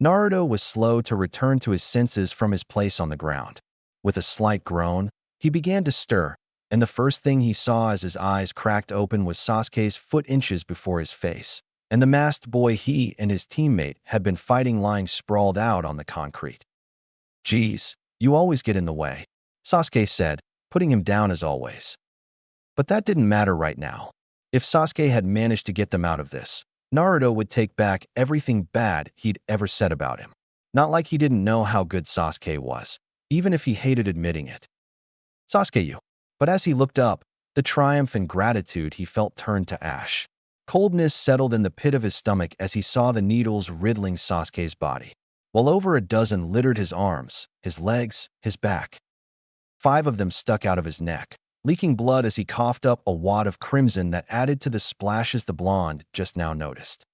Naruto was slow to return to his senses from his place on the ground. With a slight groan, he began to stir, and the first thing he saw as his eyes cracked open was Sasuke's foot inches before his face, and the masked boy he and his teammate had been fighting lying sprawled out on the concrete. "Geez, you always get in the way," Sasuke said, putting him down as always. But that didn't matter right now. If Sasuke had managed to get them out of this, Naruto would take back everything bad he'd ever said about him. Not like he didn't know how good Sasuke was, even if he hated admitting it. "Sasuke, you." But as he looked up, the triumph and gratitude he felt turned to ash. Coldness settled in the pit of his stomach as he saw the needles riddling Sasuke's body, while over a dozen littered his arms, his legs, his back. 5 of them stuck out of his neck, leaking blood as he coughed up a wad of crimson that added to the splashes the blonde just now noticed.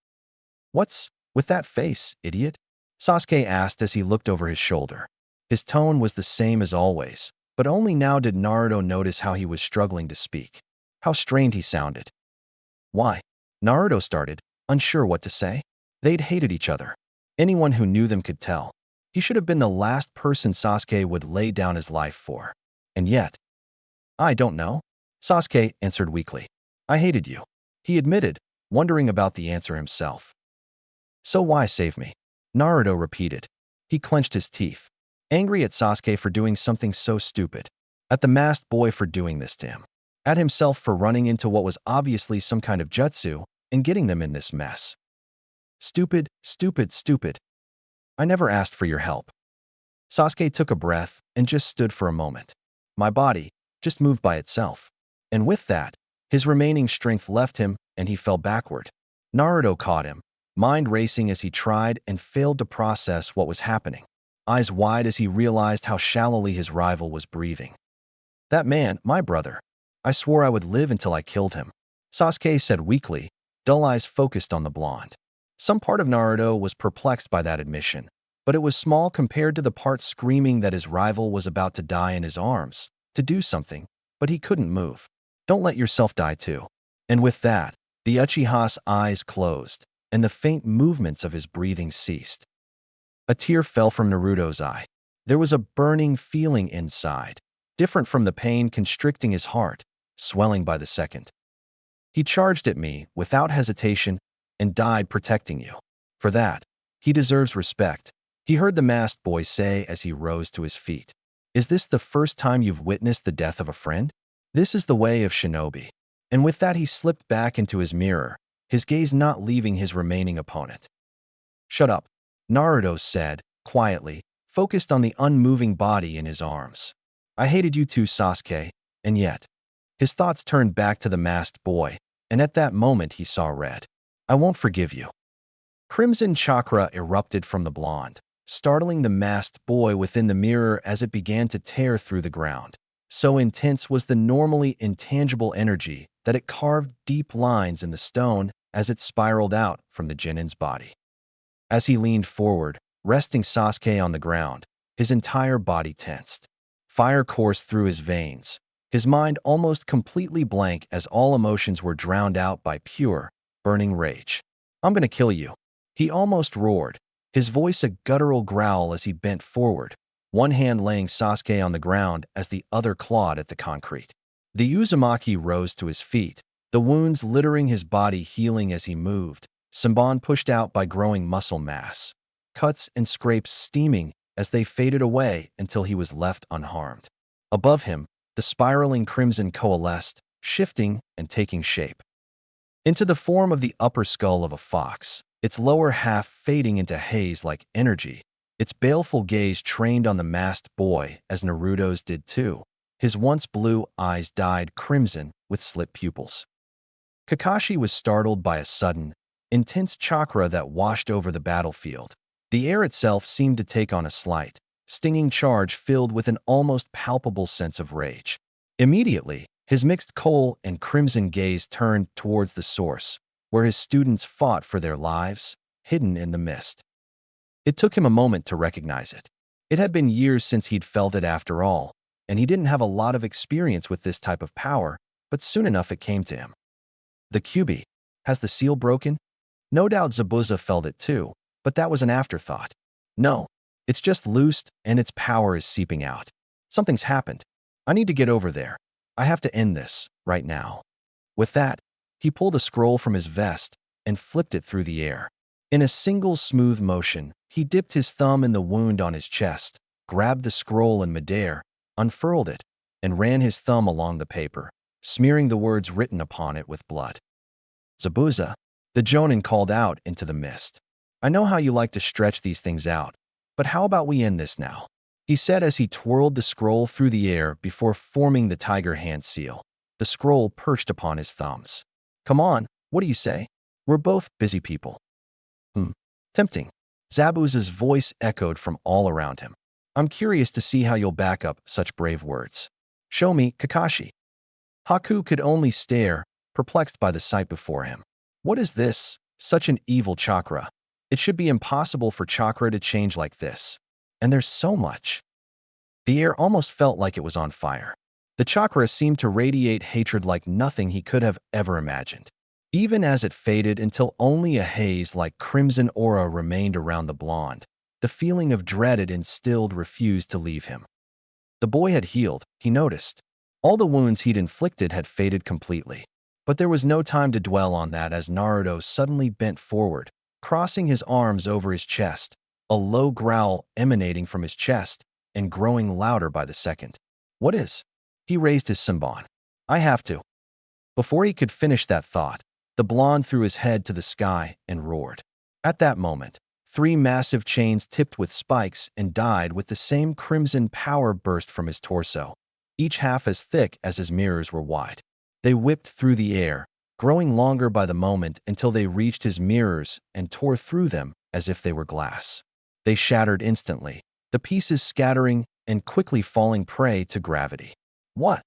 "What's with that face, idiot?" Sasuke asked as he looked over his shoulder. His tone was the same as always, but only now did Naruto notice how he was struggling to speak, how strained he sounded. "Why?" Naruto started, unsure what to say. They'd hated each other. Anyone who knew them could tell. He should have been the last person Sasuke would lay down his life for. And yet, "I don't know," Sasuke answered weakly. "I hated you," he admitted, wondering about the answer himself. "So why save me?" Naruto repeated. He clenched his teeth, angry at Sasuke for doing something so stupid, at the masked boy for doing this to him, at himself for running into what was obviously some kind of jutsu and getting them in this mess. "Stupid, stupid, stupid. I never asked for your help." Sasuke took a breath and just stood for a moment. My body just moved by itself. And with that, his remaining strength left him and he fell backward. Naruto caught him, mind racing as he tried and failed to process what was happening, eyes wide as he realized how shallowly his rival was breathing. "That man, my brother. I swore I would live until I killed him," Sasuke said weakly, dull eyes focused on the blonde. Some part of Naruto was perplexed by that admission, but it was small compared to the part screaming that his rival was about to die in his arms, to do something, but he couldn't move. "Don't let yourself die too." And with that, the Uchiha's eyes closed, and the faint movements of his breathing ceased. A tear fell from Naruto's eye. There was a burning feeling inside, different from the pain constricting his heart, swelling by the second. "He charged at me without hesitation and died protecting you. For that, he deserves respect," he heard the masked boy say as he rose to his feet. "Is this the first time you've witnessed the death of a friend? This is the way of shinobi." And with that he slipped back into his mirror, his gaze not leaving his remaining opponent. "Shut up," Naruto said, quietly, focused on the unmoving body in his arms. "I hated you too, Sasuke, and yet." His thoughts turned back to the masked boy, and at that moment he saw red. "I won't forgive you." Crimson chakra erupted from the blonde, startling the masked boy within the mirror as it began to tear through the ground. So intense was the normally intangible energy that it carved deep lines in the stone as it spiraled out from the Genin's body. As he leaned forward, resting Sasuke on the ground, his entire body tensed. Fire coursed through his veins, his mind almost completely blank as all emotions were drowned out by pure, burning rage. "I'm gonna kill you," he almost roared, his voice a guttural growl as he bent forward, one hand laying Sasuke on the ground as the other clawed at the concrete. The Uzumaki rose to his feet, the wounds littering his body healing as he moved, Senbon pushed out by growing muscle mass, cuts and scrapes steaming as they faded away until he was left unharmed. Above him, the spiraling crimson coalesced, shifting and taking shape into the form of the upper skull of a fox, its lower half fading into haze like energy, its baleful gaze trained on the masked boy as Naruto's did too. His once blue eyes dyed crimson with slit pupils. Kakashi was startled by a sudden, intense chakra that washed over the battlefield. The air itself seemed to take on a slight, stinging charge filled with an almost palpable sense of rage. Immediately, his mixed coal and crimson gaze turned towards the source, where his students fought for their lives, hidden in the mist. It took him a moment to recognize it. It had been years since he'd felt it after all, and he didn't have a lot of experience with this type of power, but soon enough it came to him. The Kyuubi, has the seal broken? No doubt Zabuza felt it too, But that was an afterthought. No, it's just loosed and its power is seeping out. Something's happened. I need to get over there. I have to end this, right now. With that, he pulled a scroll from his vest and flipped it through the air. In a single smooth motion, he dipped his thumb in the wound on his chest, grabbed the scroll in midair, unfurled it, and ran his thumb along the paper, smearing the words written upon it with blood. Zabuza, the Jonin called out into the mist. I know how you like to stretch these things out, but how about we end this now? He said as he twirled the scroll through the air before forming the tiger hand seal. The scroll perched upon his thumbs. Come on, what do you say? We're both busy people. Tempting. Zabuza's voice echoed from all around him. I'm curious to see how you'll back up such brave words. Show me, Kakashi. Haku could only stare, perplexed by the sight before him. What is this? Such an evil chakra. It should be impossible for chakra to change like this. And there's so much. The air almost felt like it was on fire. The chakra seemed to radiate hatred like nothing he could have ever imagined. Even as it faded until only a haze like crimson aura remained around the blonde, the feeling of dread it instilled refused to leave him. The boy had healed, he noticed. All the wounds he'd inflicted had faded completely. But there was no time to dwell on that as Naruto suddenly bent forward, crossing his arms over his chest, a low growl emanating from his chest and growing louder by the second. What is? He raised his senbon. I have to. Before he could finish that thought, the blonde threw his head to the sky and roared. At that moment, 3 massive chains tipped with spikes and dyed with the same crimson power burst from his torso, each half as thick as his mirrors were wide. They whipped through the air, growing longer by the moment until they reached his mirrors and tore through them as if they were glass. They shattered instantly, the pieces scattering and quickly falling prey to gravity. What?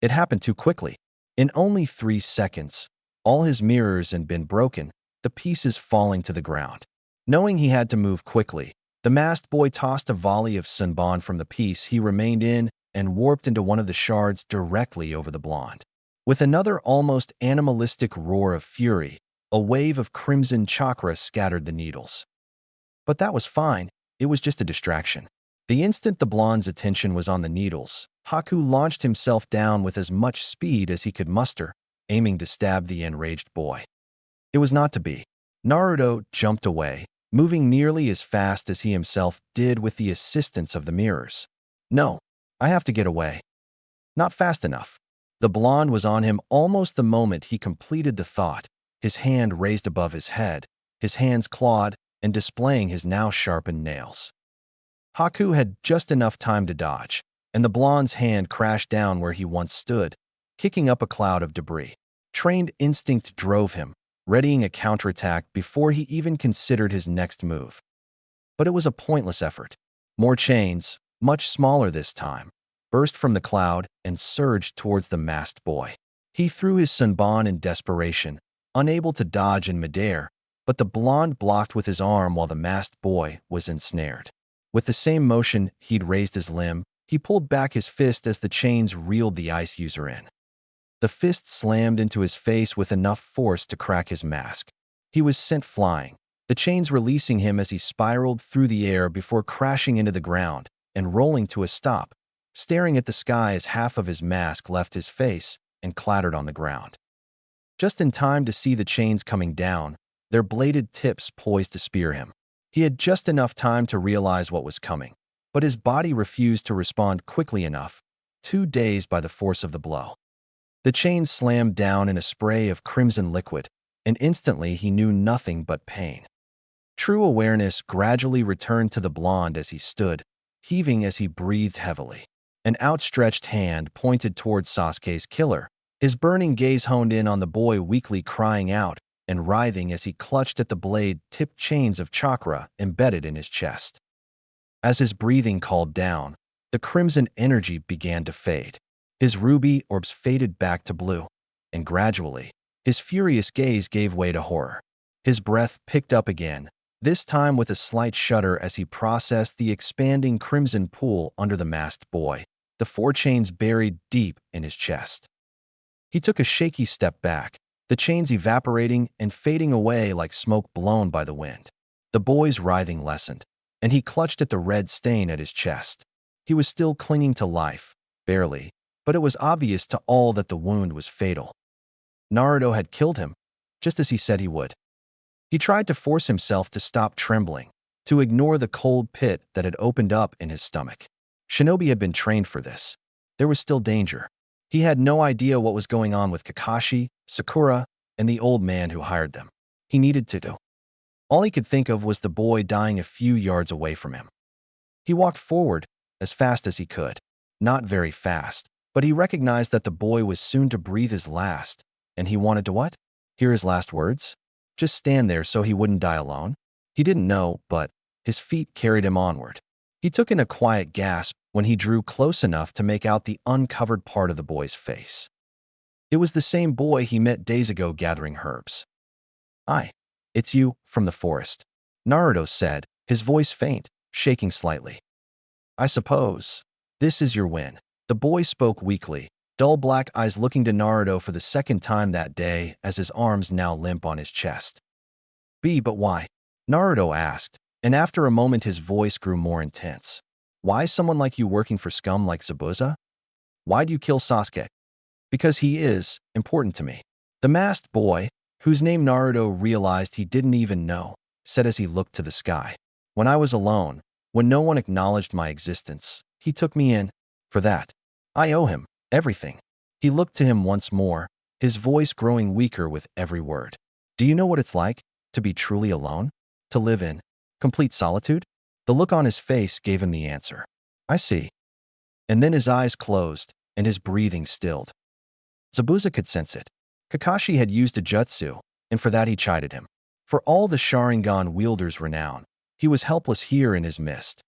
It happened too quickly. In only 3 seconds, all his mirrors had been broken, the pieces falling to the ground. Knowing he had to move quickly, the masked boy tossed a volley of senbon from the piece he remained in and warped into one of the shards directly over the blonde. With another almost animalistic roar of fury, a wave of crimson chakra scattered the needles. But that was fine, it was just a distraction. The instant the blonde's attention was on the needles, Haku launched himself down with as much speed as he could muster, aiming to stab the enraged boy. It was not to be. Naruto jumped away, moving nearly as fast as he himself did with the assistance of the mirrors. No, I have to get away. Not fast enough. The blonde was on him almost the moment he completed the thought, his hand raised above his head, his hands clawed and displaying his now sharpened nails. Haku had just enough time to dodge, and the blonde's hand crashed down where he once stood, kicking up a cloud of debris. Trained instinct drove him, readying a counterattack before he even considered his next move. But it was a pointless effort. More chains, much smaller this time, burst from the cloud and surged towards the masked boy. He threw his senbon in desperation, unable to dodge in midair, but the blonde blocked with his arm while the masked boy was ensnared. With the same motion he'd raised his limb, he pulled back his fist as the chains reeled the ice user in. The fist slammed into his face with enough force to crack his mask. He was sent flying, the chains releasing him as he spiraled through the air before crashing into the ground and rolling to a stop, staring at the sky as half of his mask left his face and clattered on the ground. Just in time to see the chains coming down, their bladed tips poised to spear him. He had just enough time to realize what was coming, but his body refused to respond quickly enough, too dazed by the force of the blow. The chains slammed down in a spray of crimson liquid, and instantly he knew nothing but pain. True awareness gradually returned to the blonde as he stood, heaving as he breathed heavily. An outstretched hand pointed towards Sasuke's killer, his burning gaze honed in on the boy weakly crying out and writhing as he clutched at the blade-tipped chains of chakra embedded in his chest. As his breathing calmed down, the crimson energy began to fade. His ruby orbs faded back to blue, and gradually, his furious gaze gave way to horror. His breath picked up again, this time with a slight shudder as he processed the expanding crimson pool under the masked boy, the 4 chains buried deep in his chest. He took a shaky step back, the chains evaporating and fading away like smoke blown by the wind. The boy's writhing lessened, and he clutched at the red stain at his chest. He was still clinging to life, barely, but it was obvious to all that the wound was fatal. Naruto had killed him, just as he said he would. He tried to force himself to stop trembling, to ignore the cold pit that had opened up in his stomach. Shinobi had been trained for this. There was still danger. He had no idea what was going on with Kakashi, Sakura, and the old man who hired them. He needed to do. All he could think of was the boy dying a few yards away from him. He walked forward as fast as he could. Not very fast, but he recognized that the boy was soon to breathe his last, and he wanted to what? Hear his last words? Just stand there so he wouldn't die alone? He didn't know, but his feet carried him onward. He took in a quiet gasp when he drew close enough to make out the uncovered part of the boy's face. It was the same boy he met days ago gathering herbs. It's you, from the forest," Naruto said, his voice faint, shaking slightly. "I suppose this is your win." The boy spoke weakly, dull black eyes looking to Naruto for the second time that day as his arms now limp on his chest. But why?" Naruto asked, and after a moment his voice grew more intense. "Why is someone like you working for scum like Zabuza? Why'd you kill Sasuke?" "Because he is important to me," the masked boy, whose name Naruto realized he didn't even know, said as he looked to the sky. "When I was alone, when no one acknowledged my existence, he took me in. For that, I owe him everything." He looked to him once more, his voice growing weaker with every word. "Do you know what it's like to be truly alone? To live in complete solitude?" The look on his face gave him the answer. "I see." And then his eyes closed, and his breathing stilled. Zabuza could sense it. Kakashi had used a jutsu, and for that he chided him. For all the Sharingan wielder's renown, he was helpless here in his midst.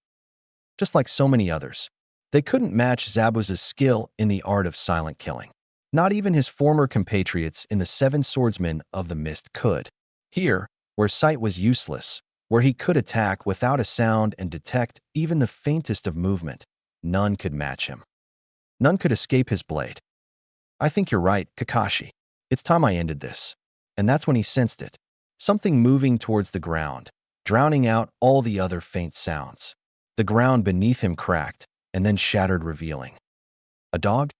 Just like so many others, they couldn't match Zabuza's skill in the art of silent killing. Not even his former compatriots in the Seven Swordsmen of the Mist could. Here, where sight was useless, where he could attack without a sound and detect even the faintest of movement, none could match him. None could escape his blade. "I think you're right, Kakashi. It's time I ended this." And that's when he sensed it. Something moving towards the ground, drowning out all the other faint sounds. The ground beneath him cracked, and then shattered, revealing a dog?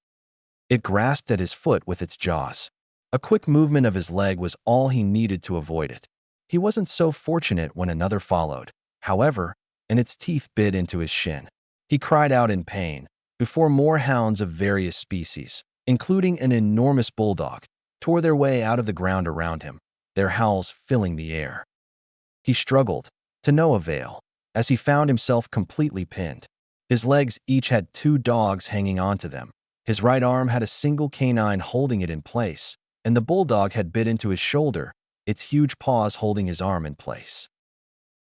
It grasped at his foot with its jaws. A quick movement of his leg was all he needed to avoid it. He wasn't so fortunate when another followed, however, and its teeth bit into his shin. He cried out in pain before more hounds of various species, including an enormous bulldog, tore their way out of the ground around him, their howls filling the air. He struggled, to no avail, as he found himself completely pinned. His legs each had two dogs hanging onto them. His right arm had a single canine holding it in place, and the bulldog had bit into his shoulder, its huge paws holding his arm in place.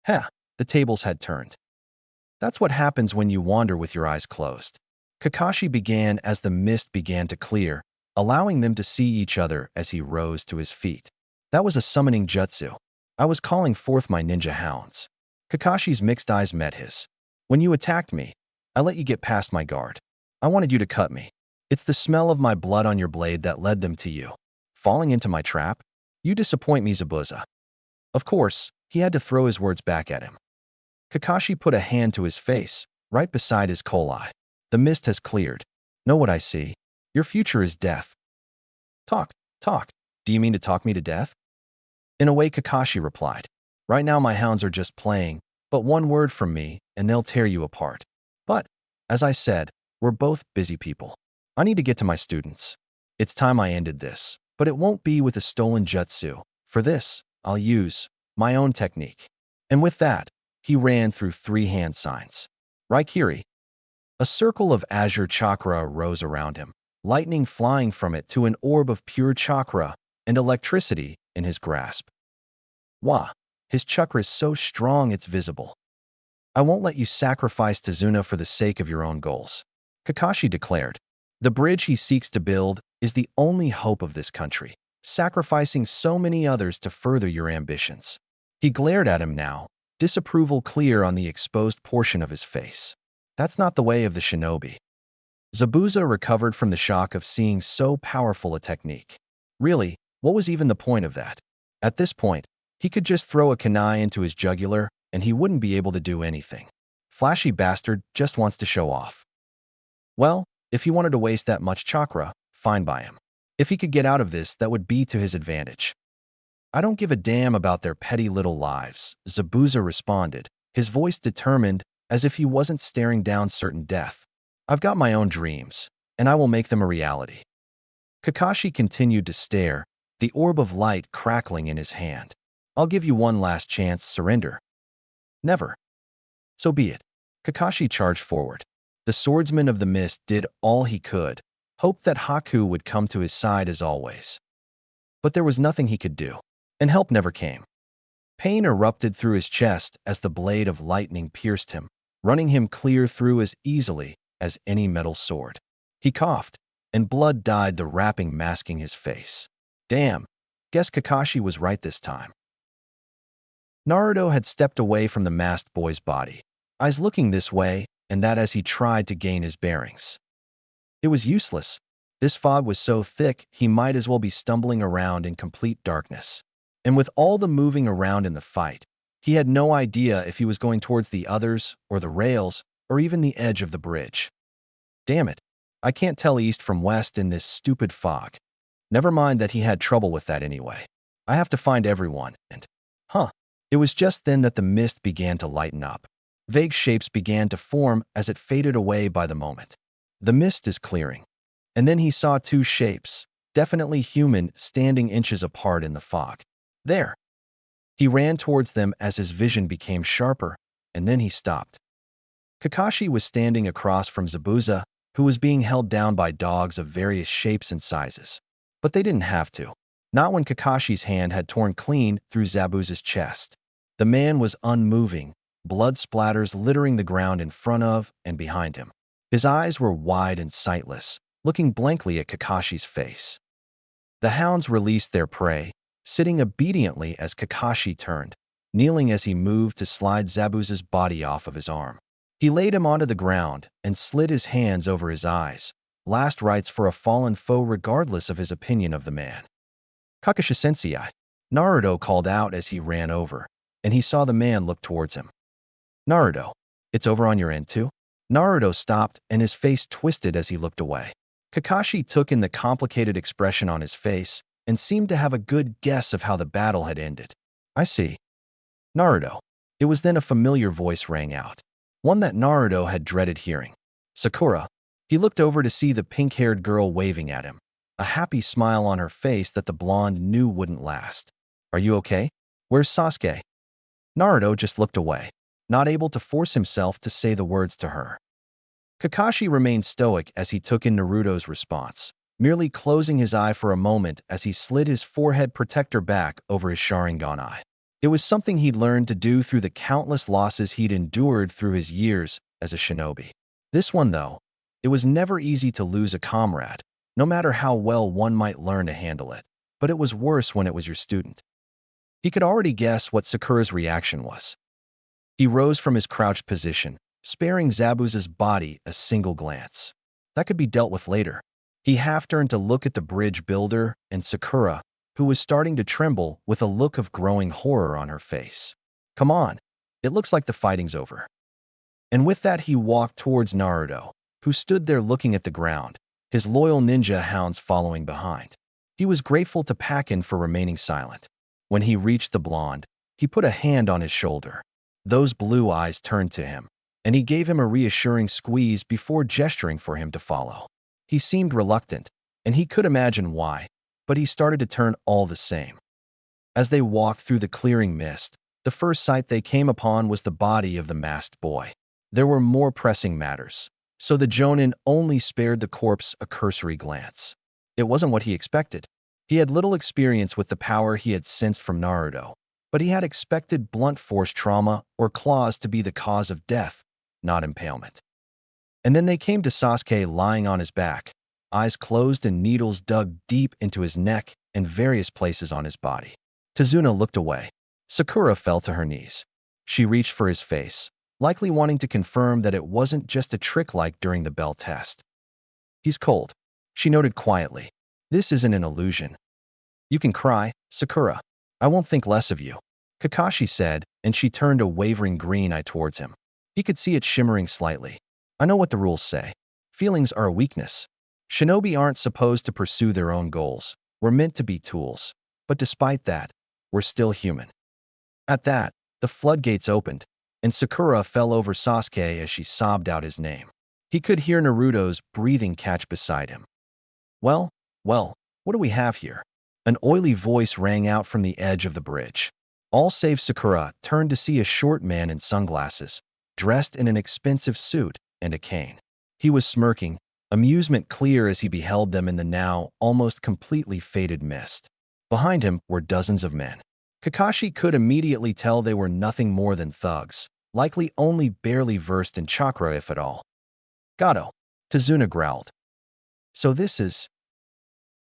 The tables had turned. That's what happens when you wander with your eyes closed. Kakashi began as the mist began to clear, allowing them to see each other as he rose to his feet. "That was a summoning jutsu. I was calling forth my ninja hounds." Kakashi's mixed eyes met his. "When you attacked me, I let you get past my guard. I wanted you to cut me. It's the smell of my blood on your blade that led them to you. Falling into my trap? You disappoint me, Zabuza." Of course, he had to throw his words back at him. Kakashi put a hand to his face, right beside his coal. "The mist has cleared. Know what I see? Your future is death." Talk. Do you mean to talk me to death?" "In a way," Kakashi replied. "Right now my hounds are just playing, but one word from me and they'll tear you apart. But, as I said, we're both busy people. I need to get to my students. It's time I ended this, but it won't be with a stolen jutsu. For this, I'll use my own technique." And with that, he ran through 3 hand signs. Raikiri. A circle of azure chakra rose around him, lightning flying from it to an orb of pure chakra and electricity in his grasp. Wah! His chakra is so strong it's visible. "I won't let you sacrifice Tazuna for the sake of your own goals," Kakashi declared. "The bridge he seeks to build is the only hope of this country, sacrificing so many others to further your ambitions." He glared at him now, disapproval clear on the exposed portion of his face. That's not the way of the shinobi. Zabuza recovered from the shock of seeing so powerful a technique. Really, what was even the point of that? At this point, He could just throw a kunai into his jugular, and he wouldn't be able to do anything. Flashy bastard just wants to show off. Well, if he wanted to waste that much chakra, fine by him. If he could get out of this, that would be to his advantage. I don't give a damn about their petty little lives, Zabuza responded, his voice determined as if he wasn't staring down certain death. I've got my own dreams, and I will make them a reality. Kakashi continued to stare, the orb of light crackling in his hand. I'll give you one last chance, surrender. Never. So be it. Kakashi charged forward. The swordsman of the mist did all he could, hoped that Haku would come to his side as always. But there was nothing he could do, and help never came. Pain erupted through his chest as the blade of lightning pierced him, running him clear through as easily as any metal sword. He coughed, and blood dyed the wrapping masking his face. Damn, guess Kakashi was right this time. Naruto had stepped away from the masked boy's body, eyes looking this way and that as he tried to gain his bearings. It was useless. This fog was so thick he might as well be stumbling around in complete darkness. And with all the moving around in the fight, he had no idea if he was going towards the others or the rails or even the edge of the bridge. Damn it, I can't tell east from west in this stupid fog. Never mind that he had trouble with that anyway. I have to find everyone, and… It was just then that the mist began to lighten up. Vague shapes began to form as it faded away by the moment. The mist is clearing. And then he saw two shapes, definitely human, standing inches apart in the fog. There. He ran towards them as his vision became sharper, and then he stopped. Kakashi was standing across from Zabuza, who was being held down by dogs of various shapes and sizes. But they didn't have to. Not when Kakashi's hand had torn clean through Zabuza's chest. The man was unmoving, blood splatters littering the ground in front of and behind him. His eyes were wide and sightless, looking blankly at Kakashi's face. The hounds released their prey, sitting obediently as Kakashi turned, kneeling as he moved to slide Zabuza's body off of his arm. He laid him onto the ground and slid his hands over his eyes, last rites for a fallen foe regardless of his opinion of the man. Kakashi-sensei, Naruto called out as he ran over, and he saw the man look towards him. Naruto, it's over on your end too? Naruto stopped and his face twisted as he looked away. Kakashi took in the complicated expression on his face and seemed to have a good guess of how the battle had ended. I see. Naruto. It was then a familiar voice rang out, one that Naruto had dreaded hearing. Sakura. He looked over to see the pink-haired girl waving at him, a happy smile on her face that the blonde knew wouldn't last. Are you okay? Where's Sasuke? Naruto just looked away, not able to force himself to say the words to her. Kakashi remained stoic as he took in Naruto's response, merely closing his eye for a moment as he slid his forehead protector back over his Sharingan eye. It was something he'd learned to do through the countless losses he'd endured through his years as a shinobi. This one, though, it was never easy to lose a comrade, no matter how well one might learn to handle it, but it was worse when it was your student. He could already guess what Sakura's reaction was. He rose from his crouched position, sparing Zabuza's body a single glance. That could be dealt with later. He half-turned to look at the bridge builder and Sakura, who was starting to tremble with a look of growing horror on her face. Come on, it looks like the fighting's over. And with that he walked towards Naruto, who stood there looking at the ground, his loyal ninja hounds following behind. He was grateful to Pakin for remaining silent. When he reached the blonde, he put a hand on his shoulder. Those blue eyes turned to him, and he gave him a reassuring squeeze before gesturing for him to follow. He seemed reluctant, and he could imagine why, but he started to turn all the same. As they walked through the clearing mist, the first sight they came upon was the body of the masked boy. There were more pressing matters, so the Jonin only spared the corpse a cursory glance. It wasn't what he expected. He had little experience with the power he had sensed from Naruto, but he had expected blunt force trauma or claws to be the cause of death, not impalement. And then they came to Sasuke lying on his back, eyes closed and needles dug deep into his neck and various places on his body. Tazuna looked away. Sakura fell to her knees. She reached for his face, likely wanting to confirm that it wasn't just a trick like during the bell test. He's cold, she noted quietly. This isn't an illusion. You can cry, Sakura. I won't think less of you. Kakashi said, and she turned a wavering green eye towards him. He could see it shimmering slightly. I know what the rules say. Feelings are a weakness. Shinobi aren't supposed to pursue their own goals. We're meant to be tools. But despite that, we're still human. At that, the floodgates opened, and Sakura fell over Sasuke as she sobbed out his name. He could hear Naruto's breathing catch beside him. Well, what do we have here? An oily voice rang out from the edge of the bridge. All save Sakura turned to see a short man in sunglasses, dressed in an expensive suit and a cane. He was smirking, amusement clear as he beheld them in the now almost completely faded mist. Behind him were dozens of men. Kakashi could immediately tell they were nothing more than thugs, likely only barely versed in chakra if at all. Gato, Tazuna growled. So this is…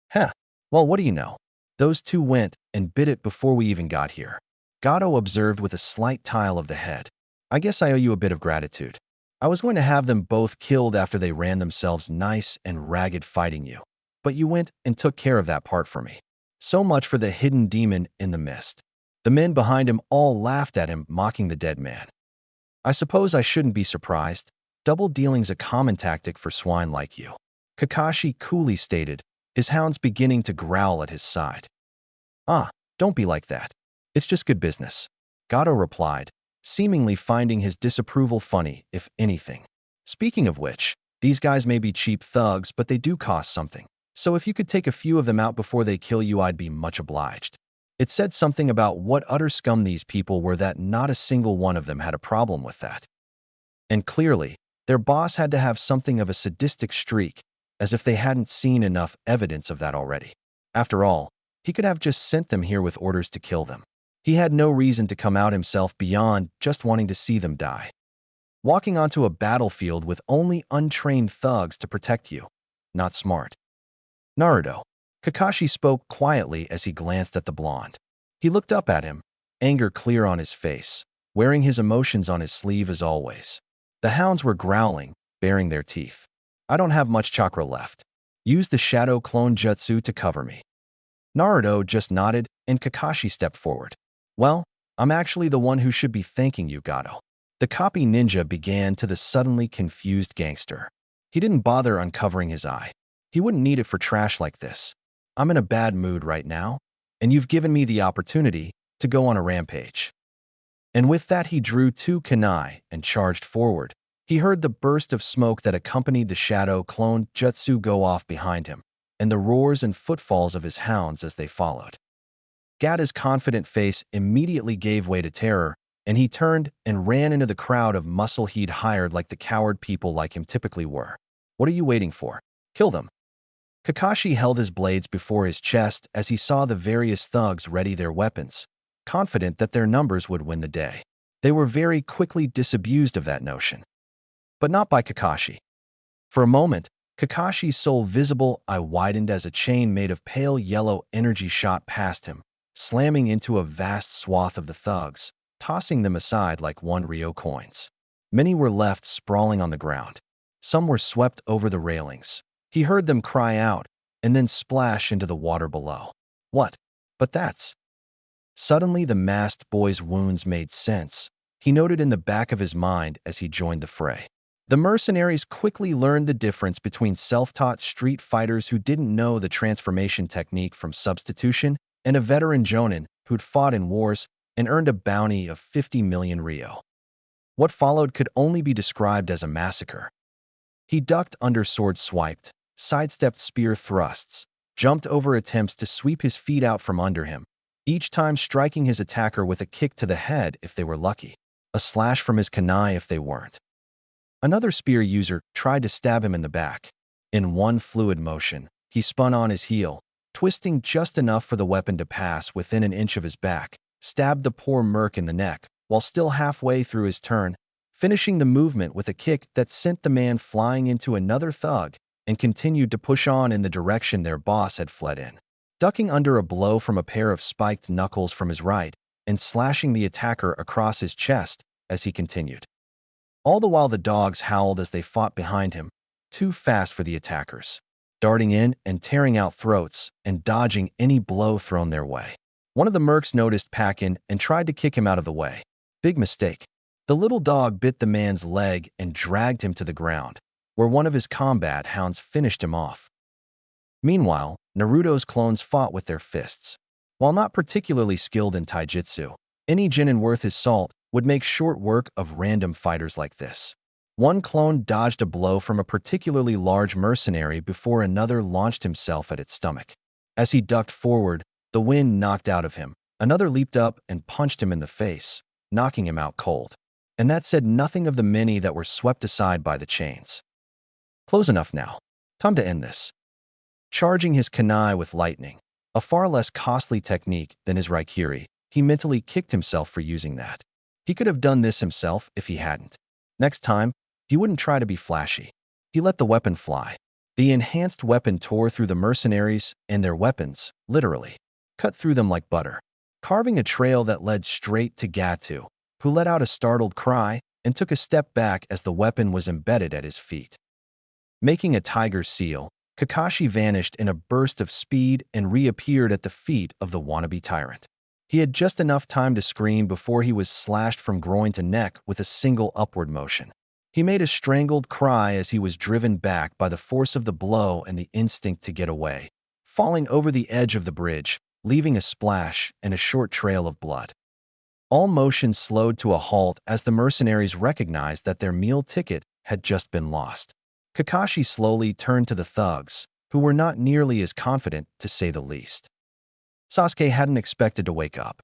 Heh, well, what do you know? Those two went and bit it before we even got here. Gato observed with a slight tile of the head. I guess I owe you a bit of gratitude. I was going to have them both killed after they ran themselves nice and ragged fighting you. But you went and took care of that part for me. So much for the hidden demon in the mist. The men behind him all laughed at him, mocking the dead man. I suppose I shouldn't be surprised. Double dealing's a common tactic for swine like you. Kakashi coolly stated, his hounds beginning to growl at his side. Ah, don't be like that. It's just good business. Gato replied, seemingly finding his disapproval funny, if anything. Speaking of which, these guys may be cheap thugs, but they do cost something. So if you could take a few of them out before they kill you, I'd be much obliged. It said something about what utter scum these people were that not a single one of them had a problem with that. And clearly, their boss had to have something of a sadistic streak, as if they hadn't seen enough evidence of that already. After all, he could have just sent them here with orders to kill them. He had no reason to come out himself beyond just wanting to see them die. Walking onto a battlefield with only untrained thugs to protect you. Not smart. Naruto. Kakashi spoke quietly as he glanced at the blonde. He looked up at him, anger clear on his face, wearing his emotions on his sleeve as always. The hounds were growling, baring their teeth. I don't have much chakra left. Use the shadow clone jutsu to cover me. Naruto just nodded, and Kakashi stepped forward. Well, I'm actually the one who should be thanking you, Gato. The copy ninja began to the suddenly confused gangster. He didn't bother uncovering his eye. He wouldn't need it for trash like this. I'm in a bad mood right now, and you've given me the opportunity to go on a rampage. And with that, he drew two kunai and charged forward. He heard the burst of smoke that accompanied the shadow clone jutsu go off behind him, and the roars and footfalls of his hounds as they followed. Gata's confident face immediately gave way to terror, and he turned and ran into the crowd of muscle he'd hired like the coward people like him typically were. What are you waiting for? Kill them. Kakashi held his blades before his chest as he saw the various thugs ready their weapons, confident that their numbers would win the day. They were very quickly disabused of that notion. But not by Kakashi. For a moment, Kakashi's sole visible eye widened as a chain made of pale yellow energy shot past him, slamming into a vast swath of the thugs, tossing them aside like 1 Ryo coins. Many were left sprawling on the ground. Some were swept over the railings. He heard them cry out and then splash into the water below. What? But that's… Suddenly the masked boy's wounds made sense. He noted in the back of his mind as he joined the fray. The mercenaries quickly learned the difference between self-taught street fighters who didn't know the transformation technique from substitution and a veteran jonin who'd fought in wars and earned a bounty of 50 million Ryo. What followed could only be described as a massacre. He ducked under sword swiped, sidestepped spear thrusts, jumped over attempts to sweep his feet out from under him, each time striking his attacker with a kick to the head if they were lucky, a slash from his kunai if they weren't. Another spear user tried to stab him in the back. In one fluid motion, he spun on his heel, twisting just enough for the weapon to pass within an inch of his back, stabbed the poor merc in the neck, while still halfway through his turn, finishing the movement with a kick that sent the man flying into another thug and continued to push on in the direction their boss had fled in, ducking under a blow from a pair of spiked knuckles from his right and slashing the attacker across his chest as he continued. All the while the dogs howled as they fought behind him, too fast for the attackers, darting in and tearing out throats and dodging any blow thrown their way. One of the mercs noticed Pakin and tried to kick him out of the way. Big mistake. The little dog bit the man's leg and dragged him to the ground, where one of his combat hounds finished him off. Meanwhile, Naruto's clones fought with their fists. While not particularly skilled in taijutsu, any genin worth his salt would make short work of random fighters like this. One clone dodged a blow from a particularly large mercenary before another launched himself at its stomach. As he ducked forward, the wind knocked out of him. Another leaped up and punched him in the face, knocking him out cold. And that said nothing of the many that were swept aside by the chains. Close enough now. Time to end this. Charging his kunai with lightning, a far less costly technique than his raikiri, he mentally kicked himself for using that. He could have done this himself if he hadn't. Next time, he wouldn't try to be flashy. He let the weapon fly. The enhanced weapon tore through the mercenaries and their weapons, literally. Cut through them like butter, carving a trail that led straight to Gato, who let out a startled cry and took a step back as the weapon was embedded at his feet. Making a tiger seal, Kakashi vanished in a burst of speed and reappeared at the feet of the wannabe tyrant. He had just enough time to scream before he was slashed from groin to neck with a single upward motion. He made a strangled cry as he was driven back by the force of the blow and the instinct to get away, falling over the edge of the bridge, leaving a splash and a short trail of blood. All motion slowed to a halt as the mercenaries recognized that their meal ticket had just been lost. Kakashi slowly turned to the thugs, who were not nearly as confident, to say the least. Sasuke hadn't expected to wake up.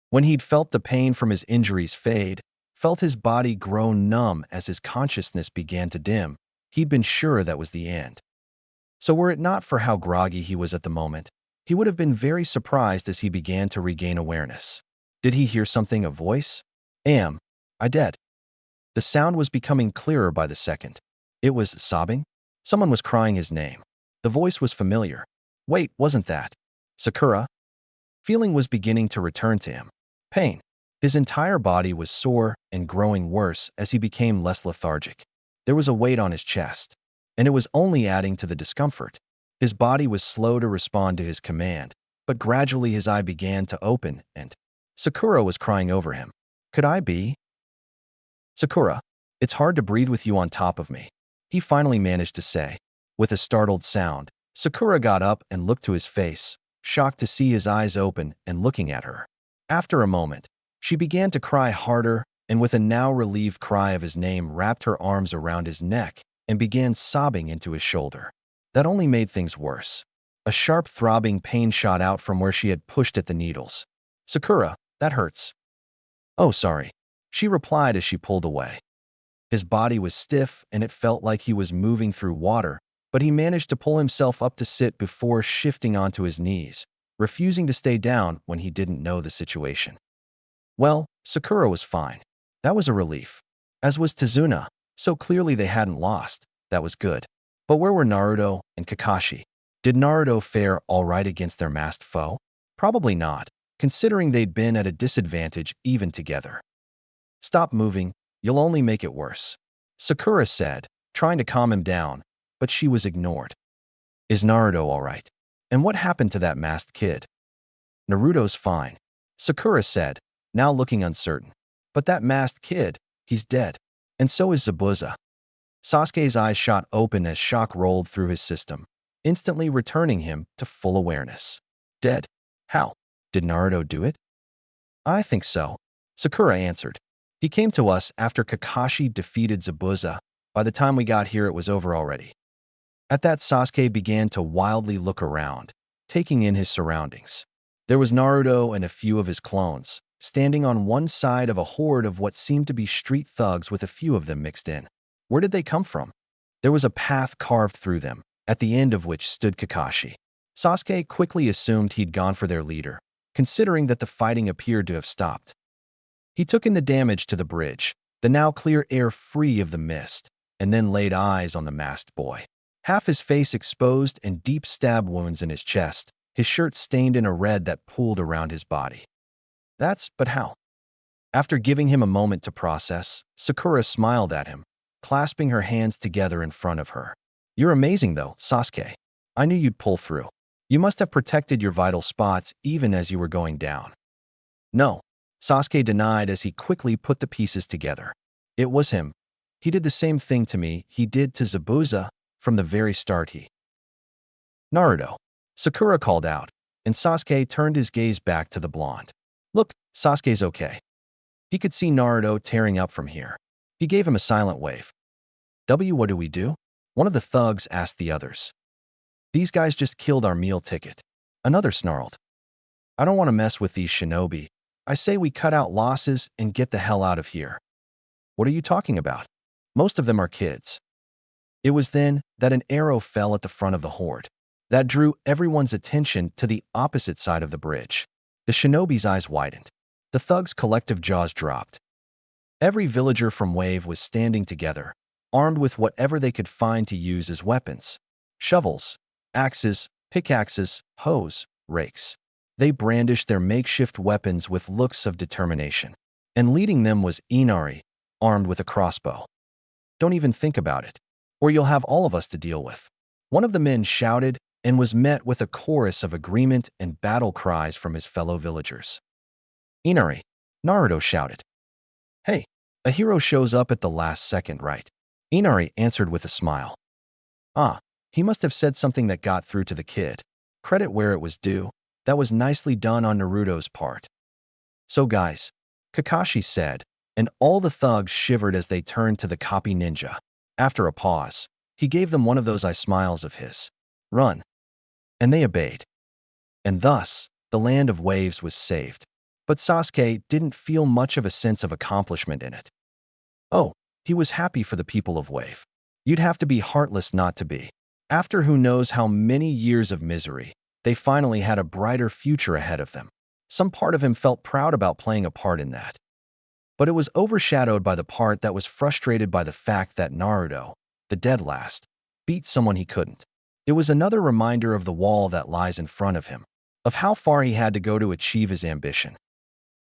When he'd felt the pain from his injuries fade, felt his body grow numb as his consciousness began to dim, he'd been sure that was the end. So were it not for how groggy he was at the moment, he would have been very surprised as he began to regain awareness. Did he hear something, a voice? I dead. The sound was becoming clearer by the second. It was sobbing? Someone was crying his name. The voice was familiar. Wait, wasn't that Sakura? Feeling was beginning to return to him. Pain. His entire body was sore and growing worse as he became less lethargic. There was a weight on his chest, and it was only adding to the discomfort. His body was slow to respond to his command, but gradually his eye began to open and Sakura was crying over him. Could I be? Sakura, it's hard to breathe with you on top of me, he finally managed to say. With a startled sound, Sakura got up and looked to his face, shocked to see his eyes open and looking at her. After a moment, she began to cry harder and with a now relieved cry of his name wrapped her arms around his neck and began sobbing into his shoulder. That only made things worse. A sharp throbbing pain shot out from where she had pushed at the needles. Sakura, that hurts. Oh, sorry, she replied as she pulled away. His body was stiff and it felt like he was moving through water, but he managed to pull himself up to sit before shifting onto his knees, refusing to stay down when he didn't know the situation. Well, Sakura was fine. That was a relief. As was Tazuna, so clearly they hadn't lost. That was good. But where were Naruto and Kakashi? Did Naruto fare all right against their masked foe? Probably not, considering they'd been at a disadvantage even together. Stop moving, you'll only make it worse, Sakura said, trying to calm him down, but she was ignored. Is Naruto all right? And what happened to that masked kid? Naruto's fine, Sakura said, now looking uncertain. But that masked kid, he's dead. And so is Zabuza. Sasuke's eyes shot open as shock rolled through his system, instantly returning him to full awareness. Dead? How? Did Naruto do it? I think so, Sakura answered. He came to us after Kakashi defeated Zabuza. By the time we got here, it was over already. At that, Sasuke began to wildly look around, taking in his surroundings. There was Naruto and a few of his clones, standing on one side of a horde of what seemed to be street thugs with a few of them mixed in. Where did they come from? There was a path carved through them, at the end of which stood Kakashi. Sasuke quickly assumed he'd gone for their leader, considering that the fighting appeared to have stopped. He took in the damage to the bridge, the now clear air free of the mist, and then laid eyes on the masked boy. Half his face exposed and deep stab wounds in his chest, his shirt stained in a red that pooled around his body. But how? After giving him a moment to process, Sakura smiled at him, clasping her hands together in front of her. You're amazing though, Sasuke. I knew you'd pull through. You must have protected your vital spots even as you were going down. No, Sasuke denied as he quickly put the pieces together. It was him. He did the same thing to me he did to Zabuza from the very start. Naruto. Sakura called out, and Sasuke turned his gaze back to the blonde. Look, Sasuke's okay. He could see Naruto tearing up from here. He gave him a silent wave. What do we do? One of the thugs asked the others. These guys just killed our meal ticket. Another snarled. I don't want to mess with these shinobi. I say we cut out losses and get the hell out of here. What are you talking about? Most of them are kids. It was then that an arrow fell at the front of the horde. That drew everyone's attention to the opposite side of the bridge. The shinobi's eyes widened. The thugs' collective jaws dropped. Every villager from Wave was standing together, armed with whatever they could find to use as weapons. Shovels, axes, pickaxes, hoes, rakes. They brandished their makeshift weapons with looks of determination. And leading them was Inari, armed with a crossbow. Don't even think about it, or you'll have all of us to deal with. One of the men shouted and was met with a chorus of agreement and battle cries from his fellow villagers. Inari, Naruto shouted. Hey, a hero shows up at the last second, right? Inari answered with a smile. Ah, he must have said something that got through to the kid. Credit where it was due. That was nicely done on Naruto's part. So guys, Kakashi said, and all the thugs shivered as they turned to the copy ninja. After a pause, he gave them one of those eye smiles of his. Run. And they obeyed. And thus, the land of waves was saved. But Sasuke didn't feel much of a sense of accomplishment in it. Oh, he was happy for the people of Wave. You'd have to be heartless not to be. After who knows how many years of misery, they finally had a brighter future ahead of them. Some part of him felt proud about playing a part in that. But it was overshadowed by the part that was frustrated by the fact that Naruto, the dead last, beat someone he couldn't. It was another reminder of the wall that lies in front of him, of how far he had to go to achieve his ambition.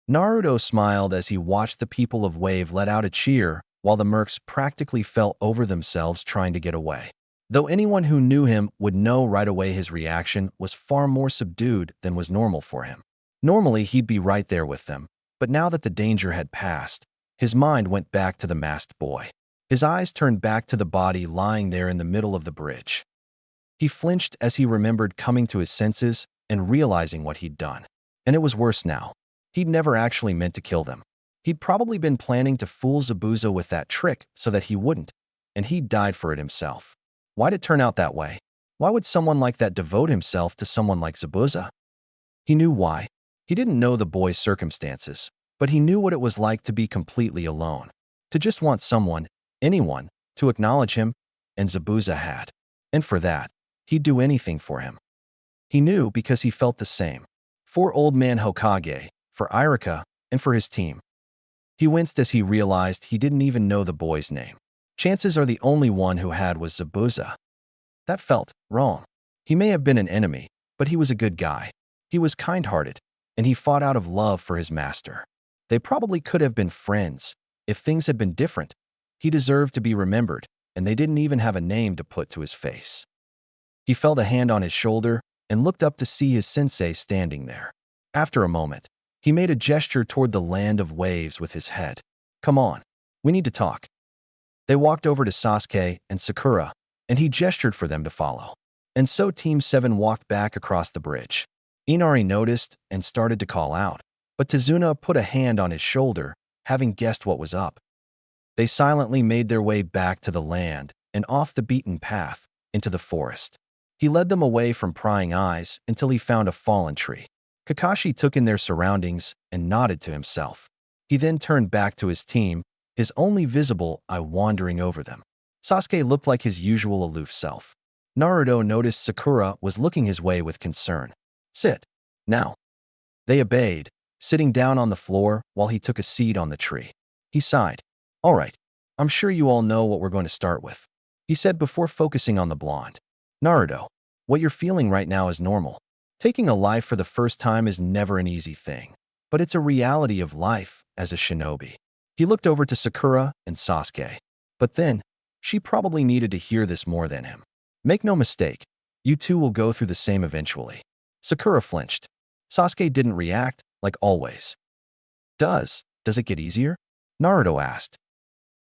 Naruto smiled as he watched the people of Wave let out a cheer while the mercs practically fell over themselves trying to get away. Though anyone who knew him would know right away his reaction was far more subdued than was normal for him. Normally, he'd be right there with them, but now that the danger had passed, his mind went back to the masked boy. His eyes turned back to the body lying there in the middle of the bridge. He flinched as he remembered coming to his senses and realizing what he'd done. And it was worse now. He'd never actually meant to kill them. He'd probably been planning to fool Zabuza with that trick so that he wouldn't, and he'd died for it himself. Why'd it turn out that way? Why would someone like that devote himself to someone like Zabuza? He knew why. He didn't know the boy's circumstances, but he knew what it was like to be completely alone, to just want someone, anyone, to acknowledge him, and Zabuza had. And for that, he'd do anything for him. He knew because he felt the same. For Old Man Hokage, for Irika, and for his team. He winced as he realized he didn't even know the boy's name. Chances are the only one who had was Zabuza. That felt wrong. He may have been an enemy, but he was a good guy. He was kind-hearted, and he fought out of love for his master. They probably could have been friends if things had been different. He deserved to be remembered, and they didn't even have a name to put to his face. He felt a hand on his shoulder and looked up to see his sensei standing there. After a moment, he made a gesture toward the land of waves with his head. Come on, we need to talk. They walked over to Sasuke and Sakura, and he gestured for them to follow. And so Team 7 walked back across the bridge. Inari noticed and started to call out, but Tazuna put a hand on his shoulder, having guessed what was up. They silently made their way back to the land and off the beaten path into the forest. He led them away from prying eyes until he found a fallen tree. Kakashi took in their surroundings and nodded to himself. He then turned back to his team, his only visible eye wandering over them. Sasuke looked like his usual aloof self. Naruto noticed Sakura was looking his way with concern. Sit. Now. They obeyed, sitting down on the floor while he took a seat on the tree. He sighed. All right, I'm sure you all know what we're going to start with, he said before focusing on the blonde. Naruto, what you're feeling right now is normal. Taking a life for the first time is never an easy thing, but it's a reality of life as a shinobi. He looked over to Sakura and Sasuke, but then, she probably needed to hear this more than him. Make no mistake, You two will go through the same eventually. Sakura flinched. Sasuke didn't react, like always. Does it get easier? Naruto asked.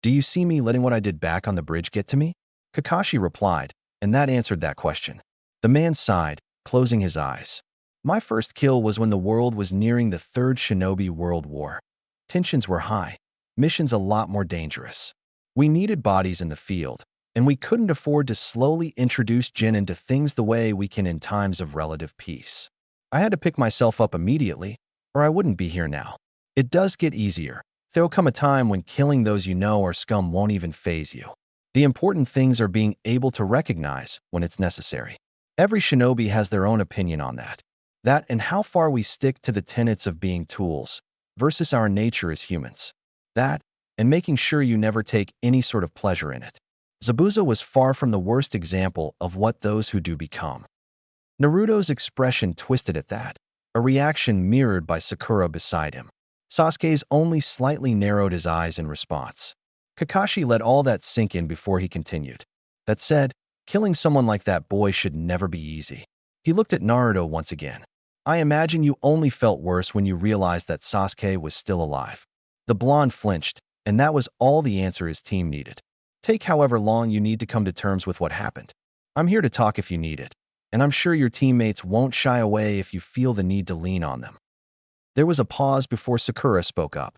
Do you see me letting what I did back on the bridge get to me? Kakashi replied, and that answered that question. The man sighed, closing his eyes. My first kill was when the world was nearing the Third Shinobi World War. Tensions were high, missions a lot more dangerous. We needed bodies in the field, and we couldn't afford to slowly introduce Jin into things the way we can in times of relative peace. I had to pick myself up immediately, or I wouldn't be here now. It does get easier. There'll come a time when killing those you know are scum won't even faze you. The important things are being able to recognize when it's necessary. Every shinobi has their own opinion on that. That and how far we stick to the tenets of being tools versus our nature as humans. That, and making sure you never take any sort of pleasure in it. Zabuza was far from the worst example of what those who do become. Naruto's expression twisted at that, a reaction mirrored by Sakura beside him. Sasuke's only slightly narrowed his eyes in response. Kakashi let all that sink in before he continued. That said, killing someone like that boy should never be easy. He looked at Naruto once again. I imagine you only felt worse when you realized that Sasuke was still alive. The blonde flinched, and that was all the answer his team needed. Take however long you need to come to terms with what happened. I'm here to talk if you need it, and I'm sure your teammates won't shy away if you feel the need to lean on them. There was a pause before Sakura spoke up.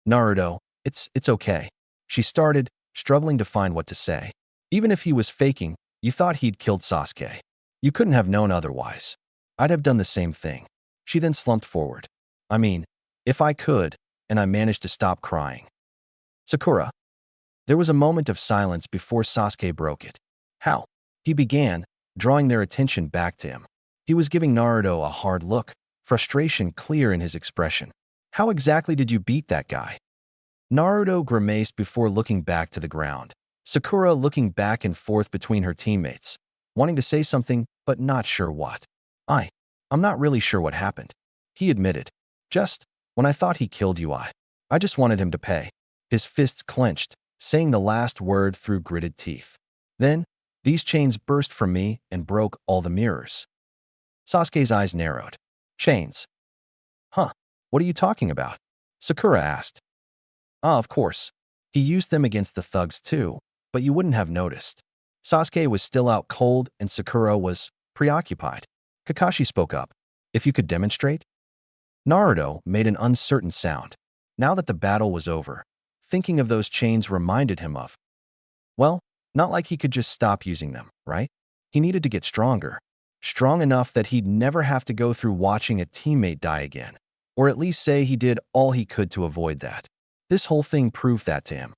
Naruto, it's okay. She started, struggling to find what to say. Even if he was faking, you thought he'd killed Sasuke. You couldn't have known otherwise. I'd have done the same thing. She then slumped forward. I mean, if I could, and I managed to stop crying. Sakura. There was a moment of silence before Sasuke broke it. How? He began, drawing their attention back to him. He was giving Naruto a hard look, frustration clear in his expression. How exactly did you beat that guy? Naruto grimaced before looking back to the ground. Sakura looking back and forth between her teammates, wanting to say something, but not sure what. I'm not really sure what happened. He admitted. Just, when I thought he killed you, I just wanted him to pay. His fists clenched, saying the last word through gritted teeth. Then, these chains burst from me and broke all the mirrors. Sasuke's eyes narrowed. Chains. Huh, what are you talking about? Sakura asked. Of course. He used them against the thugs too, but you wouldn't have noticed. Sasuke was still out cold and Sakura was preoccupied. Kakashi spoke up. If you could demonstrate? Naruto made an uncertain sound. Now that the battle was over, thinking of those chains reminded him of. Well, not like he could just stop using them, right? He needed to get stronger. Strong enough that he'd never have to go through watching a teammate die again. Or at least say he did all he could to avoid that. This whole thing proved that to him.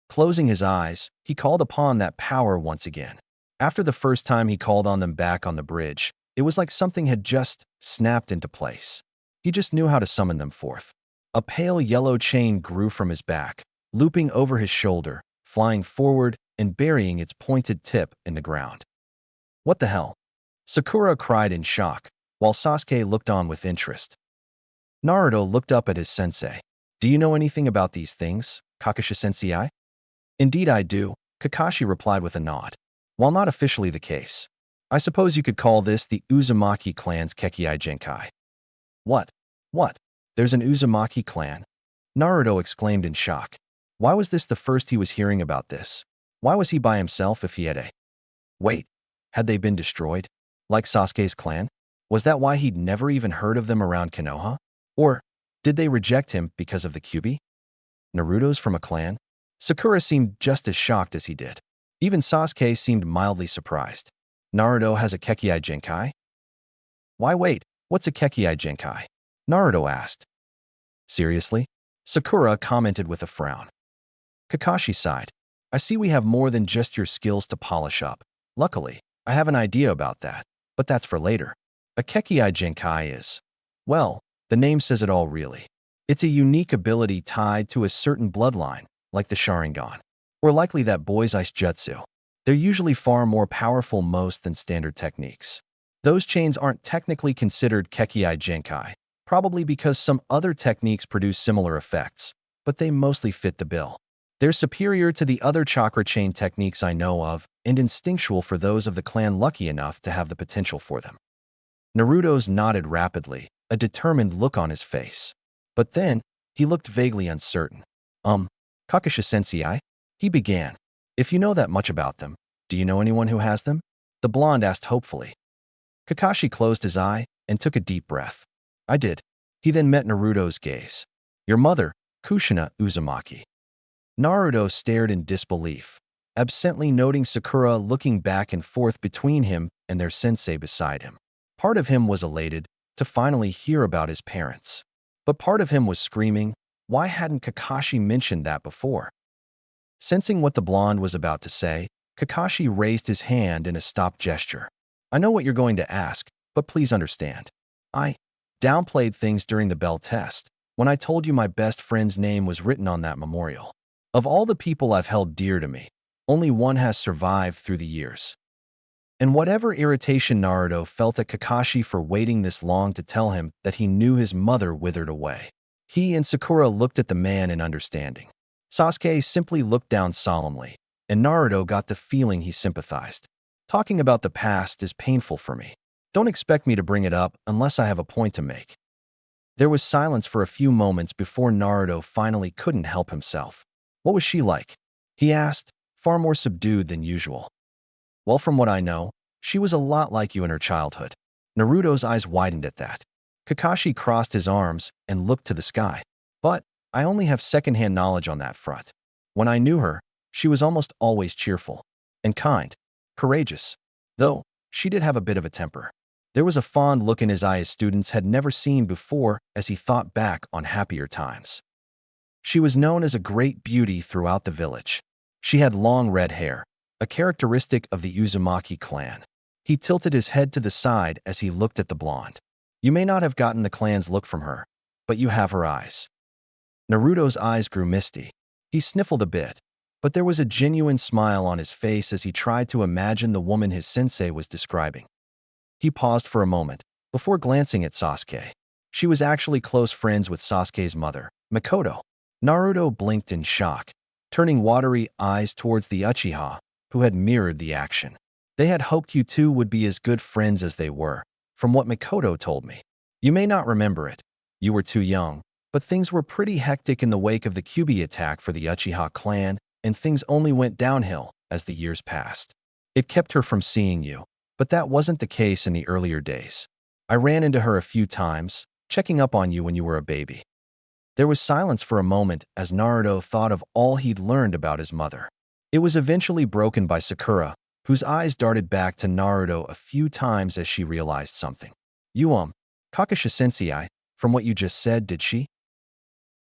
Closing his eyes, he called upon that power once again. After the first time he called on them back on the bridge, it was like something had just snapped into place. He just knew how to summon them forth. A pale yellow chain grew from his back, looping over his shoulder, flying forward and burying its pointed tip in the ground. What the hell? Sakura cried in shock, while Sasuke looked on with interest. Naruto looked up at his sensei. Do you know anything about these things, Kakashi-sensei? Indeed I do, Kakashi replied with a nod. While not officially the case, I suppose you could call this the Uzumaki clan's Kekkai Genkai. What? There's an Uzumaki clan? Naruto exclaimed in shock. Why was this the first he was hearing about this? Why was he by himself if he had a... Wait, had they been destroyed? Like Sasuke's clan? Was that why he'd never even heard of them around Konoha? Or did they reject him because of the Kyuubi? Naruto's from a clan? Sakura seemed just as shocked as he did. Even Sasuke seemed mildly surprised. Naruto has a Kekkai Genkai? Why wait, what's a Kekkai Genkai? Naruto asked. Seriously? Sakura commented with a frown. Kakashi sighed. I see we have more than just your skills to polish up. Luckily, I have an idea about that, but that's for later. A Kekkai Genkai is, well, the name says it all really. It's a unique ability tied to a certain bloodline, like the Sharingan, or likely that boy's ice jutsu. They're usually far more powerful most than standard techniques. Those chains aren't technically considered Kekkai Genkai, probably because some other techniques produce similar effects, but they mostly fit the bill. They're superior to the other chakra chain techniques I know of and instinctual for those of the clan lucky enough to have the potential for them. Naruto's nodded rapidly, a determined look on his face. But then, he looked vaguely uncertain. Kakashi-sensei, he began. If you know that much about them, do you know anyone who has them? The blonde asked hopefully. Kakashi closed his eye and took a deep breath. I did. He then met Naruto's gaze. Your mother, Kushina Uzumaki. Naruto stared in disbelief, absently noting Sakura looking back and forth between him and their sensei beside him. Part of him was elated to finally hear about his parents. But part of him was screaming, why hadn't Kakashi mentioned that before? Sensing what the blonde was about to say, Kakashi raised his hand in a stop gesture. I know what you're going to ask, but please understand. I downplayed things during the bell test when I told you my best friend's name was written on that memorial. Of all the people I've held dear to me, only one has survived through the years. And whatever irritation Naruto felt at Kakashi for waiting this long to tell him that he knew his mother withered away, he and Sakura looked at the man in understanding. Sasuke simply looked down solemnly, and Naruto got the feeling he sympathized. Talking about the past is painful for me. Don't expect me to bring it up unless I have a point to make. There was silence for a few moments before Naruto finally couldn't help himself. What was she like? He asked, far more subdued than usual. Well, from what I know, she was a lot like you in her childhood. Naruto's eyes widened at that. Kakashi crossed his arms and looked to the sky. But I only have secondhand knowledge on that front. When I knew her, she was almost always cheerful and kind, courageous, though she did have a bit of a temper. There was a fond look in his eye his students had never seen before as he thought back on happier times. She was known as a great beauty throughout the village. She had long red hair, a characteristic of the Uzumaki clan. He tilted his head to the side as he looked at the blonde. You may not have gotten the clan's look from her, but you have her eyes. Naruto's eyes grew misty. He sniffled a bit, but there was a genuine smile on his face as he tried to imagine the woman his sensei was describing. He paused for a moment before glancing at Sasuke. She was actually close friends with Sasuke's mother, Mikoto. Naruto blinked in shock, turning watery eyes towards the Uchiha, who had mirrored the action. They had hoped you two would be as good friends as they were, from what Mikoto told me. You may not remember it. You were too young, but things were pretty hectic in the wake of the Kyuubi attack for the Uchiha clan, and things only went downhill as the years passed. It kept her from seeing you, but that wasn't the case in the earlier days. I ran into her a few times, checking up on you when you were a baby. There was silence for a moment as Naruto thought of all he'd learned about his mother. It was eventually broken by Sakura, whose eyes darted back to Naruto a few times as she realized something. Kakashi-sensei, from what you just said, did she?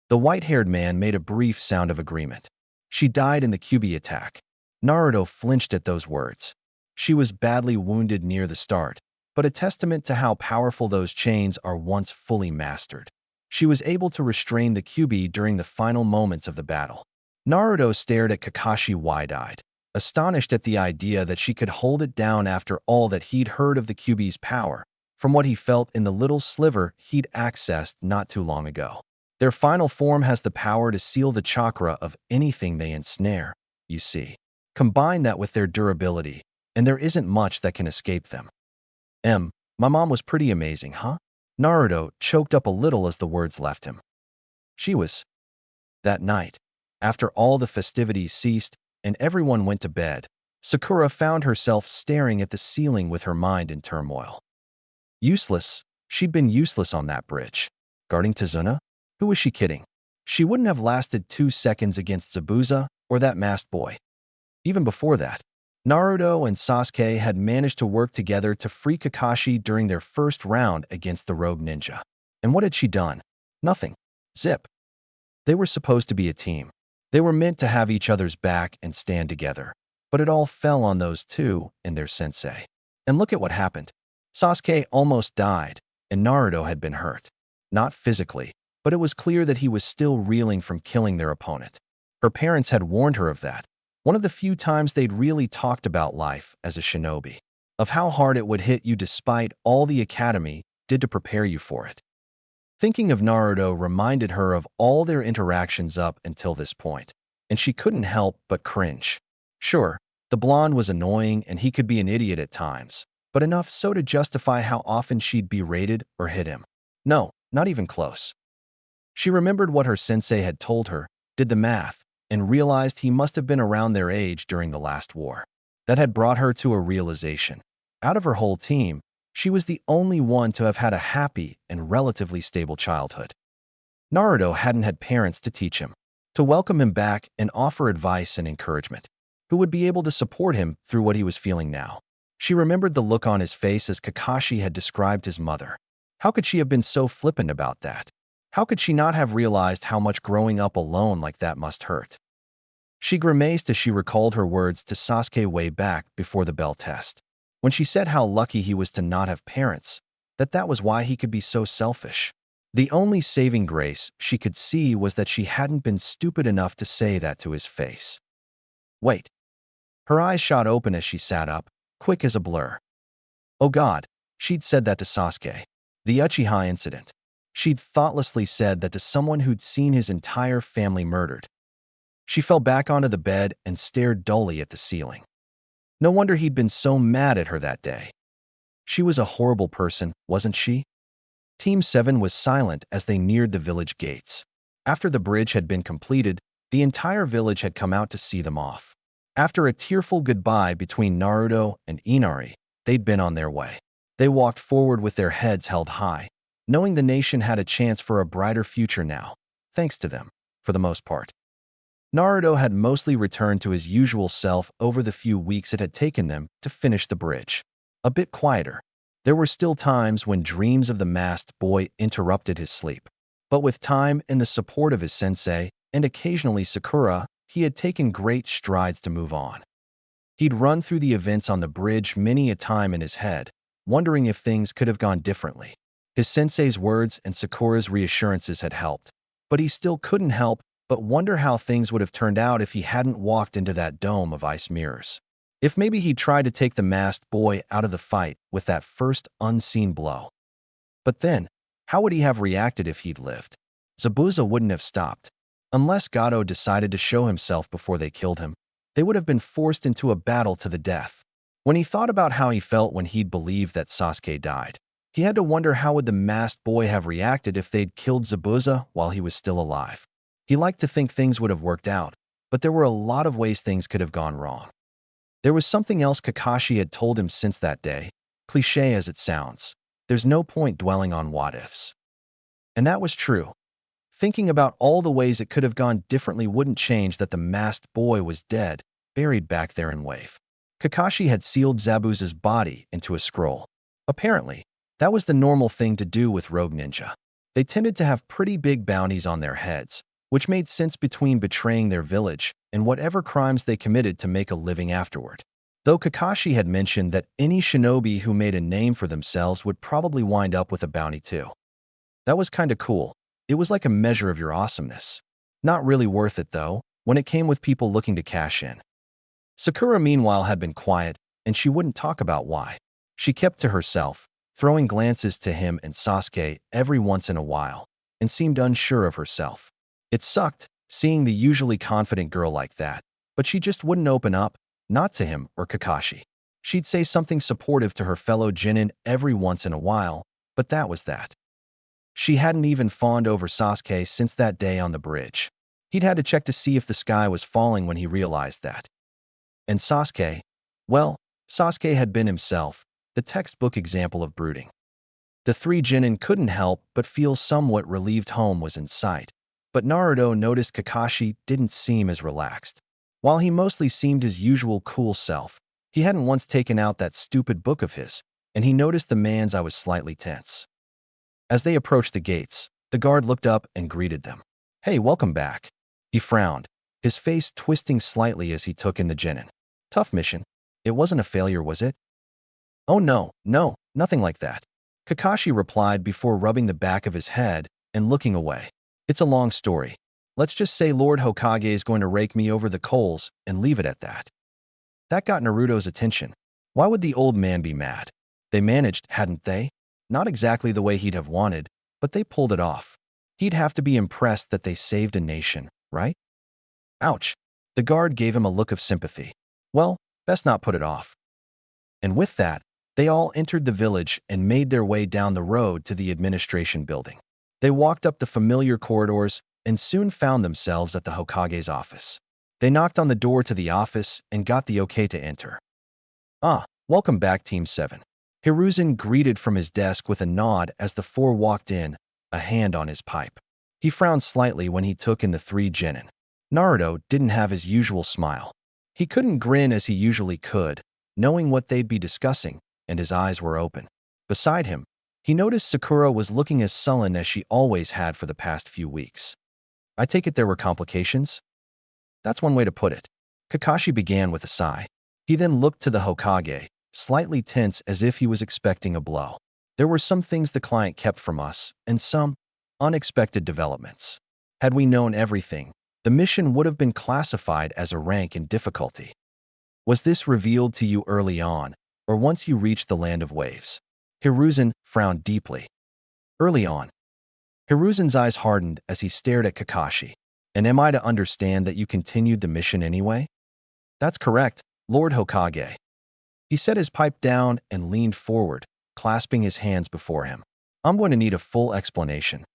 The white-haired man made a brief sound of agreement. She died in the Kyuubi attack. Naruto flinched at those words. She was badly wounded near the start, but a testament to how powerful those chains are once fully mastered. She was able to restrain the Kyuubi during the final moments of the battle. Naruto stared at Kakashi wide-eyed, astonished at the idea that she could hold it down after all that he'd heard of the Kyuubi's power, from what he felt in the little sliver he'd accessed not too long ago. Their final form has the power to seal the chakra of anything they ensnare, you see. Combine that with their durability, and there isn't much that can escape them. My mom was pretty amazing, huh? Naruto choked up a little as the words left him. She was. That night, after all the festivities ceased and everyone went to bed, Sakura found herself staring at the ceiling with her mind in turmoil. Useless. She'd been useless on that bridge. Guarding Tazuna? Who was she kidding? She wouldn't have lasted 2 seconds against Zabuza or that masked boy. Even before that, Naruto and Sasuke had managed to work together to free Kakashi during their first round against the rogue ninja. And what had she done? Nothing. Zip. They were supposed to be a team. They were meant to have each other's back and stand together. But it all fell on those two and their sensei. And look at what happened. Sasuke almost died, and Naruto had been hurt. Not physically, but it was clear that he was still reeling from killing their opponent. Her parents had warned her of that. One of the few times they'd really talked about life as a shinobi, of how hard it would hit you despite all the academy did to prepare you for it. Thinking of Naruto reminded her of all their interactions up until this point. and she couldn't help but cringe. Sure, the blonde was annoying and he could be an idiot at times, but enough so to justify how often she'd berated or hit him. No, not even close. She remembered what her sensei had told her, did the math, and realized he must have been around their age during the last war. That had brought her to a realization. Out of her whole team, she was the only one to have had a happy and relatively stable childhood. Naruto hadn't had parents to teach him, to welcome him back and offer advice and encouragement, who would be able to support him through what he was feeling now. She remembered the look on his face as Kakashi had described his mother. How could she have been so flippant about that? How could she not have realized how much growing up alone like that must hurt? She grimaced as she recalled her words to Sasuke way back before the bell test, when she said how lucky he was to not have parents, that was why he could be so selfish. The only saving grace she could see was that she hadn't been stupid enough to say that to his face. Wait. Her eyes shot open as she sat up, quick as a blur. Oh God, she'd said that to Sasuke. The Uchiha incident. She'd thoughtlessly said that to someone who'd seen his entire family murdered. She fell back onto the bed and stared dully at the ceiling. No wonder he'd been so mad at her that day. She was a horrible person, wasn't she? Team 7 was silent as they neared the village gates. After the bridge had been completed, the entire village had come out to see them off. After a tearful goodbye between Naruto and Inari, they'd been on their way. They walked forward with their heads held high, knowing the nation had a chance for a brighter future now, thanks to them, for the most part. Naruto had mostly returned to his usual self over the few weeks it had taken them to finish the bridge. A bit quieter. There were still times when dreams of the masked boy interrupted his sleep. But with time and the support of his sensei, and occasionally Sakura, he had taken great strides to move on. He'd run through the events on the bridge many a time in his head, wondering if things could have gone differently. His sensei's words and Sakura's reassurances had helped, but he still couldn't help but wonder how things would have turned out if he hadn't walked into that dome of ice mirrors. If maybe he'd tried to take the masked boy out of the fight with that first unseen blow. But then, how would he have reacted if he'd lived? Zabuza wouldn't have stopped. Unless Gato decided to show himself before they killed him, they would have been forced into a battle to the death. When he thought about how he felt when he'd believed that Sasuke died, he had to wonder how would the masked boy have reacted if they'd killed Zabuza while he was still alive. He liked to think things would have worked out, but there were a lot of ways things could have gone wrong. There was something else Kakashi had told him since that day, cliché as it sounds. There's no point dwelling on what-ifs. And that was true. Thinking about all the ways it could have gone differently wouldn't change that the masked boy was dead, buried back there in Wave. Kakashi had sealed Zabuza's body into a scroll. Apparently, that was the normal thing to do with rogue ninja. They tended to have pretty big bounties on their heads, which made sense between betraying their village and whatever crimes they committed to make a living afterward. Though Kakashi had mentioned that any shinobi who made a name for themselves would probably wind up with a bounty too. That was kinda cool. It was like a measure of your awesomeness. Not really worth it though, when it came with people looking to cash in. Sakura meanwhile had been quiet, and she wouldn't talk about why. She kept to herself, throwing glances to him and Sasuke every once in a while, and seemed unsure of herself. It sucked, seeing the usually confident girl like that, but she just wouldn't open up, not to him or Kakashi. She'd say something supportive to her fellow Genin every once in a while, but that was that. She hadn't even fawned over Sasuke since that day on the bridge. He'd had to check to see if the sky was falling when he realized that. And Sasuke, well, Sasuke had been himself, the textbook example of brooding. The three Genin couldn't help but feel somewhat relieved home was in sight. But Naruto noticed Kakashi didn't seem as relaxed. While he mostly seemed his usual cool self, he hadn't once taken out that stupid book of his, and he noticed the man's eye was slightly tense. As they approached the gates, the guard looked up and greeted them. "Hey, welcome back." He frowned, his face twisting slightly as he took in the Genin. "Tough mission. It wasn't a failure, was it?" "Oh no, nothing like that," Kakashi replied before rubbing the back of his head and looking away. "It's a long story. Let's just say Lord Hokage is going to rake me over the coals and leave it at that." That got Naruto's attention. Why would the old man be mad? They managed, hadn't they? Not exactly the way he'd have wanted, but they pulled it off. He'd have to be impressed that they saved a nation, right? Ouch. The guard gave him a look of sympathy. Well, best not put it off. And with that, they all entered the village and made their way down the road to the administration building. They walked up the familiar corridors and soon found themselves at the Hokage's office. They knocked on the door to the office and got the okay to enter. Ah, welcome back, Team 7. Hiruzen greeted from his desk with a nod as the four walked in, a hand on his pipe. He frowned slightly when he took in the three genin. Naruto didn't have his usual smile. He couldn't grin as he usually could, knowing what they'd be discussing, and his eyes were open. Beside him, he noticed Sakura was looking as sullen as she always had for the past few weeks. I take it there were complications? That's one way to put it. Kakashi began with a sigh. He then looked to the Hokage, slightly tense as if he was expecting a blow. There were some things the client kept from us, and some unexpected developments. Had we known everything, the mission would have been classified as a rank in difficulty. Was this revealed to you early on, or once you reached the land of waves? Hiruzen frowned deeply. Early on. Hiruzen's eyes hardened as he stared at Kakashi. And am I to understand that you continued the mission anyway? That's correct, Lord Hokage. He set his pipe down and leaned forward, clasping his hands before him. I'm going to need a full explanation.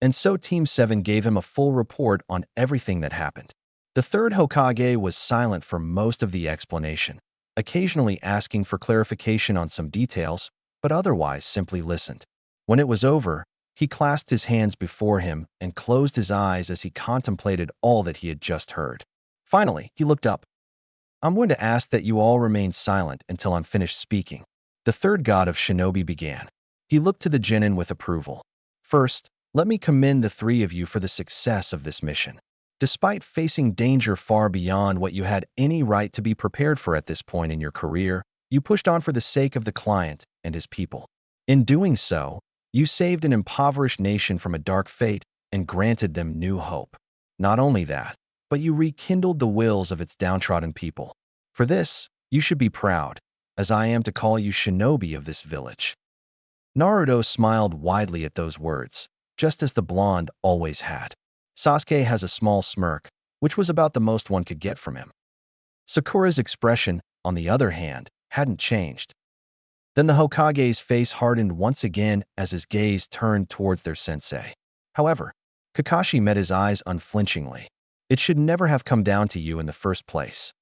And so Team 7 gave him a full report on everything that happened. The third Hokage was silent for most of the explanation, occasionally asking for clarification on some details, but otherwise simply listened. When it was over, he clasped his hands before him and closed his eyes as he contemplated all that he had just heard. Finally, he looked up. I'm going to ask that you all remain silent until I'm finished speaking. The third god of shinobi began. He looked to the genin with approval. First, let me commend the three of you for the success of this mission. Despite facing danger far beyond what you had any right to be prepared for at this point in your career, you pushed on for the sake of the client and his people. In doing so, you saved an impoverished nation from a dark fate and granted them new hope. Not only that, but you rekindled the wills of its downtrodden people. For this, you should be proud, as I am to call you shinobi of this village. Naruto smiled widely at those words, just as the blonde always had. Sasuke has a small smirk, which was about the most one could get from him. Sakura's expression, on the other hand, hadn't changed. Then the Hokage's face hardened once again as his gaze turned towards their sensei. However, Kakashi met his eyes unflinchingly. It should never have come down to you in the first place.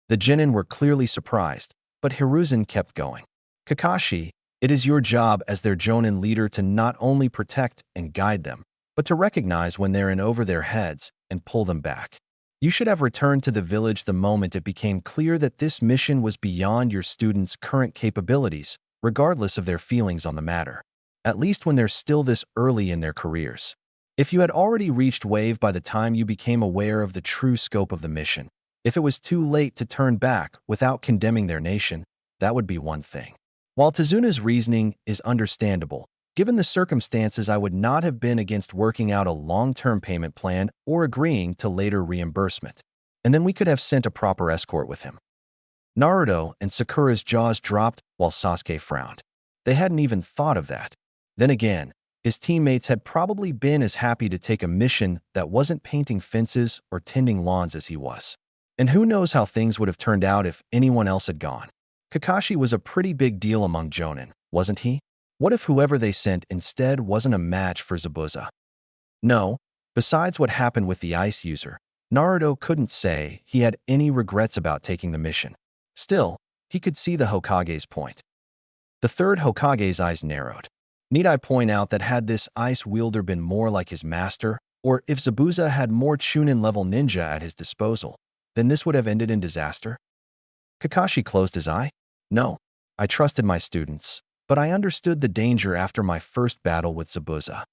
The genin were clearly surprised, but Hiruzen kept going. Kakashi, it is your job as their jonin leader to not only protect and guide them, but to recognize when they're in over their heads and pull them back. You should have returned to the village the moment it became clear that this mission was beyond your students' current capabilities, regardless of their feelings on the matter, at least when they're still this early in their careers. If you had already reached wave by the time you became aware of the true scope of the mission, if it was too late to turn back without condemning their nation, that would be one thing. While Tezuna's reasoning is understandable, given the circumstances, I would not have been against working out a long-term payment plan or agreeing to later reimbursement. And then we could have sent a proper escort with him. Naruto and Sakura's jaws dropped while Sasuke frowned. They hadn't even thought of that. Then again, his teammates had probably been as happy to take a mission that wasn't painting fences or tending lawns as he was. And who knows how things would have turned out if anyone else had gone. Kakashi was a pretty big deal among jonin, wasn't he? What if whoever they sent instead wasn't a match for Zabuza? No, besides what happened with the ice user, Naruto couldn't say he had any regrets about taking the mission. Still, he could see the Hokage's point. The third Hokage's eyes narrowed. Need I point out that had this ice wielder been more like his master, or if Zabuza had more Chunin-level ninja at his disposal, then this would have ended in disaster? Kakashi closed his eye. No, I trusted my students, but I understood the danger after my first battle with Zabuza.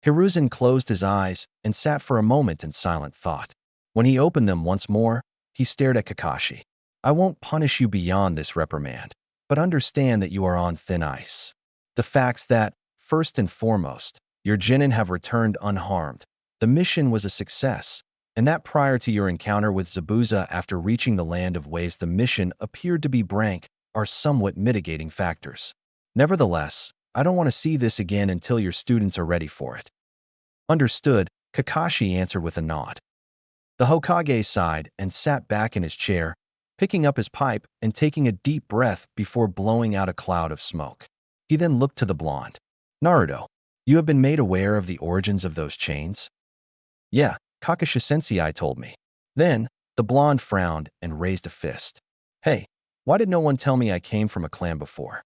Hiruzen closed his eyes and sat for a moment in silent thought. When he opened them once more, he stared at Kakashi. I won't punish you beyond this reprimand, but understand that you are on thin ice. The facts that, first and foremost, your genin have returned unharmed. The mission was a success, and that prior to your encounter with Zabuza after reaching the land of waves the mission appeared to be blank are somewhat mitigating factors. Nevertheless, I don't want to see this again until your students are ready for it. Understood, Kakashi answered with a nod. The Hokage sighed and sat back in his chair, picking up his pipe and taking a deep breath before blowing out a cloud of smoke. He then looked to the blonde. Naruto, you have been made aware of the origins of those chains? Yeah, Kakashi Sensei told me. Then, the blonde frowned and raised a fist. Hey, why did no one tell me I came from a clan before?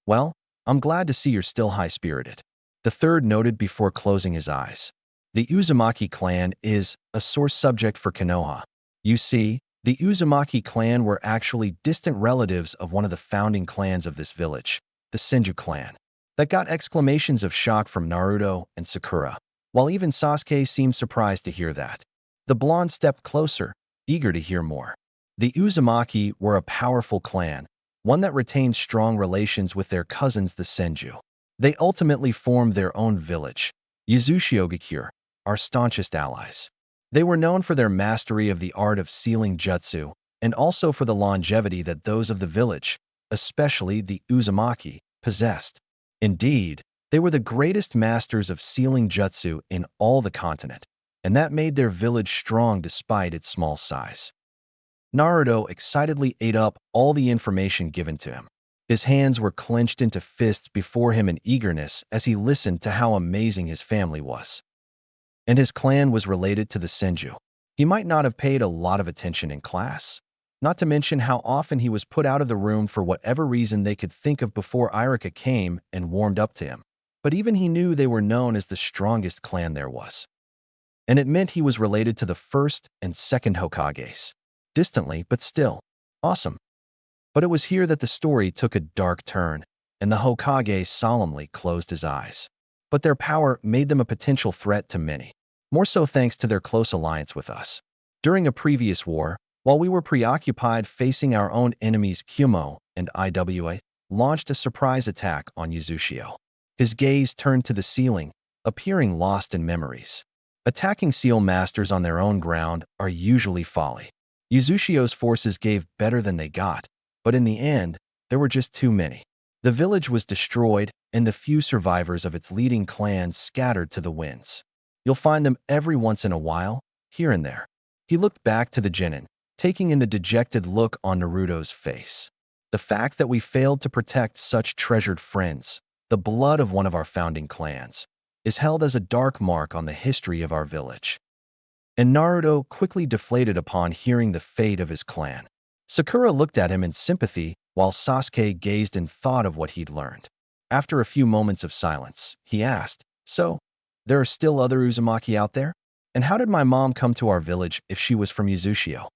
Well, I'm glad to see you're still high-spirited. The third noted before closing his eyes. The Uzumaki clan is a sore subject for Konoha. You see, the Uzumaki clan were actually distant relatives of one of the founding clans of this village, the Senju clan. That got exclamations of shock from Naruto and Sakura, while even Sasuke seemed surprised to hear that. The blonde stepped closer, eager to hear more. The Uzumaki were a powerful clan, one that retained strong relations with their cousins the Senju. They ultimately formed their own village, Uzushiogakure, our staunchest allies. They were known for their mastery of the art of sealing jutsu, and also for the longevity that those of the village, especially the Uzumaki, possessed. Indeed, they were the greatest masters of sealing jutsu in all the continent, and that made their village strong despite its small size. Naruto excitedly ate up all the information given to him. His hands were clenched into fists before him in eagerness as he listened to how amazing his family was. And his clan was related to the Senju. He might not have paid a lot of attention in class, not to mention how often he was put out of the room for whatever reason they could think of before Irika came and warmed up to him. But even he knew they were known as the strongest clan there was. And it meant he was related to the first and second Hokages. Distantly, but still. Awesome. But it was here that the story took a dark turn, and the Hokage solemnly closed his eyes. But their power made them a potential threat to many, more so thanks to their close alliance with us. During a previous war, while we were preoccupied facing our own enemies, Kumo and Iwa launched a surprise attack on Uzushio. His gaze turned to the ceiling, appearing lost in memories. Attacking seal masters on their own ground are usually folly. Uzushio's forces gave better than they got, but in the end, there were just too many. The village was destroyed, and the few survivors of its leading clans scattered to the winds. You'll find them every once in a while, here and there. He looked back to the genin, taking in the dejected look on Naruto's face. The fact that we failed to protect such treasured friends, the blood of one of our founding clans, is held as a dark mark on the history of our village. And Naruto quickly deflated upon hearing the fate of his clan. Sakura looked at him in sympathy, while Sasuke gazed in thought of what he'd learned. After a few moments of silence, he asked, So, there are still other Uzumaki out there? And how did my mom come to our village if she was from Uzushio?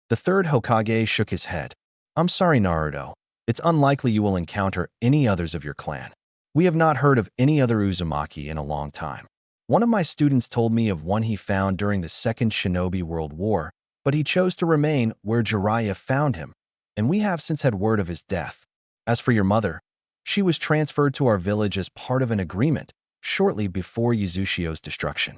The third Hokage shook his head. I'm sorry, Naruto. It's unlikely you will encounter any others of your clan. We have not heard of any other Uzumaki in a long time. One of my students told me of one he found during the Second Shinobi World War, but he chose to remain where Jiraiya found him, and we have since had word of his death. As for your mother, she was transferred to our village as part of an agreement shortly before Uzushio's destruction.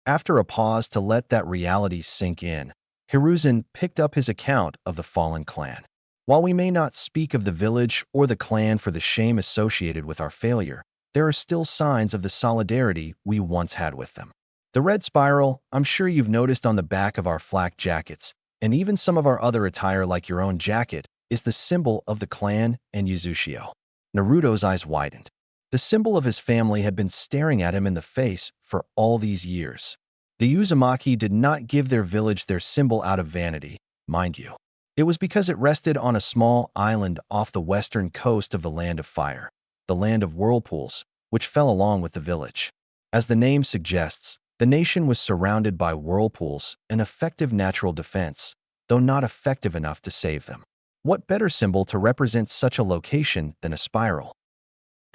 After a pause to let that reality sink in, Hiruzen picked up his account of the fallen clan. While we may not speak of the village or the clan for the shame associated with our failure, there are still signs of the solidarity we once had with them. The red spiral, I'm sure you've noticed on the back of our flak jackets, and even some of our other attire like your own jacket, is the symbol of the clan and Uzushio. Naruto's eyes widened. The symbol of his family had been staring at him in the face for all these years. The Uzumaki did not give their village their symbol out of vanity, mind you. It was because it rested on a small island off the western coast of the Land of Fire, the Land of Whirlpools, which fell along with the village. As the name suggests, the nation was surrounded by whirlpools, an effective natural defense, though not effective enough to save them. What better symbol to represent such a location than a spiral?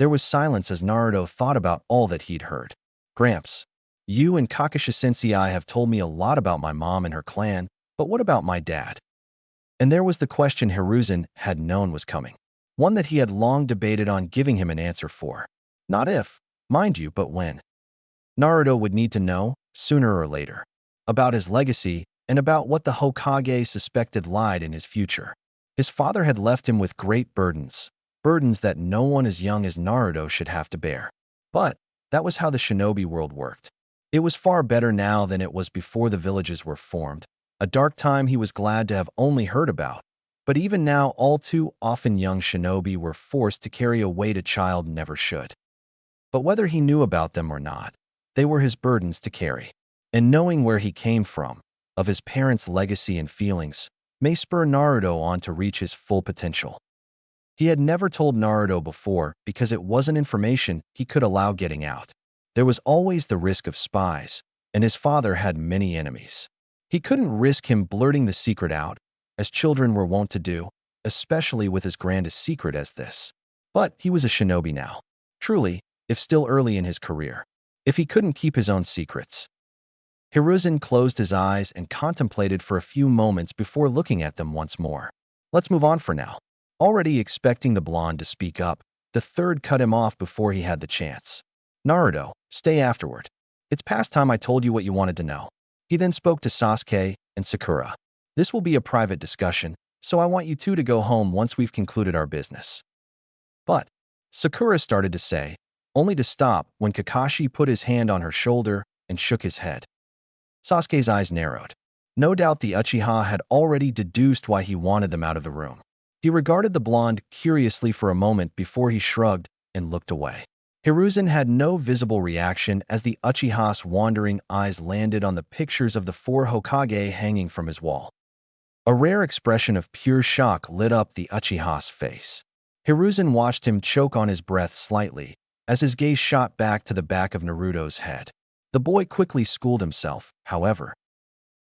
There was silence as Naruto thought about all that he'd heard. Gramps, you and Kakashi Sensei have told me a lot about my mom and her clan, but what about my dad? And there was the question Hiruzen had known was coming. One that he had long debated on giving him an answer for. Not if, mind you, but when. Naruto would need to know, sooner or later, about his legacy and about what the Hokage suspected lied in his future. His father had left him with great burdens that no one as young as Naruto should have to bear. But that was how the shinobi world worked. It was far better now than it was before the villages were formed, a dark time he was glad to have only heard about. But even now, all too often young shinobi were forced to carry a weight a child never should. But whether he knew about them or not, they were his burdens to carry. And knowing where he came from, of his parents' legacy and feelings, may spur Naruto on to reach his full potential. He had never told Naruto before because it wasn't information he could allow getting out. There was always the risk of spies, and his father had many enemies. He couldn't risk him blurting the secret out, as children were wont to do, especially with as grand a secret as this. But he was a shinobi now. Truly, if still early in his career. If he couldn't keep his own secrets. Hiruzen closed his eyes and contemplated for a few moments before looking at them once more. Let's move on for now. Already expecting the blonde to speak up, the third cut him off before he had the chance. Naruto, stay afterward. It's past time I told you what you wanted to know. He then spoke to Sasuke and Sakura. This will be a private discussion, so I want you two to go home once we've concluded our business. But, Sakura started to say, only to stop when Kakashi put his hand on her shoulder and shook his head. Sasuke's eyes narrowed. No doubt the Uchiha had already deduced why he wanted them out of the room. He regarded the blonde curiously for a moment before he shrugged and looked away. Hiruzen had no visible reaction as the Uchiha's wandering eyes landed on the pictures of the 4 Hokage hanging from his wall. A rare expression of pure shock lit up the Uchiha's face. Hiruzen watched him choke on his breath slightly as his gaze shot back to the back of Naruto's head. The boy quickly schooled himself, however.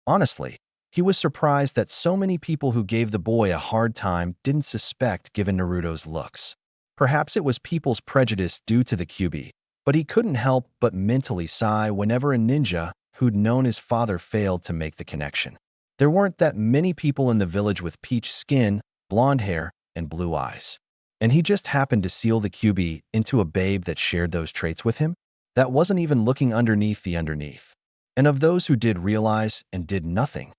Honestly, he was surprised that so many people who gave the boy a hard time didn't suspect given Naruto's looks. Perhaps it was people's prejudice due to the Kyuubi, but he couldn't help but mentally sigh whenever a ninja who'd known his father failed to make the connection. There weren't that many people in the village with peach skin, blonde hair, and blue eyes. And he just happened to seal the Kyuubi into a babe that shared those traits with him? That wasn't even looking underneath the underneath. And of those who did realize and did nothing,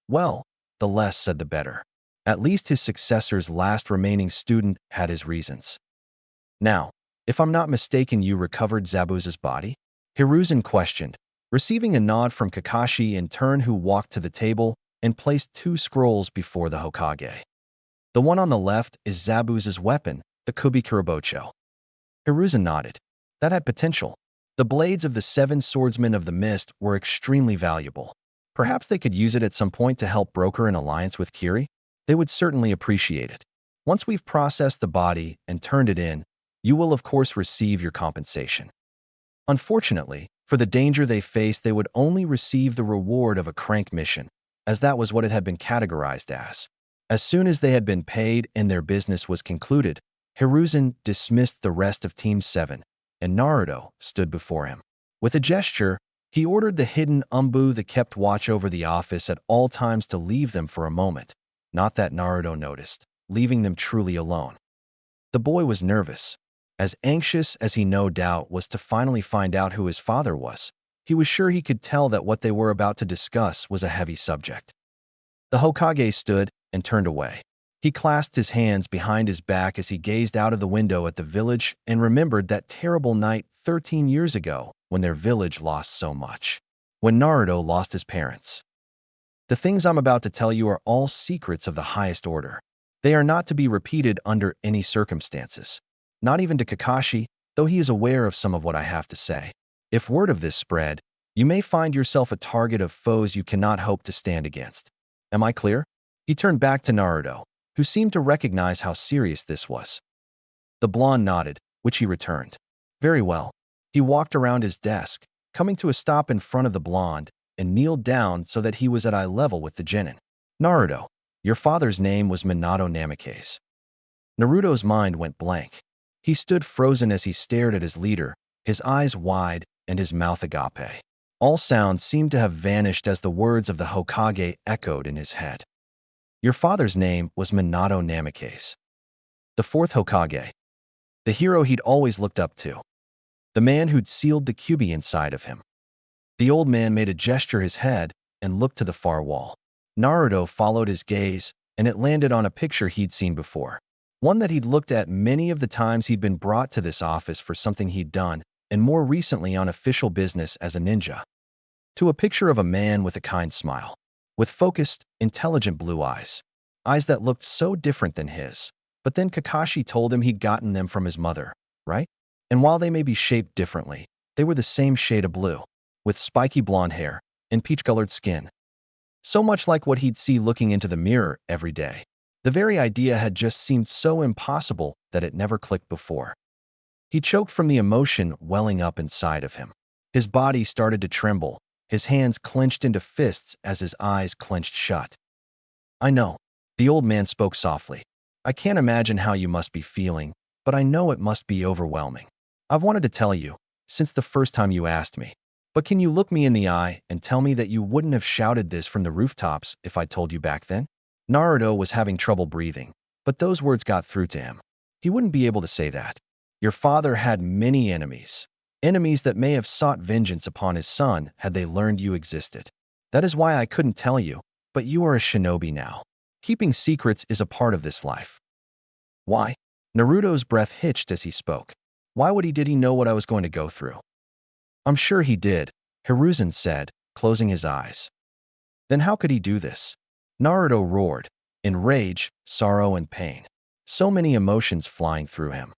well, the less said the better. At least his successor's last remaining student had his reasons. Now, if I'm not mistaken, you recovered Zabuza's body? Hiruzen questioned, receiving a nod from Kakashi in turn, who walked to the table and placed 2 scrolls before the Hokage. The one on the left is Zabuza's weapon, the Kubikurabocho. Hiruzen nodded. That had potential. The blades of the 7 swordsmen of the mist were extremely valuable. Perhaps they could use it at some point to help broker an alliance with Kiri? They would certainly appreciate it. Once we've processed the body and turned it in, you will of course receive your compensation. Unfortunately, for the danger they faced, they would only receive the reward of a crank mission, as that was what it had been categorized as. As soon as they had been paid and their business was concluded, Hiruzen dismissed the rest of Team 7, and Naruto stood before him. With a gesture, he ordered the hidden Umbu that kept watch over the office at all times to leave them for a moment. Not that Naruto noticed, leaving them truly alone. The boy was nervous. As anxious as he no doubt was to finally find out who his father was, he was sure he could tell that what they were about to discuss was a heavy subject. The Hokage stood and turned away. He clasped his hands behind his back as he gazed out of the window at the village and remembered that terrible night 13 years ago when their village lost so much. When Naruto lost his parents. The things I'm about to tell you are all secrets of the highest order. They are not to be repeated under any circumstances. Not even to Kakashi, though he is aware of some of what I have to say. If word of this spread, you may find yourself a target of foes you cannot hope to stand against. Am I clear? He turned back to Naruto, who seemed to recognize how serious this was. The blonde nodded, which he returned. Very well. He walked around his desk, coming to a stop in front of the blonde, and kneeled down so that he was at eye level with the genin. Naruto, your father's name was Minato Namikaze. Naruto's mind went blank. He stood frozen as he stared at his leader, his eyes wide and his mouth agape. All sound seemed to have vanished as the words of the Hokage echoed in his head. Your father's name was Minato Namikaze. The 4th Hokage. The hero he'd always looked up to. The man who'd sealed the Kyuubi inside of him. The old man made a gesture his head and looked to the far wall. Naruto followed his gaze, and it landed on a picture he'd seen before. One that he'd looked at many of the times he'd been brought to this office for something he'd done, and more recently on official business as a ninja. to a picture of a man with a kind smile, with focused, intelligent blue eyes, eyes that looked so different than his. But then Kakashi told him he'd gotten them from his mother, right? And while they may be shaped differently, they were the same shade of blue, with spiky blonde hair and peach-colored skin. So much like what he'd see looking into the mirror every day. The very idea had just seemed so impossible that it never clicked before. He choked from the emotion welling up inside of him. His body started to tremble, his hands clenched into fists as his eyes clenched shut. "I know," the old man spoke softly. "I can't imagine how you must be feeling, but I know it must be overwhelming. I've wanted to tell you, since the first time you asked me. But can you look me in the eye and tell me that you wouldn't have shouted this from the rooftops if I told you back then?" Naruto was having trouble breathing, but those words got through to him. He wouldn't be able to say that. Your father had many enemies. Enemies that may have sought vengeance upon his son had they learned you existed. That is why I couldn't tell you, but you are a shinobi now. Keeping secrets is a part of this life. Why? Naruto's breath hitched as he spoke. Why would he know what I was going to go through? I'm sure he did, Hiruzen said, closing his eyes. Then how could he do this? Naruto roared, in rage, sorrow, and pain. So many emotions flying through him.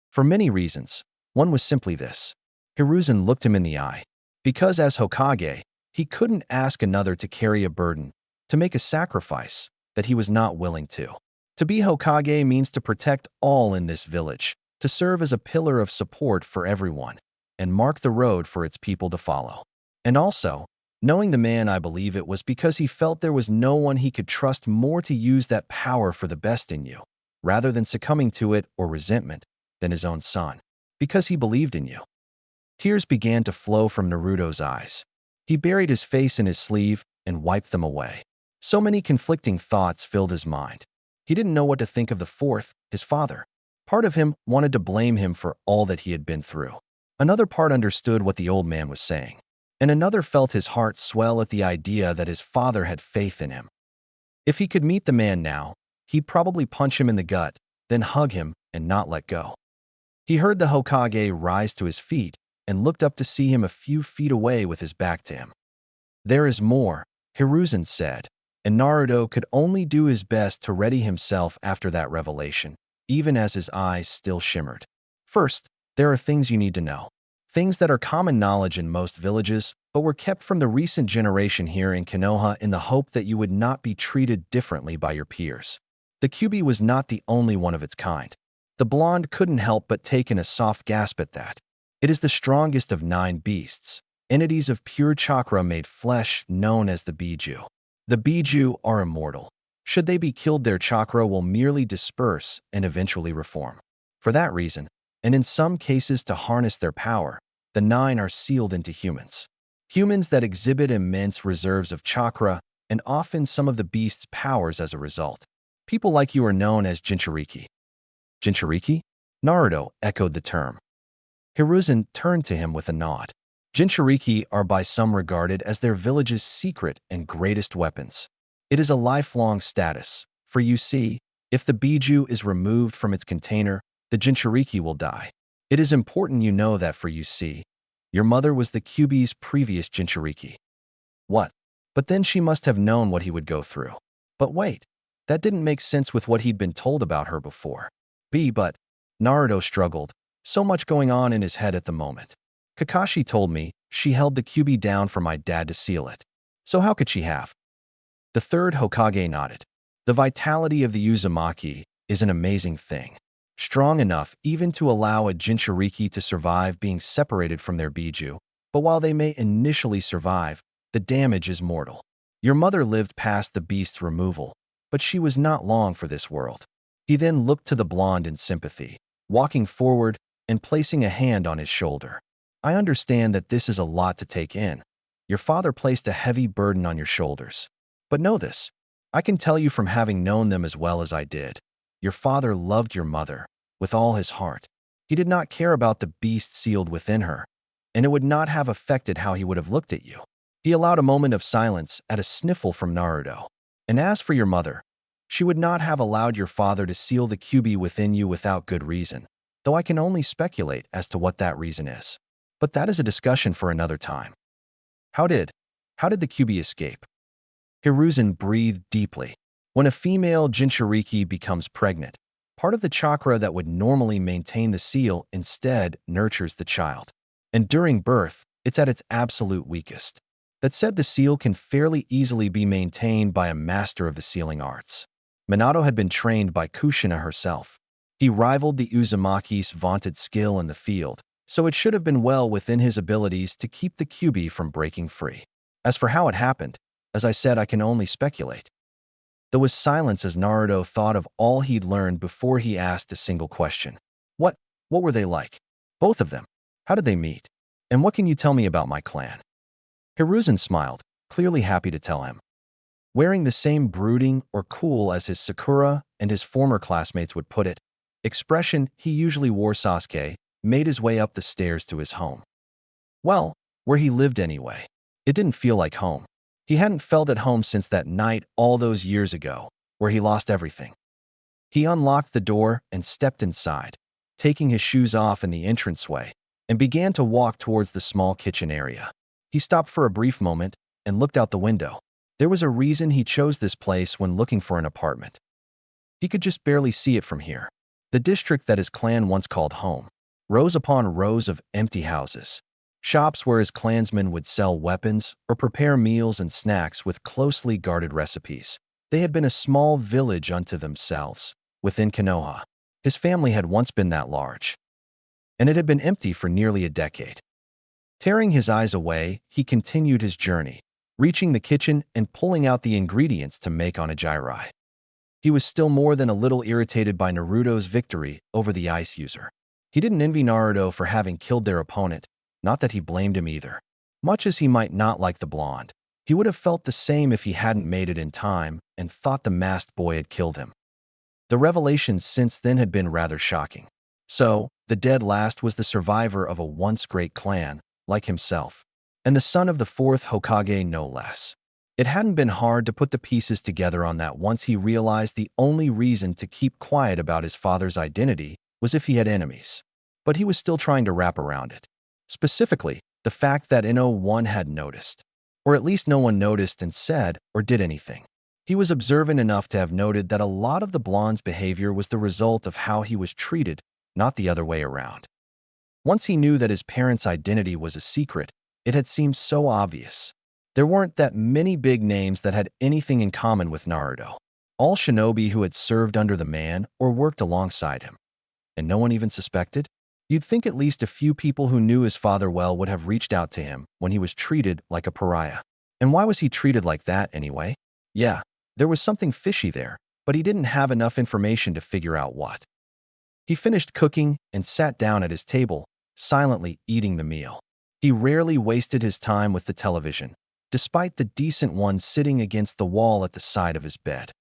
For many reasons, one was simply this. Hiruzen looked him in the eye. Because as Hokage, he couldn't ask another to carry a burden, to make a sacrifice that he was not willing to. To be Hokage means to protect all in this village, to serve as a pillar of support for everyone, and mark the road for its people to follow. And also, knowing the man, I believe it was because he felt there was no one he could trust more to use that power for the best in you, rather than succumbing to it or resentment, than his own son. Because he believed in you. Tears began to flow from Naruto's eyes. He buried his face in his sleeve and wiped them away. So many conflicting thoughts filled his mind. He didn't know what to think of the fourth, his father. Part of him wanted to blame him for all that he had been through. Another part understood what the old man was saying. And another felt his heart swell at the idea that his father had faith in him. If he could meet the man now, he'd probably punch him in the gut, then hug him and not let go. He heard the Hokage rise to his feet and looked up to see him a few feet away with his back to him. There is more, Hiruzen said, and Naruto could only do his best to ready himself after that revelation, even as his eyes still shimmered. First, there are things you need to know. Things that are common knowledge in most villages, but were kept from the recent generation here in Konoha in the hope that you would not be treated differently by your peers. The Kyuubi was not the only one of its kind. The blonde couldn't help but take in a soft gasp at that. It is the strongest of 9 beasts, entities of pure chakra made flesh known as the Biju. The Biju are immortal. Should they be killed, their chakra will merely disperse and eventually reform. For that reason, and in some cases to harness their power, the 9 are sealed into humans. Humans that exhibit immense reserves of chakra and often some of the beast's powers as a result. People like you are known as Jinchuriki. Jinchuriki? Naruto echoed the term. Hiruzen turned to him with a nod. Jinchuriki are by some regarded as their village's secret and greatest weapons. It is a lifelong status, for you see, if the Biju is removed from its container, the Jinchuriki will die. It is important you know that, for you see, your mother was the Kyuubi's previous Jinchuriki. What? But then she must have known what he would go through. But wait, that didn't make sense with what he'd been told about her before. But Naruto struggled, so much going on in his head at the moment. Kakashi told me she held the Kyuubi down for my dad to seal it. So how could she have? The third Hokage nodded. The vitality of the Uzumaki is an amazing thing. Strong enough even to allow a Jinchuriki to survive being separated from their Biju, but while they may initially survive, the damage is mortal. Your mother lived past the beast's removal, but she was not long for this world. He then looked to the blonde in sympathy, walking forward and placing a hand on his shoulder. I understand that this is a lot to take in. Your father placed a heavy burden on your shoulders. But know this, I can tell you from having known them as well as I did. Your father loved your mother with all his heart. He did not care about the beast sealed within her, and it would not have affected how he would have looked at you. He allowed a moment of silence at a sniffle from Naruto. And as for your mother, she would not have allowed your father to seal the Kyuubi within you without good reason, though I can only speculate as to what that reason is. But that is a discussion for another time. How did How did the Kyuubi escape? Hiruzen breathed deeply. When a female Jinchuriki becomes pregnant, part of the chakra that would normally maintain the seal instead nurtures the child. And during birth, it's at its absolute weakest. That said, the seal can fairly easily be maintained by a master of the sealing arts. Minato had been trained by Kushina herself. He rivaled the Uzumaki's vaunted skill in the field, so it should have been well within his abilities to keep the Kyuubi from breaking free. As for how it happened, as I said, I can only speculate. There was silence as Naruto thought of all he'd learned before he asked a single question. What were they like? Both of them. How did they meet? And what can you tell me about my clan? Hiruzen smiled, clearly happy to tell him. Wearing the same brooding or cool as his Sakura and his former classmates would put it, expression he usually wore, Sasuke made his way up the stairs to his home. Well, where he lived anyway. It didn't feel like home. He hadn't felt at home since that night all those years ago, where he lost everything. He unlocked the door and stepped inside, taking his shoes off in the entranceway, and began to walk towards the small kitchen area. He stopped for a brief moment and looked out the window. There was a reason he chose this place when looking for an apartment. He could just barely see it from here. The district that his clan once called home, rows upon rows of empty houses, shops where his clansmen would sell weapons or prepare meals and snacks with closely guarded recipes. They had been a small village unto themselves, within Konoha. His family had once been that large, and it had been empty for nearly a decade. Tearing his eyes away, he continued his journey, reaching the kitchen and pulling out the ingredients to make onigiri. He was still more than a little irritated by Naruto's victory over the ice user. He didn't envy Naruto for having killed their opponent, not that he blamed him either. Much as he might not like the blonde, he would have felt the same if he hadn't made it in time and thought the masked boy had killed him. The revelations since then had been rather shocking. So, the dead last was the survivor of a once great clan, like himself, and the son of the fourth Hokage no less. It hadn't been hard to put the pieces together on that once he realized the only reason to keep quiet about his father's identity was if he had enemies. But he was still trying to wrap around it. Specifically, the fact that no one had noticed, or at least no one noticed and said or did anything. He was observant enough to have noted that a lot of the blonde's behavior was the result of how he was treated, not the other way around. Once he knew that his parents' identity was a secret, it had seemed so obvious. There weren't that many big names that had anything in common with Naruto. All shinobi who had served under the man or worked alongside him. And no one even suspected? You'd think at least a few people who knew his father well would have reached out to him when he was treated like a pariah. And why was he treated like that anyway? Yeah, there was something fishy there, but he didn't have enough information to figure out what. He finished cooking and sat down at his table, silently eating the meal. He rarely wasted his time with the television, despite the decent one sitting against the wall at the side of his bed.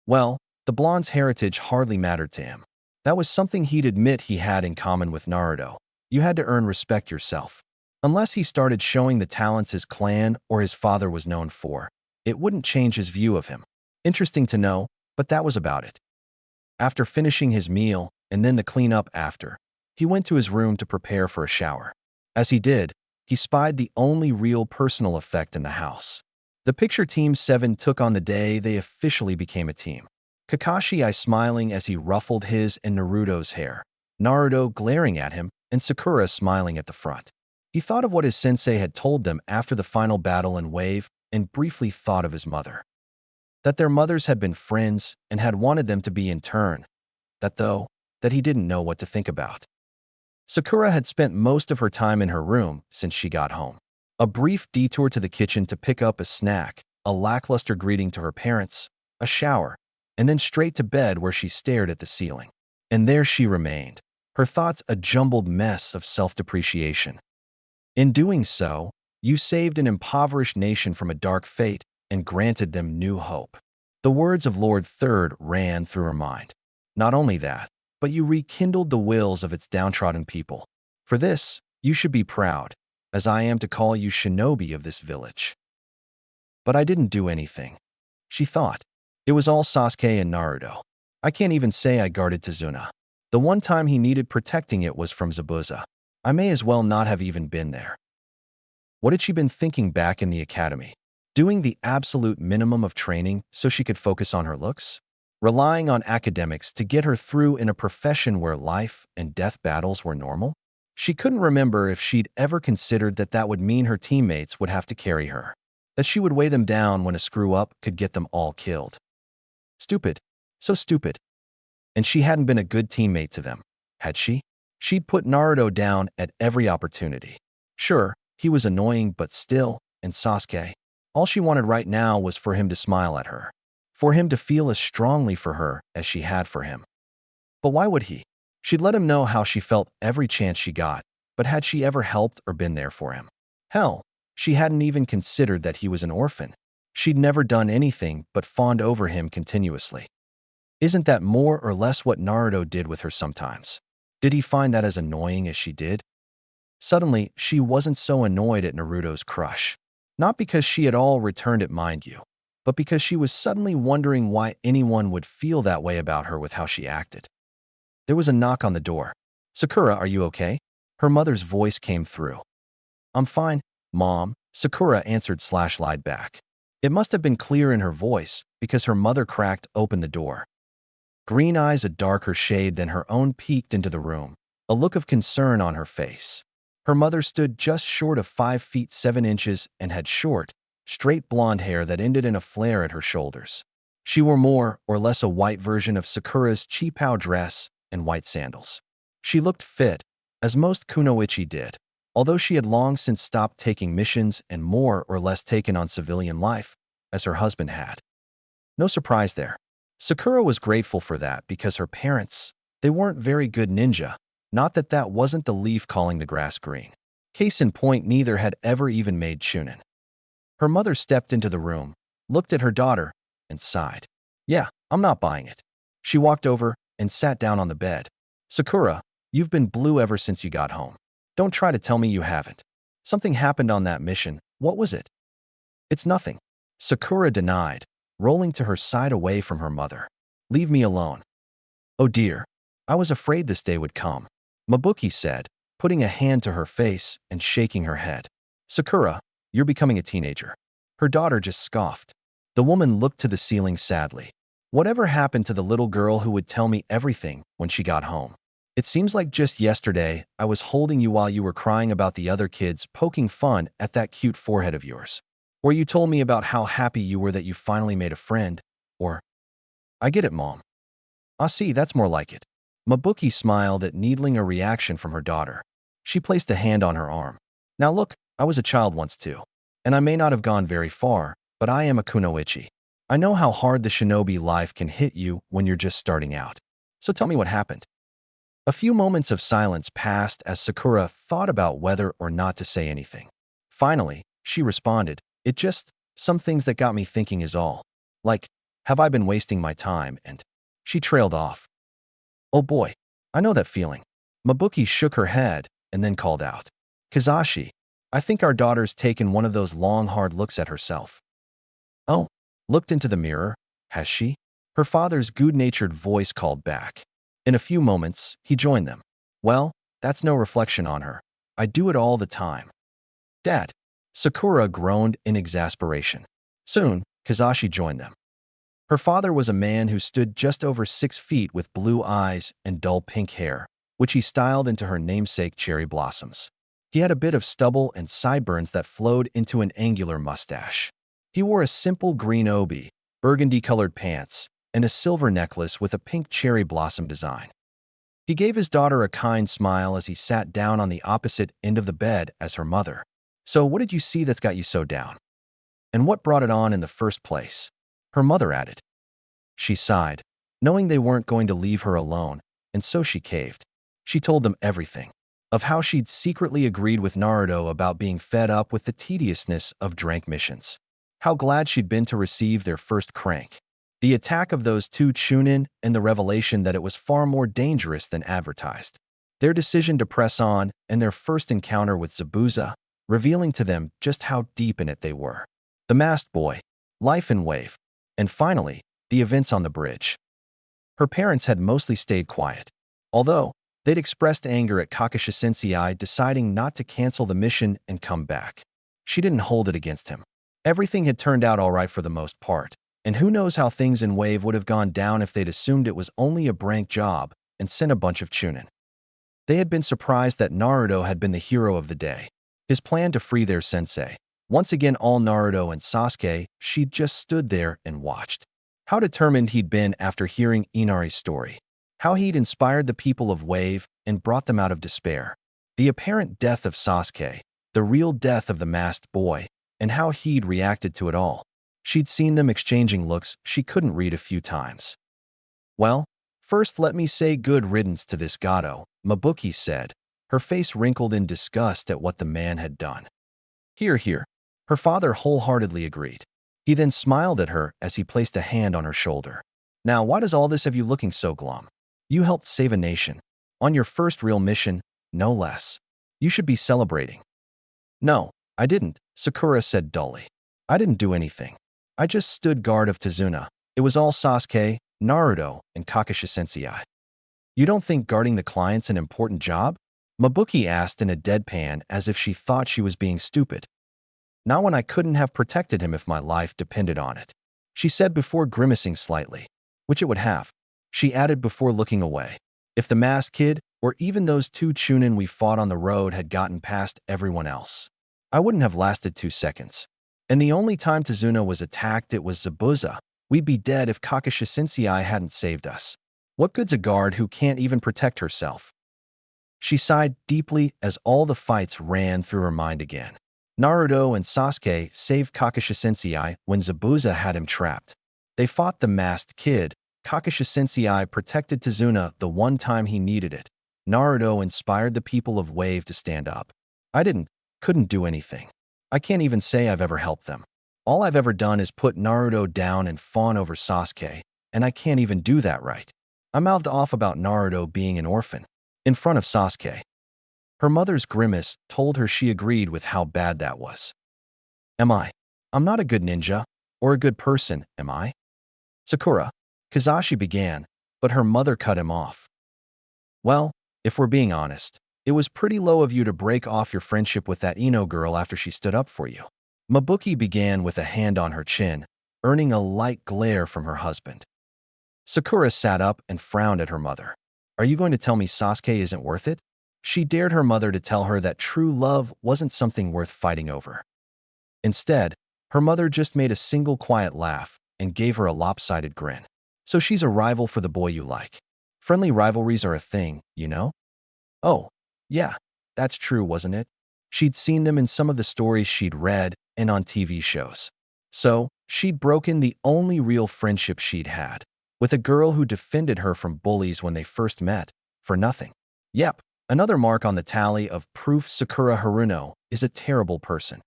Well, the blonde's heritage hardly mattered to him. That was something he'd admit he had in common with Naruto. You had to earn respect yourself. Unless he started showing the talents his clan or his father was known for, it wouldn't change his view of him. Interesting to know, but that was about it. After finishing his meal, and then the cleanup after, he went to his room to prepare for a shower. As he did, he spied the only real personal effect in the house. The picture Team 7 took on the day they officially became a team. Kakashi smiling as he ruffled his and Naruto's hair, Naruto glaring at him, and Sakura smiling at the front. He thought of what his sensei had told them after the final battle in Wave and briefly thought of his mother. That their mothers had been friends and had wanted them to be in turn. That he didn't know what to think about. Sakura had spent most of her time in her room since she got home. A brief detour to the kitchen to pick up a snack, a lackluster greeting to her parents, a shower, and then straight to bed where she stared at the ceiling. And there she remained, her thoughts a jumbled mess of self-depreciation. In doing so, you saved an impoverished nation from a dark fate and granted them new hope. The words of Lord Third ran through her mind. Not only that, but you rekindled the wills of its downtrodden people. For this, you should be proud, as I am to call you shinobi of this village. But I didn't do anything, she thought. It was all Sasuke and Naruto. I can't even say I guarded Tazuna. The one time he needed protecting it was from Zabuza. I may as well not have even been there. What had she been thinking back in the academy? Doing the absolute minimum of training so she could focus on her looks? Relying on academics to get her through in a profession where life and death battles were normal? She couldn't remember if she'd ever considered that that would mean her teammates would have to carry her, that she would weigh them down when a screw-up could get them all killed. Stupid. So stupid. And she hadn't been a good teammate to them, had she? She'd put Naruto down at every opportunity. Sure, he was annoying, but still, and Sasuke. All she wanted right now was for him to smile at her, for him to feel as strongly for her as she had for him. But why would he? She'd let him know how she felt every chance she got, but had she ever helped or been there for him? Hell, she hadn't even considered that he was an orphan. She'd never done anything but fawned over him continuously. Isn't that more or less what Naruto did with her sometimes? Did he find that as annoying as she did? Suddenly, she wasn't so annoyed at Naruto's crush. Not because she had all returned it, mind you, but because she was suddenly wondering why anyone would feel that way about her with how she acted. There was a knock on the door. "Sakura, are you okay?" Her mother's voice came through. "I'm fine, Mom," Sakura answered/lied back. It must have been clear in her voice because her mother cracked open the door. Green eyes a darker shade than her own peeked into the room, a look of concern on her face. Her mother stood just short of 5 feet 7 inches and had short, straight blonde hair that ended in a flare at her shoulders. She wore more or less a white version of Sakura's cheapao dress and white sandals. She looked fit, as most kunoichi did, although she had long since stopped taking missions and more or less taken on civilian life, as her husband had. No surprise there. Sakura was grateful for that because her parents, they weren't very good ninja. Not that that wasn't the leaf calling the grass green. Case in point, neither had ever even made chunin. Her mother stepped into the room, looked at her daughter, and sighed. "Yeah, I'm not buying it." She walked over and sat down on the bed. "Sakura, you've been blue ever since you got home. Don't try to tell me you haven't. Something happened on that mission. What was it?" "It's nothing," Sakura denied, rolling to her side away from her mother. "Leave me alone." "Oh dear, I was afraid this day would come," Mabuki said, putting a hand to her face and shaking her head. "Sakura, you're becoming a teenager." Her daughter just scoffed. The woman looked to the ceiling sadly. "Whatever happened to the little girl who would tell me everything when she got home? It seems like just yesterday I was holding you while you were crying about the other kids poking fun at that cute forehead of yours. Or you told me about how happy you were that you finally made a friend. Or, I get it, Mom." "Ah, see, that's more like it." Mabuki smiled at needling a reaction from her daughter. She placed a hand on her arm. "Now look, I was a child once too. And I may not have gone very far, but I am a kunoichi. I know how hard the shinobi life can hit you when you're just starting out. So tell me what happened." A few moments of silence passed as Sakura thought about whether or not to say anything. Finally, she responded, "It just, some things that got me thinking is all. Like, have I been wasting my time?" And she trailed off. "Oh boy, I know that feeling." Mabuki shook her head and then called out, "Kazashi, I think our daughter's taken one of those long, hard looks at herself." "Oh, looked into the mirror, has she?" Her father's good-natured voice called back. In a few moments, he joined them. "Well, that's no reflection on her. I do it all the time." "Dad," Sakura groaned in exasperation. Soon, Kazashi joined them. Her father was a man who stood just over 6 feet with blue eyes and dull pink hair, which he styled into her namesake cherry blossoms. He had a bit of stubble and sideburns that flowed into an angular mustache. He wore a simple green obi, burgundy-colored pants, and a silver necklace with a pink cherry blossom design. He gave his daughter a kind smile as he sat down on the opposite end of the bed as her mother. "So what did you see that's got you so down? And what brought it on in the first place?" Her mother added. She sighed, knowing they weren't going to leave her alone, and so she caved. She told them everything, of how she'd secretly agreed with Naruto about being fed up with the tediousness of drank missions, how glad she'd been to receive their first crank, the attack of those 2 chunin, and the revelation that it was far more dangerous than advertised, their decision to press on, and their first encounter with Zabuza, revealing to them just how deep in it they were. The masked boy, life in Wave, and finally, the events on the bridge. Her parents had mostly stayed quiet, although they'd expressed anger at Kakashi Sensei deciding not to cancel the mission and come back. She didn't hold it against him. Everything had turned out all right for the most part, and who knows how things in Wave would have gone down if they'd assumed it was only a prank job and sent a bunch of chunin. They had been surprised that Naruto had been the hero of the day. His plan to free their sensei. Once again, all Naruto and Sasuke, she'd just stood there and watched. How determined he'd been after hearing Inari's story. How he'd inspired the people of Wave and brought them out of despair. The apparent death of Sasuke, the real death of the masked boy, and how he'd reacted to it all. She'd seen them exchanging looks she couldn't read a few times. Well, first let me say good riddance to this Gato, Mabuki said, her face wrinkled in disgust at what the man had done. Here, here. Her father wholeheartedly agreed. He then smiled at her as he placed a hand on her shoulder. Now, why does all this have you looking so glum? You helped save a nation. On your first real mission, no less. You should be celebrating. No, I didn't, Sakura said dully. I didn't do anything. I just stood guard of Tazuna. It was all Sasuke, Naruto, and Kakashi sensei. You don't think guarding the client's an important job? Mabuki asked in a deadpan as if she thought she was being stupid. Not when I couldn't have protected him if my life depended on it, she said before grimacing slightly. Which it would have, she added before looking away. If the masked kid, or even those two chunin we fought on the road had gotten past everyone else, I wouldn't have lasted 2 seconds. And the only time Tazuna was attacked, it was Zabuza. We'd be dead if Kakashi sensei hadn't saved us. What good's a guard who can't even protect herself? She sighed deeply as all the fights ran through her mind again. Naruto and Sasuke saved Kakashi sensei when Zabuza had him trapped. They fought the masked kid. Kakashi sensei protected Tazuna the one time he needed it. Naruto inspired the people of Wave to stand up. I couldn't do anything. I can't even say I've ever helped them. All I've ever done is put Naruto down and fawn over Sasuke, and I can't even do that right. I mouthed off about Naruto being an orphan in front of Sasuke. Her mother's grimace told her she agreed with how bad that was. I'm not a good ninja, or a good person, am I? Sakura, Kazashi began, but her mother cut him off. Well, if we're being honest, it was pretty low of you to break off your friendship with that Ino girl after she stood up for you. Mabuki began with a hand on her chin, earning a light glare from her husband. Sakura sat up and frowned at her mother. Are you going to tell me Sasuke isn't worth it? She dared her mother to tell her that true love wasn't something worth fighting over. Instead, her mother just made a single quiet laugh and gave her a lopsided grin. So she's a rival for the boy you like. Friendly rivalries are a thing, you know? Oh, yeah, that's true, wasn't it? She'd seen them in some of the stories she'd read and on TV shows. So, she'd broken the only real friendship she'd had, with a girl who defended her from bullies when they first met, for nothing. Yep, another mark on the tally of proof Sakura Haruno is a terrible person.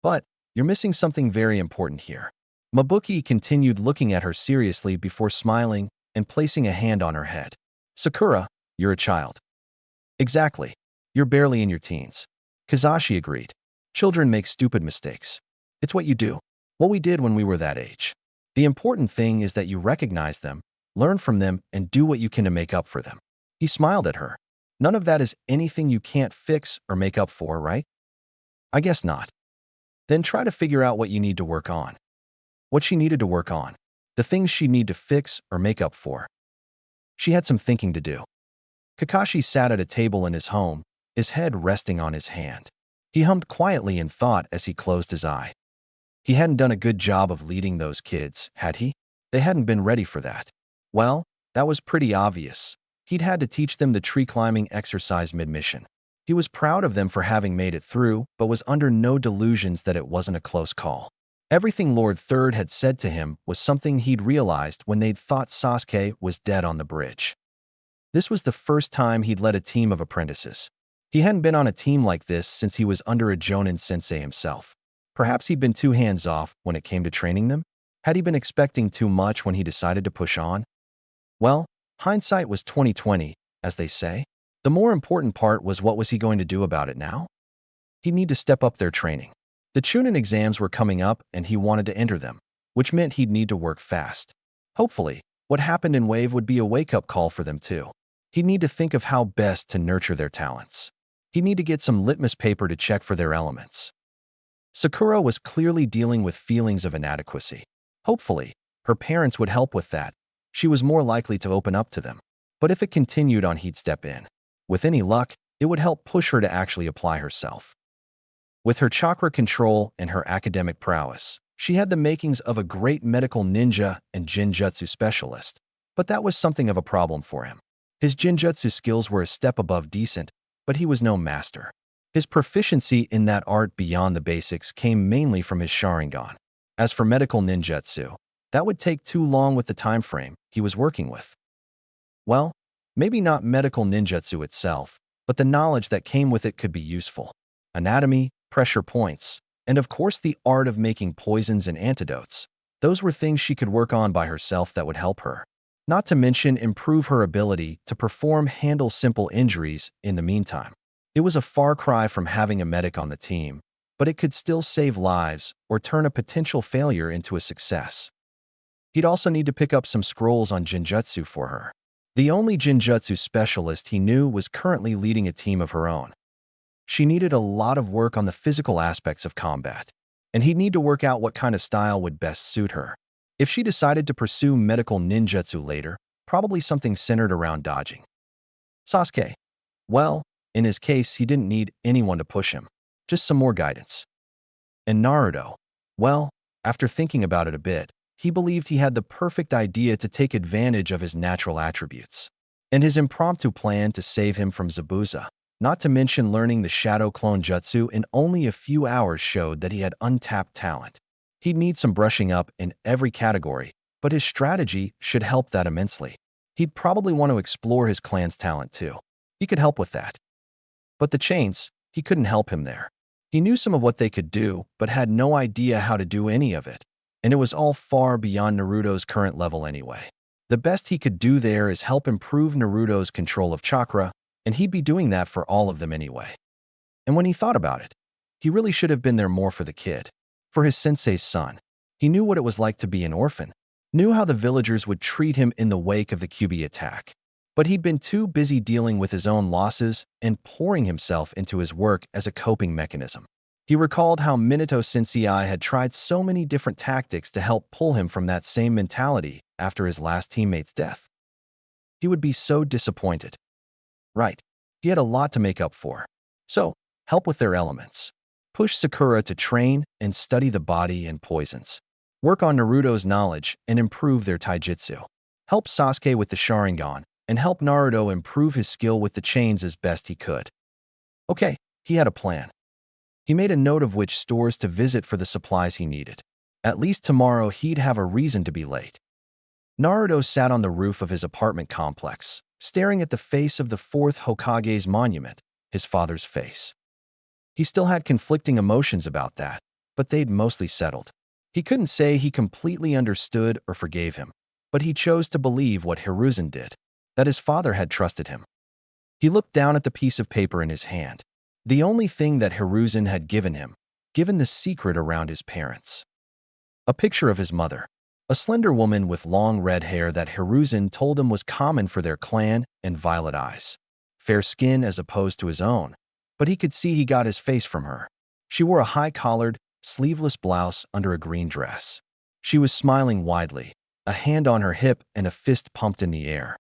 But, you're missing something very important here. Mabuki continued looking at her seriously before smiling and placing a hand on her head. Sakura, you're a child. Exactly. You're barely in your teens. Kazashi agreed. Children make stupid mistakes. It's what you do. What we did when we were that age. The important thing is that you recognize them, learn from them, and do what you can to make up for them. He smiled at her. None of that is anything you can't fix or make up for, right? I guess not. Then try to figure out what you need to work on. What she needed to work on. The things she'd need to fix or make up for. She had some thinking to do. Kakashi sat at a table in his home, his head resting on his hand. He hummed quietly in thought as he closed his eye. He hadn't done a good job of leading those kids, had he? They hadn't been ready for that. Well, that was pretty obvious. He'd had to teach them the tree climbing exercise mid-mission. He was proud of them for having made it through, but was under no delusions that it wasn't a close call. Everything Lord Third had said to him was something he'd realized when they'd thought Sasuke was dead on the bridge. This was the first time he'd led a team of apprentices. He hadn't been on a team like this since he was under a Jonin sensei himself. Perhaps he'd been too hands-off when it came to training them? Had he been expecting too much when he decided to push on? Well, hindsight was 20/20, as they say. The more important part was what was he going to do about it now? He'd need to step up their training. The Chunin exams were coming up and he wanted to enter them, which meant he'd need to work fast. Hopefully, what happened in Wave would be a wake-up call for them too. He'd need to think of how best to nurture their talents. He'd need to get some litmus paper to check for their elements. Sakura was clearly dealing with feelings of inadequacy. Hopefully, her parents would help with that. She was more likely to open up to them. But if it continued on, he'd step in. With any luck, it would help push her to actually apply herself. With her chakra control and her academic prowess, she had the makings of a great medical ninja and jinjutsu specialist. But that was something of a problem for him. His jinjutsu skills were a step above decent, but he was no master. His proficiency in that art beyond the basics came mainly from his Sharingan. As for medical ninjutsu, that would take too long with the time frame he was working with. Well, maybe not medical ninjutsu itself, but the knowledge that came with it could be useful. Anatomy, pressure points, and of course the art of making poisons and antidotes. Those were things she could work on by herself that would help her. Not to mention improve her ability to handle simple injuries in the meantime. It was a far cry from having a medic on the team, but it could still save lives or turn a potential failure into a success. He'd also need to pick up some scrolls on Jinjutsu for her. The only Jinjutsu specialist he knew was currently leading a team of her own. She needed a lot of work on the physical aspects of combat, and he'd need to work out what kind of style would best suit her. If she decided to pursue medical ninjutsu later, probably something centered around dodging. Sasuke. Well, in his case, he didn't need anyone to push him, just some more guidance. And Naruto. Well, after thinking about it a bit, he believed he had the perfect idea to take advantage of his natural attributes. And his impromptu plan to save him from Zabuza, not to mention learning the shadow clone jutsu in only a few hours, showed that he had untapped talent. He'd need some brushing up in every category, but his strategy should help that immensely. He'd probably want to explore his clan's talent too. He could help with that. But the chains, he couldn't help him there. He knew some of what they could do, but had no idea how to do any of it. And it was all far beyond Naruto's current level anyway. The best he could do there is help improve Naruto's control of chakra, and he'd be doing that for all of them anyway. And when he thought about it, he really should have been there more for the kid. For his sensei's son. He knew what it was like to be an orphan, knew how the villagers would treat him in the wake of the QB attack. But he'd been too busy dealing with his own losses and pouring himself into his work as a coping mechanism. He recalled how Minato Sensei had tried so many different tactics to help pull him from that same mentality after his last teammate's death. He would be so disappointed. Right, he had a lot to make up for. So, help with their elements. Push Sakura to train and study the body and poisons. Work on Naruto's knowledge and improve their taijutsu. Help Sasuke with the Sharingan and help Naruto improve his skill with the chains as best he could. Okay, he had a plan. He made a note of which stores to visit for the supplies he needed. At least tomorrow he'd have a reason to be late. Naruto sat on the roof of his apartment complex, staring at the face of the fourth Hokage's monument, his father's face. He still had conflicting emotions about that, but they'd mostly settled. He couldn't say he completely understood or forgave him, but he chose to believe what Hiruzen did, that his father had trusted him. He looked down at the piece of paper in his hand, the only thing that Hiruzen had given him, given the secret around his parents. A picture of his mother, a slender woman with long red hair that Hiruzen told him was common for their clan, and violet eyes. Fair skin as opposed to his own. But he could see he got his face from her. She wore a high-collared, sleeveless blouse under a green dress. She was smiling widely, a hand on her hip and a fist pumped in the air.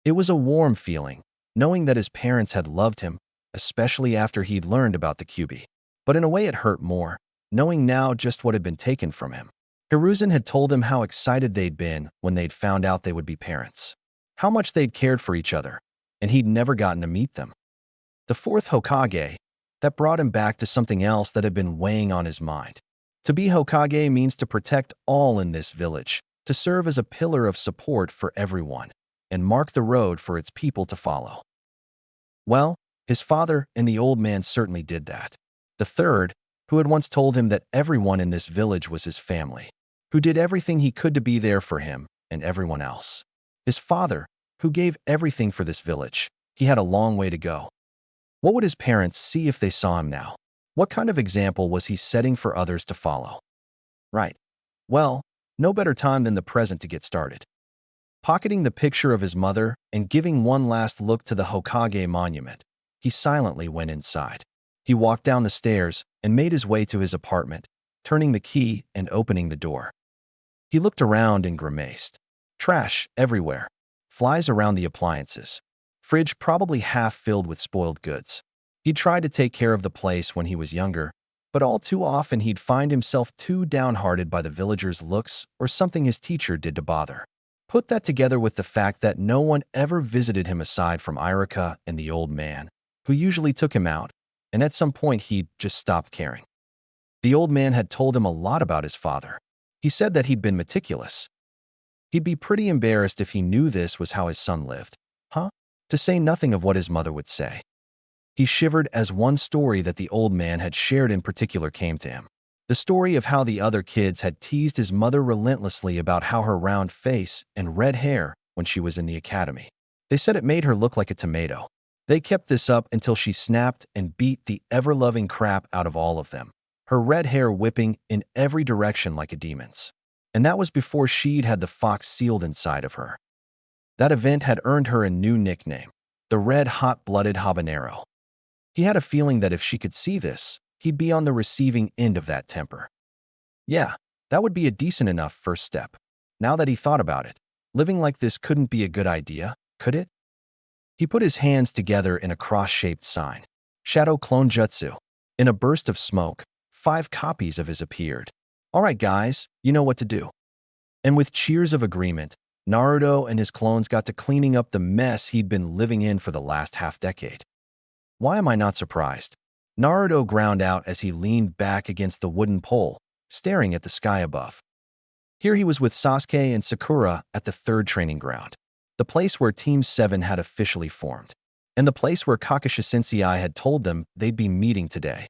It was a warm feeling, knowing that his parents had loved him, especially after he'd learned about the QB. But in a way it hurt more, knowing now just what had been taken from him. Hiruzen had told him how excited they'd been when they'd found out they would be parents. How much they'd cared for each other, and he'd never gotten to meet them. The fourth Hokage, that brought him back to something else that had been weighing on his mind. To be Hokage means to protect all in this village, to serve as a pillar of support for everyone, and mark the road for its people to follow. Well, his father and the old man certainly did that. The third, who had once told him that everyone in this village was his family, who did everything he could to be there for him and everyone else. His father, who gave everything for this village. He had a long way to go. What would his parents see if they saw him now? What kind of example was he setting for others to follow? Right. Well, no better time than the present to get started. Pocketing the picture of his mother and giving one last look to the Hokage monument, he silently went inside. He walked down the stairs and made his way to his apartment, turning the key and opening the door. He looked around and grimaced. Trash everywhere. Flies around the appliances. Fridge probably half filled with spoiled goods. He tried to take care of the place when he was younger, but all too often he'd find himself too downhearted by the villagers' looks or something his teacher did to bother. Put that together with the fact that no one ever visited him aside from Irika and the old man, who usually took him out, and at some point he'd just stopped caring. The old man had told him a lot about his father. He said that he'd been meticulous. He'd be pretty embarrassed if he knew this was how his son lived. To say nothing of what his mother would say. He shivered as one story that the old man had shared in particular came to him. The story of how the other kids had teased his mother relentlessly about how her round face and red hair when she was in the academy. They said it made her look like a tomato. They kept this up until she snapped and beat the ever-loving crap out of all of them, her red hair whipping in every direction like a demon's. And that was before she'd had the fox sealed inside of her. That event had earned her a new nickname, the Red Hot-Blooded Habanero. He had a feeling that if she could see this, he'd be on the receiving end of that temper. Yeah, that would be a decent enough first step. Now that he thought about it, living like this couldn't be a good idea, could it? He put his hands together in a cross-shaped sign. Shadow Clone Jutsu. In a burst of smoke, 5 copies of his appeared. All right, guys, you know what to do. And with cheers of agreement, Naruto and his clones got to cleaning up the mess he'd been living in for the last half-decade. Why am I not surprised? Naruto ground out as he leaned back against the wooden pole, staring at the sky above. Here he was with Sasuke and Sakura at the 3rd training ground, the place where Team 7 had officially formed, and the place where Kakashi Sensei had told them they'd be meeting today.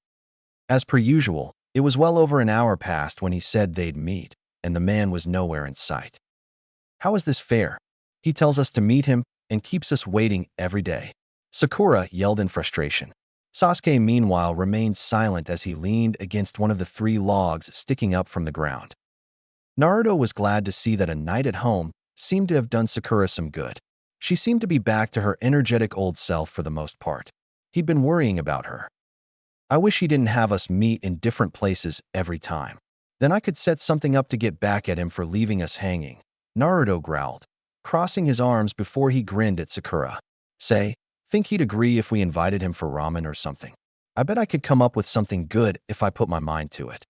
As per usual, it was well over an hour past when he said they'd meet, and the man was nowhere in sight. How is this fair? He tells us to meet him and keeps us waiting every day. Sakura yelled in frustration. Sasuke, meanwhile, remained silent as he leaned against one of the 3 logs sticking up from the ground. Naruto was glad to see that a night at home seemed to have done Sakura some good. She seemed to be back to her energetic old self for the most part. He'd been worrying about her. I wish he didn't have us meet in different places every time. Then I could set something up to get back at him for leaving us hanging, Naruto growled, crossing his arms before he grinned at Sakura. Think he'd agree if we invited him for ramen or something. I bet I could come up with something good if I put my mind to it.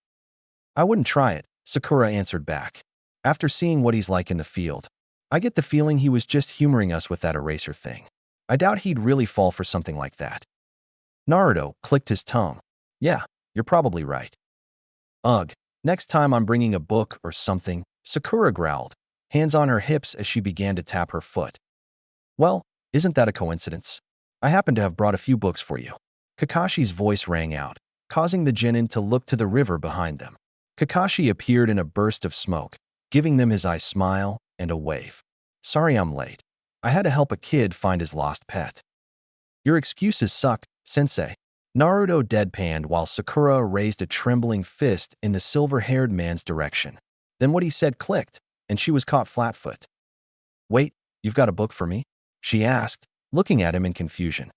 I wouldn't try it, Sakura answered back. After seeing what he's like in the field, I get the feeling he was just humoring us with that eraser thing. I doubt he'd really fall for something like that. Naruto clicked his tongue. Yeah, you're probably right. Ugh, next time I'm bringing a book or something, Sakura growled, hands on her hips as she began to tap her foot. Well, isn't that a coincidence? I happen to have brought a few books for you. Kakashi's voice rang out, causing the genin to look to the river behind them. Kakashi appeared in a burst of smoke, giving them his eye smile and a wave. Sorry I'm late. I had to help a kid find his lost pet. Your excuses suck, sensei. Naruto deadpanned while Sakura raised a trembling fist in the silver-haired man's direction. Then what he said clicked, and she was caught flat-foot. Wait, you've got a book for me? She asked, looking at him in confusion.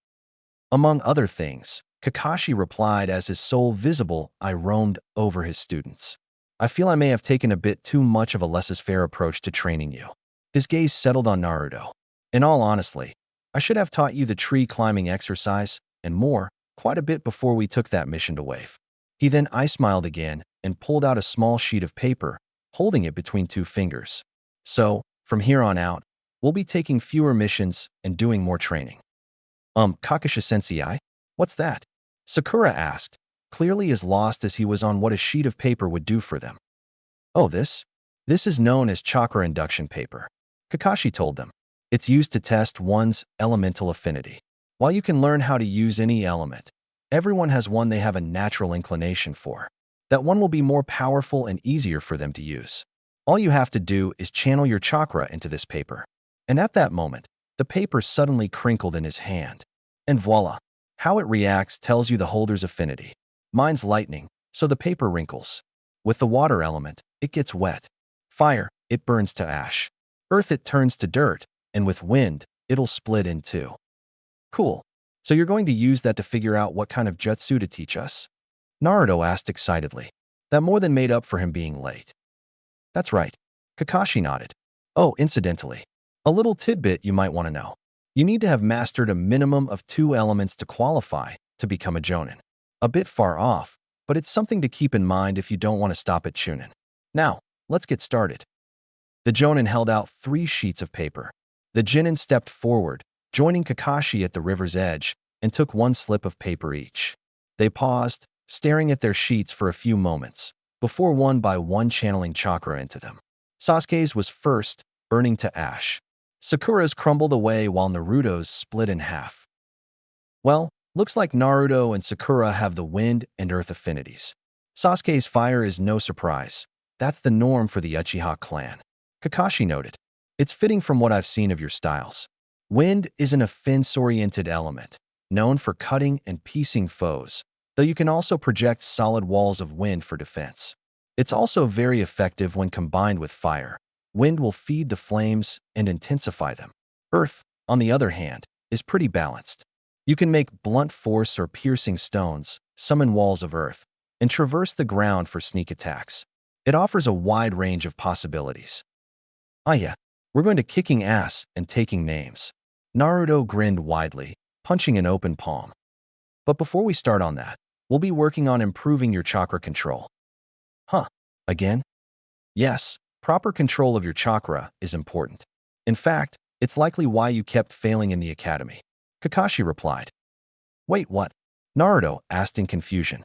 Among other things, Kakashi replied as his sole visible eye roamed over his students. I feel I may have taken a bit too much of a laissez-faire approach to training you. His gaze settled on Naruto. In all honesty, I should have taught you the tree climbing exercise, and more, quite a bit before we took that mission to Wave. He then smiled again and pulled out a small sheet of paper, holding it between 2 fingers. So, from here on out, we'll be taking fewer missions and doing more training. Kakashi Sensei? What's that? Sakura asked, clearly as lost as he was on what a sheet of paper would do for them. Oh, this? This is known as Chakra induction paper. Kakashi told them. It's used to test one's elemental affinity. While you can learn how to use any element, everyone has one they have a natural inclination for. That one will be more powerful and easier for them to use. All you have to do is channel your chakra into this paper. And at that moment, the paper suddenly crinkled in his hand. And voila! How it reacts tells you the holder's affinity. Mine's lightning, so the paper wrinkles. With the water element, it gets wet. Fire, it burns to ash. Earth, it turns to dirt. And with wind, it'll split in 2. Cool. So you're going to use that to figure out what kind of jutsu to teach us? Naruto asked excitedly. That more than made up for him being late. That's right. Kakashi nodded. Oh, incidentally, a little tidbit you might want to know. You need to have mastered a minimum of 2 elements to qualify to become a jonin. A bit far off, but it's something to keep in mind if you don't want to stop at chunin. Now, let's get started. The jonin held out 3 sheets of paper. The Jinin stepped forward, joining Kakashi at the river's edge, and took 1 slip of paper each. They paused, staring at their sheets for a few moments, before one by one channeling chakra into them. Sasuke's was first, burning to ash. Sakura's crumbled away while Naruto's split in half. Well, looks like Naruto and Sakura have the wind and earth affinities. Sasuke's fire is no surprise. That's the norm for the Uchiha clan. Kakashi noted. It's fitting from what I've seen of your styles. Wind is an offense-oriented element, known for cutting and piecing foes, though you can also project solid walls of wind for defense. It's also very effective when combined with fire. Wind will feed the flames and intensify them. Earth, on the other hand, is pretty balanced. You can make blunt force or piercing stones, summon walls of earth, and traverse the ground for sneak attacks. It offers a wide range of possibilities. Ah yeah, we're going to kicking ass and taking names. Naruto grinned widely, punching an open palm. But before we start on that, we'll be working on improving your chakra control. Huh, again? Yes, proper control of your chakra is important. In fact, it's likely why you kept failing in the academy. Kakashi replied. Wait, what? Naruto asked in confusion.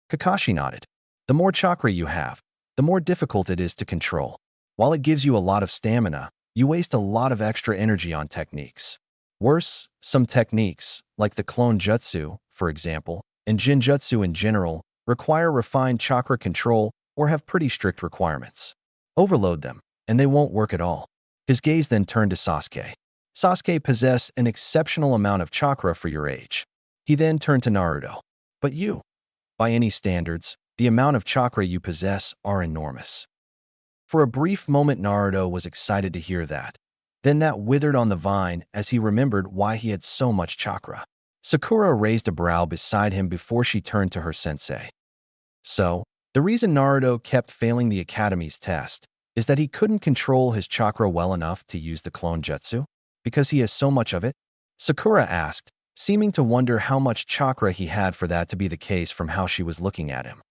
Kakashi nodded. The more chakra you have, the more difficult it is to control. While it gives you a lot of stamina, you waste a lot of extra energy on techniques. Worse, some techniques, like the clone jutsu, for example, and Jinjutsu in general, require refined chakra control or have pretty strict requirements. Overload them, and they won't work at all. His gaze then turned to Sasuke. Sasuke possessed an exceptional amount of chakra for your age. He then turned to Naruto. But you, by any standards, the amount of chakra you possess are enormous. For a brief moment, Naruto was excited to hear that. Then that withered on the vine as he remembered why he had so much chakra. Sakura raised a brow beside him before she turned to her sensei. So, the reason Naruto kept failing the academy's test is that he couldn't control his chakra well enough to use the clone jutsu? Because he has so much of it? Sakura asked, seeming to wonder how much chakra he had for that to be the case from how she was looking at him.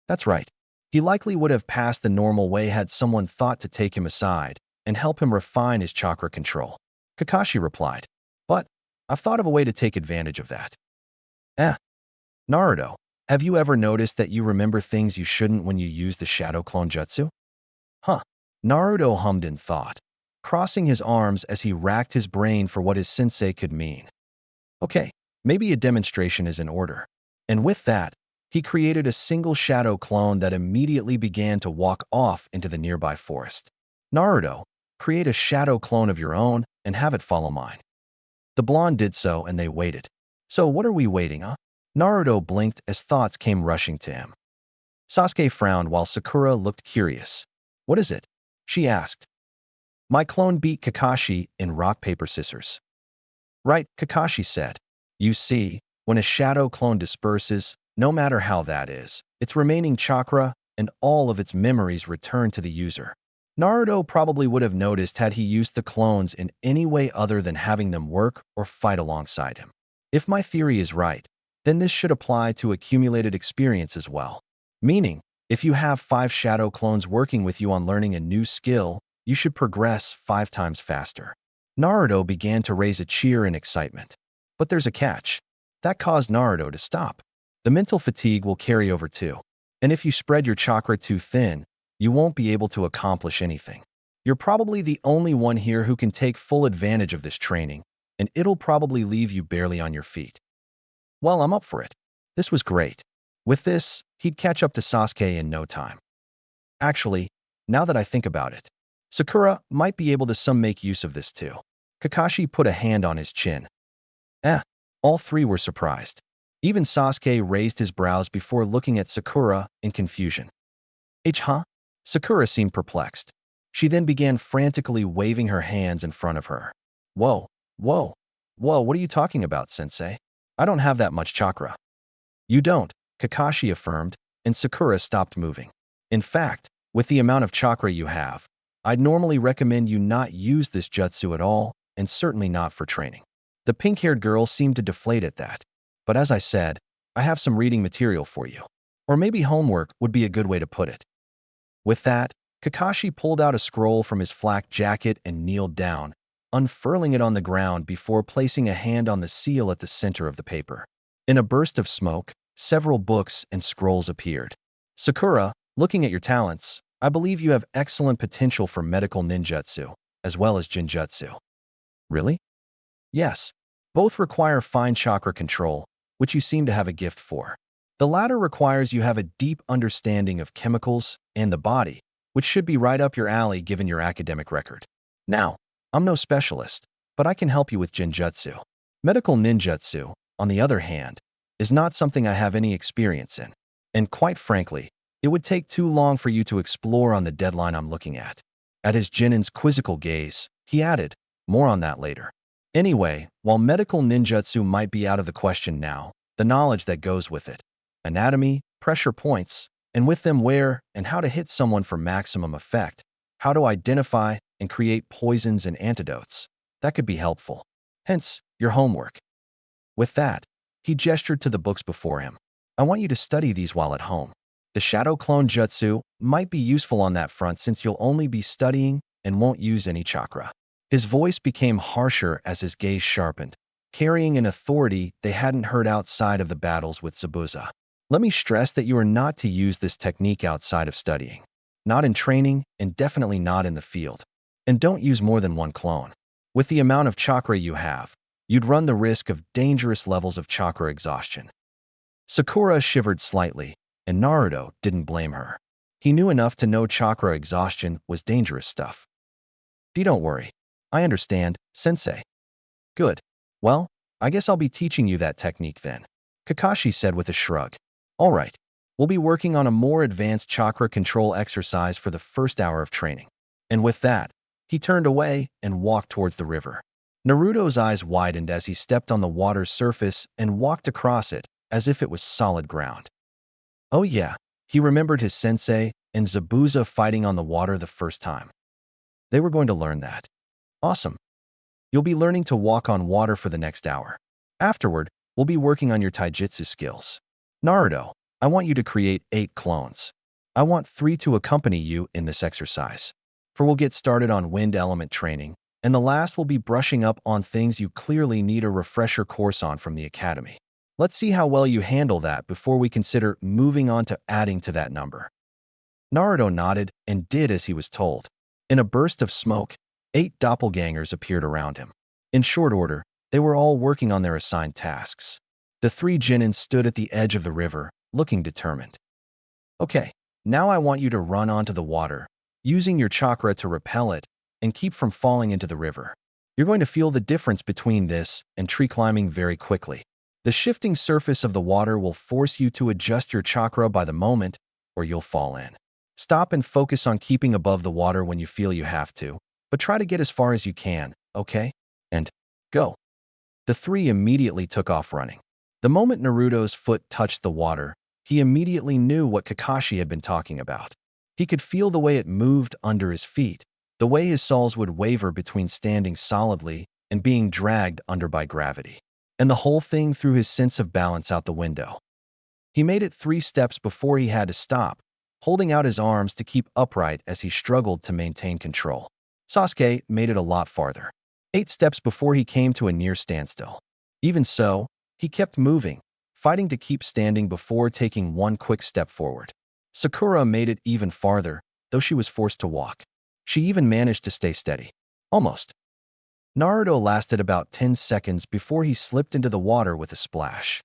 That's right. He likely would have passed the normal way had someone thought to take him aside and help him refine his chakra control. Kakashi replied. But I've thought of a way to take advantage of that. Naruto, have you ever noticed that you remember things you shouldn't when you use the shadow clone jutsu? Huh. Naruto hummed in thought, crossing his arms as he racked his brain for what his sensei could mean. Okay, maybe a demonstration is in order. And with that, he created a single shadow clone that immediately began to walk off into the nearby forest. Naruto, create a shadow clone of your own and have it follow mine. The blonde did so and they waited. So what are we waiting, huh? Naruto blinked as thoughts came rushing to him. Sasuke frowned while Sakura looked curious. What is it? She asked. My clone beat Kakashi in rock, paper, scissors. Right, Kakashi said. You see, when a shadow clone disperses, no matter how that is, its remaining chakra and all of its memories return to the user. Naruto probably would have noticed had he used the clones in any way other than having them work or fight alongside him. If my theory is right, then this should apply to accumulated experience as well. Meaning, if you have 5 shadow clones working with you on learning a new skill, you should progress 5 times faster. Naruto began to raise a cheer in excitement. But there's a catch. That caused Naruto to stop. The mental fatigue will carry over too. And if you spread your chakra too thin, you won't be able to accomplish anything. You're probably the only one here who can take full advantage of this training, and it'll probably leave you barely on your feet. Well, I'm up for it. This was great. With this, he'd catch up to Sasuke in no time. Actually, now that I think about it, Sakura might be able to some make use of this too. Kakashi put a hand on his chin. All 3 were surprised. Even Sasuke raised his brows before looking at Sakura in confusion. Huh? Sakura seemed perplexed. She then began frantically waving her hands in front of her. Whoa, Whoa, what are you talking about, sensei? I don't have that much chakra. You don't, Kakashi affirmed, and Sakura stopped moving. In fact, with the amount of chakra you have, I'd normally recommend you not use this jutsu at all, and certainly not for training. The pink-haired girl seemed to deflate at that. But as I said, I have some reading material for you. Or maybe homework would be a good way to put it. With that, Kakashi pulled out a scroll from his flak jacket and kneeled down, unfurling it on the ground before placing a hand on the seal at the center of the paper. In a burst of smoke, several books and scrolls appeared. Sakura, looking at your talents, I believe you have excellent potential for medical ninjutsu, as well as jinjutsu. Really? Yes. Both require fine chakra control, which you seem to have a gift for. The latter requires you have a deep understanding of chemicals and the body, which should be right up your alley given your academic record. Now, I'm no specialist, but I can help you with jinjutsu. Medical ninjutsu, on the other hand, is not something I have any experience in. And quite frankly, it would take too long for you to explore on the deadline I'm looking at. At his Jinin's quizzical gaze, he added, more on that later. Anyway, while medical ninjutsu might be out of the question now, the knowledge that goes with it, anatomy, pressure points, and with them where and how to hit someone for maximum effect, how to identify and create poisons and antidotes, that could be helpful. Hence, your homework. With that, he gestured to the books before him. I want you to study these while at home. The Shadow Clone Jutsu might be useful on that front since you'll only be studying and won't use any chakra. His voice became harsher as his gaze sharpened, carrying an authority they hadn't heard outside of the battles with Zabuza. Let me stress that you are not to use this technique outside of studying. Not in training, and definitely not in the field. And don't use more than one clone. With the amount of chakra you have, you'd run the risk of dangerous levels of chakra exhaustion. Sakura shivered slightly, and Naruto didn't blame her. He knew enough to know chakra exhaustion was dangerous stuff. Don't worry. I understand, sensei. Good. Well, I guess I'll be teaching you that technique then, Kakashi said with a shrug. All right. We'll be working on a more advanced chakra control exercise for the first hour of training. And with that, he turned away and walked towards the river. Naruto's eyes widened as he stepped on the water's surface and walked across it as if it was solid ground. Oh yeah, he remembered his sensei and Zabuza fighting on the water the first time. They were going to learn that. Awesome. You'll be learning to walk on water for the next hour. Afterward, we'll be working on your taijutsu skills. Naruto, I want you to create 8 clones. I want 3 to accompany you in this exercise. For we'll get started on wind element training, and the last will be brushing up on things you clearly need a refresher course on from the academy. Let's see how well you handle that before we consider moving on to adding to that number. Naruto nodded and did as he was told. In a burst of smoke, 8 doppelgangers appeared around him. In short order, they were all working on their assigned tasks. The 3 Jinins stood at the edge of the river, looking determined. Okay, now I want you to run onto the water, using your chakra to repel it and keep from falling into the river. You're going to feel the difference between this and tree climbing very quickly. The shifting surface of the water will force you to adjust your chakra by the moment, or you'll fall in. Stop and focus on keeping above the water when you feel you have to, but try to get as far as you can, okay? And go. The 3 immediately took off running. The moment Naruto's foot touched the water, he immediately knew what Kakashi had been talking about. He could feel the way it moved under his feet, the way his soles would waver between standing solidly and being dragged under by gravity. And the whole thing threw his sense of balance out the window. He made it 3 steps before he had to stop, holding out his arms to keep upright as he struggled to maintain control. Sasuke made it a lot farther. 8 steps before he came to a near standstill. Even so, he kept moving, fighting to keep standing before taking one quick step forward. Sakura made it even farther, though she was forced to walk. She even managed to stay steady. Almost. Naruto lasted about 10 seconds before he slipped into the water with a splash.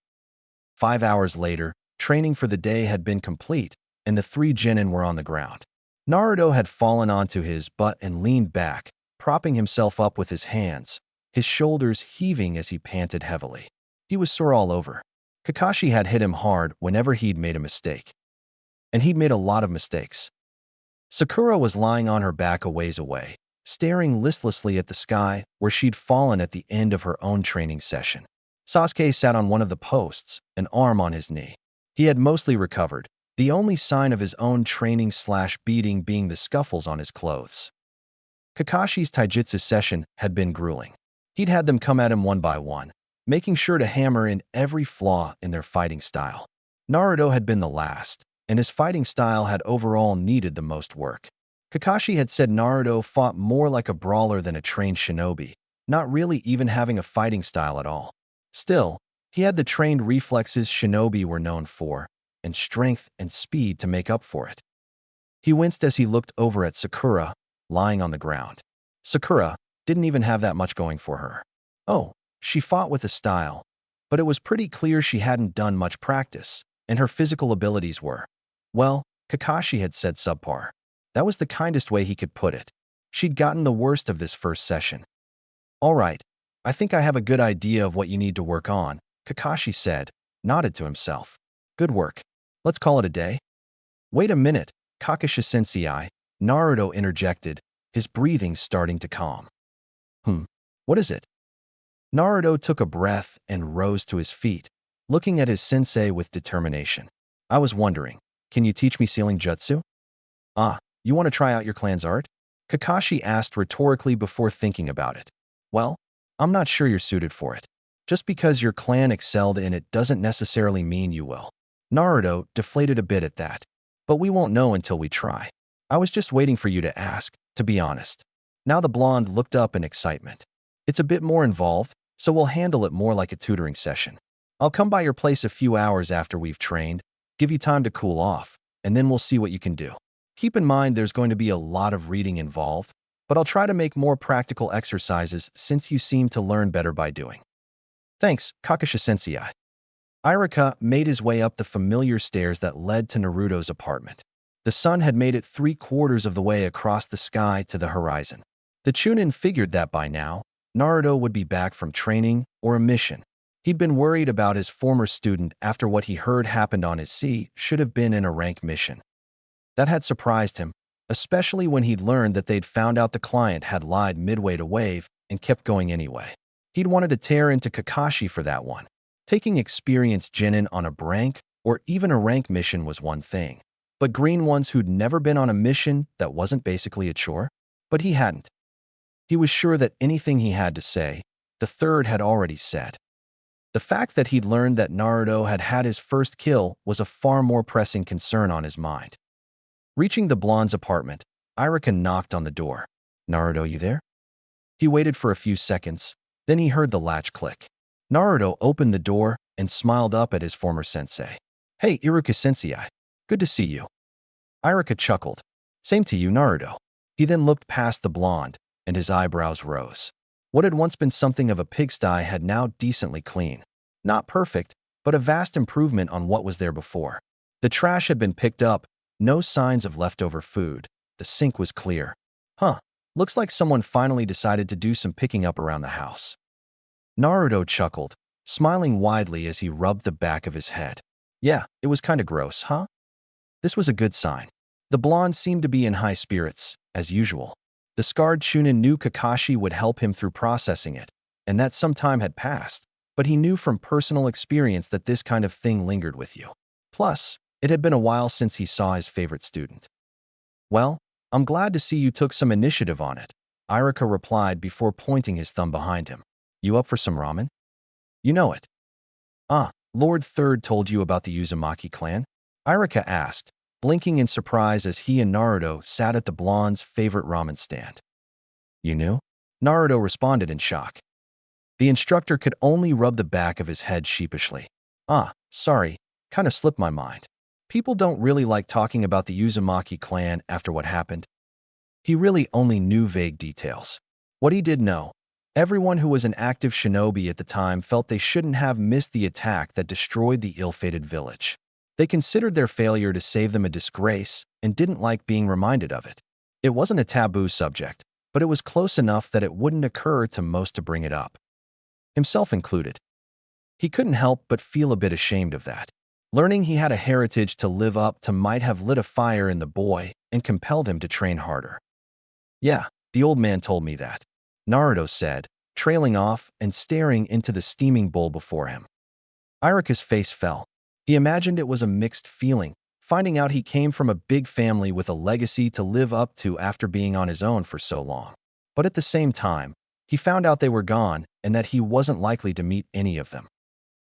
5 hours later, training for the day had been complete, and the 3 genin were on the ground. Naruto had fallen onto his butt and leaned back, propping himself up with his hands, his shoulders heaving as he panted heavily. He was sore all over. Kakashi had hit him hard whenever he'd made a mistake. And he'd made a lot of mistakes. Sakura was lying on her back a ways away, staring listlessly at the sky where she'd fallen at the end of her own training session. Sasuke sat on one of the posts, an arm on his knee. He had mostly recovered, the only sign of his own training/beating being the scuffles on his clothes. Kakashi's taijutsu session had been grueling. He'd had them come at him one by one, making sure to hammer in every flaw in their fighting style. Naruto had been the last, and his fighting style had overall needed the most work. Kakashi had said Naruto fought more like a brawler than a trained shinobi, not really even having a fighting style at all. Still, he had the trained reflexes shinobi were known for, and strength and speed to make up for it. He winced as he looked over at Sakura, lying on the ground. Sakura didn't even have that much going for her. Oh, she fought with a style, but it was pretty clear she hadn't done much practice, and her physical abilities were, well, Kakashi had said subpar. That was the kindest way he could put it. She'd gotten the worst of this first session. All right, I think I have a good idea of what you need to work on, Kakashi said, nodded to himself. Good work. Let's call it a day. Wait a minute, Kakashi-sensei, Naruto interjected, his breathing starting to calm. What is it? Naruto took a breath and rose to his feet, looking at his sensei with determination. I was wondering, can you teach me sealing jutsu? Ah, you want to try out your clan's art? Kakashi asked rhetorically before thinking about it. Well, I'm not sure you're suited for it. Just because your clan excelled in it doesn't necessarily mean you will. Naruto deflated a bit at that. But we won't know until we try. I was just waiting for you to ask, to be honest. Now the blonde looked up in excitement. It's a bit more involved, so we'll handle it more like a tutoring session. I'll come by your place a few hours after we've trained, give you time to cool off, and then we'll see what you can do. Keep in mind there's going to be a lot of reading involved, but I'll try to make more practical exercises since you seem to learn better by doing. Thanks, Kakashi-sensei. Irika made his way up the familiar stairs that led to Naruto's apartment. The sun had made it 3/4 of the way across the sky to the horizon. The Chunin figured that by now, Naruto would be back from training or a mission. He'd been worried about his former student after what he heard happened on his sea should have been in a rank mission. That had surprised him, especially when he'd learned that they'd found out the client had lied midway to wave and kept going anyway. He'd wanted to tear into Kakashi for that one. Taking experienced genin on a rank or even a rank mission was one thing, but green ones who'd never been on a mission that wasn't basically a chore? But he hadn't. He was sure that anything he had to say, the third had already said. The fact that he'd learned that Naruto had had his first kill was a far more pressing concern on his mind. Reaching the blonde's apartment, Irika knocked on the door. Naruto, you there? He waited for a few seconds, then he heard the latch click. Naruto opened the door and smiled up at his former sensei. Hey, Iruka-sensei. Good to see you. Irika chuckled. Same to you, Naruto. He then looked past the blonde, and his eyebrows rose. What had once been something of a pigsty had now decently clean. Not perfect, but a vast improvement on what was there before. The trash had been picked up, no signs of leftover food. The sink was clear. Looks like someone finally decided to do some picking up around the house. Naruto chuckled, smiling widely as he rubbed the back of his head. Yeah, it was kinda gross, huh? This was a good sign. The blonde seemed to be in high spirits, as usual. The scarred Chunin knew Kakashi would help him through processing it, and that some time had passed, but he knew from personal experience that this kind of thing lingered with you. Plus, it had been a while since he saw his favorite student. Well, I'm glad to see you took some initiative on it, Irika replied before pointing his thumb behind him. You up for some ramen? You know it. Lord Third told you about the Uzumaki clan? Irika asked, blinking in surprise as he and Naruto sat at the blonde's favorite ramen stand. You knew? Naruto responded in shock. The instructor could only rub the back of his head sheepishly. Sorry, kinda slipped my mind. People don't really like talking about the Uzumaki clan after what happened. He really only knew vague details. What he did know, everyone who was an active shinobi at the time felt they shouldn't have missed the attack that destroyed the ill-fated village. They considered their failure to save them a disgrace and didn't like being reminded of it. It wasn't a taboo subject, but it was close enough that it wouldn't occur to most to bring it up, himself included. He couldn't help but feel a bit ashamed of that. Learning he had a heritage to live up to might have lit a fire in the boy and compelled him to train harder. Yeah, The old man told me that, Naruto said, trailing off and staring into the steaming bowl before him. Iruka's face fell. He imagined it was a mixed feeling, finding out he came from a big family with a legacy to live up to after being on his own for so long. But at the same time, he found out they were gone and that he wasn't likely to meet any of them.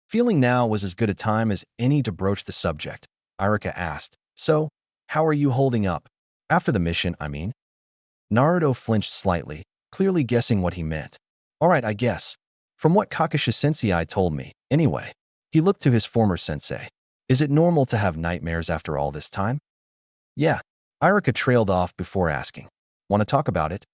Feeling now was as good a time as any to broach the subject. Iruka asked, "So, how are you holding up? After the mission, I mean?" Naruto flinched slightly, clearly guessing what he meant. "All right, I guess. From what Kakashi sensei told me, anyway." He looked to his former sensei. "Is it normal to have nightmares after all this time?" "Yeah." Iruka trailed off before asking, "Want to talk about it?"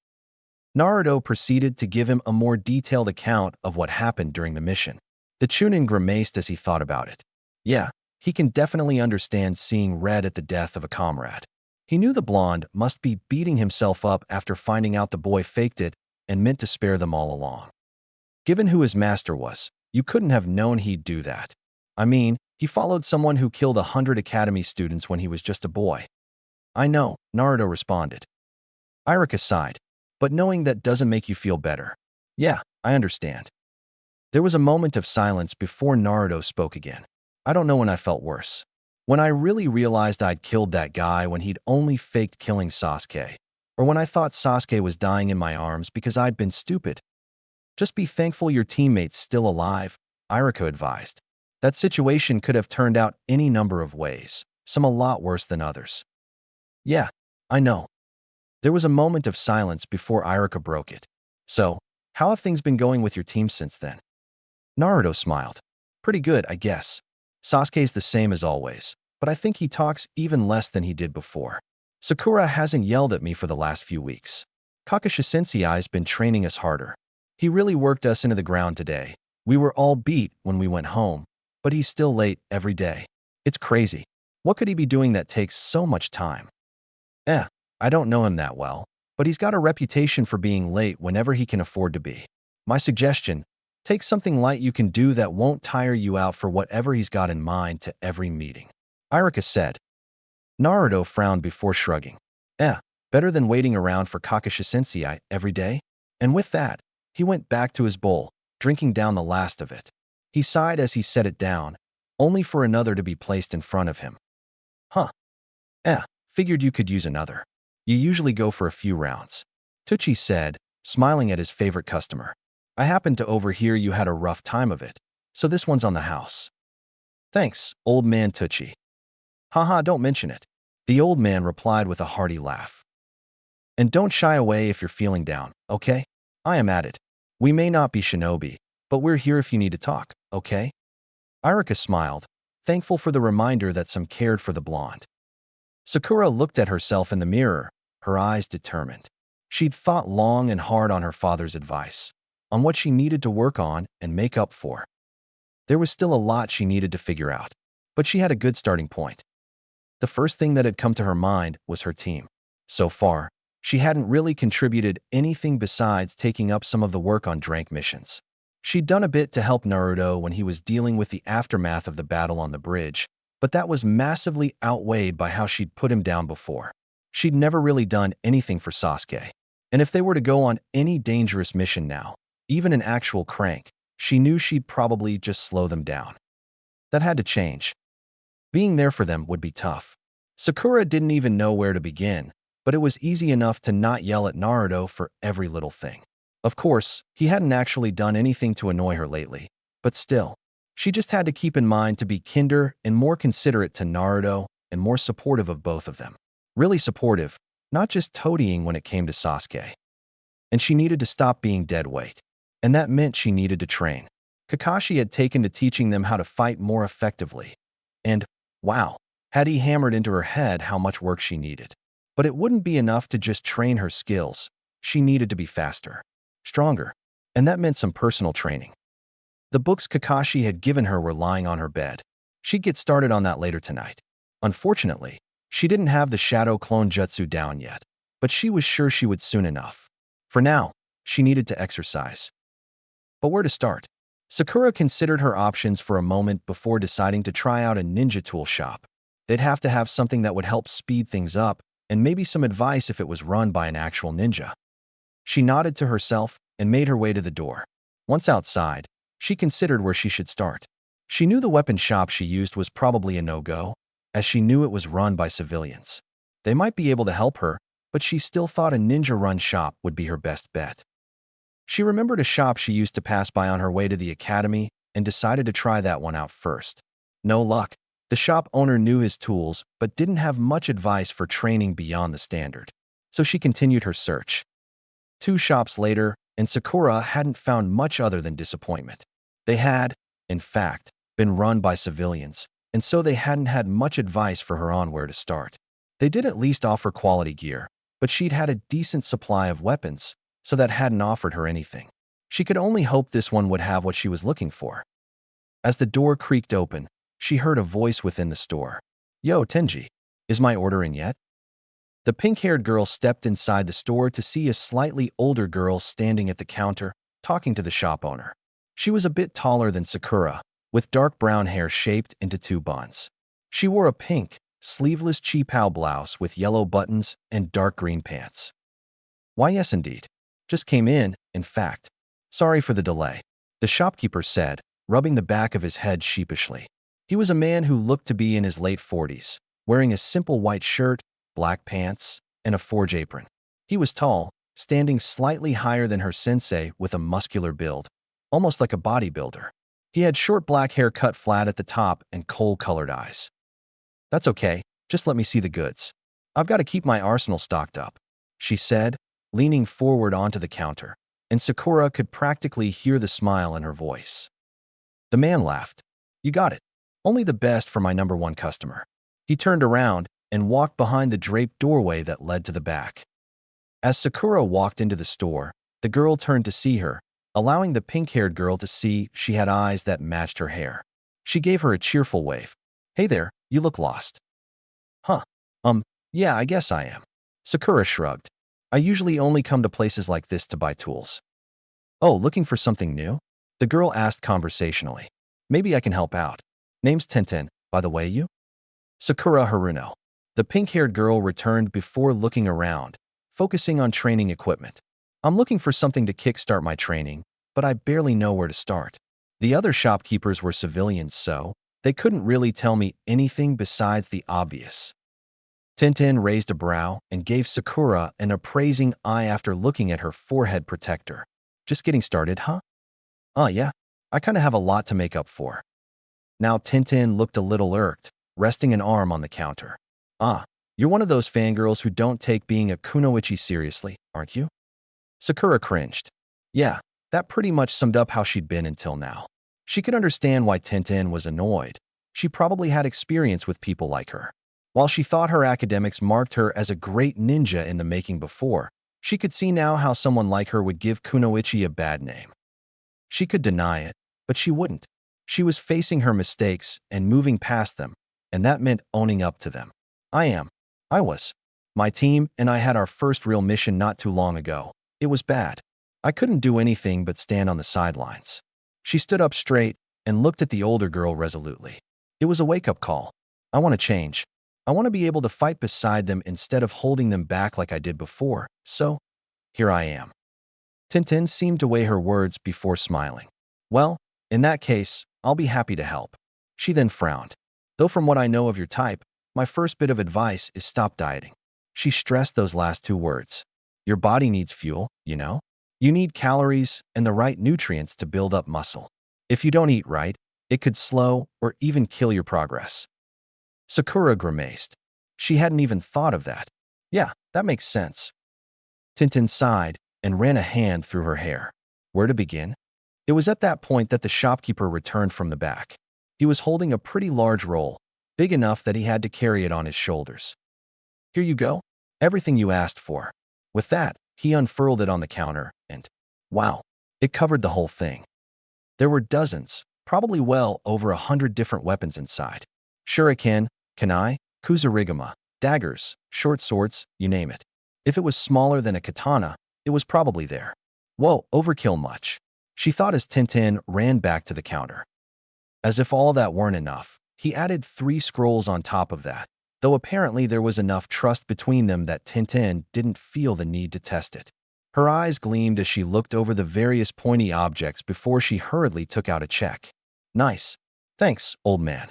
Naruto proceeded to give him a more detailed account of what happened during the mission. The Chunin grimaced as he thought about it. Yeah, he can definitely understand seeing red at the death of a comrade. He knew the blonde must be beating himself up after finding out the boy faked it and meant to spare them all along. Given who his master was, you couldn't have known he'd do that. I mean, he followed someone who killed 100 academy students when he was just a boy. "I know," Naruto responded. Iruka sighed, "But knowing that doesn't make you feel better." "Yeah, I understand." There was a moment of silence before Naruto spoke again. "I don't know when I felt worse. When I really realized I'd killed that guy when he'd only faked killing Sasuke, or when I thought Sasuke was dying in my arms because I'd been stupid. Just be thankful your teammate's still alive," Iruka advised. "That situation could have turned out any number of ways, some a lot worse than others." "Yeah, I know." There was a moment of silence before Iruka broke it. "So, how have things been going with your team since then?" Naruto smiled. "Pretty good, I guess. Sasuke's the same as always, but I think he talks even less than he did before. Sakura hasn't yelled at me for the last few weeks. Kakashi sensei's been training us harder. He really worked us into the ground today. We were all beat when we went home, but he's still late every day. It's crazy. What could he be doing that takes so much time?" I don't know him that well, but he's got a reputation for being late whenever he can afford to be. My suggestion, take something light you can do that won't tire you out for whatever he's got in mind to every meeting," Iruka said. Naruto frowned before shrugging. Better than waiting around for Kakashi sensei every day?" And with that, he went back to his bowl, drinking down the last of it. He sighed as he set it down, only for another to be placed in front of him. "Huh. Figured you could use another. You usually go for a few rounds," Tucci said, smiling at his favorite customer. "I happened to overhear you had a rough time of it, so this one's on the house." "Thanks, old man Tucci." "Haha, don't mention it," the old man replied with a hearty laugh. "And don't shy away if you're feeling down, okay? I am at it. We may not be shinobi, but we're here if you need to talk, okay?" Iruka smiled, thankful for the reminder that some cared for the blonde. Sakura looked at herself in the mirror, her eyes determined. She'd thought long and hard on her father's advice, on what she needed to work on and make up for. There was still a lot she needed to figure out, but she had a good starting point. The first thing that had come to her mind was her team. So far, she hadn't really contributed anything besides taking up some of the work on Drank missions. She'd done a bit to help Naruto when he was dealing with the aftermath of the battle on the bridge, but that was massively outweighed by how she'd put him down before. She'd never really done anything for Sasuke, and if they were to go on any dangerous mission now, even an actual crank, she knew she'd probably just slow them down. That had to change. Being there for them would be tough. Sakura didn't even know where to begin, but it was easy enough to not yell at Naruto for every little thing. Of course, he hadn't actually done anything to annoy her lately, but still, she just had to keep in mind to be kinder and more considerate to Naruto and more supportive of both of them. Really supportive, not just toadying when it came to Sasuke. And she needed to stop being dead weight. And that meant she needed to train. Kakashi had taken to teaching them how to fight more effectively. And, wow, had he hammered into her head how much work she needed. But it wouldn't be enough to just train her skills. She needed to be faster, stronger, and that meant some personal training. The books Kakashi had given her were lying on her bed. She'd get started on that later tonight. Unfortunately, she didn't have the shadow clone jutsu down yet, but she was sure she would soon enough. For now, she needed to exercise. But where to start? Sakura considered her options for a moment before deciding to try out a ninja tool shop. They'd have to have something that would help speed things up, and maybe some advice if it was run by an actual ninja. She nodded to herself and made her way to the door. Once outside, she considered where she should start. She knew the weapon shop she used was probably a no-go, as she knew it was run by civilians. They might be able to help her, but she still thought a ninja-run shop would be her best bet. She remembered a shop she used to pass by on her way to the academy and decided to try that one out first. No luck. The shop owner knew his tools but didn't have much advice for training beyond the standard. So she continued her search. 2 shops later, and Sakura hadn't found much other than disappointment. They had, in fact, been run by civilians, and so they hadn't had much advice for her on where to start. They did at least offer quality gear, but she'd had a decent supply of weapons, so that hadn't offered her anything. She could only hope this one would have what she was looking for. As the door creaked open, she heard a voice within the store. "Yo, Tenji, is my order in yet?" The pink-haired girl stepped inside the store to see a slightly older girl standing at the counter, talking to the shop owner. She was a bit taller than Sakura, with dark brown hair shaped into 2 buns. She wore a pink, sleeveless chi-pao blouse with yellow buttons and dark green pants. "Why, yes indeed. Just came in fact. Sorry for the delay," the shopkeeper said, rubbing the back of his head sheepishly. He was a man who looked to be in his late 40s, wearing a simple white shirt, black pants, and a forge apron. He was tall, standing slightly higher than her sensei with a muscular build, almost like a bodybuilder. He had short black hair cut flat at the top and coal-colored eyes. "That's okay, just let me see the goods. I've got to keep my arsenal stocked up," she said, leaning forward onto the counter, and Sakura could practically hear the smile in her voice. The man laughed. "You got it. Only the best for my #1 customer." He turned around and walked behind the draped doorway that led to the back. As Sakura walked into the store, the girl turned to see her, allowing the pink-haired girl to see she had eyes that matched her hair. She gave her a cheerful wave. "Hey there, you look lost." "Huh. Yeah, I guess I am." Sakura shrugged. "I usually only come to places like this to buy tools." "Oh, looking for something new?" the girl asked conversationally. "Maybe I can help out. Name's Tenten, by the way, you?" "Sakura Haruno." The pink-haired girl returned before looking around, focusing on training equipment. "I'm looking for something to kickstart my training, but I barely know where to start." The other shopkeepers were civilians, so they couldn't really tell me anything besides the obvious. Tenten raised a brow and gave Sakura an appraising eye after looking at her forehead protector. "Just getting started, huh?" Yeah, I kinda have a lot to make up for." Now Tenten looked a little irked, resting an arm on the counter. You're one of those fangirls who don't take being a kunoichi seriously, aren't you?" Sakura cringed. Yeah, that pretty much summed up how she'd been until now. She could understand why Tenten was annoyed. She probably had experience with people like her. While she thought her academics marked her as a great ninja in the making before, she could see now how someone like her would give kunoichi a bad name. She could deny it, but she wouldn't. She was facing her mistakes and moving past them, and that meant owning up to them. I was. My team and I had our first real mission not too long ago. It was bad. I couldn't do anything but stand on the sidelines." She stood up straight and looked at the older girl resolutely. "It was a wake-up call. I want to change. I want to be able to fight beside them instead of holding them back like I did before, so here I am." Tintin seemed to weigh her words before smiling. "Well, in that case, I'll be happy to help." She then frowned. "Though from what I know of your type, my first bit of advice is stop dieting." She stressed those last 2 words. Your body needs fuel, you know? You need calories and the right nutrients to build up muscle. If you don't eat right, it could slow or even kill your progress. Sakura grimaced. She hadn't even thought of that. Yeah, that makes sense. Tintin sighed and ran a hand through her hair. Where to begin? It was at that point that the shopkeeper returned from the back. He was holding a pretty large roll, big enough that he had to carry it on his shoulders. Here you go. Everything you asked for. With that, he unfurled it on the counter, and wow, it covered the whole thing. There were dozens, probably well over 100 different weapons inside. Shuriken, kunai, kuzurigama, daggers, short swords, you name it. If it was smaller than a katana, it was probably there. Whoa, overkill much. She thought as Tintin ran back to the counter. As if all that weren't enough, he added 3 scrolls on top of that, though apparently there was enough trust between them that Tintin didn't feel the need to test it. Her eyes gleamed as she looked over the various pointy objects before she hurriedly took out a check. Nice. Thanks, old man.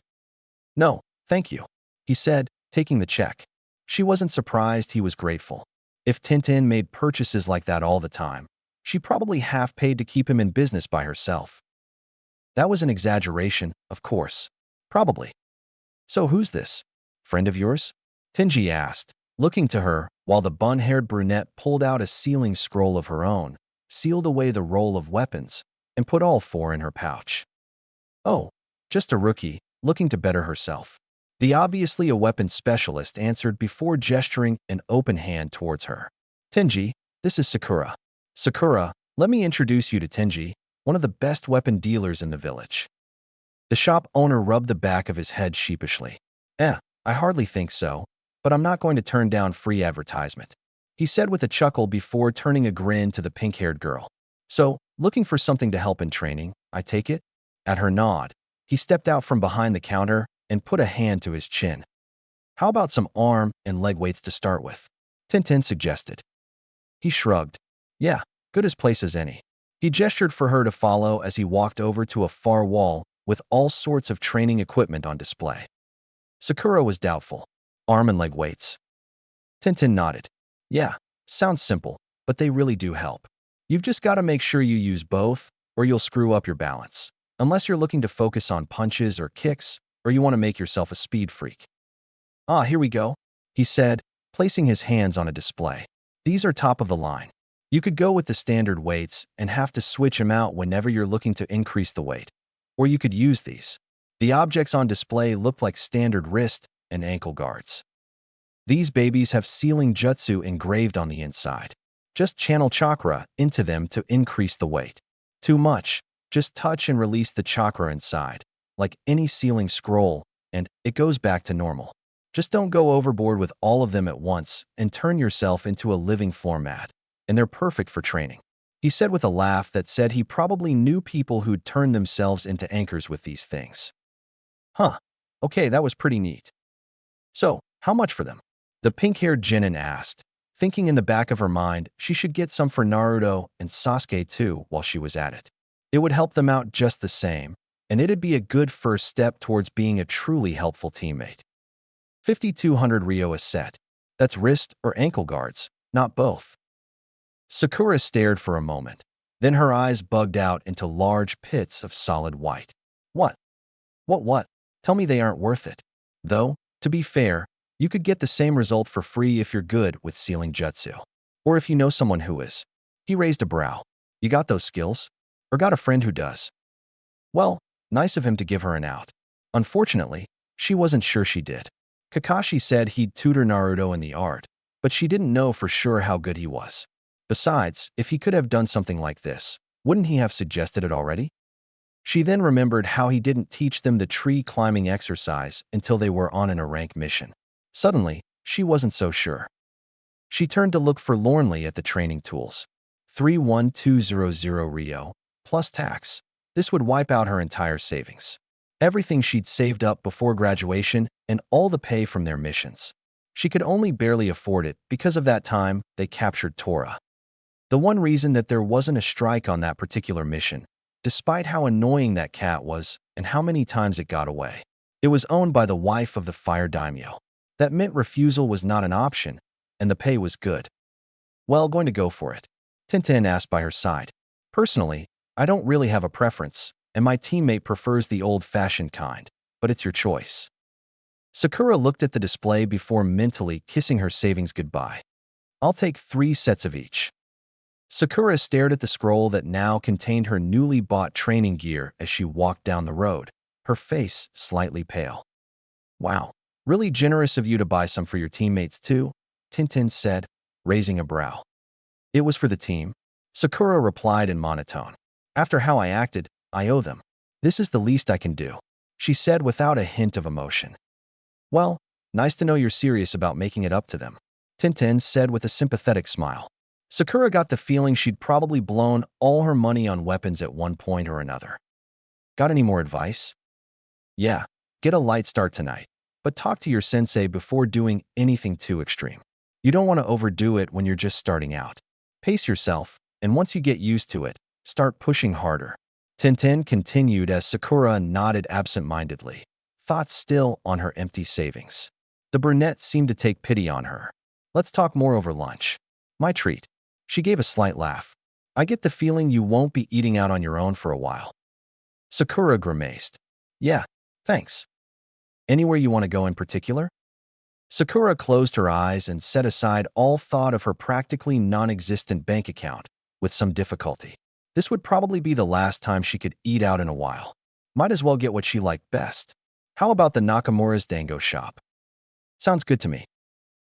No, thank you, he said, taking the check. She wasn't surprised he was grateful. If Tintin made purchases like that all the time, she probably half paid to keep him in business by herself. That was an exaggeration, of course. Probably. So who's this? Friend of yours? Tinji asked, looking to her while the bun-haired brunette pulled out a sealing scroll of her own, sealed away the roll of weapons, and put all four in her pouch. Oh, just a rookie, looking to better herself. The obviously a weapons specialist answered before gesturing an open hand towards her. Tinji, this is Sakura. Sakura, let me introduce you to Tinji, one of the best weapon dealers in the village. The shop owner rubbed the back of his head sheepishly. I hardly think so, but I'm not going to turn down free advertisement, he said with a chuckle before turning a grin to the pink-haired girl. So, looking for something to help in training, I take it? At her nod, he stepped out from behind the counter and put a hand to his chin. How about some arm and leg weights to start with? Tintin suggested. He shrugged. Yeah, good as place as any. He gestured for her to follow as he walked over to a far wall with all sorts of training equipment on display. Sakura was doubtful. Arm and leg weights. Tintin nodded. Yeah, sounds simple, but they really do help. You've just got to make sure you use both, or you'll screw up your balance. Unless you're looking to focus on punches or kicks, or you want to make yourself a speed freak. Ah, here we go, he said, placing his hands on a display. These are top of the line. You could go with the standard weights and have to switch them out whenever you're looking to increase the weight. Or you could use these. The objects on display looked like standard wrist and ankle guards. These babies have sealing jutsu engraved on the inside. Just channel chakra into them to increase the weight. Too much, just touch and release the chakra inside, like any sealing scroll, and it goes back to normal. Just don't go overboard with all of them at once and turn yourself into a living floor mat. And they're perfect for training, he said with a laugh that said he probably knew people who'd turned themselves into anchors with these things. Huh. Okay, that was pretty neat. So, how much for them? The pink-haired genin asked, thinking in the back of her mind she should get some for Naruto and Sasuke too while she was at it. It would help them out just the same, and it'd be a good first step towards being a truly helpful teammate. 5,200 Ryo a set. That's wrist or ankle guards, not both. Sakura stared for a moment. Then her eyes bugged out into large pits of solid white. What? What? Tell me they aren't worth it. Though, to be fair, you could get the same result for free if you're good with sealing jutsu. Or if you know someone who is. He raised a brow. You got those skills? Or got a friend who does? Well, nice of him to give her an out. Unfortunately, she wasn't sure she did. Kakashi said he'd tutor Naruto in the art, but she didn't know for sure how good he was. Besides, if he could have done something like this, wouldn't he have suggested it already? She then remembered how he didn't teach them the tree climbing exercise until they were on an rank mission. Suddenly, she wasn't so sure. She turned to look forlornly at the training tools. 31200 Ryo, plus tax. This would wipe out her entire savings. Everything she'd saved up before graduation and all the pay from their missions. She could only barely afford it because of that time they captured Tora. The one reason that there wasn't a strike on that particular mission, despite how annoying that cat was and how many times it got away. It was owned by the wife of the fire daimyo. That meant refusal was not an option, and the pay was good. Well, going to go for it, Tintin asked by her side. Personally, I don't really have a preference, and my teammate prefers the old-fashioned kind, but it's your choice. Sakura looked at the display before mentally kissing her savings goodbye. I'll take 3 sets of each. Sakura stared at the scroll that now contained her newly bought training gear as she walked down the road, her face slightly pale. Wow, really generous of you to buy some for your teammates too, Tintin said, raising a brow. It was for the team, Sakura replied in monotone. After how I acted, I owe them. This is the least I can do, she said without a hint of emotion. Well, nice to know you're serious about making it up to them, Tintin said with a sympathetic smile. Sakura got the feeling she'd probably blown all her money on weapons at one point or another. Got any more advice? Yeah, get a light start tonight, but talk to your sensei before doing anything too extreme. You don't want to overdo it when you're just starting out. Pace yourself, and once you get used to it, start pushing harder. Tintin continued as Sakura nodded absent-mindedly, thoughts still on her empty savings. The brunette seemed to take pity on her. Let's talk more over lunch. My treat. She gave a slight laugh. I get the feeling you won't be eating out on your own for a while. Sakura grimaced. Yeah, thanks. Anywhere you want to go in particular? Sakura closed her eyes and set aside all thought of her practically non-existent bank account with some difficulty. This would probably be the last time she could eat out in a while. Might as well get what she liked best. How about the Nakamura's Dango shop? Sounds good to me.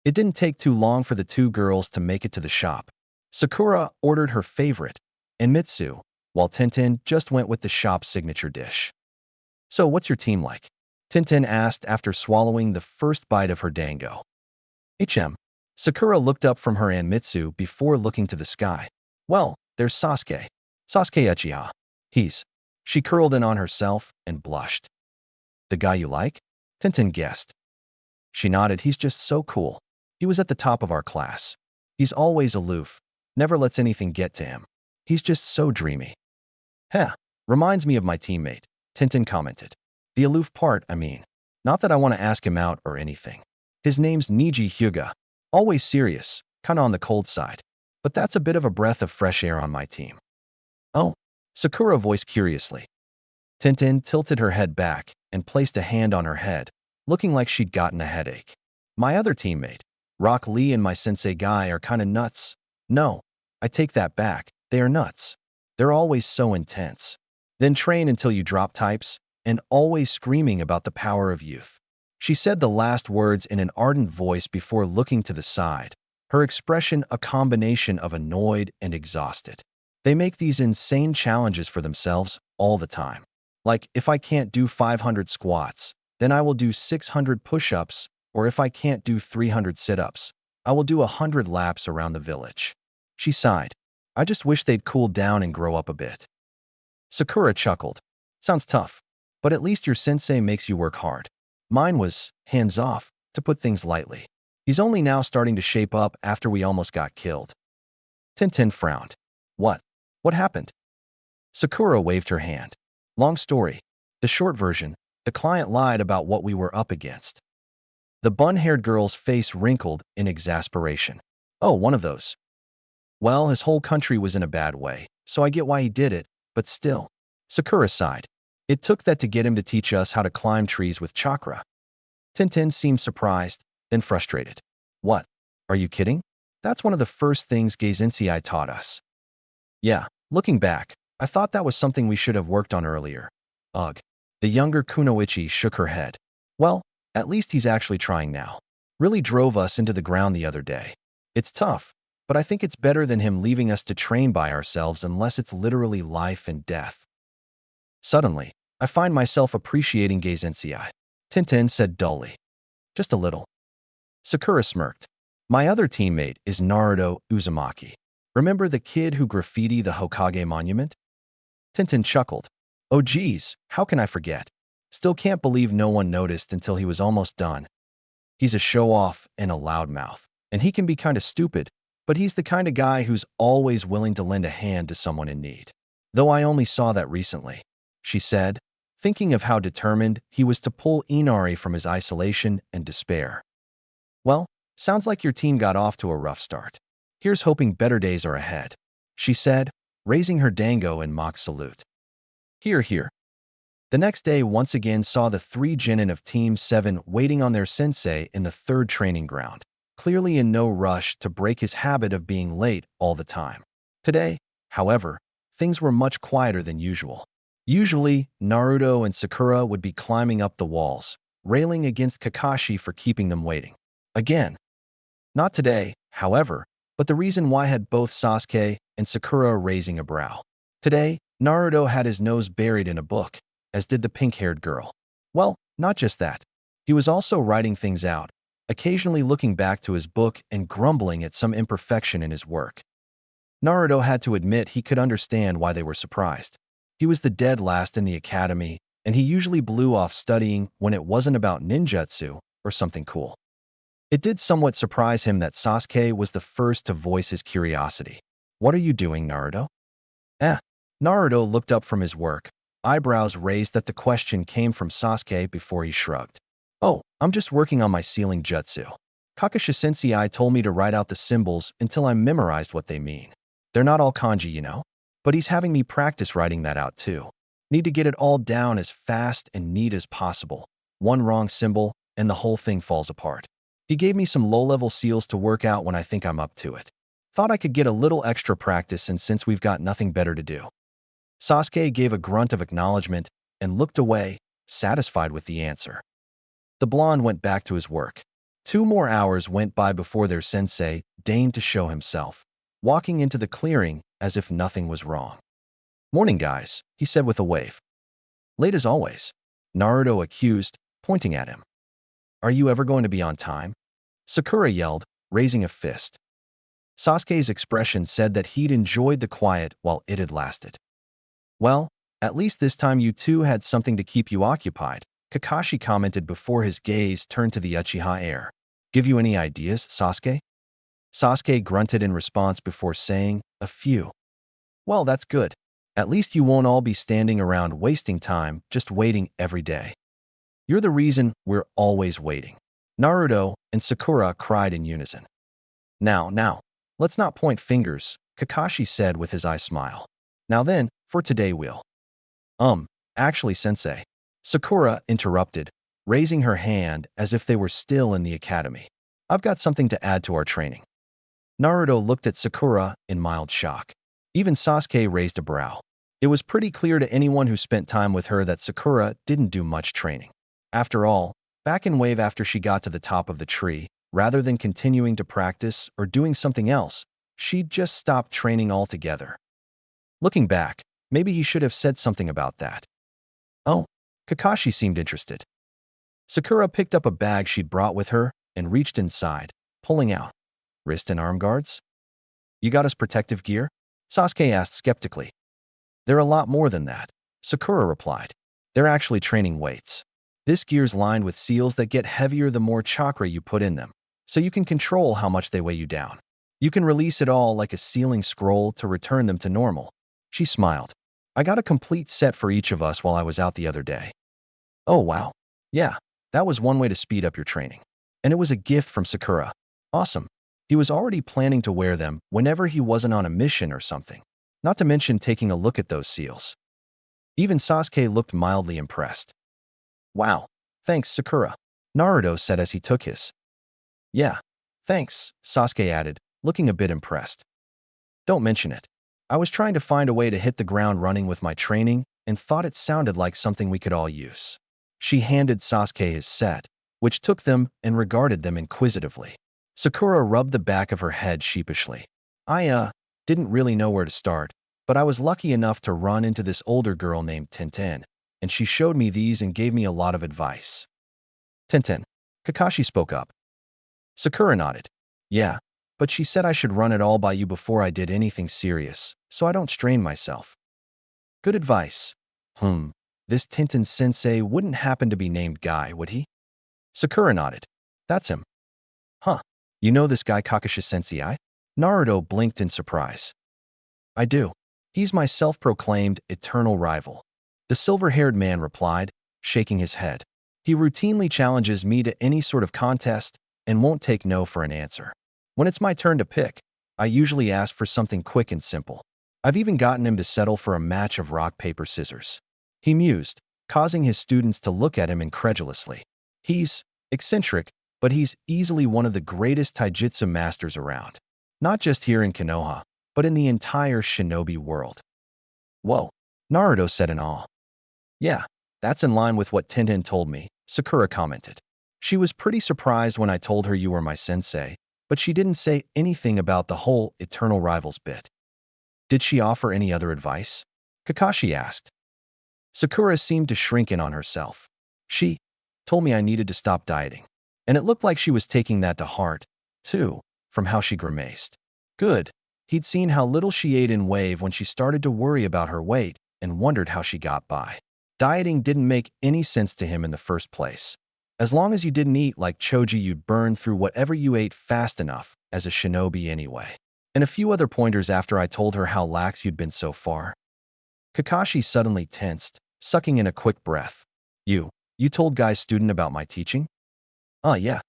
It didn't take too long for the two girls to make it to the shop. Sakura ordered her favorite, and Mitsu, while Tintin just went with the shop's signature dish. So what's your team like? Tintin asked after swallowing the first bite of her dango. Sakura looked up from her and Mitsu before looking to the sky. Well, there's Sasuke. Sasuke Uchiha. She curled in on herself and blushed. The guy you like? Tintin guessed. She nodded. He's just so cool. He was at the top of our class. He's always aloof, never lets anything get to him. He's just so dreamy. Reminds me of my teammate, Tintin commented. The aloof part, I mean. Not that I want to ask him out or anything. His name's Niji Hyuga. Always serious, kinda on the cold side. But that's a bit of a breath of fresh air on my team. Oh, Sakura voiced curiously. Tintin tilted her head back and placed a hand on her head, looking like she'd gotten a headache. My other teammate, Rock Lee, and my sensei guy are kinda nuts. No, I take that back. They are nuts. They're always so intense. Then train until you drop types, and always screaming about the power of youth. She said the last words in an ardent voice before looking to the side, her expression a combination of annoyed and exhausted. They make these insane challenges for themselves all the time. Like, if I can't do 500 squats, then I will do 600 push-ups, or if I can't do 300 sit-ups, I will do 100 laps around the village. She sighed. I just wish they'd cool down and grow up a bit. Sakura chuckled. Sounds tough, but at least your sensei makes you work hard. Mine was hands off, to put things lightly. He's only now starting to shape up after we almost got killed. Tintin frowned. What? What happened? Sakura waved her hand. Long story. The short version, the client lied about what we were up against. The bun-haired girl's face wrinkled in exasperation. Oh, one of those. Well, his whole country was in a bad way, so I get why he did it, but still. Sakura sighed. It took that to get him to teach us how to climb trees with chakra. Tintin seemed surprised, then frustrated. What? Are you kidding? That's one of the first things Gaizensei taught us. Yeah, looking back, I thought that was something we should have worked on earlier. Ugh. The younger Kunoichi shook her head. Well, at least he's actually trying now. Really drove us into the ground the other day. It's tough, but I think it's better than him leaving us to train by ourselves unless it's literally life and death. Suddenly, I find myself appreciating Gaizensei, Tintin said dully. Just a little. Sakura smirked. My other teammate is Naruto Uzumaki. Remember the kid who graffitied the Hokage monument? Tintin chuckled. Oh geez, how can I forget? Still can't believe no one noticed until he was almost done. He's a show-off and a loudmouth, and he can be kinda stupid, but he's the kind of guy who's always willing to lend a hand to someone in need. Though I only saw that recently, she said, thinking of how determined he was to pull Inari from his isolation and despair. Well, sounds like your team got off to a rough start. Here's hoping better days are ahead, she said, raising her dango in mock salute. Here, here. The next day once again saw the 3 genin of Team 7 waiting on their sensei in the 3rd training ground, clearly in no rush to break his habit of being late all the time. Today, however, things were much quieter than usual. Usually, Naruto and Sakura would be climbing up the walls, railing against Kakashi for keeping them waiting. Again. Not today, however, but the reason why had both Sasuke and Sakura raising a brow. Today, Naruto had his nose buried in a book, as did the pink-haired girl. Well, not just that. He was also writing things out, occasionally looking back to his book and grumbling at some imperfection in his work. Naruto had to admit he could understand why they were surprised. He was the dead last in the academy, and he usually blew off studying when it wasn't about ninjutsu or something cool. It did somewhat surprise him that Sasuke was the first to voice his curiosity. What are you doing, Naruto? Eh. Naruto looked up from his work, eyebrows raised that the question came from Sasuke before he shrugged. Oh, I'm just working on my sealing jutsu. Kakashi Sensei told me to write out the symbols until I memorized what they mean. They're not all kanji, you know? But he's having me practice writing that out too. Need to get it all down as fast and neat as possible. One wrong symbol, and the whole thing falls apart. He gave me some low-level seals to work out when I think I'm up to it. Thought I could get a little extra practice, and since we've got nothing better to do. Sasuke gave a grunt of acknowledgement and looked away, satisfied with the answer. The blonde went back to his work. 2 more hours went by before their sensei deigned to show himself, walking into the clearing as if nothing was wrong. Morning, guys, he said with a wave. Late as always, Naruto accused, pointing at him. Are you ever going to be on time? Sakura yelled, raising a fist. Sasuke's expression said that he'd enjoyed the quiet while it had lasted. Well, at least this time you two had something to keep you occupied, Kakashi commented before his gaze turned to the Uchiha heir. Give you any ideas, Sasuke? Sasuke grunted in response before saying, a few. Well, that's good. At least you won't all be standing around wasting time, just waiting every day. You're the reason we're always waiting. Naruto and Sakura cried in unison. Now, let's not point fingers, Kakashi said with his eye smile. Now then, for today we'll. Actually, sensei. Sakura interrupted, raising her hand as if they were still in the academy. I've got something to add to our training. Naruto looked at Sakura in mild shock. Even Sasuke raised a brow. It was pretty clear to anyone who spent time with her that Sakura didn't do much training. After all, back in Wave after she got to the top of the tree, rather than continuing to practice or doing something else, she'd just stopped training altogether. Looking back, maybe he should have said something about that. Oh, Kakashi seemed interested. Sakura picked up a bag she'd brought with her and reached inside, pulling out wrist and arm guards. You got us protective gear? Sasuke asked skeptically. They're a lot more than that, Sakura replied. They're actually training weights. This gear's lined with seals that get heavier the more chakra you put in them, so you can control how much they weigh you down. You can release it all like a sealing scroll to return them to normal. She smiled. I got a complete set for each of us while I was out the other day. Oh wow. Yeah, that was one way to speed up your training. And it was a gift from Sakura. Awesome. He was already planning to wear them whenever he wasn't on a mission or something, not to mention taking a look at those seals. Even Sasuke looked mildly impressed. Wow, thanks, Sakura, Naruto said as he took his. Yeah, thanks, Sasuke added, looking a bit impressed. Don't mention it. I was trying to find a way to hit the ground running with my training and thought it sounded like something we could all use. She handed Sasuke his set, which took them and regarded them inquisitively. Sakura rubbed the back of her head sheepishly. I didn't really know where to start, but I was lucky enough to run into this older girl named Tintin, and she showed me these and gave me a lot of advice. Tintin, Kakashi spoke up. Sakura nodded. Yeah, but she said I should run it all by you before I did anything serious, so I don't strain myself. Good advice. This Tintin sensei wouldn't happen to be named Guy, would he? Sakura nodded. That's him. Huh. You know this guy Kakashi sensei? Naruto blinked in surprise. I do. He's my self-proclaimed eternal rival. The silver-haired man replied, shaking his head. He routinely challenges me to any sort of contest and won't take no for an answer. When it's my turn to pick, I usually ask for something quick and simple. I've even gotten him to settle for a match of rock, paper, scissors. He mused, causing his students to look at him incredulously. He's eccentric, but he's easily one of the greatest taijutsu masters around. Not just here in Konoha, but in the entire shinobi world. Whoa, Naruto said in awe. Yeah, that's in line with what Tintin told me, Sakura commented. She was pretty surprised when I told her you were my sensei, but she didn't say anything about the whole eternal rivals bit. Did she offer any other advice? Kakashi asked. Sakura seemed to shrink in on herself. She told me I needed to stop dieting. And it looked like she was taking that to heart, too, from how she grimaced. Good. He'd seen how little she ate in Wave when she started to worry about her weight and wondered how she got by. Dieting didn't make any sense to him in the first place. As long as you didn't eat like Choji, you'd burn through whatever you ate fast enough as a shinobi anyway. and a few other pointers after I told her how lax you'd been so far. Kakashi suddenly tensed, sucking in a quick breath. You told Guy's student about my teaching? Yeah.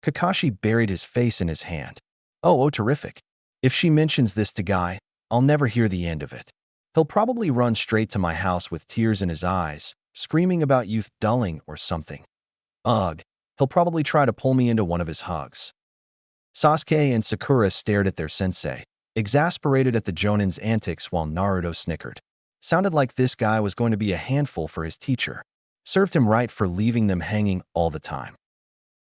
Kakashi buried his face in his hand. Oh, terrific. If she mentions this to Guy, I'll never hear the end of it. He'll probably run straight to my house with tears in his eyes, screaming about youth dulling or something. Ugh, he'll probably try to pull me into one of his hugs. Sasuke and Sakura stared at their sensei, exasperated at the Jonin's antics while Naruto snickered. Sounded like this guy was going to be a handful for his teacher. Served him right for leaving them hanging all the time.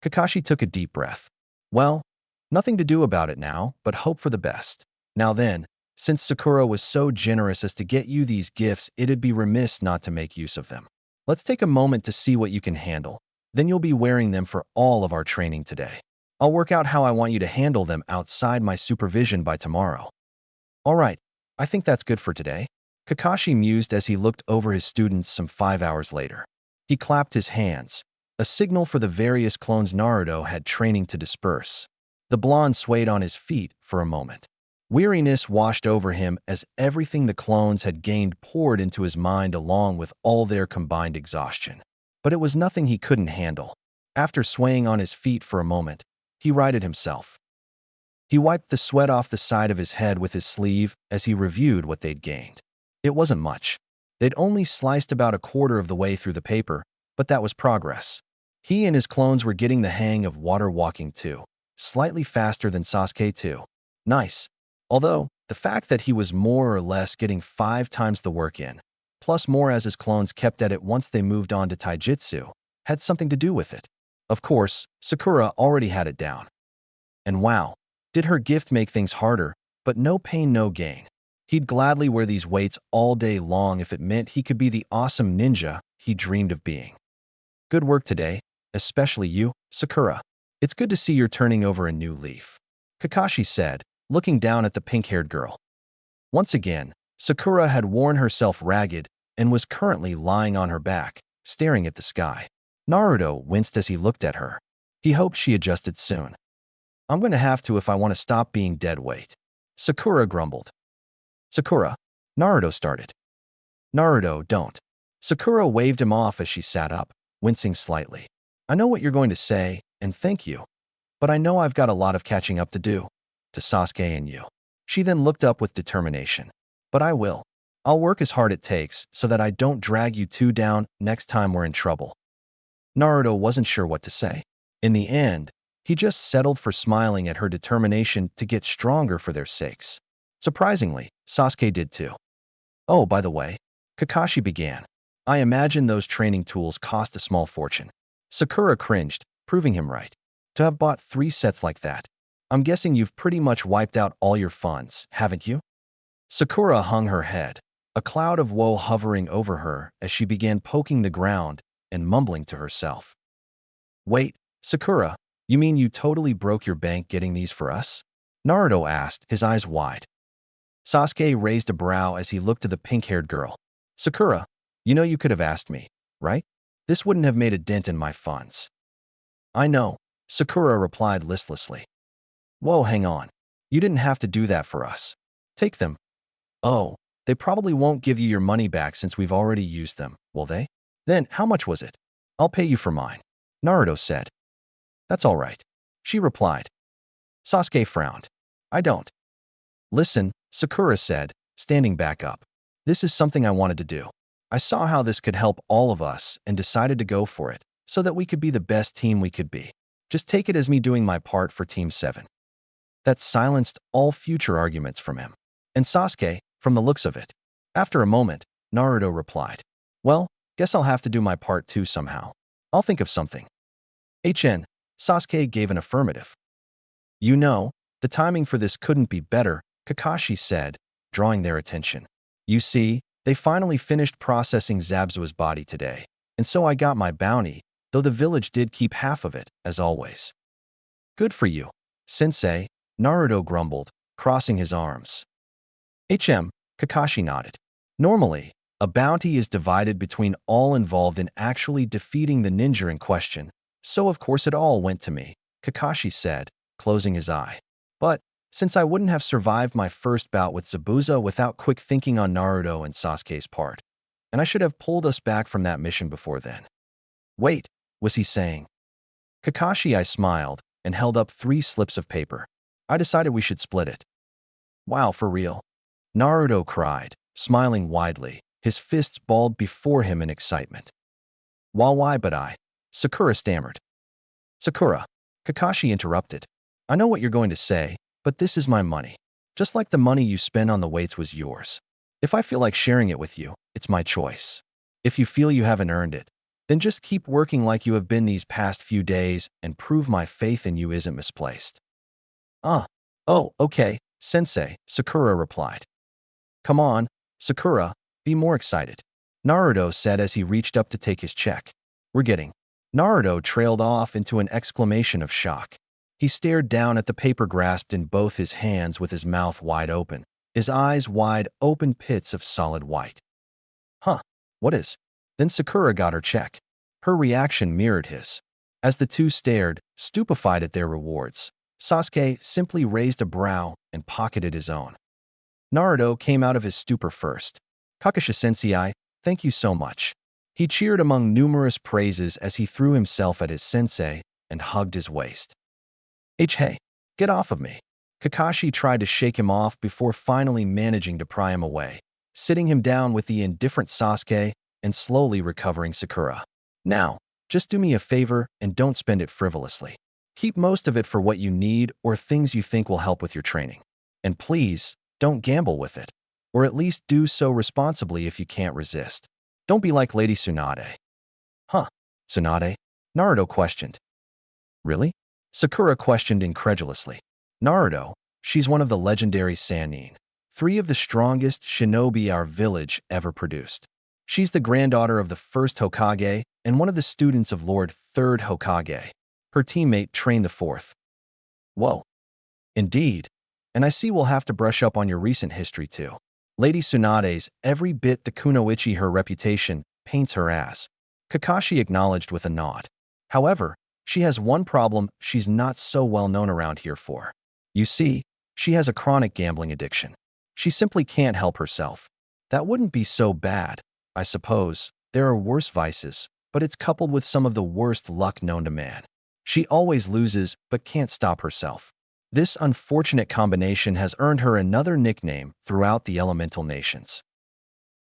Kakashi took a deep breath. Well, nothing to do about it now, but hope for the best. Now then, since Sakura was so generous as to get you these gifts, it'd be remiss not to make use of them. Let's take a moment to see what you can handle. Then you'll be wearing them for all of our training today. I'll work out how I want you to handle them outside my supervision by tomorrow. All right, I think that's good for today. Kakashi mused as he looked over his students some 5 hours later. He clapped his hands, a signal for the various clones Naruto had training to disperse. The blonde swayed on his feet for a moment. Weariness washed over him as everything the clones had gained poured into his mind along with all their combined exhaustion. But it was nothing he couldn't handle. After swaying on his feet for a moment, he righted himself. He wiped the sweat off the side of his head with his sleeve as he reviewed what they'd gained. It wasn't much. They'd only sliced about a quarter of the way through the paper, but that was progress. He and his clones were getting the hang of water walking too, slightly faster than Sasuke too. Nice. Although, the fact that he was more or less getting 5 times the work in, plus more as his clones kept at it once they moved on to taijutsu, had something to do with it. Of course, Sakura already had it down. And wow, did her gift make things harder, but no pain, no gain. He'd gladly wear these weights all day long if it meant he could be the awesome ninja he dreamed of being. Good work today, especially you, Sakura. It's good to see you're turning over a new leaf, Kakashi said, looking down at the pink-haired girl. Once again, Sakura had worn herself ragged and was currently lying on her back, staring at the sky. Naruto winced as he looked at her. He hoped she adjusted soon. I'm going to have to if I want to stop being dead weight, Sakura grumbled. Sakura, Naruto started. Naruto, don't. Sakura waved him off as she sat up, wincing slightly. I know what you're going to say, and thank you. But I know I've got a lot of catching up to do. To Sasuke and you. She then looked up with determination. But I will. I'll work as hard it takes so that I don't drag you two down next time we're in trouble. Naruto wasn't sure what to say. In the end, he just settled for smiling at her determination to get stronger for their sakes. Surprisingly, Sasuke did too. Oh, by the way, Kakashi began. I imagine those training tools cost a small fortune. Sakura cringed, proving him right. To have bought 3 sets like that. I'm guessing you've pretty much wiped out all your funds, haven't you? Sakura hung her head, a cloud of woe hovering over her as she began poking the ground and mumbling to herself. Wait, Sakura, you mean you totally broke your bank getting these for us? Naruto asked, his eyes wide. Sasuke raised a brow as he looked to the pink-haired girl. Sakura, you know you could have asked me, right? This wouldn't have made a dent in my funds. I know, Sakura replied listlessly. Whoa, hang on. You didn't have to do that for us. Take them. Oh, they probably won't give you your money back since we've already used them, will they? Then, how much was it? I'll pay you for mine, Naruto said. That's all right, she replied. Sasuke frowned. I don't. Listen, Sakura said, standing back up. This is something I wanted to do. I saw how this could help all of us and decided to go for it, so that we could be the best team we could be. Just take it as me doing my part for Team 7. That silenced all future arguments from him. And Sasuke, from the looks of it. After a moment, Naruto replied, well, guess I'll have to do my part too somehow. I'll think of something. Sasuke gave an affirmative. You know, the timing for this couldn't be better, Kakashi said, drawing their attention. You see, they finally finished processing Zabuza's body today, and so I got my bounty, though the village did keep half of it, as always. Good for you, Sensei, Naruto grumbled, crossing his arms. Kakashi nodded. Normally, a bounty is divided between all involved in actually defeating the ninja in question, so of course it all went to me, Kakashi said, closing his eye. But, since I wouldn't have survived my first bout with Zabuza without quick thinking on Naruto and Sasuke's part. And I should have pulled us back from that mission before then. Wait, was he saying? Kakashi, I smiled and held up 3 slips of paper. I decided we should split it. Wow, for real? Naruto cried, smiling widely, his fists balled before him in excitement. Why but I? Sakura stammered. Sakura, Kakashi interrupted. I know what you're going to say, but this is my money. Just like the money you spent on the weights was yours. If I feel like sharing it with you, it's my choice. If you feel you haven't earned it, then just keep working like you have been these past few days and prove my faith in you isn't misplaced. Oh, okay, sensei, Sakura replied. Come on, Sakura, be more excited, Naruto said as he reached up to take his check. We're getting. Naruto trailed off into an exclamation of shock. He stared down at the paper grasped in both his hands with his mouth wide open, his eyes wide open pits of solid white. Huh, what is? Then Sakura got her check. Her reaction mirrored his. As the two stared, stupefied at their rewards, Sasuke simply raised a brow and pocketed his own. Naruto came out of his stupor first. Kakashi-sensei, thank you so much. He cheered among numerous praises as he threw himself at his sensei and hugged his waist. Hey, get off of me. Kakashi tried to shake him off before finally managing to pry him away, sitting him down with the indifferent Sasuke and slowly recovering Sakura. Now, just do me a favor and don't spend it frivolously. Keep most of it for what you need or things you think will help with your training. And please, don't gamble with it. Or at least do so responsibly if you can't resist. Don't be like Lady Tsunade. Huh? Tsunade? Naruto questioned. Really? Sakura questioned incredulously. Naruto, she's one of the legendary Sannin, 3 of the strongest shinobi our village ever produced. She's the granddaughter of the first Hokage and one of the students of Lord 3rd Hokage. Her teammate trained the 4th. Whoa. Indeed. And I see we'll have to brush up on your recent history too. Lady Tsunade's every bit the kunoichi her reputation paints her as. Kakashi acknowledged with a nod. However, she has one problem she's not so well known around here for. You see, she has a chronic gambling addiction. She simply can't help herself. That wouldn't be so bad, I suppose. There are worse vices, but it's coupled with some of the worst luck known to man. She always loses but can't stop herself. This unfortunate combination has earned her another nickname throughout the elemental nations.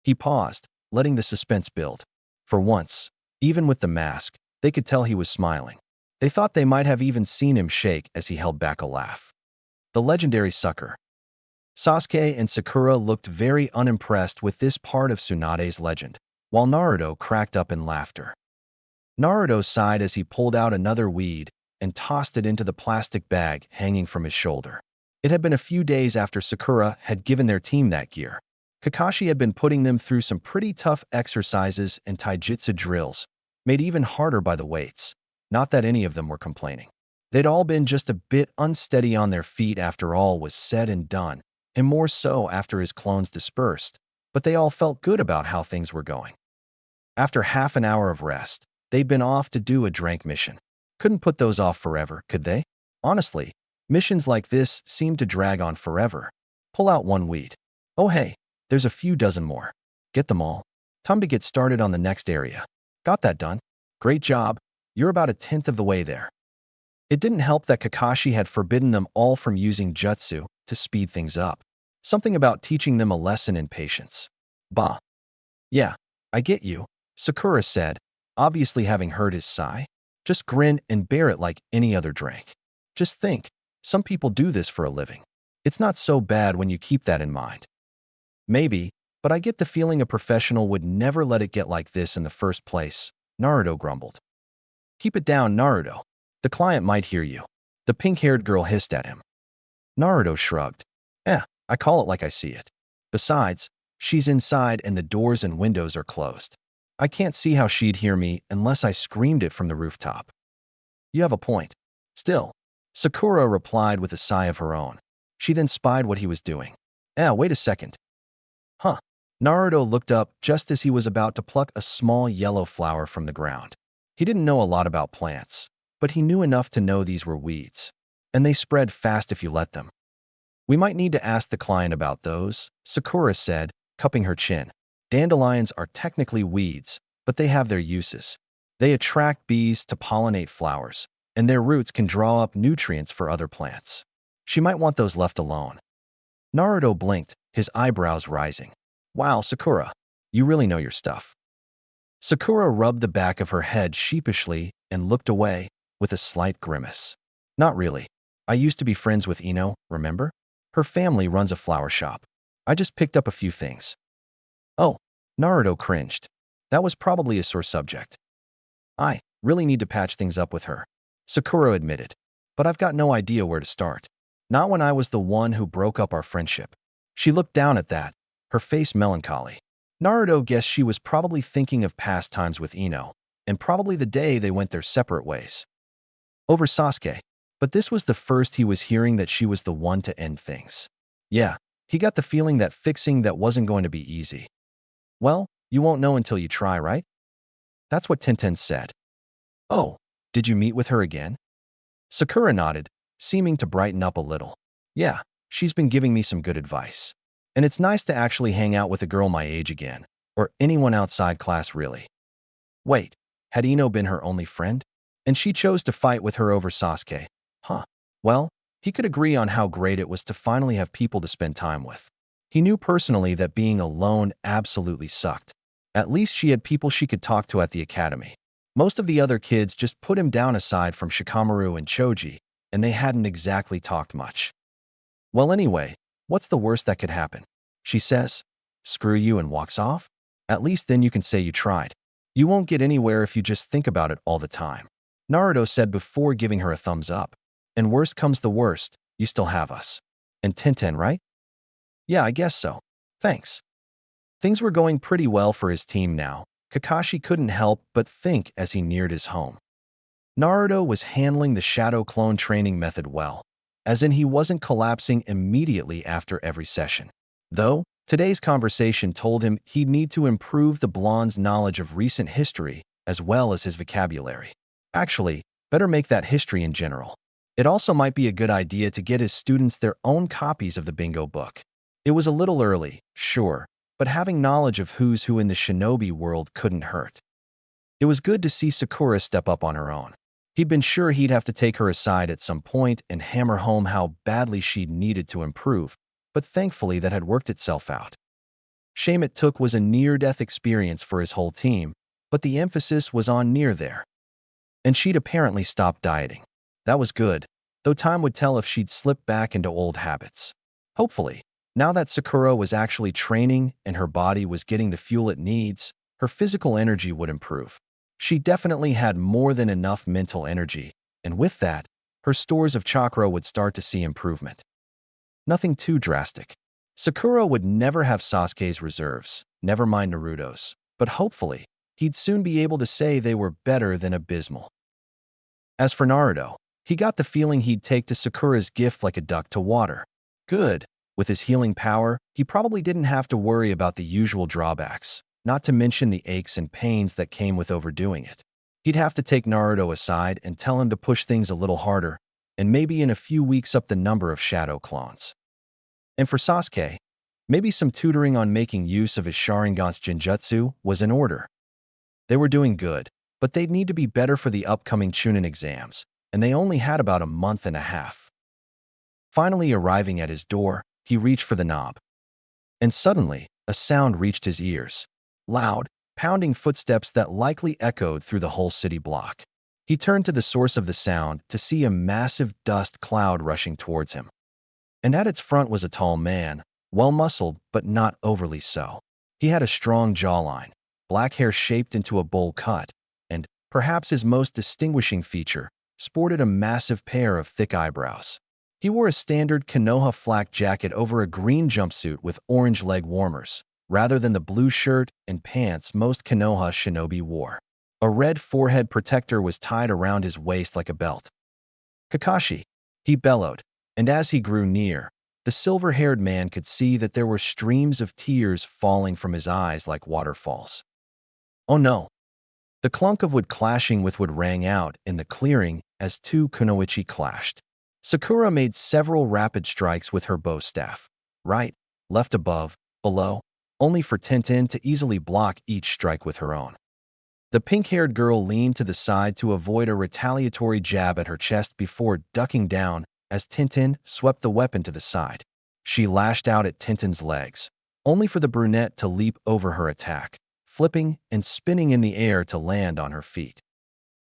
He paused, letting the suspense build. For once, even with the mask, they could tell he was smiling. They thought they might have even seen him shake as he held back a laugh. The legendary sucker. Sasuke and Sakura looked very unimpressed with this part of Tsunade's legend, while Naruto cracked up in laughter. Naruto sighed as he pulled out another weed and tossed it into the plastic bag hanging from his shoulder. It had been a few days after Sakura had given their team that gear. Kakashi had been putting them through some pretty tough exercises and taijutsu drills, made even harder by the weights. Not that any of them were complaining. They'd all been just a bit unsteady on their feet after all was said and done, and more so after his clones dispersed, but they all felt good about how things were going. After half an hour of rest, they'd been off to do a drank mission. Couldn't put those off forever, could they? Honestly, missions like this seem to drag on forever. Pull out one weed. Oh hey, there's a few dozen more. Get them all. Time to get started on the next area. Got that done. Great job. You're about 1/10 of the way there. It didn't help that Kakashi had forbidden them all from using jutsu to speed things up. Something about teaching them a lesson in patience. Bah. Yeah, I get you, Sakura said, obviously having heard his sigh. Just grin and bear it like any other drink. Just think, some people do this for a living. It's not so bad when you keep that in mind. Maybe, but I get the feeling a professional would never let it get like this in the first place, Naruto grumbled. Keep it down, Naruto. The client might hear you. The pink-haired girl hissed at him. Naruto shrugged. I call it like I see it. Besides, she's inside and the doors and windows are closed. I can't see how she'd hear me unless I screamed it from the rooftop. You have a point. Still, Sakura replied with a sigh of her own. She then spied what he was doing. Wait a second. Huh. Naruto looked up just as he was about to pluck a small yellow flower from the ground. He didn't know a lot about plants, but he knew enough to know these were weeds, and they spread fast if you let them. We might need to ask the client about those, Sakura said, cupping her chin. Dandelions are technically weeds, but they have their uses. They attract bees to pollinate flowers, and their roots can draw up nutrients for other plants. She might want those left alone. Naruto blinked, his eyebrows rising. Wow, Sakura, you really know your stuff. Sakura rubbed the back of her head sheepishly and looked away with a slight grimace. Not really. I used to be friends with Ino, remember? Her family runs a flower shop. I just picked up a few things. Oh, Naruto cringed. That was probably a sore subject. I really need to patch things up with her, Sakura admitted. But I've got no idea where to start. Not when I was the one who broke up our friendship. She looked down at that, her face melancholy. Naruto guessed she was probably thinking of past times with Ino, and probably the day they went their separate ways. Over Sasuke. But this was the first he was hearing that she was the one to end things. Yeah, he got the feeling that fixing that wasn't going to be easy. Well, you won't know until you try, right? That's what Tenten said. Oh, did you meet with her again? Sakura nodded, seeming to brighten up a little. Yeah, she's been giving me some good advice. And it's nice to actually hang out with a girl my age again, or anyone outside class really. Wait, had Ino been her only friend? And she chose to fight with her over Sasuke. Huh. Well, he could agree on how great it was to finally have people to spend time with. He knew personally that being alone absolutely sucked. At least she had people she could talk to at the academy. Most of the other kids just put him down aside from Shikamaru and Choji, and they hadn't exactly talked much. Well anyway, what's the worst that could happen? She says, screw you and walks off? At least then you can say you tried. You won't get anywhere if you just think about it all the time. Naruto said before giving her a thumbs up. And worst comes the worst, you still have us. And Tenten, right? Yeah, I guess so. Thanks. Things were going pretty well for his team now. Kakashi couldn't help but think as he neared his home. Naruto was handling the shadow clone training method well, as in he wasn't collapsing immediately after every session. Though, today's conversation told him he'd need to improve the blonde's knowledge of recent history as well as his vocabulary. Actually, better make that history in general. It also might be a good idea to get his students their own copies of the bingo book. It was a little early, sure, but having knowledge of who's who in the shinobi world couldn't hurt. It was good to see Sakura step up on her own. He'd been sure he'd have to take her aside at some point and hammer home how badly she needed to improve, but thankfully that had worked itself out. Shame it took was a near-death experience for his whole team, but the emphasis was on near there. And she'd apparently stopped dieting. That was good, though time would tell if she'd slipped back into old habits. Hopefully, now that Sakura was actually training and her body was getting the fuel it needs, her physical energy would improve. She definitely had more than enough mental energy, and with that, her stores of chakra would start to see improvement. Nothing too drastic. Sakura would never have Sasuke's reserves, never mind Naruto's, but hopefully, he'd soon be able to say they were better than abysmal. As for Naruto, he got the feeling he'd take to Sakura's gift like a duck to water. Good. With his healing power, he probably didn't have to worry about the usual drawbacks, not to mention the aches and pains that came with overdoing it. He'd have to take Naruto aside and tell him to push things a little harder, and maybe in a few weeks up the number of shadow clones. And for Sasuke, maybe some tutoring on making use of his Sharingan's Genjutsu was in order. They were doing good, but they'd need to be better for the upcoming Chunin exams, and they only had about a month and a half. Finally arriving at his door, he reached for the knob. And suddenly, a sound reached his ears. Loud, pounding footsteps that likely echoed through the whole city block. He turned to the source of the sound to see a massive dust cloud rushing towards him. And at its front was a tall man, well-muscled but not overly so. He had a strong jawline, black hair shaped into a bowl cut, and, perhaps his most distinguishing feature, sported a massive pair of thick eyebrows. He wore a standard Konoha flak jacket over a green jumpsuit with orange leg warmers, rather than the blue shirt and pants most Konoha shinobi wore. A red forehead protector was tied around his waist like a belt. Kakashi, he bellowed, and as he grew near, the silver-haired man could see that there were streams of tears falling from his eyes like waterfalls. Oh no! The clunk of wood clashing with wood rang out in the clearing as two kunoichi clashed. Sakura made several rapid strikes with her bow staff. Right, left, above, below, only for Tintin to easily block each strike with her own. The pink-haired girl leaned to the side to avoid a retaliatory jab at her chest before ducking down as Tintin swept the weapon to the side. She lashed out at Tintin's legs, only for the brunette to leap over her attack, flipping and spinning in the air to land on her feet.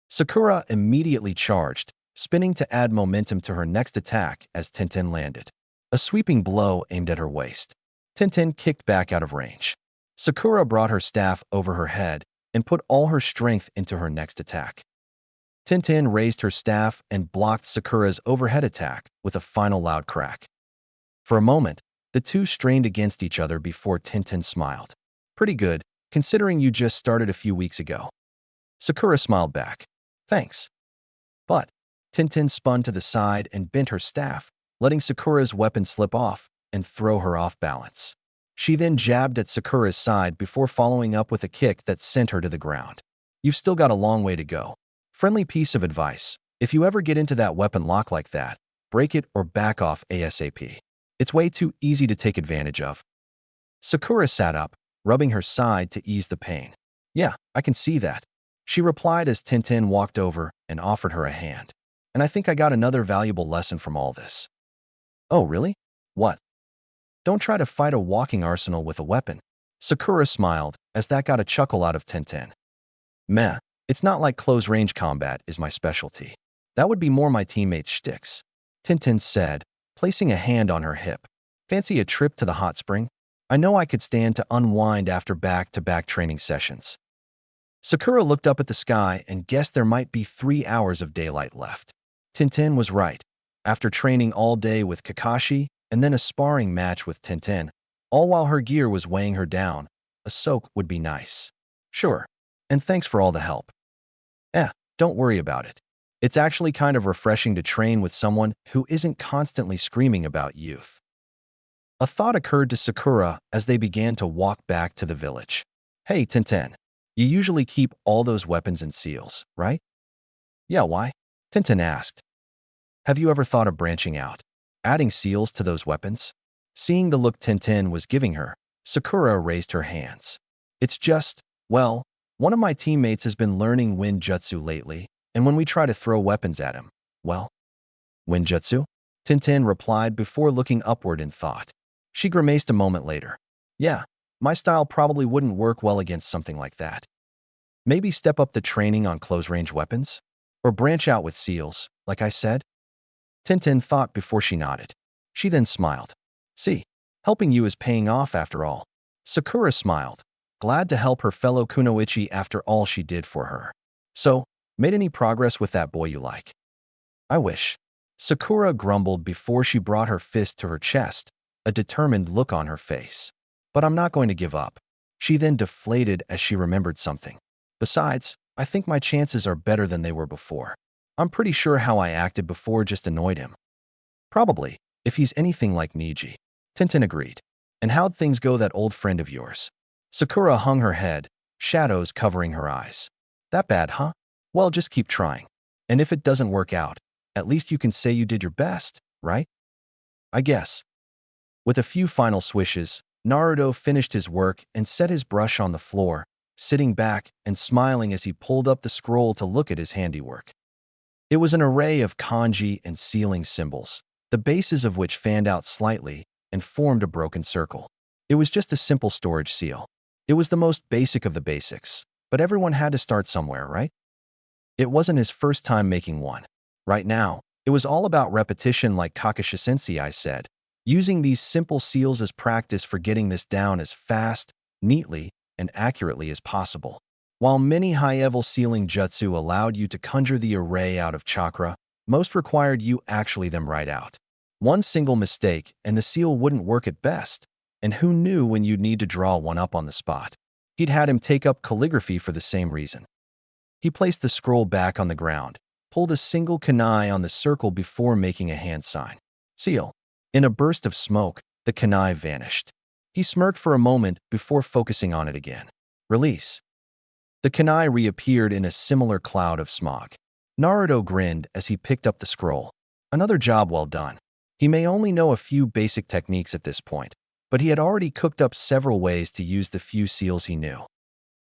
Sakura immediately charged, spinning to add momentum to her next attack as Tintin landed. A sweeping blow aimed at her waist. Tintin kicked back out of range. Sakura brought her staff over her head and put all her strength into her next attack. Tintin raised her staff and blocked Sakura's overhead attack with a final loud crack. For a moment, the two strained against each other before Tintin smiled. Pretty good, considering you just started a few weeks ago. Sakura smiled back. Thanks. But Tintin spun to the side and bent her staff, letting Sakura's weapon slip off and throw her off balance. She then jabbed at Sakura's side before following up with a kick that sent her to the ground. You've still got a long way to go. Friendly piece of advice: if you ever get into that weapon lock like that, break it or back off ASAP. It's way too easy to take advantage of. Sakura sat up, rubbing her side to ease the pain. Yeah, I can see that, she replied as Tintin walked over and offered her a hand. And I think I got another valuable lesson from all this. Oh, really? What? Don't try to fight a walking arsenal with a weapon. Sakura smiled as that got a chuckle out of Tintin. Meh, it's not like close-range combat is my specialty. That would be more my teammates' shticks, Tintin said, placing a hand on her hip. Fancy a trip to the hot spring? I know I could stand to unwind after back-to-back training sessions. Sakura looked up at the sky and guessed there might be 3 hours of daylight left. Tintin was right. After training all day with Kakashi and then a sparring match with Tintin, all while her gear was weighing her down, a soak would be nice. Sure, and thanks for all the help. Don't worry about it. It's actually kind of refreshing to train with someone who isn't constantly screaming about youth. A thought occurred to Sakura as they began to walk back to the village. Hey, Tintin, you usually keep all those weapons and seals, right? Yeah, why? Tintin asked. Have you ever thought of branching out, adding seals to those weapons? Seeing the look Tintin was giving her, Sakura raised her hands. It's just, well, one of my teammates has been learning wind jutsu lately, and when we try to throw weapons at him, well, wind jutsu? Tintin replied before looking upward in thought. She grimaced a moment later. Yeah, my style probably wouldn't work well against something like that. Maybe step up the training on close-range weapons? Or branch out with seals, like I said? Tintin thought before she nodded. She then smiled. See, helping you is paying off after all. Sakura smiled, glad to help her fellow kunoichi after all she did for her. So, made any progress with that boy you like? I wish. Sakura grumbled before she brought her fist to her chest, a determined look on her face. But I'm not going to give up. She then deflated as she remembered something. Besides, I think my chances are better than they were before. I'm pretty sure how I acted before just annoyed him. Probably, if he's anything like Niji. Tintin agreed. And how'd things go that old friend of yours? Sakura hung her head, shadows covering her eyes. That bad, huh? Well, just keep trying. And if it doesn't work out, at least you can say you did your best, right? I guess. With a few final swishes, Naruto finished his work and set his brush on the floor, sitting back and smiling as he pulled up the scroll to look at his handiwork. It was an array of kanji and sealing symbols, the bases of which fanned out slightly and formed a broken circle. It was just a simple storage seal. It was the most basic of the basics, but everyone had to start somewhere, right? It wasn't his first time making one. Right now, it was all about repetition, like Kakashi Sensei said, using these simple seals as practice for getting this down as fast, neatly, and accurately as possible. While many high-level sealing jutsu allowed you to conjure the array out of chakra, most required you actually them right out. One single mistake and the seal wouldn't work at best, and who knew when you'd need to draw one up on the spot. He'd had him take up calligraphy for the same reason. He placed the scroll back on the ground, pulled a single kunai on the circle before making a hand sign. Seal. In a burst of smoke, the kunai vanished. He smirked for a moment before focusing on it again. Release. The kunai reappeared in a similar cloud of smog. Naruto grinned as he picked up the scroll. Another job well done. He may only know a few basic techniques at this point, but he had already cooked up several ways to use the few seals he knew.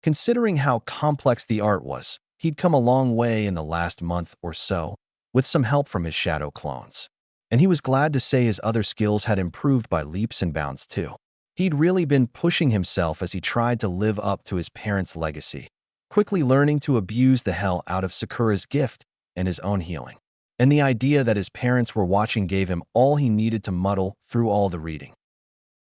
Considering how complex the art was, he'd come a long way in the last month or so, with some help from his shadow clones. And he was glad to say his other skills had improved by leaps and bounds too. He'd really been pushing himself as he tried to live up to his parents' legacy, quickly learning to abuse the hell out of Sakura's gift and his own healing. And the idea that his parents were watching gave him all he needed to muddle through all the reading.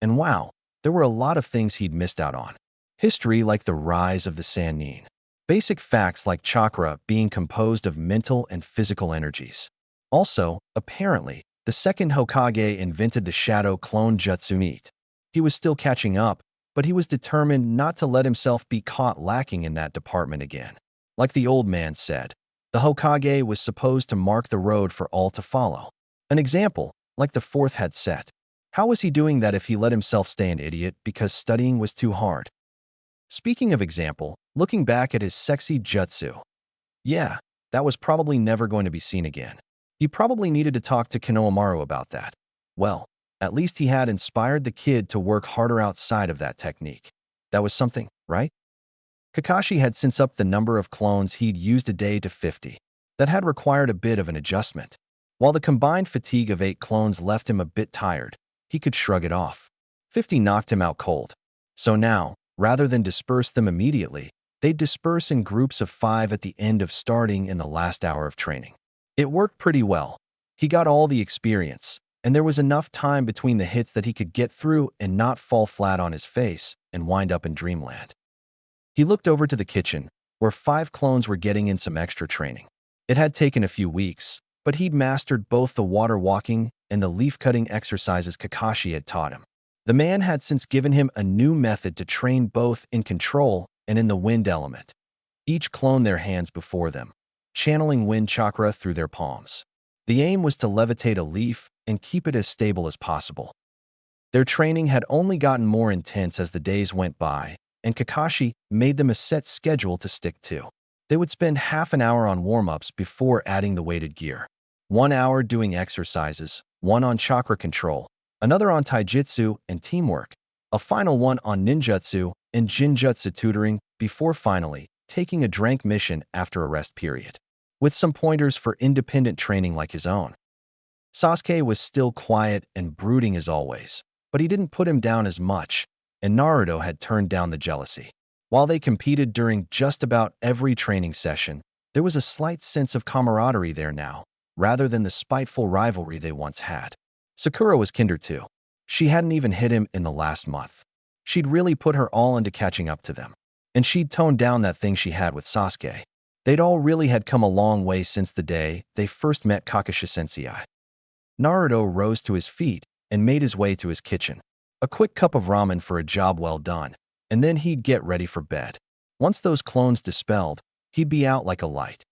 And wow, there were a lot of things he'd missed out on. History like the rise of the Sannin. Basic facts like chakra being composed of mental and physical energies. Also, apparently, the second Hokage invented the shadow clone jutsu meat. He was still catching up, but he was determined not to let himself be caught lacking in that department again. Like the old man said, the Hokage was supposed to mark the road for all to follow. An example, like the fourth had set. How was he doing that if he let himself stay an idiot because studying was too hard? Speaking of example, looking back at his sexy jutsu. Yeah, that was probably never going to be seen again. He probably needed to talk to Konohamaru about that. Well, at least he had inspired the kid to work harder outside of that technique. That was something, right? Kakashi had since upped the number of clones he'd used a day to 50. That had required a bit of an adjustment. While the combined fatigue of 8 clones left him a bit tired, he could shrug it off. 50 knocked him out cold. So now, rather than disperse them immediately, they'd disperse in groups of 5 at the end of starting in the last hour of training. It worked pretty well. He got all the experience, and there was enough time between the hits that he could get through and not fall flat on his face and wind up in dreamland. He looked over to the kitchen, where 5 clones were getting in some extra training. It had taken a few weeks, but he'd mastered both the water walking and the leaf-cutting exercises Kakashi had taught him. The man had since given him a new method to train both in control and in the wind element. Each cloned their hands before them, channeling wind chakra through their palms. The aim was to levitate a leaf and keep it as stable as possible. Their training had only gotten more intense as the days went by, and Kakashi made them a set schedule to stick to. They would spend half an hour on warm-ups before adding the weighted gear. 1 hour doing exercises, 1 on chakra control, another on taijutsu and teamwork, a final 1 on ninjutsu and jinjutsu tutoring before finally taking a drank mission after a rest period, with some pointers for independent training like his own. Sasuke was still quiet and brooding as always, but he didn't put him down as much, and Naruto had turned down the jealousy. While they competed during just about every training session, there was a slight sense of camaraderie there now, rather than the spiteful rivalry they once had. Sakura was kinder too. She hadn't even hit him in the last month. She'd really put her all into catching up to them. And she'd toned down that thing she had with Sasuke. They'd all really had come a long way since the day they first met Kakashi-sensei. Naruto rose to his feet and made his way to his kitchen. A quick cup of ramen for a job well done, and then he'd get ready for bed. Once those clones dispelled, he'd be out like a light.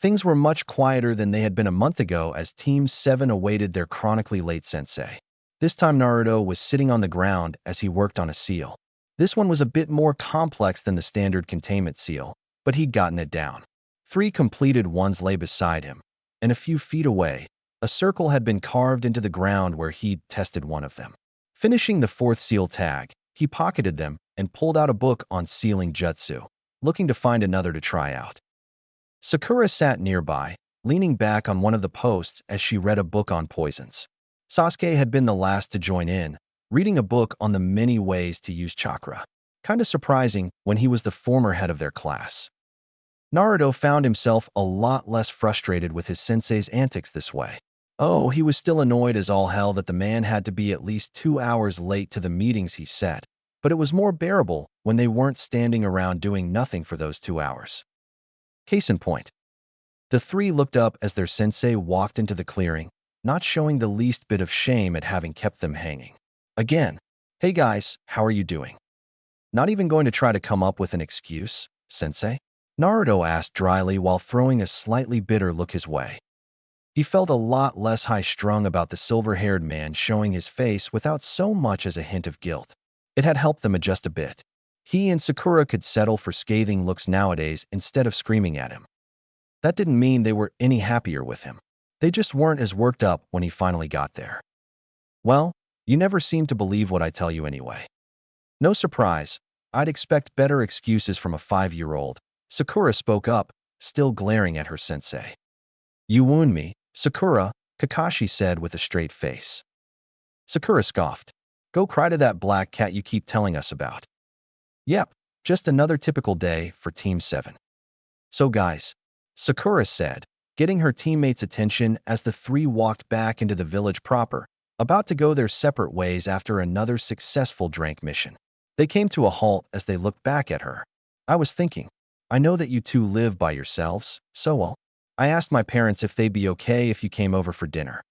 Things were much quieter than they had been a month ago as Team 7 awaited their chronically late sensei. This time Naruto was sitting on the ground as he worked on a seal. This one was a bit more complex than the standard containment seal, but he'd gotten it down. 3 completed ones lay beside him, and a few feet away, a circle had been carved into the ground where he'd tested one of them. Finishing the 4th seal tag, he pocketed them and pulled out a book on sealing jutsu, looking to find another to try out. Sakura sat nearby, leaning back on one of the posts as she read a book on poisons. Sasuke had been the last to join in, reading a book on the many ways to use chakra. Kinda surprising when he was the former head of their class. Naruto found himself a lot less frustrated with his sensei's antics this way. Oh, he was still annoyed as all hell that the man had to be at least 2 hours late to the meetings he set, but it was more bearable when they weren't standing around doing nothing for those 2 hours. Case in point. The 3 looked up as their sensei walked into the clearing, not showing the least bit of shame at having kept them hanging. Again, "Hey guys, how are you doing?" "Not even going to try to come up with an excuse, sensei?" Naruto asked dryly while throwing a slightly bitter look his way. He felt a lot less high-strung about the silver-haired man showing his face without so much as a hint of guilt. It had helped them adjust a bit. He and Sakura could settle for scathing looks nowadays instead of screaming at him. That didn't mean they were any happier with him. They just weren't as worked up when he finally got there. Well, you never seem to believe what I tell you anyway. No surprise, I'd expect better excuses from a 5-year-old. Sakura spoke up, still glaring at her sensei. You wound me, Sakura, Kakashi said with a straight face. Sakura scoffed. Go cry to that black cat you keep telling us about. Yep, just another typical day for Team 7. So guys, Sakura said, getting her teammates' attention as the three walked back into the village proper, about to go their separate ways after another successful drank mission. They came to a halt as they looked back at her. I was thinking, I know that you two live by yourselves, so well. I asked my parents if they'd be okay if you came over for dinner.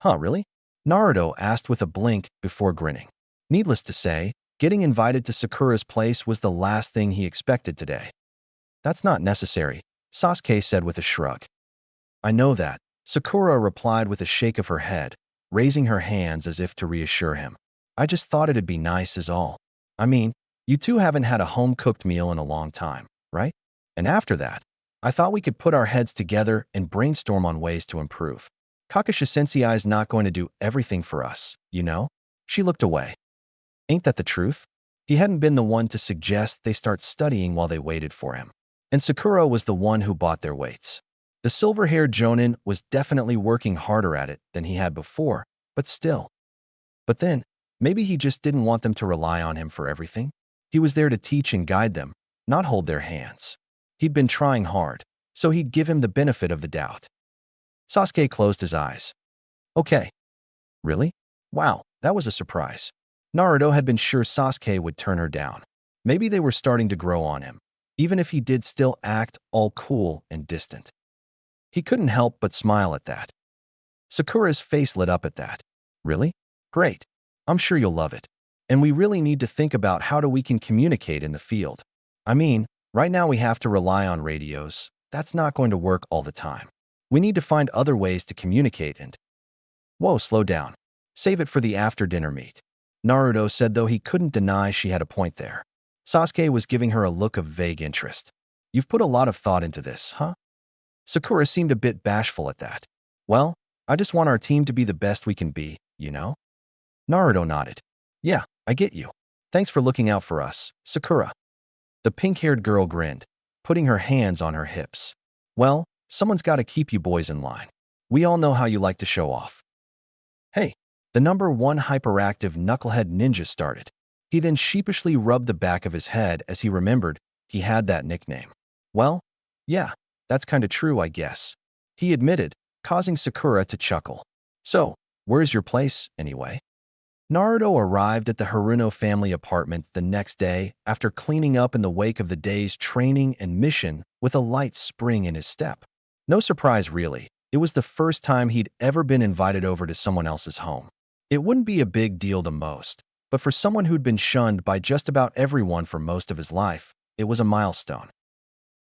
Huh, really? Naruto asked with a blink before grinning. Needless to say, getting invited to Sakura's place was the last thing he expected today. That's not necessary, Sasuke said with a shrug. I know that, Sakura replied with a shake of her head, raising her hands as if to reassure him. I just thought it'd be nice is all. I mean, you two haven't had a home-cooked meal in a long time, right? And after that, I thought we could put our heads together and brainstorm on ways to improve. Kakashi Sensei's not going to do everything for us, you know? She looked away. Ain't that the truth? He hadn't been the one to suggest they start studying while they waited for him. And Sakura was the one who bought their weights. The silver-haired jonin was definitely working harder at it than he had before, but still. But then, maybe he just didn't want them to rely on him for everything. He was there to teach and guide them, not hold their hands. He'd been trying hard, so he'd give him the benefit of the doubt. Sasuke closed his eyes. Okay. Really? Wow, that was a surprise. Naruto had been sure Sasuke would turn her down. Maybe they were starting to grow on him, even if he did still act all cool and distant. He couldn't help but smile at that. Sakura's face lit up at that. Really? Great. I'm sure you'll love it. And we really need to think about how we can communicate in the field. I mean, right now we have to rely on radios. That's not going to work all the time. We need to find other ways to communicate and… Whoa, slow down. Save it for the after-dinner meet. Naruto said, though he couldn't deny she had a point there. Sasuke was giving her a look of vague interest. You've put a lot of thought into this, huh? Sakura seemed a bit bashful at that. Well, I just want our team to be the best we can be, you know? Naruto nodded. Yeah, I get you. Thanks for looking out for us, Sakura. The pink-haired girl grinned, putting her hands on her hips. Well, someone's got to keep you boys in line. We all know how you like to show off. Hey, the number 1 hyperactive knucklehead ninja started. He then sheepishly rubbed the back of his head as he remembered he had that nickname. Well, yeah, that's kinda true, I guess. He admitted, causing Sakura to chuckle. So, where's your place, anyway? Naruto arrived at the Haruno family apartment the next day after cleaning up in the wake of the day's training and mission with a light spring in his step. No surprise, really. It was the first time he'd ever been invited over to someone else's home. It wouldn't be a big deal to most, but for someone who'd been shunned by just about everyone for most of his life, it was a milestone.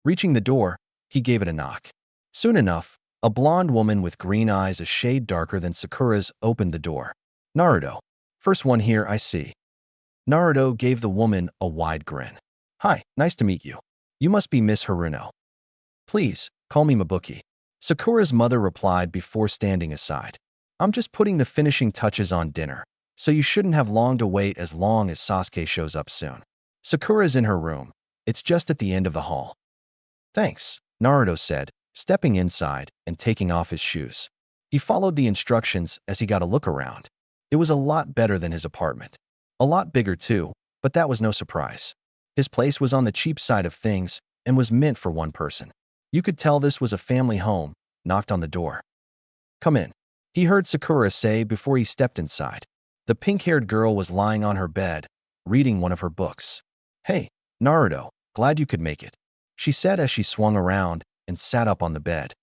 Reaching the door, he gave it a knock. Soon enough, a blonde woman with green eyes a shade darker than Sakura's opened the door. Naruto. First one here, I see. Naruto gave the woman a wide grin. Hi, nice to meet you. You must be Miss Haruno. Please, call me Mabuki. Sakura's mother replied before standing aside. I'm just putting the finishing touches on dinner, so you shouldn't have long to wait as long as Sasuke shows up soon. Sakura's in her room. It's just at the end of the hall. Thanks, Naruto said, stepping inside and taking off his shoes. He followed the instructions as he got a look around. It was a lot better than his apartment. A lot bigger too, but that was no surprise. His place was on the cheap side of things and was meant for one person. You could tell this was a family home. Knocked on the door. Come in, he heard Sakura say before he stepped inside. The pink-haired girl was lying on her bed, reading one of her books. Hey, Naruto, glad you could make it, she said as she swung around and sat up on the bed.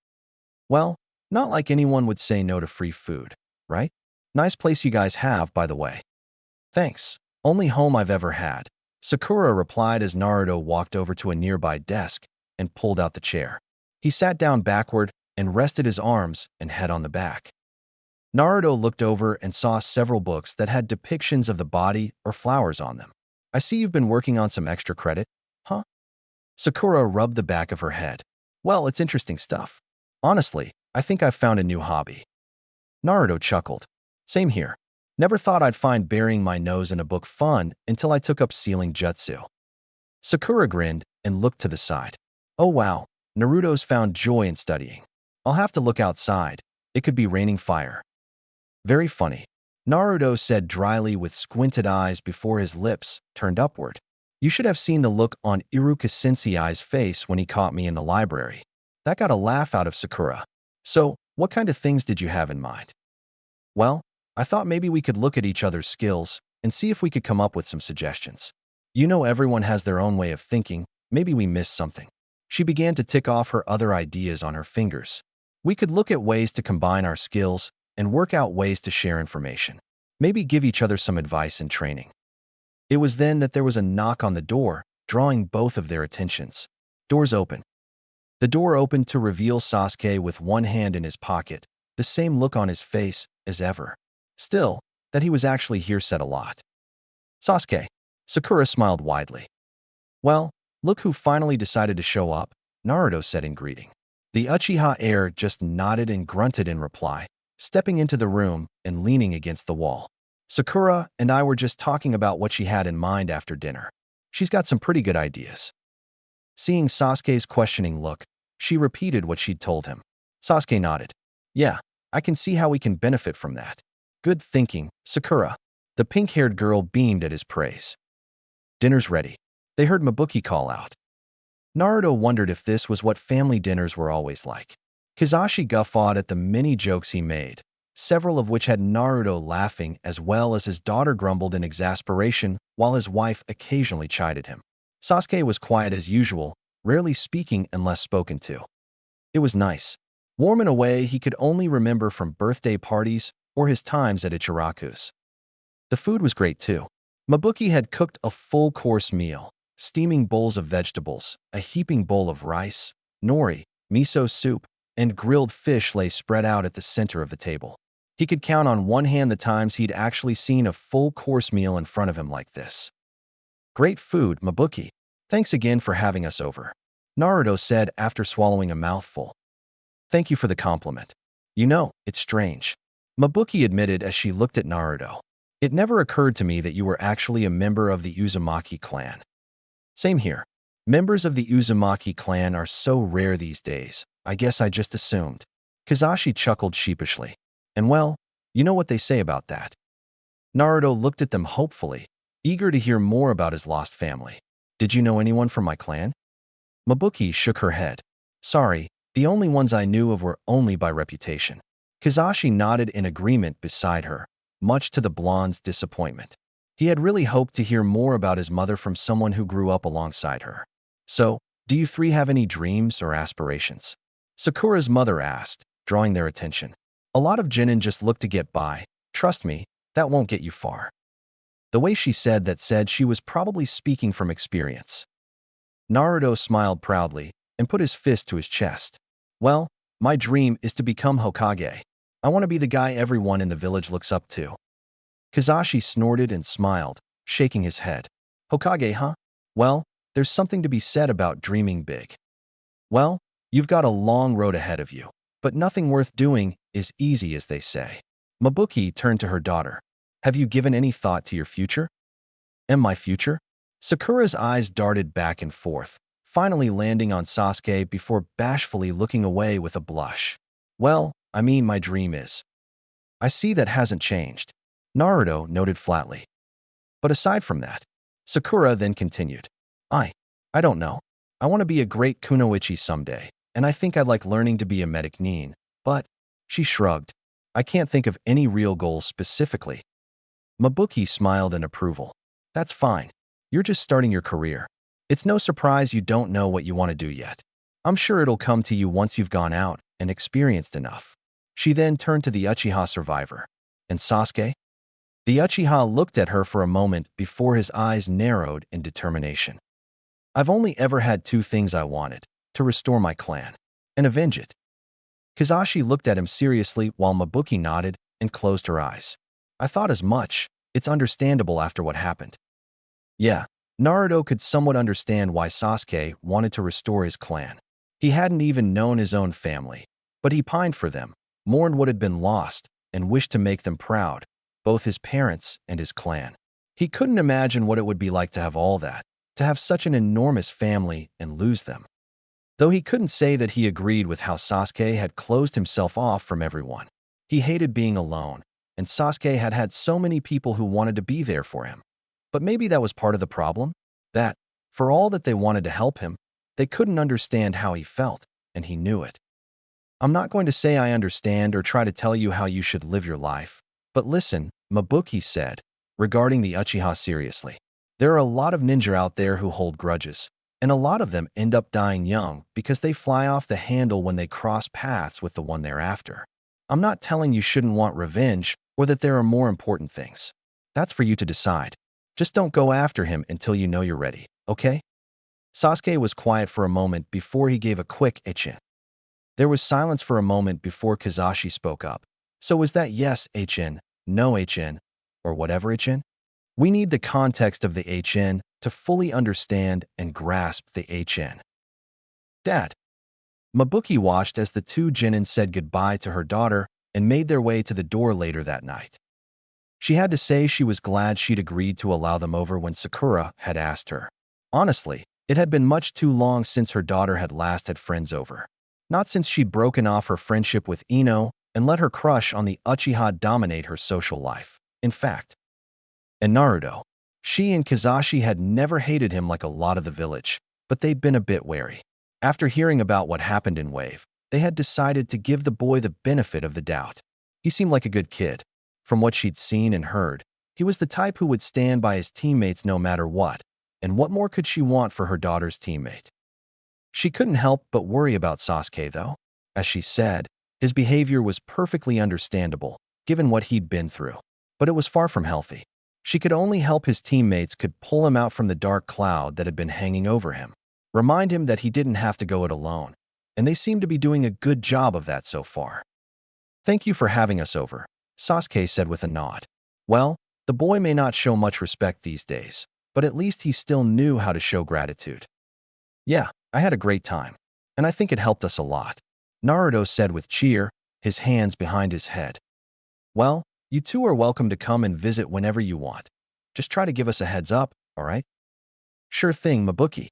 Well, not like anyone would say no to free food, right? Nice place you guys have, by the way. Thanks. Only home I've ever had, Sakura replied as Naruto walked over to a nearby desk and pulled out the chair. He sat down backward and rested his arms and head on the back. Naruto looked over and saw several books that had depictions of the body or flowers on them. I see you've been working on some extra credit, huh? Sakura rubbed the back of her head. Well, it's interesting stuff. Honestly, I think I've found a new hobby. Naruto chuckled. Same here. Never thought I'd find burying my nose in a book fun until I took up sealing jutsu. Sakura grinned and looked to the side. Oh wow, Naruto's found joy in studying. I'll have to look outside. It could be raining fire. Very funny. Naruto said dryly with squinted eyes before his lips turned upward. You should have seen the look on Iruka-sensei's face when he caught me in the library. That got a laugh out of Sakura. So, what kind of things did you have in mind? Well, I thought maybe we could look at each other's skills and see if we could come up with some suggestions. You know everyone has their own way of thinking. Maybe we missed something. She began to tick off her other ideas on her fingers. We could look at ways to combine our skills and work out ways to share information. Maybe give each other some advice and training. It was then that there was a knock on the door, drawing both of their attentions. Doors open. The door opened to reveal Sasuke with one hand in his pocket, the same look on his face as ever. Still, that he was actually here said a lot. Sasuke. Sakura smiled widely. Well, look who finally decided to show up, Naruto said in greeting. The Uchiha heir just nodded and grunted in reply, stepping into the room and leaning against the wall. Sakura and I were just talking about what she had in mind after dinner. She's got some pretty good ideas. Seeing Sasuke's questioning look, she repeated what she'd told him. Sasuke nodded. Yeah, I can see how we can benefit from that. Good thinking, Sakura. The pink-haired girl beamed at his praise. Dinner's ready. They heard Mabuki call out. Naruto wondered if this was what family dinners were always like. Kakashi guffawed at the many jokes he made, several of which had Naruto laughing as well as his daughter grumbled in exasperation while his wife occasionally chided him. Sasuke was quiet as usual, rarely speaking unless spoken to. It was nice. Warm in a way he could only remember from birthday parties or his times at Ichiraku's. The food was great too. Mabuki had cooked a full-course meal, steaming bowls of vegetables, a heaping bowl of rice, nori, miso soup, and grilled fish lay spread out at the center of the table. He could count on one hand the times he'd actually seen a full-course meal in front of him like this. Great food, Mabuki. Thanks again for having us over, Naruto said after swallowing a mouthful. Thank you for the compliment. You know, it's strange, Mabuki admitted as she looked at Naruto. It never occurred to me that you were actually a member of the Uzumaki clan. Same here. Members of the Uzumaki clan are so rare these days. I guess I just assumed. Kakashi chuckled sheepishly. And well, you know what they say about that. Naruto looked at them hopefully, eager to hear more about his lost family. Did you know anyone from my clan? Mabuki shook her head. Sorry, the only ones I knew of were only by reputation. Kakashi nodded in agreement beside her, much to the blonde's disappointment. He had really hoped to hear more about his mother from someone who grew up alongside her. So, do you three have any dreams or aspirations? Sakura's mother asked, drawing their attention. A lot of genin just look to get by. Trust me, that won't get you far. The way she said that said she was probably speaking from experience. Naruto smiled proudly and put his fist to his chest. Well, my dream is to become Hokage. I want to be the guy everyone in the village looks up to. Kakashi snorted and smiled, shaking his head. Hokage, huh? Well, there's something to be said about dreaming big. Well, you've got a long road ahead of you, but nothing worth doing is easy, as they say. Mabuki turned to her daughter. Have you given any thought to your future? And my future? Sakura's eyes darted back and forth, finally landing on Sasuke before bashfully looking away with a blush. Well, I mean, my dream is. I see that hasn't changed, Naruto noted flatly. But aside from that, Sakura then continued. I don't know. I want to be a great kunoichi someday, and I think I'd like learning to be a medic nin, but, she shrugged, I can't think of any real goals specifically. Mabuki smiled in approval. That's fine. You're just starting your career. It's no surprise you don't know what you want to do yet. I'm sure it'll come to you once you've gone out and experienced enough. She then turned to the Uchiha survivor. And Sasuke? The Uchiha looked at her for a moment before his eyes narrowed in determination. I've only ever had two things I wanted, to restore my clan and avenge it. Kakashi looked at him seriously while Mabuki nodded and closed her eyes. I thought as much. It's understandable after what happened. Yeah, Naruto could somewhat understand why Sasuke wanted to restore his clan. He hadn't even known his own family, But he pined for them, mourned what had been lost, and wished to make them proud, both his parents and his clan. He couldn't imagine what it would be like to have all that, to have such an enormous family and lose them. Though he couldn't say that he agreed with how Sasuke had closed himself off from everyone. He hated being alone, and Sasuke had had so many people who wanted to be there for him. But maybe that was part of the problem, that, for all that they wanted to help him, they couldn't understand how he felt, and he knew it. I'm not going to say I understand or try to tell you how you should live your life, but listen, Mabuki said, regarding the Uchiha seriously. There are a lot of ninja out there who hold grudges, and a lot of them end up dying young because they fly off the handle when they cross paths with the one they're after. I'm not telling you shouldn't want revenge or that there are more important things. That's for you to decide. Just don't go after him until you know you're ready, okay? Sasuke was quiet for a moment before he gave a quick ichin. There was silence for a moment before Kakashi spoke up. So was that yes, ichin, no ichin, or whatever ichin? We need the context of the ichin to fully understand and grasp the ichin. Dad. Mabuki watched as the two Genin said goodbye to her daughter and made their way to the door later that night. She had to say she was glad she'd agreed to allow them over when Sakura had asked her. Honestly, it had been much too long since her daughter had last had friends over. Not since she'd broken off her friendship with Ino and let her crush on the Uchiha dominate her social life. In fact, and Naruto, she and Kakashi had never hated him like a lot of the village, but they'd been a bit wary. After hearing about what happened in Wave, they had decided to give the boy the benefit of the doubt. He seemed like a good kid. From what she'd seen and heard, he was the type who would stand by his teammates no matter what, and what more could she want for her daughter's teammate? She couldn't help but worry about Sasuke, though. As she said, his behavior was perfectly understandable, given what he'd been through. But it was far from healthy. She could only help his teammates could pull him out from the dark cloud that had been hanging over him. Remind him that he didn't have to go it alone, and they seemed to be doing a good job of that so far. Thank you for having us over, Sasuke said with a nod. Well, the boy may not show much respect these days, but at least he still knew how to show gratitude. Yeah, I had a great time, and I think it helped us a lot, Naruto said with cheer, his hands behind his head. Well, you two are welcome to come and visit whenever you want. Just try to give us a heads up, all right? Sure thing, Mabuki.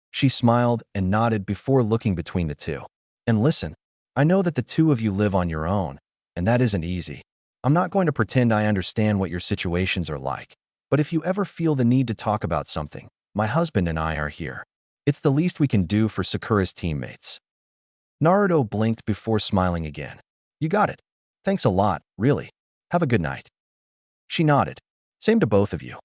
She smiled and nodded before looking between the two. And listen, I know that the two of you live on your own, and that isn't easy. I'm not going to pretend I understand what your situations are like, but if you ever feel the need to talk about something, my husband and I are here. It's the least we can do for Sakura's teammates. Naruto blinked before smiling again. You got it. Thanks a lot, really. Have a good night. She nodded. Same to both of you.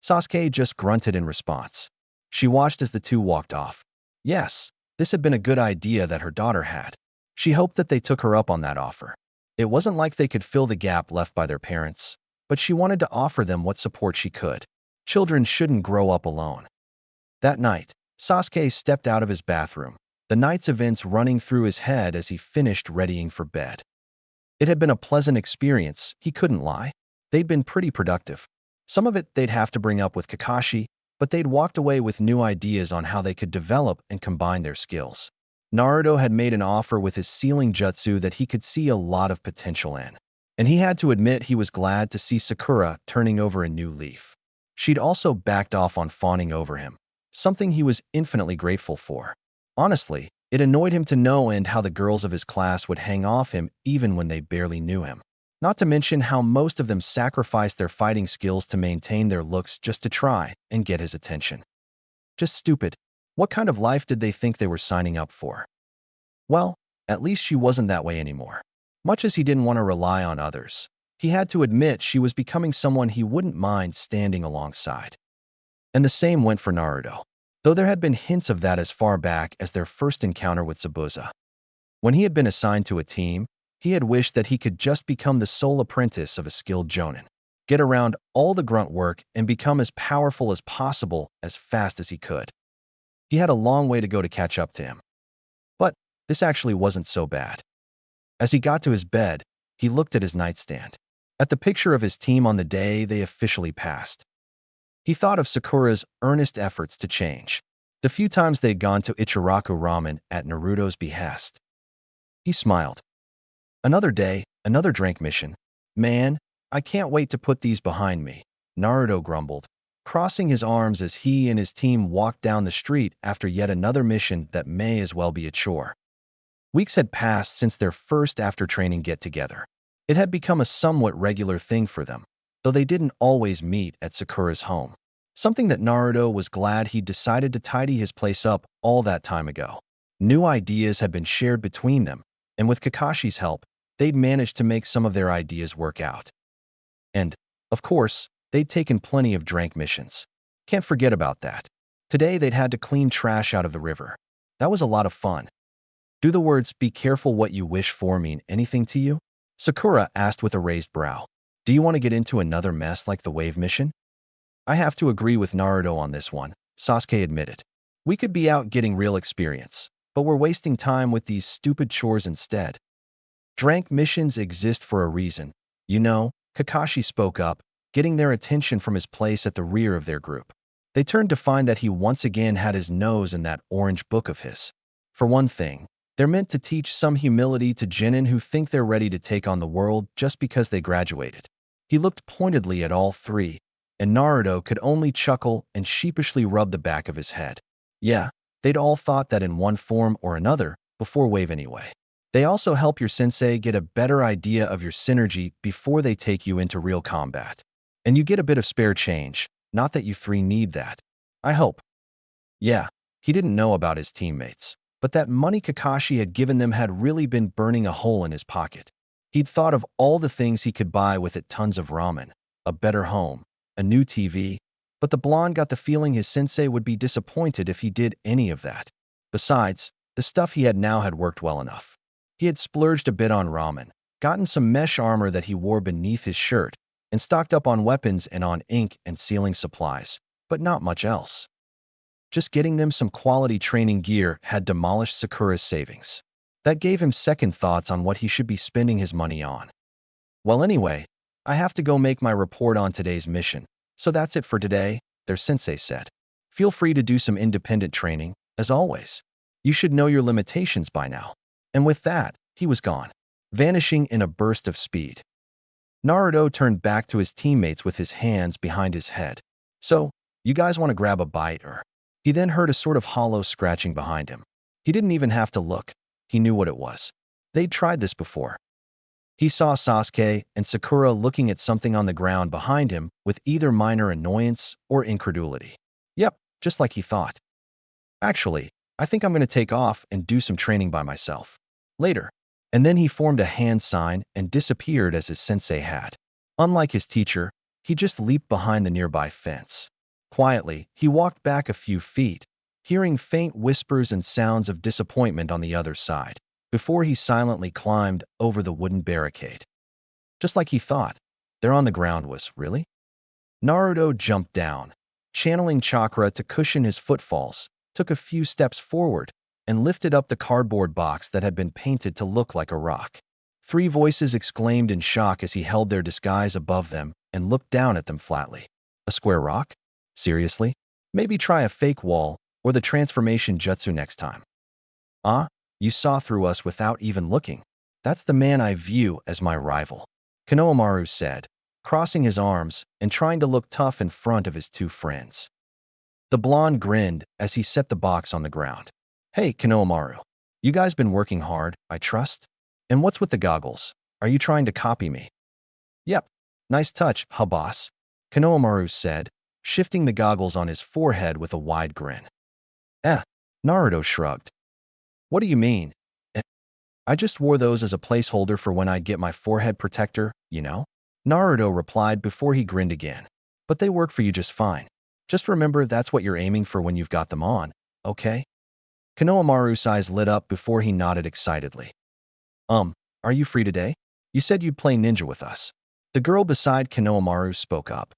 Sasuke just grunted in response. She watched as the two walked off. Yes, this had been a good idea that her daughter had. She hoped that they took her up on that offer. It wasn't like they could fill the gap left by their parents, but she wanted to offer them what support she could. Children shouldn't grow up alone. That night, Sasuke stepped out of his bathroom, the night's events running through his head as he finished readying for bed. It had been a pleasant experience, he couldn't lie. They'd been pretty productive. Some of it they'd have to bring up with Kakashi, but they'd walked away with new ideas on how they could develop and combine their skills. Naruto had made an offer with his sealing jutsu that he could see a lot of potential in, and he had to admit he was glad to see Sakura turning over a new leaf. She'd also backed off on fawning over him, something he was infinitely grateful for. Honestly, it annoyed him to no end how the girls of his class would hang off him even when they barely knew him. Not to mention how most of them sacrificed their fighting skills to maintain their looks just to try and get his attention. Just stupid. What kind of life did they think they were signing up for? Well, at least she wasn't that way anymore. Much as he didn't want to rely on others, he had to admit she was becoming someone he wouldn't mind standing alongside. And the same went for Naruto, though there had been hints of that as far back as their first encounter with Zabuza. When he had been assigned to a team, he had wished that he could just become the sole apprentice of a skilled jonin, get around all the grunt work and become as powerful as possible as fast as he could. He had a long way to go to catch up to him. But this actually wasn't so bad. As he got to his bed, he looked at his nightstand, at the picture of his team on the day they officially passed. He thought of Sakura's earnest efforts to change, the few times they'd gone to Ichiraku Ramen at Naruto's behest. He smiled. Another day, another drink mission. Man, I can't wait to put these behind me, Naruto grumbled, crossing his arms as he and his team walked down the street after yet another mission that may as well be a chore. Weeks had passed since their first after-training get-together. It had become a somewhat regular thing for them, though they didn't always meet at Sakura's home. Something that Naruto was glad he'd decided to tidy his place up all that time ago. New ideas had been shared between them, and with Kakashi's help, they'd managed to make some of their ideas work out. And, of course, they'd taken plenty of drank missions. Can't forget about that. Today they'd had to clean trash out of the river. That was a lot of fun. Do the words, "be careful what you wish for," mean anything to you? Sakura asked with a raised brow. Do you want to get into another mess like the wave mission? I have to agree with Naruto on this one, Sasuke admitted. We could be out getting real experience, but we're wasting time with these stupid chores instead. Drank missions exist for a reason. You know, Kakashi spoke up, getting their attention from his place at the rear of their group. They turned to find that he once again had his nose in that orange book of his. For one thing, they're meant to teach some humility to genin who think they're ready to take on the world just because they graduated. He looked pointedly at all three, and Naruto could only chuckle and sheepishly rub the back of his head. Yeah, they'd all thought that in one form or another, before wave anyway. They also help your sensei get a better idea of your synergy before they take you into real combat. And you get a bit of spare change, not that you three need that. I hope. Yeah, he didn't know about his teammates, but that money Kakashi had given them had really been burning a hole in his pocket. He'd thought of all the things he could buy with it: tons of ramen, a better home, a new TV, but the blonde got the feeling his sensei would be disappointed if he did any of that. Besides, the stuff he had now had worked well enough. He had splurged a bit on ramen, gotten some mesh armor that he wore beneath his shirt, and stocked up on weapons and on ink and sealing supplies, but not much else. Just getting them some quality training gear had demolished Sakura's savings. That gave him second thoughts on what he should be spending his money on. Well, anyway, I have to go make my report on today's mission, so that's it for today, their sensei said. Feel free to do some independent training, as always. You should know your limitations by now. And with that, he was gone, vanishing in a burst of speed. Naruto turned back to his teammates with his hands behind his head. So, you guys want to grab a bite or? He then heard a sort of hollow scratching behind him. He didn't even have to look. He knew what it was. They'd tried this before. He saw Sasuke and Sakura looking at something on the ground behind him with either minor annoyance or incredulity. Yep, just like he thought. Actually, I think I'm going to take off and do some training by myself. Later. And then he formed a hand sign and disappeared as his sensei had. Unlike his teacher, he just leaped behind the nearby fence. Quietly, he walked back a few feet, hearing faint whispers and sounds of disappointment on the other side, before he silently climbed over the wooden barricade. Just like he thought, there on the ground was, really? Naruto jumped down, channeling Chakra to cushion his footfalls, took a few steps forward, and lifted up the cardboard box that had been painted to look like a rock. Three voices exclaimed in shock as he held their disguise above them and looked down at them flatly. A square rock? Seriously? Maybe try a fake wall or the transformation jutsu next time. You saw through us without even looking. That's the man I view as my rival, Konohamaru said, crossing his arms and trying to look tough in front of his two friends. The blonde grinned as he set the box on the ground. Hey, Konohamaru. You guys been working hard, I trust? And what's with the goggles? Are you trying to copy me? Yep. Nice touch, huh, boss? Konohamaru said, shifting the goggles on his forehead with a wide grin. Naruto shrugged. What do you mean? I just wore those as a placeholder for when I'd get my forehead protector, you know? Naruto replied before he grinned again. But they work for you just fine. Just remember that's what you're aiming for when you've got them on, okay? Konohamaru's eyes lit up before he nodded excitedly. Are you free today? You said you'd play ninja with us. The girl beside Konohamaru spoke up.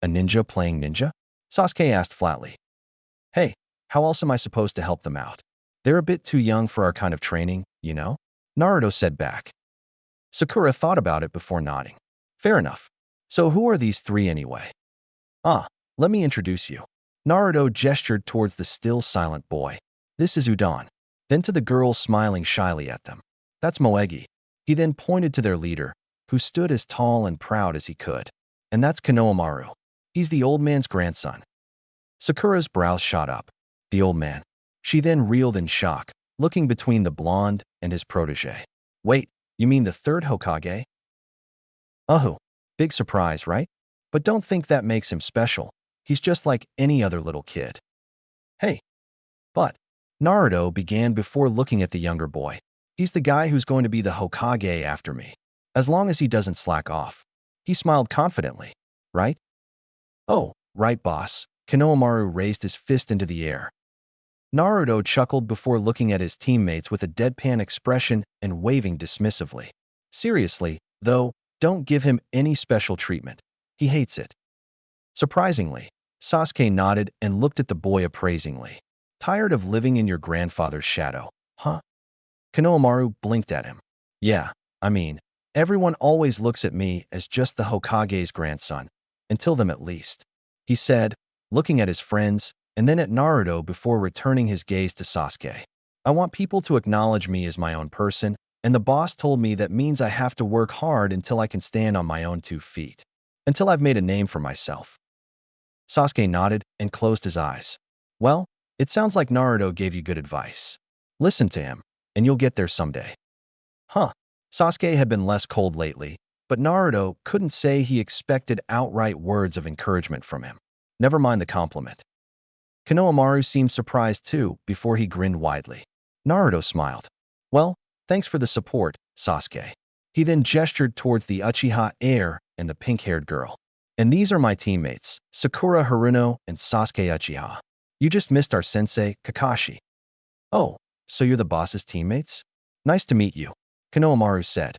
A ninja playing ninja? Sasuke asked flatly. Hey, how else am I supposed to help them out? They're a bit too young for our kind of training, you know? Naruto said back. Sakura thought about it before nodding. Fair enough. So who are these three anyway? Let me introduce you. Naruto gestured towards the still silent boy. This is Udon. Then to the girl smiling shyly at them. That's Moegi. He then pointed to their leader, who stood as tall and proud as he could. And that's Konohamaru. He's the old man's grandson. Sakura's brows shot up. The old man. She then reeled in shock, looking between the blonde and his protege. Wait, you mean the third Hokage? Big surprise, right? But don't think that makes him special. He's just like any other little kid. Hey. But Naruto began before looking at the younger boy. He's the guy who's going to be the Hokage after me. As long as he doesn't slack off. He smiled confidently, right? Oh, right, boss. Konohamaru raised his fist into the air. Naruto chuckled before looking at his teammates with a deadpan expression and waving dismissively. Seriously, though, don't give him any special treatment. He hates it. Surprisingly, Sasuke nodded and looked at the boy appraisingly. Tired of living in your grandfather's shadow, huh? Konohamaru blinked at him. Yeah, I mean, everyone always looks at me as just the Hokage's grandson, until them at least, he said, looking at his friends and then at Naruto before returning his gaze to Sasuke. I want people to acknowledge me as my own person, and the boss told me that means I have to work hard until I can stand on my own 2 feet. Until I've made a name for myself. Sasuke nodded and closed his eyes. Well, it sounds like Naruto gave you good advice. Listen to him, and you'll get there someday. Huh. Sasuke had been less cold lately, but Naruto couldn't say he expected outright words of encouragement from him. Never mind the compliment. Konohamaru seemed surprised too before he grinned widely. Naruto smiled. Well, thanks for the support, Sasuke. He then gestured towards the Uchiha heir and the pink-haired girl. And these are my teammates, Sakura Haruno and Sasuke Uchiha. You just missed our sensei, Kakashi. Oh, so you're the boss's teammates? Nice to meet you, Konohamaru said.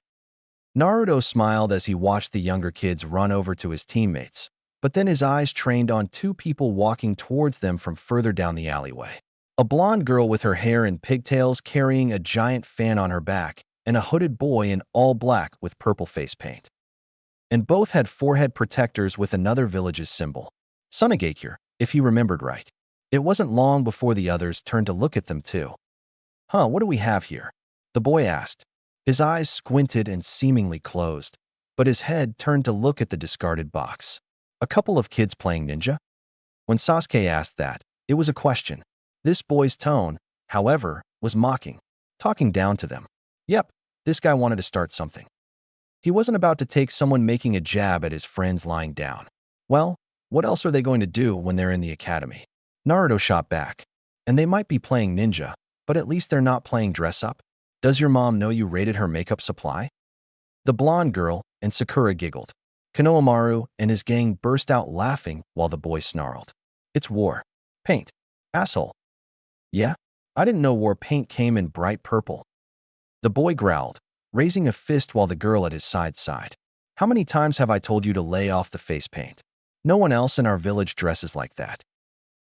Naruto smiled as he watched the younger kids run over to his teammates, but then his eyes trained on 2 people walking towards them from further down the alleyway. A blonde girl with her hair in pigtails carrying a giant fan on her back, and a hooded boy in all black with purple face paint. And both had forehead protectors with another village's symbol. Sunagakure, if he remembered right. It wasn't long before the others turned to look at them too. Huh, what do we have here? The boy asked. His eyes squinted and seemingly closed, but his head turned to look at the discarded box. A couple of kids playing ninja? When Sasuke asked that, it was a question. This boy's tone, however, was mocking, talking down to them. Yep, this guy wanted to start something. He wasn't about to take someone making a jab at his friends lying down. Well, what else are they going to do when they're in the academy? Naruto shot back. And they might be playing ninja, but at least they're not playing dress-up. Does your mom know you raided her makeup supply? The blonde girl and Sakura giggled. Konohamaru and his gang burst out laughing while the boy snarled. It's war. Paint. Asshole. Yeah? I didn't know war paint came in bright purple. The boy growled, raising a fist while the girl at his side sighed. How many times have I told you to lay off the face paint? No one else in our village dresses like that.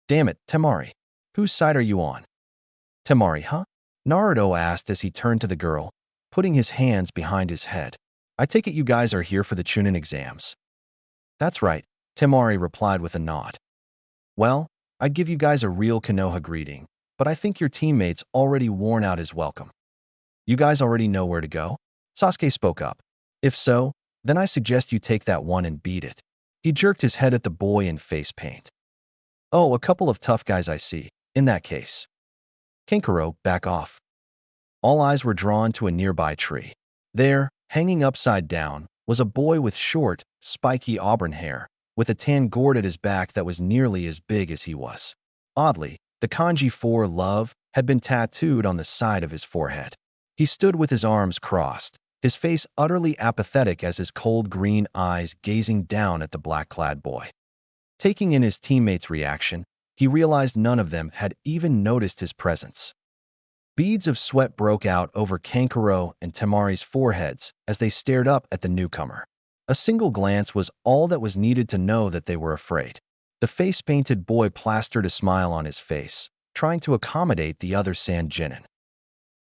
Damn it, Temari. Whose side are you on? Temari, huh? Naruto asked as he turned to the girl, putting his hands behind his head. I take it you guys are here for the Chunin exams. That's right, Temari replied with a nod. Well, I'd give you guys a real Konoha greeting, but I think your teammates already worn out his welcome. You guys already know where to go? Sasuke spoke up. If so, then I suggest you take that one and beat it. He jerked his head at the boy in face paint. Oh, a couple of tough guys I see, in that case. Kankuro, back off. All eyes were drawn to a nearby tree. There, hanging upside down, was a boy with short, spiky auburn hair, with a tan gourd at his back that was nearly as big as he was. Oddly, the kanji for love had been tattooed on the side of his forehead. He stood with his arms crossed, his face utterly apathetic as his cold green eyes gazing down at the black-clad boy. Taking in his teammates' reaction, he realized none of them had even noticed his presence. Beads of sweat broke out over Kankuro and Temari's foreheads as they stared up at the newcomer. A single glance was all that was needed to know that they were afraid. The face-painted boy plastered a smile on his face, trying to accommodate the other Sanjinin.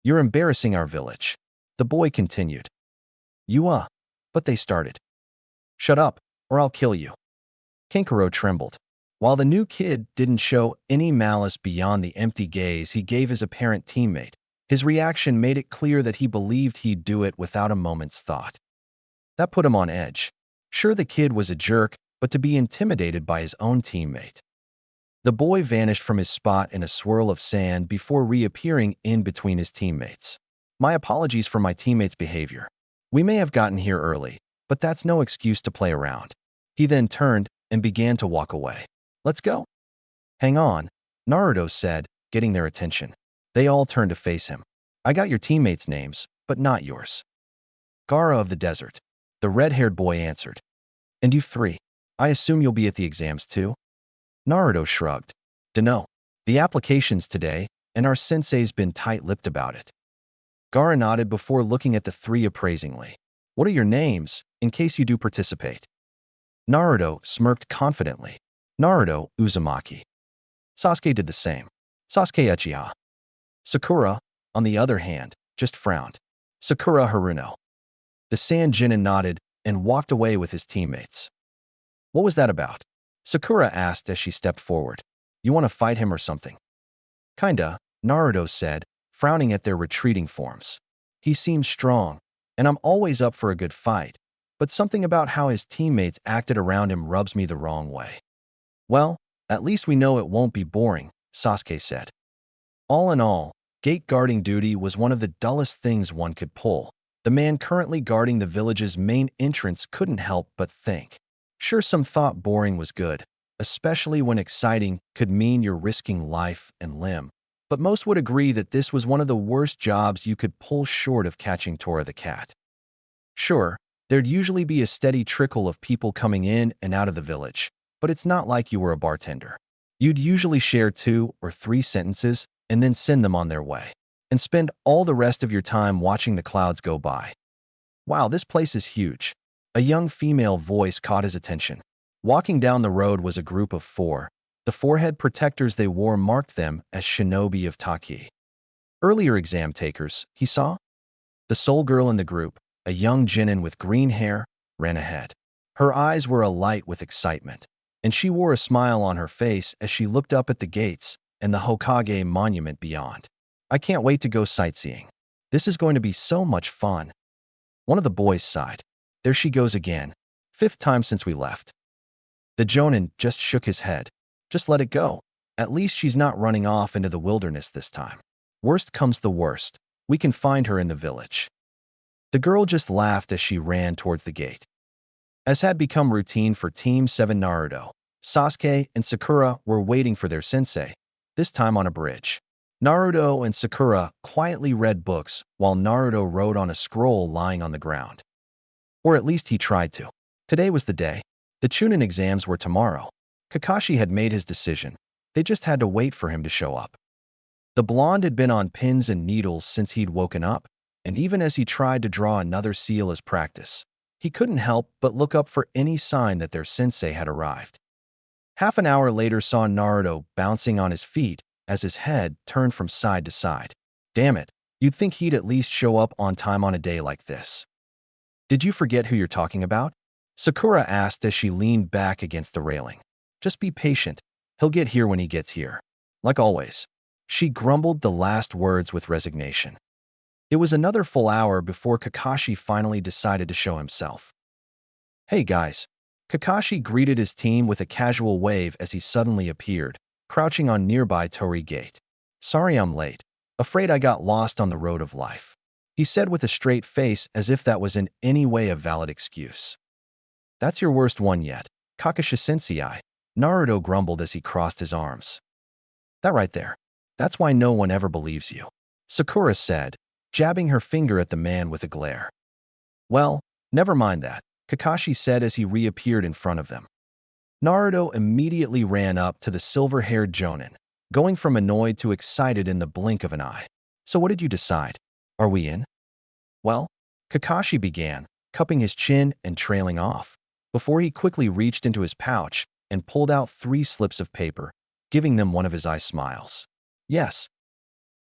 You're embarrassing our village. The boy continued. But they started. Shut up, or I'll kill you. Kankuro trembled. While the new kid didn't show any malice beyond the empty gaze he gave his apparent teammate, His reaction made it clear that he believed he'd do it without a moment's thought. That put him on edge. Sure, the kid was a jerk, but to be intimidated by his own teammate. The boy vanished from his spot in a swirl of sand before reappearing in between his teammates. My apologies for my teammate's behavior. We may have gotten here early, but that's no excuse to play around. He then turned and began to walk away. Let's go. Hang on, Naruto said, getting their attention. They all turned to face him. I got your teammates' names, but not yours. Gaara of the desert. The red-haired boy answered. And you three, I assume you'll be at the exams too? Naruto shrugged. Dunno. The application's today, and our sensei's been tight-lipped about it. Gaara nodded before looking at the three appraisingly. What are your names, in case you do participate? Naruto smirked confidently. Naruto, Uzumaki. Sasuke did the same. Sasuke Uchiha. Sakura, on the other hand, just frowned. Sakura Haruno. The Sand Genin nodded and walked away with his teammates. What was that about? Sakura asked as she stepped forward. You want to fight him or something? Kinda, Naruto said, frowning at their retreating forms. He seemed strong, and I'm always up for a good fight, but something about how his teammates acted around him rubs me the wrong way. Well, at least we know it won't be boring, Sasuke said. All in all, gate guarding duty was one of the dullest things one could pull. The man currently guarding the village's main entrance couldn't help but think. Sure, some thought boring was good, especially when exciting could mean you're risking life and limb. But most would agree that this was one of the worst jobs you could pull short of catching Tora the cat. Sure, there'd usually be a steady trickle of people coming in and out of the village, but it's not like you were a bartender. You'd usually share 2 or 3 sentences and then send them on their way, and spend all the rest of your time watching the clouds go by. Wow, this place is huge. A young female voice caught his attention. Walking down the road was a group of 4. The forehead protectors they wore marked them as shinobi of Taki. Earlier exam takers, he saw. The sole girl in the group, a young genin with green hair, ran ahead. Her eyes were alight with excitement, and she wore a smile on her face as she looked up at the gates and the Hokage monument beyond. I can't wait to go sightseeing. This is going to be so much fun. One of the boys sighed. There she goes again. 5th time since we left. The Jonin just shook his head. Just let it go. At least she's not running off into the wilderness this time. Worst comes the worst. We can find her in the village. The girl just laughed as she ran towards the gate. As had become routine for Team 7 Naruto, Sasuke and Sakura were waiting for their sensei, this time on a bridge. Naruto and Sakura quietly read books while Naruto wrote on a scroll lying on the ground. Or at least he tried to. Today was the day. The Chunin exams were tomorrow. Kakashi had made his decision. They just had to wait for him to show up. The blonde had been on pins and needles since he'd woken up, and even as he tried to draw another seal as practice, he couldn't help but look up for any sign that their sensei had arrived. Half an hour later saw Naruto bouncing on his feet as his head turned from side to side. Damn it, you'd think he'd at least show up on time on a day like this. Did you forget who you're talking about? Sakura asked as she leaned back against the railing. Just be patient. He'll get here when he gets here. Like always. She grumbled the last words with resignation. It was another full hour before Kakashi finally decided to show himself. Hey guys. Kakashi greeted his team with a casual wave as he suddenly appeared, crouching on nearby Torii Gate. Sorry I'm late. Afraid I got lost on the road of life. He said with a straight face as if that was in any way a valid excuse. That's your worst one yet, Kakashi-sensei, Naruto grumbled as he crossed his arms. That right there. That's why no one ever believes you, Sakura said, jabbing her finger at the man with a glare. Well, never mind that, Kakashi said as he reappeared in front of them. Naruto immediately ran up to the silver-haired Jonin, going from annoyed to excited in the blink of an eye. So what did you decide? Are we in? Well, Kakashi began, cupping his chin and trailing off, before he quickly reached into his pouch and pulled out 3 slips of paper, giving them one of his eye smiles. Yes.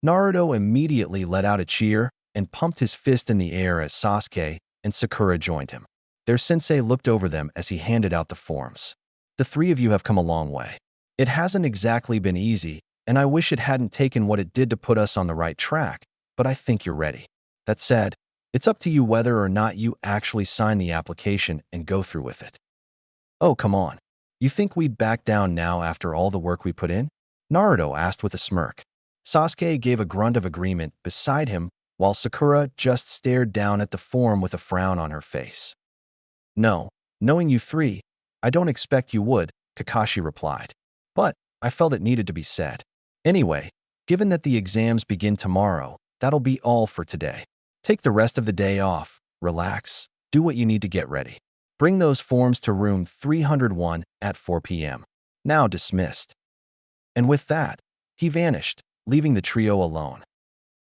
Naruto immediately let out a cheer and pumped his fist in the air as Sasuke and Sakura joined him. Their sensei looked over them as he handed out the forms. The 3 of you have come a long way. It hasn't exactly been easy, and I wish it hadn't taken what it did to put us on the right track, but I think you're ready. That said, it's up to you whether or not you actually sign the application and go through with it. Oh, come on. You think we'd back down now after all the work we put in? Naruto asked with a smirk. Sasuke gave a grunt of agreement beside him, while Sakura just stared down at the form with a frown on her face. No, knowing you three, I don't expect you would, Kakashi replied. But I felt it needed to be said. Anyway, given that the exams begin tomorrow, that'll be all for today. Take the rest of the day off, relax, do what you need to get ready. Bring those forms to room 301 at 4 p.m. Now dismissed. And with that, he vanished, leaving the trio alone.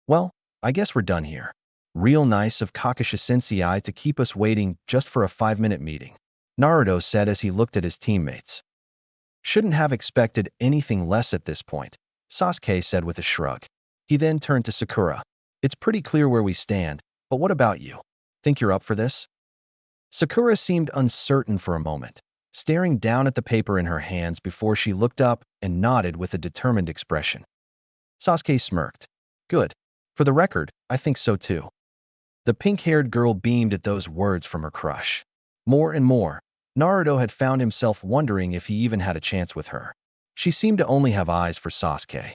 Well, I guess we're done here. Real nice of Kakashi-sensei to keep us waiting just for a 5-minute meeting, Naruto said as he looked at his teammates. Shouldn't have expected anything less at this point, Sasuke said with a shrug. He then turned to Sakura. It's pretty clear where we stand, but what about you? Think you're up for this? Sakura seemed uncertain for a moment, staring down at the paper in her hands before she looked up and nodded with a determined expression. Sasuke smirked. Good. For the record, I think so too. The pink-haired girl beamed at those words from her crush. More and more, Naruto had found himself wondering if he even had a chance with her. She seemed to only have eyes for Sasuke.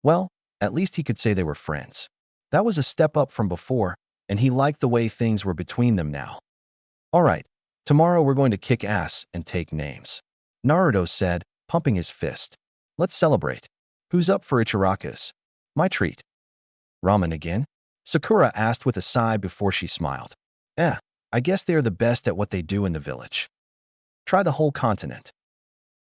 Well, at least he could say they were friends. That was a step up from before, and he liked the way things were between them now. All right, tomorrow we're going to kick ass and take names, Naruto said, pumping his fist. Let's celebrate. Who's up for Ichiraku's? My treat. Ramen again? Sakura asked with a sigh before she smiled. I guess they are the best at what they do in the village. Try the whole continent.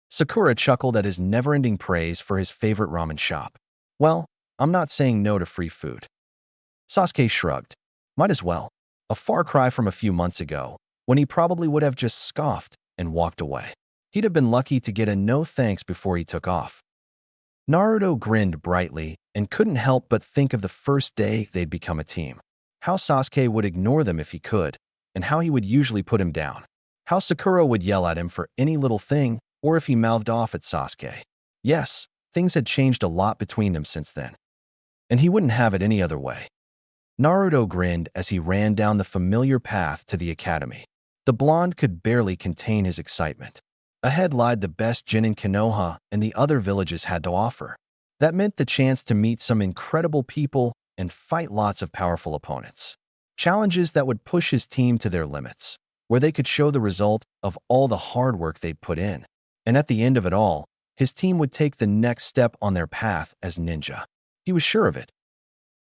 Sakura chuckled at his never-ending praise for his favorite ramen shop. Well, I'm not saying no to free food. Sasuke shrugged. Might as well. A far cry from a few months ago, when he probably would have just scoffed and walked away. He'd have been lucky to get a no thanks before he took off. Naruto grinned brightly and couldn't help but think of the first day they'd become a team. How Sasuke would ignore them if he could, and how he would usually put him down. How Sakura would yell at him for any little thing, or if he mouthed off at Sasuke. Yes, things had changed a lot between them since then. And he wouldn't have it any other way. Naruto grinned as he ran down the familiar path to the academy. The blonde could barely contain his excitement. Ahead lied the best gin in Konoha and the other villages had to offer. That meant the chance to meet some incredible people and fight lots of powerful opponents. Challenges that would push his team to their limits, where they could show the result of all the hard work they'd put in. And at the end of it all, his team would take the next step on their path as ninja. He was sure of it.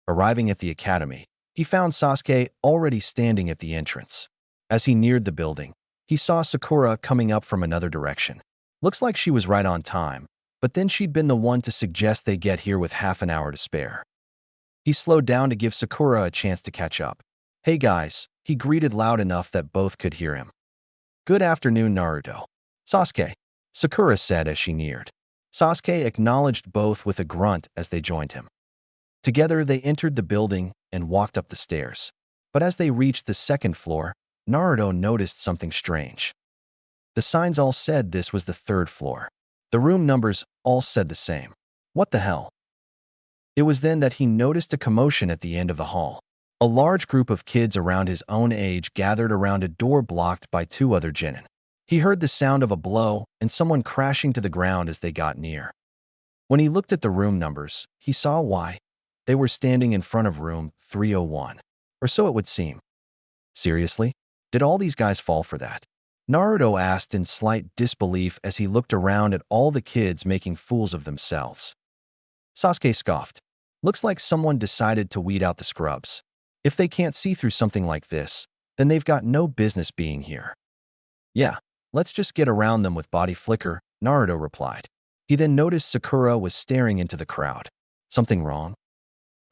Arriving at the academy, he found Sasuke already standing at the entrance. As he neared the building, he saw Sakura coming up from another direction. Looks like she was right on time, but then she'd been the one to suggest they get here with half an hour to spare. He slowed down to give Sakura a chance to catch up. Hey guys, he greeted loud enough that both could hear him. Good afternoon, Naruto. Sasuke, Sakura said as she neared. Sasuke acknowledged both with a grunt as they joined him. Together they entered the building and walked up the stairs. But as they reached the second floor, Naruto noticed something strange. The signs all said this was the third floor. The room numbers all said the same. What the hell? It was then that he noticed a commotion at the end of the hall. A large group of kids around his own age gathered around a door blocked by two other genin. He heard the sound of a blow and someone crashing to the ground as they got near. When he looked at the room numbers, he saw why. They were standing in front of room 301. Or so it would seem. Seriously? Did all these guys fall for that? Naruto asked in slight disbelief as he looked around at all the kids making fools of themselves. Sasuke scoffed. Looks like someone decided to weed out the scrubs. If they can't see through something like this, then they've got no business being here. Yeah, let's just get around them with body flicker, Naruto replied. He then noticed Sakura was staring into the crowd. Something wrong?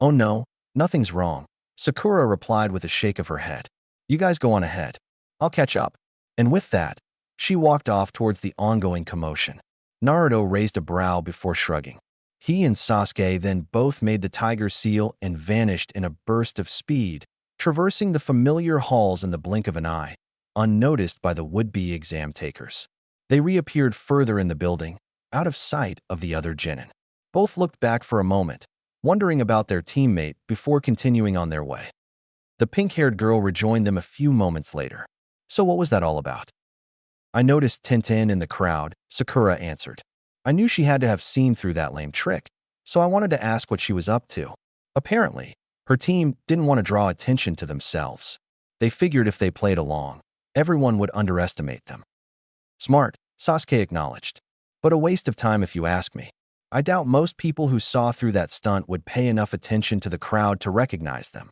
Oh no, nothing's wrong, Sakura replied with a shake of her head. You guys go on ahead. I'll catch up. And with that, she walked off towards the ongoing commotion. Naruto raised a brow before shrugging. He and Sasuke then both made the tiger seal and vanished in a burst of speed, traversing the familiar halls in the blink of an eye, unnoticed by the would-be exam takers. They reappeared further in the building, out of sight of the other genin. Both looked back for a moment, wondering about their teammate before continuing on their way. The pink-haired girl rejoined them a few moments later. So what was that all about? I noticed Tintin in the crowd, Sakura answered. I knew she had to have seen through that lame trick, so I wanted to ask what she was up to. Apparently, her team didn't want to draw attention to themselves. They figured if they played along, everyone would underestimate them. Smart, Sasuke acknowledged. But a waste of time if you ask me. I doubt most people who saw through that stunt would pay enough attention to the crowd to recognize them.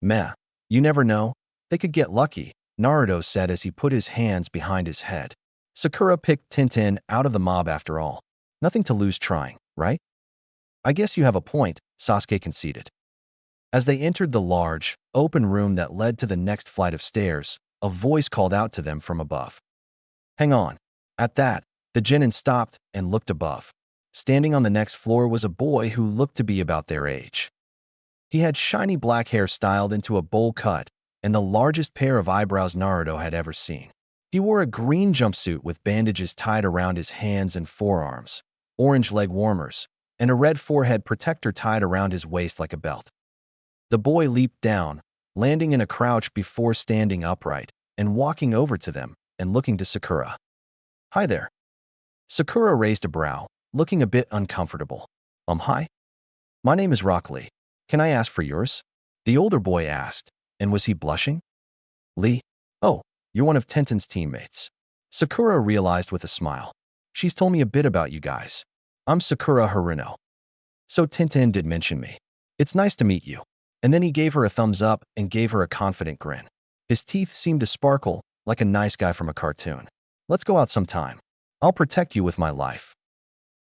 Meh, you never know. They could get lucky, Naruto said as he put his hands behind his head. Sakura picked Tintin out of the mob after all. Nothing to lose trying, right? I guess you have a point, Sasuke conceded. As they entered the large, open room that led to the next flight of stairs, a voice called out to them from above. Hang on. At that, the genin stopped and looked above. Standing on the next floor was a boy who looked to be about their age. He had shiny black hair styled into a bowl cut and the largest pair of eyebrows Naruto had ever seen. He wore a green jumpsuit with bandages tied around his hands and forearms, orange leg warmers, and a red forehead protector tied around his waist like a belt. The boy leaped down, landing in a crouch before standing upright and walking over to them and looking to Sakura. Hi there. Sakura raised a brow, looking a bit uncomfortable. Hi? My name is Rock Lee. Can I ask for yours? The older boy asked, and was he blushing? Lee? Oh, you're one of Tintin's teammates. Sakura realized with a smile. She's told me a bit about you guys. I'm Sakura Haruno. So Tintin did mention me. It's nice to meet you. And then he gave her a thumbs up and gave her a confident grin. His teeth seemed to sparkle like a nice guy from a cartoon. Let's go out sometime. I'll protect you with my life.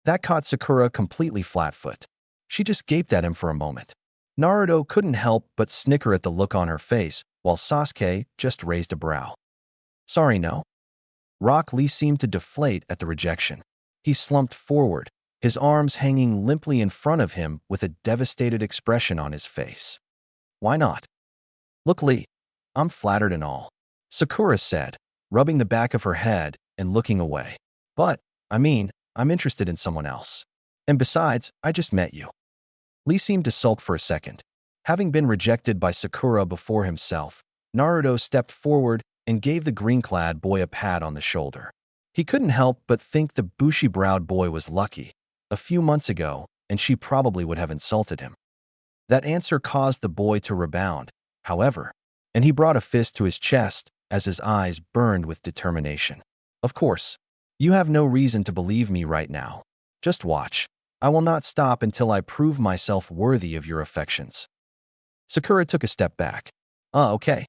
That caught Sakura completely flat-foot. She just gaped at him for a moment. Naruto couldn't help but snicker at the look on her face, while Sasuke just raised a brow. Sorry, no? Rock Lee seemed to deflate at the rejection. He slumped forward, his arms hanging limply in front of him with a devastated expression on his face. Why not? Look, Lee, I'm flattered and all, Sakura said, rubbing the back of her head and looking away. But, I'm interested in someone else. And besides, I just met you. Lee seemed to sulk for a second. Having been rejected by Sakura before himself, Naruto stepped forward and gave the green-clad boy a pat on the shoulder. He couldn't help but think the bushy-browed boy was lucky. A few months ago, and she probably would have insulted him. That answer caused the boy to rebound, however, and he brought a fist to his chest as his eyes burned with determination. Of course, you have no reason to believe me right now. Just watch. I will not stop until I prove myself worthy of your affections. Sakura took a step back. Okay.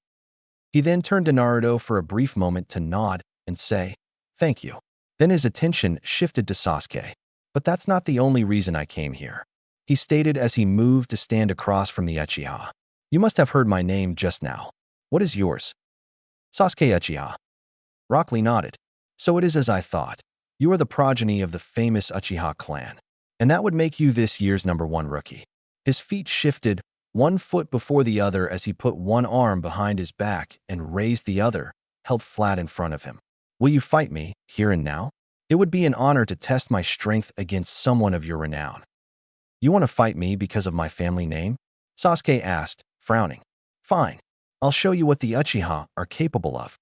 He then turned to Naruto for a brief moment to nod and say, thank you. Then his attention shifted to Sasuke. But that's not the only reason I came here, he stated as he moved to stand across from the Uchiha. You must have heard my name just now. What is yours? Sasuke Uchiha. Rock Lee nodded. So it is as I thought. You are the progeny of the famous Uchiha clan. And that would make you this year's #1 rookie. His feet shifted, one foot before the other as he put one arm behind his back and raised the other, held flat in front of him. Will you fight me, here and now? It would be an honor to test my strength against someone of your renown. You want to fight me because of my family name? Sasuke asked, frowning. Fine. I'll show you what the Uchiha are capable of.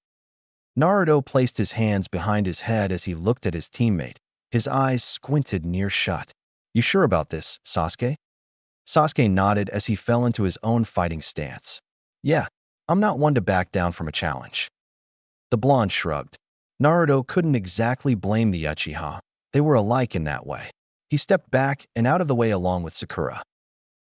Naruto placed his hands behind his head as he looked at his teammate, his eyes squinted near shut. You sure about this, Sasuke? Sasuke nodded as he fell into his own fighting stance. Yeah, I'm not one to back down from a challenge. The blonde shrugged. Naruto couldn't exactly blame the Uchiha. They were alike in that way. He stepped back and out of the way along with Sakura.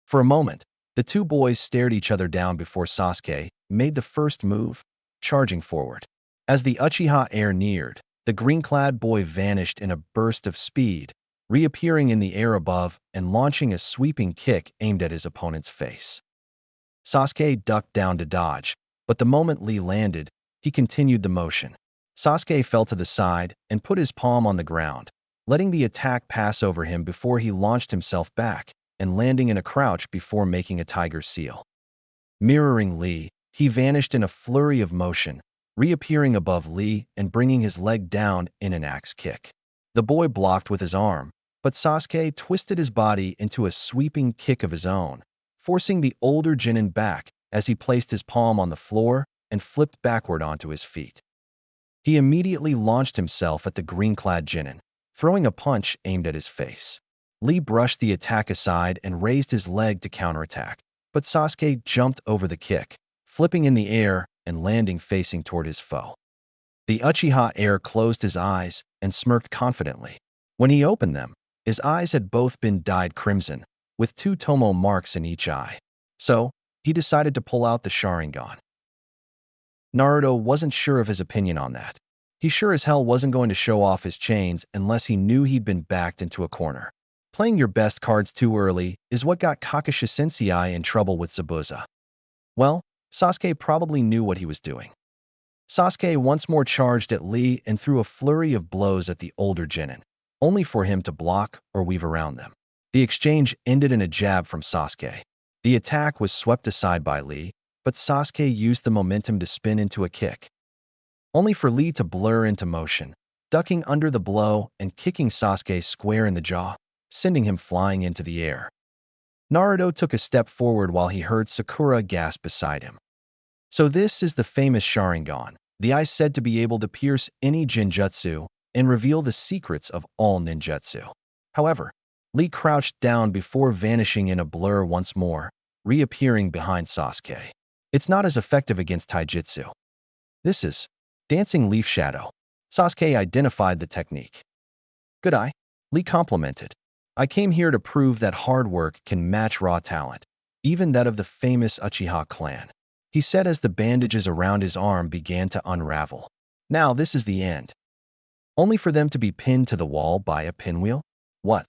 For a moment, the two boys stared each other down before Sasuke made the first move, charging forward. As the Uchiha heir neared, the green-clad boy vanished in a burst of speed, reappearing in the air above and launching a sweeping kick aimed at his opponent's face. Sasuke ducked down to dodge, but the moment Lee landed, he continued the motion. Sasuke fell to the side and put his palm on the ground, letting the attack pass over him before he launched himself back and landing in a crouch before making a tiger seal. Mirroring Lee, he vanished in a flurry of motion, reappearing above Lee and bringing his leg down in an axe kick. The boy blocked with his arm, but Sasuke twisted his body into a sweeping kick of his own, forcing the older Genin back as he placed his palm on the floor and flipped backward onto his feet. He immediately launched himself at the green-clad Genin, throwing a punch aimed at his face. Lee brushed the attack aside and raised his leg to counterattack, but Sasuke jumped over the kick, flipping in the air and landing facing toward his foe. The Uchiha heir closed his eyes and smirked confidently. When he opened them, his eyes had both been dyed crimson, with 2 tomo marks in each eye. So, he decided to pull out the Sharingan. Naruto wasn't sure of his opinion on that. He sure as hell wasn't going to show off his chains unless he knew he'd been backed into a corner. Playing your best cards too early is what got Kakashi Sensei in trouble with Zabuza. Well, Sasuke probably knew what he was doing. Sasuke once more charged at Lee and threw a flurry of blows at the older Genin, only for him to block or weave around them. The exchange ended in a jab from Sasuke. The attack was swept aside by Lee, but Sasuke used the momentum to spin into a kick, only for Lee to blur into motion, ducking under the blow and kicking Sasuke square in the jaw, sending him flying into the air. Naruto took a step forward while he heard Sakura gasp beside him. So this is the famous Sharingan, the eye said to be able to pierce any Jinjutsu and reveal the secrets of all ninjutsu. However, Lee crouched down before vanishing in a blur once more, reappearing behind Sasuke. It's not as effective against taijutsu. This is Dancing Leaf Shadow. Sasuke identified the technique. Good eye, Lee complimented. I came here to prove that hard work can match raw talent, even that of the famous Uchiha clan, he said as the bandages around his arm began to unravel. Now this is the end. Only for them to be pinned to the wall by a pinwheel? What?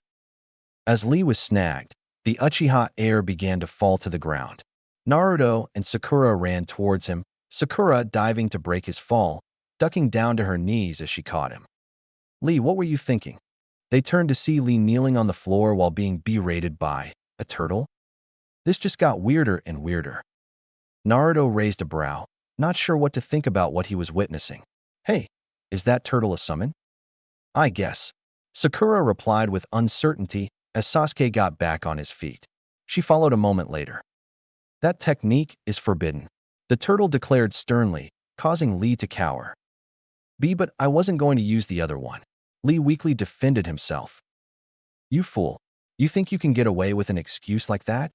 As Lee was snagged, the Uchiha heir began to fall to the ground. Naruto and Sakura ran towards him, Sakura diving to break his fall, ducking down to her knees as she caught him. Lee, what were you thinking? They turned to see Lee kneeling on the floor while being berated by a turtle. This just got weirder and weirder. Naruto raised a brow, not sure what to think about what he was witnessing. Hey, is that turtle a summon? I guess. Sakura replied with uncertainty as Sasuke got back on his feet. She followed a moment later. That technique is forbidden, the turtle declared sternly, causing Lee to cower. But I wasn't going to use the other one. Lee weakly defended himself. You fool. You think you can get away with an excuse like that?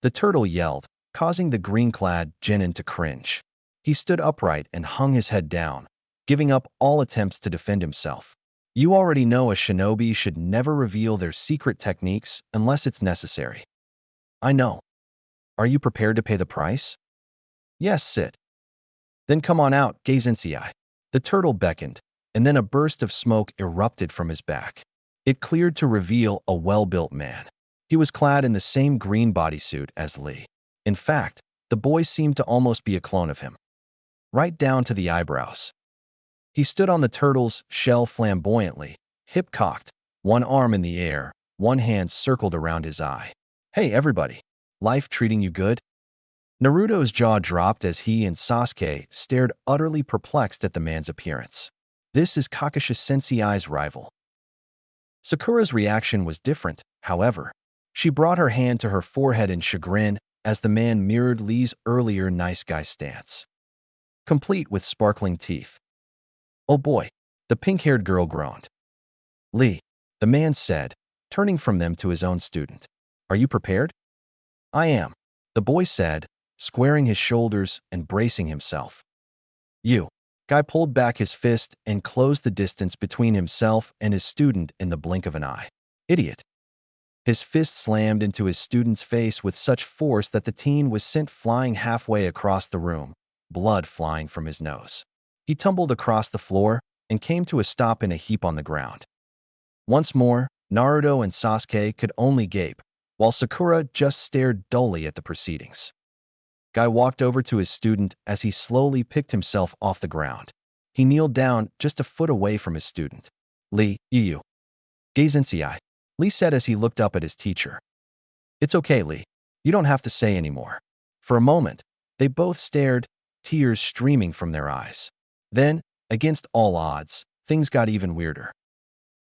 The turtle yelled, causing the green-clad Genin to cringe. He stood upright and hung his head down, giving up all attempts to defend himself. You already know a shinobi should never reveal their secret techniques unless it's necessary. I know. Are you prepared to pay the price? Yes, sit. Then come on out, Gaizensei. The turtle beckoned, and then a burst of smoke erupted from his back. It cleared to reveal a well-built man. He was clad in the same green bodysuit as Lee. In fact, the boy seemed to almost be a clone of him, right down to the eyebrows. He stood on the turtle's shell flamboyantly, hip cocked, one arm in the air, one hand circled around his eye. Hey everybody, life treating you good? Naruto's jaw dropped as he and Sasuke stared utterly perplexed at the man's appearance. This is Kakashi Sensei's rival. Sakura's reaction was different, however. She brought her hand to her forehead in chagrin as the man mirrored Lee's earlier nice guy stance, complete with sparkling teeth. Oh boy, the pink-haired girl groaned. Lee, the man said, turning from them to his own student. Are you prepared? I am, the boy said, squaring his shoulders and bracing himself. You. Guy pulled back his fist and closed the distance between himself and his student in the blink of an eye. Idiot. His fist slammed into his student's face with such force that the teen was sent flying halfway across the room, blood flying from his nose. He tumbled across the floor and came to a stop in a heap on the ground. Once more, Naruto and Sasuke could only gape, while Sakura just stared dully at the proceedings. Guy walked over to his student as he slowly picked himself off the ground. He kneeled down just a foot away from his student. Lee, you. Gaizensei, Lee said as he looked up at his teacher. It's okay, Lee. You don't have to say anymore. For a moment, they both stared, tears streaming from their eyes. Then, against all odds, things got even weirder.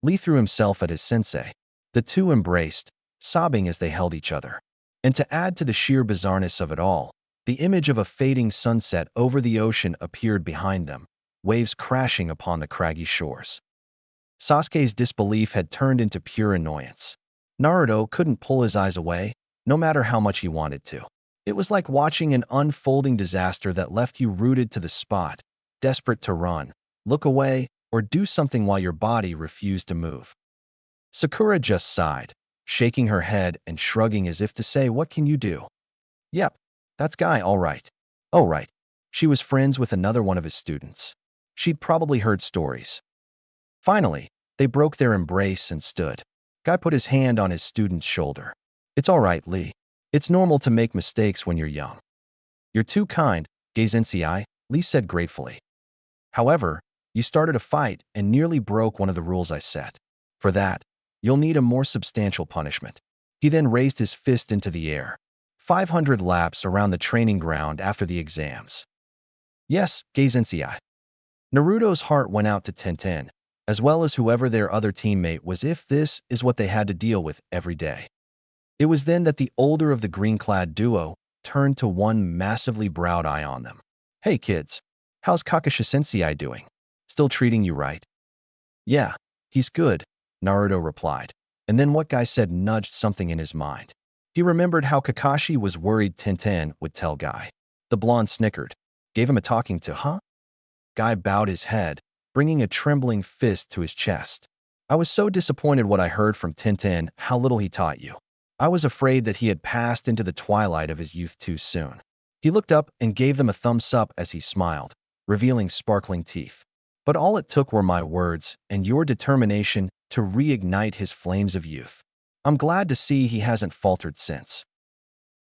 Lee threw himself at his sensei. The two embraced, sobbing as they held each other. And to add to the sheer bizarreness of it all, the image of a fading sunset over the ocean appeared behind them, waves crashing upon the craggy shores. Sasuke's disbelief had turned into pure annoyance. Naruto couldn't pull his eyes away, no matter how much he wanted to. It was like watching an unfolding disaster that left you rooted to the spot, desperate to run, look away, or do something while your body refused to move. Sakura just sighed, shaking her head and shrugging as if to say, "What can you do?" "Yep, that's Guy, all right." "Oh, right. She was friends with another one of his students. She'd probably heard stories." Finally, they broke their embrace and stood. Guy put his hand on his student's shoulder. "It's all right, Lee. It's normal to make mistakes when you're young." "You're too kind, Gaizensei," Lee said gratefully. "However, you started a fight and nearly broke one of the rules I set. For that, you'll need a more substantial punishment." He then raised his fist into the air. 500 laps around the training ground after the exams. "Yes, Gaizensei." Naruto's heart went out to Tenten, as well as whoever their other teammate was, if this is what they had to deal with every day. It was then that the older of the green-clad duo turned to one massively browed eye on them. "Hey kids, how's Kakashi-sensei doing? Still treating you right?" "Yeah, he's good," Naruto replied, and then what Guy said nudged something in his mind. He remembered how Kakashi was worried Tenten would tell Guy. The blonde snickered. "Gave him a talking to, huh?" Guy bowed his head, bringing a trembling fist to his chest. "I was so disappointed what I heard from Tenten, how little he taught you. I was afraid that he had passed into the twilight of his youth too soon." He looked up and gave them a thumbs up as he smiled, revealing sparkling teeth. "But all it took were my words and your determination to reignite his flames of youth. I'm glad to see he hasn't faltered since."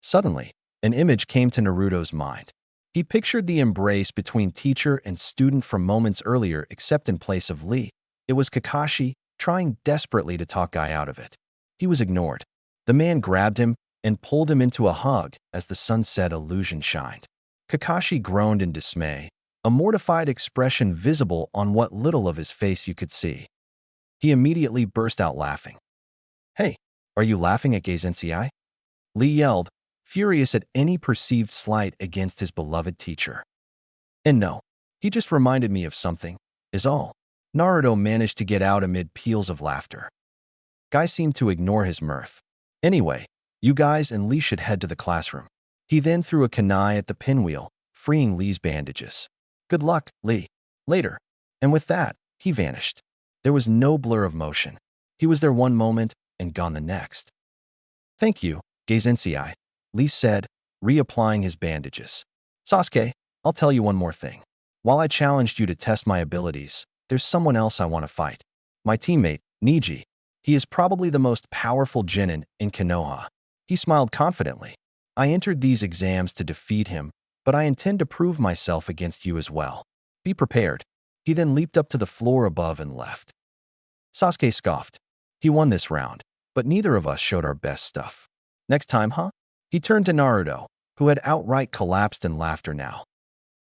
Suddenly, an image came to Naruto's mind. He pictured the embrace between teacher and student from moments earlier, except in place of Lee, it was Kakashi trying desperately to talk Guy out of it. He was ignored. The man grabbed him and pulled him into a hug as the sunset illusion shined. Kakashi groaned in dismay, a mortified expression visible on what little of his face you could see. He immediately burst out laughing. "Hey, are you laughing at Gaizensei?" Lee yelled, furious at any perceived slight against his beloved teacher. "And no, he just reminded me of something, is all." Naruto managed to get out amid peals of laughter. Guy seemed to ignore his mirth. "Anyway, you guys and Lee should head to the classroom." He then threw a kunai at the pinwheel, freeing Lee's bandages. "Good luck, Lee. Later." And with that, he vanished. There was no blur of motion. He was there one moment and gone the next. "Thank you, Gaizensei," Lee said, reapplying his bandages. "Sasuke, I'll tell you one more thing. While I challenged you to test my abilities, there's someone else I want to fight. My teammate, Neji. He is probably the most powerful genin in Konoha." He smiled confidently. "I entered these exams to defeat him, but I intend to prove myself against you as well. Be prepared." He then leaped up to the floor above and left. Sasuke scoffed. He won this round, but neither of us showed our best stuff. "Next time, huh?" He turned to Naruto, who had outright collapsed in laughter now.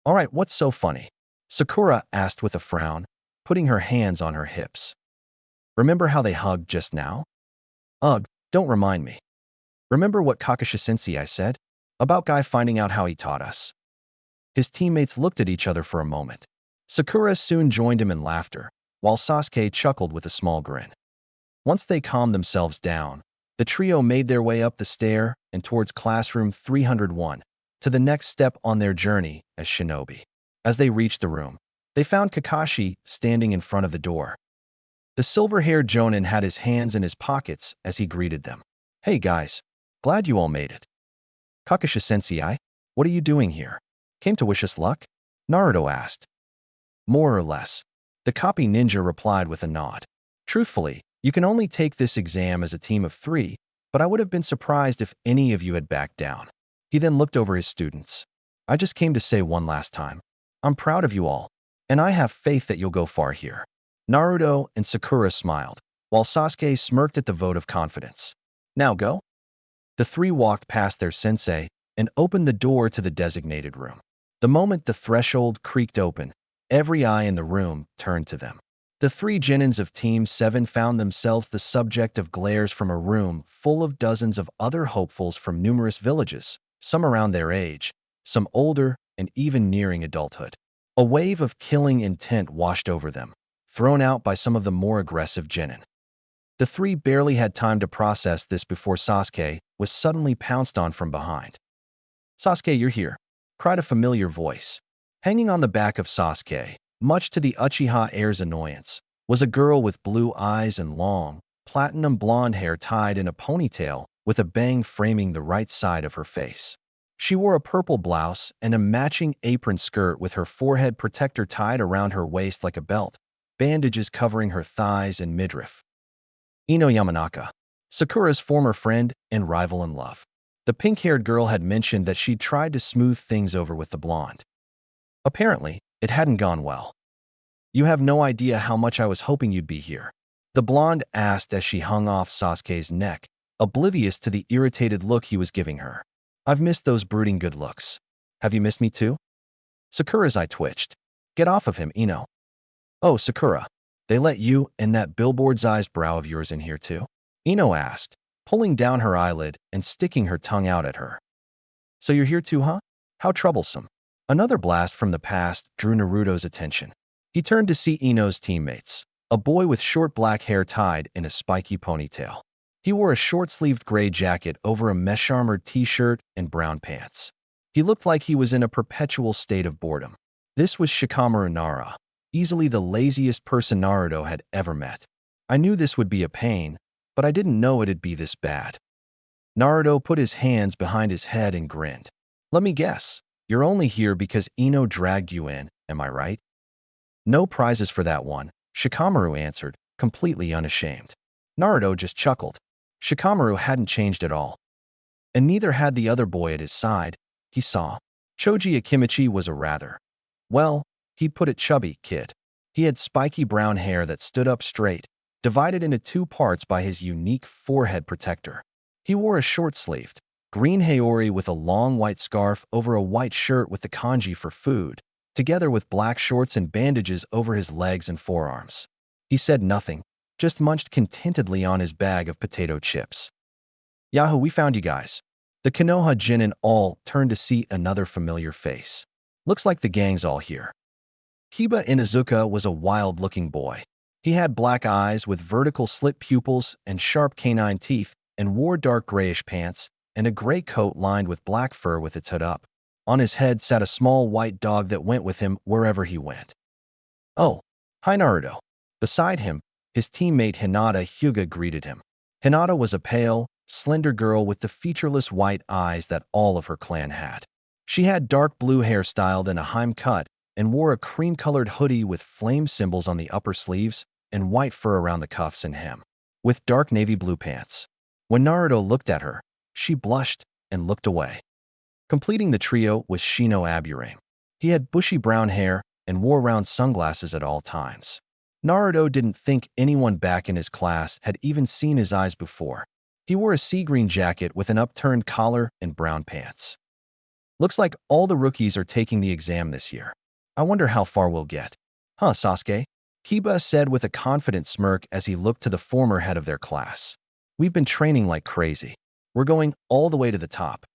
"All right, what's so funny?" Sakura asked with a frown, putting her hands on her hips. "Remember how they hugged just now?" "Ugh, don't remind me." "Remember what Kakashi-sensei said? About Guy finding out how he taught us?" His teammates looked at each other for a moment. Sakura soon joined him in laughter, while Sasuke chuckled with a small grin. Once they calmed themselves down, the trio made their way up the stair and towards classroom 301, to the next step on their journey as shinobi. As they reached the room, they found Kakashi standing in front of the door. The silver-haired jonin had his hands in his pockets as he greeted them. "Hey guys, glad you all made it." "Kakashi-sensei, what are you doing here? Came to wish us luck?" Naruto asked. "More or less," the copy ninja replied with a nod. "Truthfully, you can only take this exam as a team of 3, but I would have been surprised if any of you had backed down." He then looked over his students. "I just came to say one last time, I'm proud of you all, and I have faith that you'll go far here." Naruto and Sakura smiled, while Sasuke smirked at the vote of confidence. "Now go." The three walked past their sensei and opened the door to the designated room. The moment the threshold creaked open, every eye in the room turned to them. The three Genins of Team 7 found themselves the subject of glares from a room full of dozens of other hopefuls from numerous villages, some around their age, some older, and even nearing adulthood. A wave of killing intent washed over them, thrown out by some of the more aggressive Genin. The three barely had time to process this before Sasuke was suddenly pounced on from behind. "Sasuke, you're here," cried a familiar voice. Hanging on the back of Sasuke, much to the Uchiha heir's annoyance, was a girl with blue eyes and long, platinum blonde hair tied in a ponytail with a bang framing the right side of her face. She wore a purple blouse and a matching apron skirt with her forehead protector tied around her waist like a belt, bandages covering her thighs and midriff. Ino Yamanaka, Sakura's former friend and rival in love. The pink-haired girl had mentioned that she'd tried to smooth things over with the blonde. Apparently, it hadn't gone well. "You have no idea how much I was hoping you'd be here," the blonde asked as she hung off Sasuke's neck, oblivious to the irritated look he was giving her. "I've missed those brooding good looks. Have you missed me too?" Sakura's eye twitched. "Get off of him, Ino." "Oh, Sakura, they let you and that billboard's-sized brow of yours in here too?" Ino asked, pulling down her eyelid and sticking her tongue out at her. "So you're here too, huh? How troublesome." Another blast from the past drew Naruto's attention. He turned to see Ino's teammates, a boy with short black hair tied in a spiky ponytail. He wore a short-sleeved gray jacket over a mesh-armored t-shirt and brown pants. He looked like he was in a perpetual state of boredom. This was Shikamaru Nara, easily the laziest person Naruto had ever met. "I knew this would be a pain, but I didn't know it'd be this bad." Naruto put his hands behind his head and grinned. "Let me guess. You're only here because Ino dragged you in, am I right?" "No prizes for that one," Shikamaru answered, completely unashamed. Naruto just chuckled. Shikamaru hadn't changed at all. And neither had the other boy at his side. He saw. Choji Akimichi was a rather, well, he'd put it chubby kid. He had spiky brown hair that stood up straight, divided into two parts by his unique forehead protector. He wore a short-sleeved, green haori with a long white scarf over a white shirt with the kanji for food, together with black shorts and bandages over his legs and forearms. He said nothing, just munched contentedly on his bag of potato chips. "Yahoo, we found you guys." The Konoha Genin all turned to see another familiar face. "Looks like the gang's all here." Kiba Inuzuka was a wild-looking boy. He had black eyes with vertical slit pupils and sharp canine teeth and wore dark grayish pants and a gray coat lined with black fur with its hood up. On his head sat a small white dog that went with him wherever he went. "Oh, hi Naruto." Beside him, his teammate Hinata Hyuga greeted him. Hinata was a pale, slender girl with the featureless white eyes that all of her clan had. She had dark blue hair styled in a Heim cut and wore a cream-colored hoodie with flame symbols on the upper sleeves and white fur around the cuffs and hem, with dark navy blue pants. When Naruto looked at her, she blushed and looked away. Completing the trio was Shino Aburame. He had bushy brown hair and wore round sunglasses at all times. Naruto didn't think anyone back in his class had even seen his eyes before. He wore a sea-green jacket with an upturned collar and brown pants. "Looks like all the rookies are taking the exam this year. I wonder how far we'll get." "Huh, Sasuke?" Kiba said with a confident smirk as he looked to the former head of their class. "We've been training like crazy. We're going all the way to the top."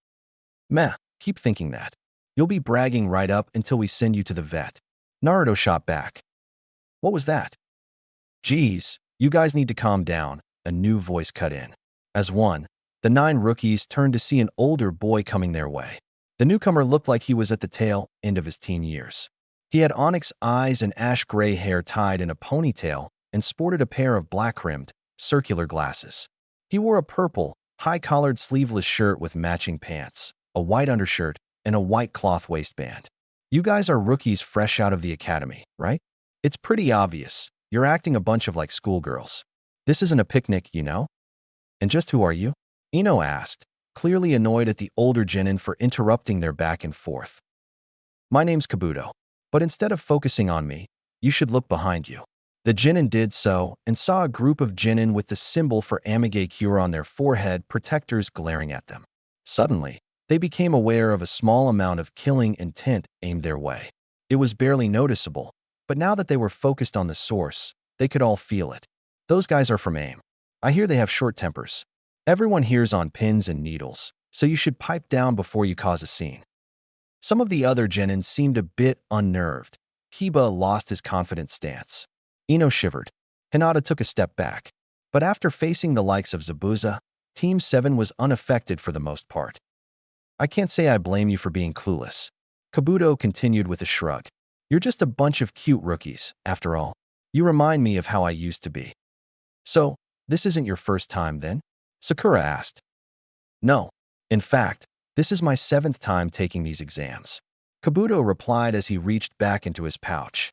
"Meh, keep thinking that. You'll be bragging right up until we send you to the vet." Naruto shot back. "What was that?" "Geez, you guys need to calm down," a new voice cut in. As one, the 9 rookies turned to see an older boy coming their way. The newcomer looked like he was at the tail end of his teen years. He had onyx eyes and ash-gray hair tied in a ponytail and sported a pair of black-rimmed, circular glasses. He wore a purple, high-collared sleeveless shirt with matching pants, a white undershirt, and a white cloth waistband. "You guys are rookies fresh out of the academy, right? It's pretty obvious. You're acting a bunch of like schoolgirls. This isn't a picnic, you know?" "And just who are you?" Ino asked, clearly annoyed at the older Genin for interrupting their back and forth. "My name's Kabuto, but instead of focusing on me, you should look behind you." The Genin did so and saw a group of Genin with the symbol for Amige Cure on their forehead protectors glaring at them. Suddenly, they became aware of a small amount of killing intent aimed their way. It was barely noticeable, but now that they were focused on the source, They could all feel it. Those guys are from AIM. I hear they have short tempers. Everyone here's on pins and needles, so you should pipe down before you cause a scene. Some of the other Genins seemed a bit unnerved. Kiba lost his confident stance. Ino shivered. Hinata took a step back. But after facing the likes of Zabuza, Team 7 was unaffected for the most part. I can't say I blame you for being clueless. Kabuto continued with a shrug. You're just a bunch of cute rookies, after all. You remind me of how I used to be. So, this isn't your first time then? Sakura asked. No. In fact, this is my 7th time taking these exams. Kabuto replied as he reached back into his pouch.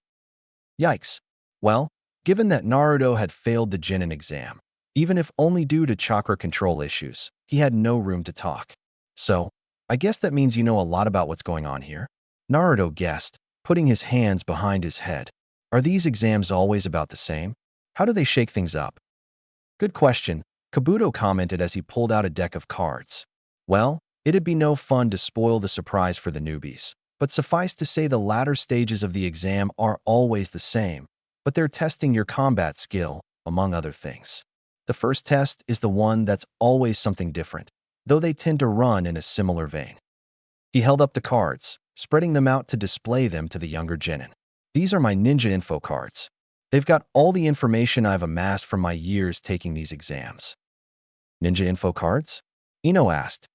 Yikes. Well, given that Naruto had failed the Genin exam, even if only due to chakra control issues, he had no room to talk. So, I guess that means you know a lot about what's going on here? Naruto guessed, putting his hands behind his head. Are these exams always about the same? How do they shake things up? Good question, Kabuto commented as he pulled out a deck of cards. Well, it'd be no fun to spoil the surprise for the newbies, but suffice to say the latter stages of the exam are always the same, but they're testing your combat skill, among other things. The first test is the one that's always something different, though they tend to run in a similar vein. He held up the cards, spreading them out to display them to the younger Genin. These are my ninja info cards. They've got all the information I've amassed from my years taking these exams. Ninja info cards? Ino asked.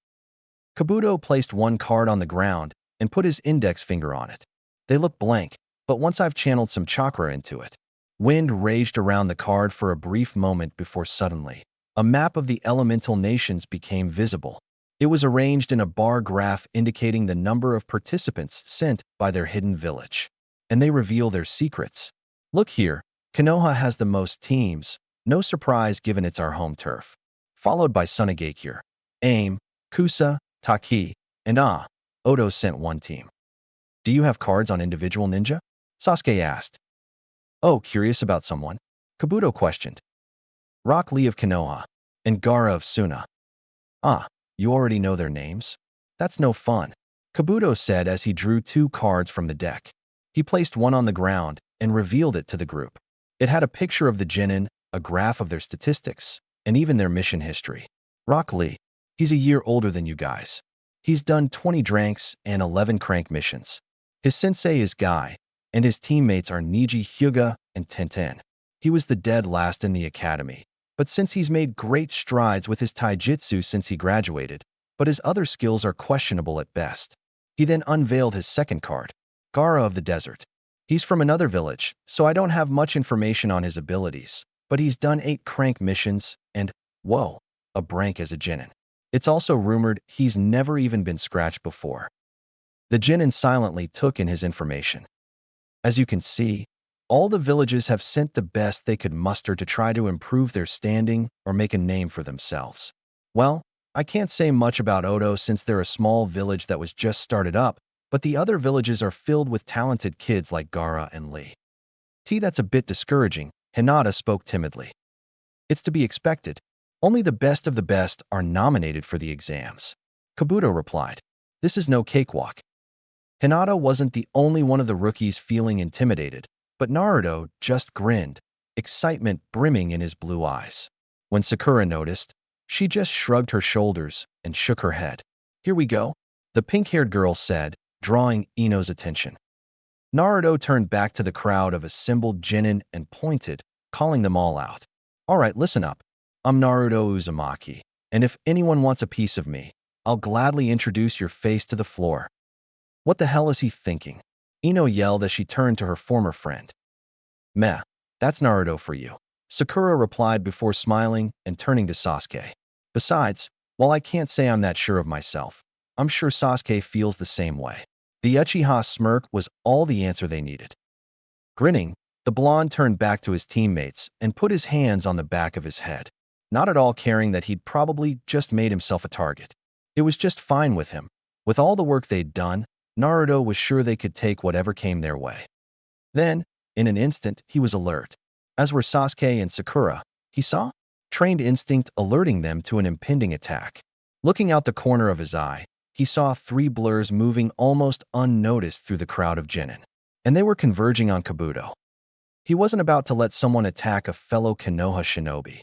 Kabuto placed one card on the ground and put his index finger on it. They look blank, but once I've channeled some chakra into it. Wind raged around the card for a brief moment before suddenly, a map of the elemental nations became visible. It was arranged in a bar graph indicating the number of participants sent by their hidden village. And they reveal their secrets. Look here, Konoha has the most teams, no surprise given it's our home turf. Followed by Sunagakure, AIM, Kusa, Taki, and Odo sent one team. Do you have cards on individual ninja? Sasuke asked. Oh, curious about someone? Kabuto questioned. Rock Lee of Konoha, and Gaara of Suna. You already know their names? That's no fun, Kabuto said as he drew 2 cards from the deck. He placed one on the ground and revealed it to the group. It had a picture of the Genin, a graph of their statistics, and even their mission history. Rock Lee, he's a year older than you guys. He's done 20 dranks and 11 crank missions. His sensei is Guy, and his teammates are Niji Hyuga and Tenten. He was the dead last in the academy, but since he's made great strides with his taijutsu since he graduated, but his other skills are questionable at best. He then unveiled his second card, Gaara of the Desert. He's from another village, so I don't have much information on his abilities, but he's done 8 crank missions and, whoa, a brank as a Genin. It's also rumored he's never even been scratched before. The Genin silently took in his information. As you can see, all the villages have sent the best they could muster to try to improve their standing or make a name for themselves. Well, I can't say much about Odo since they're a small village that was just started up, but the other villages are filled with talented kids like Gaara and Lee. That's a bit discouraging, Hinata spoke timidly. It's to be expected. Only the best of the best are nominated for the exams. Kabuto replied. This is no cakewalk. Hinata wasn't the only one of the rookies feeling intimidated, but Naruto just grinned, excitement brimming in his blue eyes. When Sakura noticed, she just shrugged her shoulders and shook her head. Here we go, the pink-haired girl said, drawing Ino's attention. Naruto turned back to the crowd of assembled Genin and pointed, calling them all out. All right, listen up. I'm Naruto Uzumaki, and if anyone wants a piece of me, I'll gladly introduce your face to the floor. What the hell is he thinking? Ino yelled as she turned to her former friend. Meh, that's Naruto for you, Sakura replied before smiling and turning to Sasuke. Besides, while I can't say I'm that sure of myself, I'm sure Sasuke feels the same way. The Uchiha smirk was all the answer they needed. Grinning, the blonde turned back to his teammates and put his hands on the back of his head, not at all caring that he'd probably just made himself a target. It was just fine with him. With all the work they'd done, Naruto was sure they could take whatever came their way. Then, in an instant, he was alert. As were Sasuke and Sakura, he saw trained instinct alerting them to an impending attack. Looking out the corner of his eye, he saw 3 blurs moving almost unnoticed through the crowd of Genin, and they were converging on Kabuto. He wasn't about to let someone attack a fellow Konoha shinobi.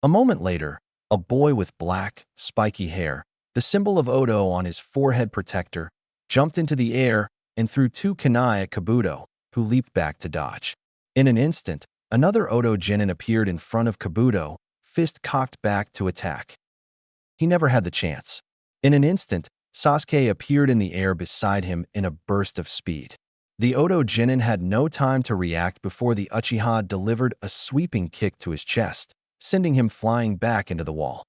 A moment later, a boy with black, spiky hair, the symbol of Odo on his forehead protector, jumped into the air and threw two kunai at Kabuto, who leaped back to dodge. In an instant, another Odo genin appeared in front of Kabuto, fist cocked back to attack. He never had the chance. In an instant, Sasuke appeared in the air beside him in a burst of speed. The Odo genin had no time to react before the Uchiha delivered a sweeping kick to his chest, sending him flying back into the wall.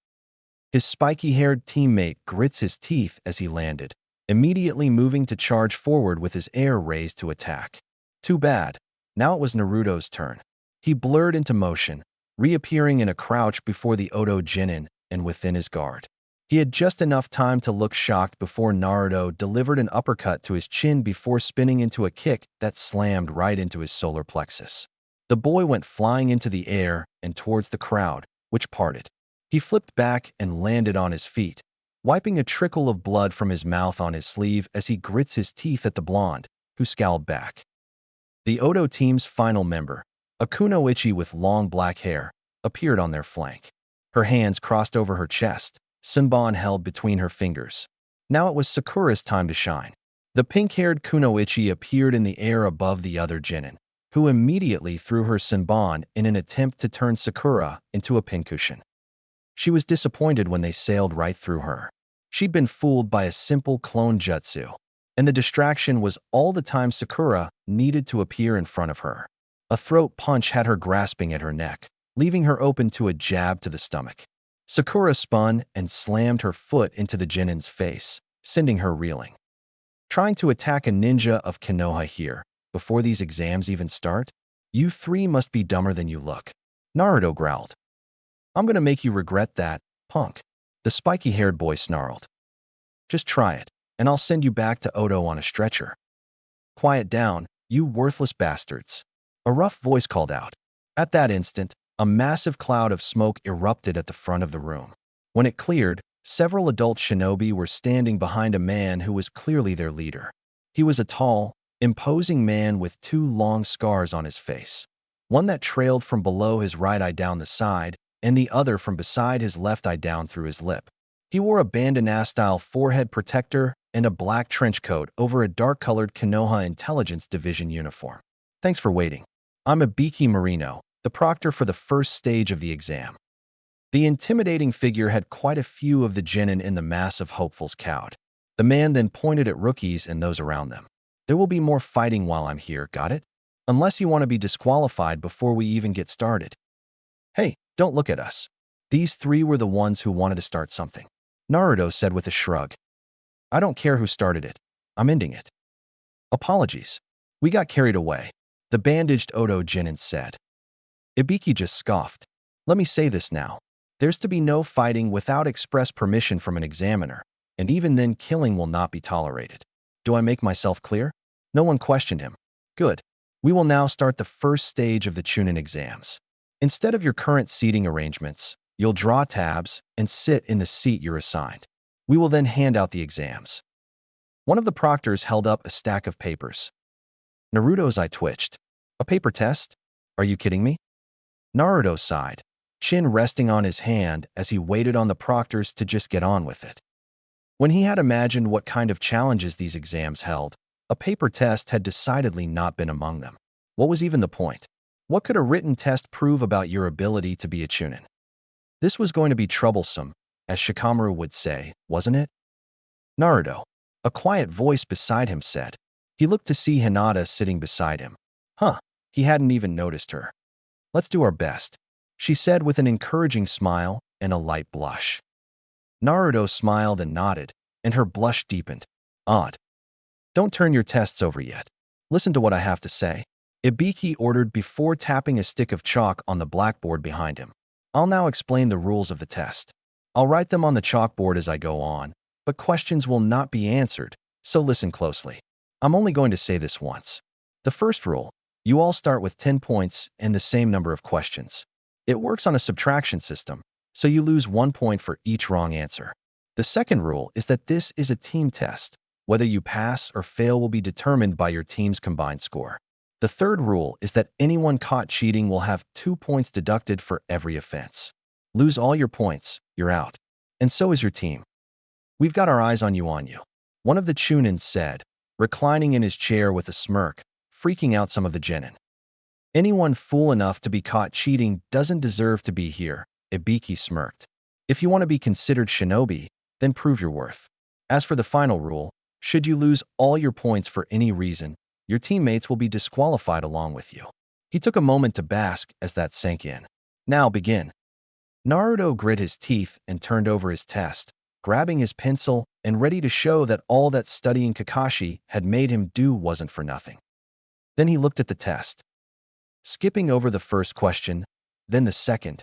His spiky-haired teammate grits his teeth as he landed, immediately moving to charge forward with his air raised to attack. Too bad. Now it was Naruto's turn. He blurred into motion, reappearing in a crouch before the Odo genin and within his guard. He had just enough time to look shocked before Naruto delivered an uppercut to his chin before spinning into a kick that slammed right into his solar plexus. The boy went flying into the air and towards the crowd, which parted. He flipped back and landed on his feet, wiping a trickle of blood from his mouth on his sleeve as he grits his teeth at the blonde, who scowled back. The Odo team's final member, a kunoichi with long black hair, appeared on their flank. Her hands crossed over her chest, Senbon held between her fingers. Now it was Sakura's time to shine. The pink-haired kunoichi appeared in the air above the other genin, who immediately threw her Senbon in an attempt to turn Sakura into a pincushion. She was disappointed when they sailed right through her. She'd been fooled by a simple clone jutsu, and the distraction was all the time Sakura needed to appear in front of her. A throat punch had her grasping at her neck, leaving her open to a jab to the stomach. Sakura spun and slammed her foot into the genin's face, sending her reeling. Trying to attack a ninja of Konoha here, before these exams even start? You three must be dumber than you look. Naruto growled. I'm gonna make you regret that, punk. The spiky-haired boy snarled. Just try it, and I'll send you back to Odo on a stretcher. Quiet down, you worthless bastards. A rough voice called out. At that instant, a massive cloud of smoke erupted at the front of the room. When it cleared, several adult shinobi were standing behind a man who was clearly their leader. He was a tall, imposing man with two long scars on his face, one that trailed from below his right eye down the side, and the other from beside his left eye down through his lip. He wore a bandana-style forehead protector and a black trench coat over a dark-colored Konoha Intelligence Division uniform. Thanks for waiting. I'm Ibiki Marino, the proctor for the first stage of the exam. The intimidating figure had quite a few of the genin in the mass of hopefuls cowed. The man then pointed at rookies and those around them. There will be more fighting while I'm here, got it? Unless you want to be disqualified before we even get started. Hey, don't look at us. These three were the ones who wanted to start something. Naruto said with a shrug. I don't care who started it. I'm ending it. Apologies. We got carried away, the bandaged Odo genin said. Ibiki just scoffed. Let me say this now. There's to be no fighting without express permission from an examiner, and even then killing will not be tolerated. Do I make myself clear? No one questioned him. Good. We will now start the first stage of the Chunin exams. Instead of your current seating arrangements, you'll draw tabs and sit in the seat you're assigned. We will then hand out the exams. One of the proctors held up a stack of papers. Naruto's eye twitched. A paper test? Are you kidding me? Naruto sighed, chin resting on his hand as he waited on the proctors to just get on with it. When he had imagined what kind of challenges these exams held, a paper test had decidedly not been among them. What was even the point? What could a written test prove about your ability to be a Chunin? This was going to be troublesome, as Shikamaru would say, wasn't it? Naruto, a quiet voice beside him said. He looked to see Hinata sitting beside him. Huh, he hadn't even noticed her. Let's do our best, she said with an encouraging smile and a light blush. Naruto smiled and nodded, and her blush deepened. Odd. Don't turn your tests over yet. Listen to what I have to say. Ibiki ordered before tapping a stick of chalk on the blackboard behind him. I'll now explain the rules of the test. I'll write them on the chalkboard as I go on, but questions will not be answered, so listen closely. I'm only going to say this once. The first rule, you all start with 10 points and the same number of questions. It works on a subtraction system, so you lose 1 point for each wrong answer. The second rule is that this is a team test. Whether you pass or fail will be determined by your team's combined score. The third rule is that anyone caught cheating will have 2 points deducted for every offense. Lose all your points, you're out. And so is your team. We've got our eyes on you. One of the Chunin said, reclining in his chair with a smirk, freaking out some of the genin. Anyone fool enough to be caught cheating doesn't deserve to be here, Ibiki smirked. If you want to be considered shinobi, then prove your worth. As for the final rule, should you lose all your points for any reason, your teammates will be disqualified along with you. He took a moment to bask as that sank in. Now begin. Naruto grit his teeth and turned over his test, grabbing his pencil and ready to show that all that studying Kakashi had made him do wasn't for nothing. Then he looked at the test. Skipping over the first question, then the second,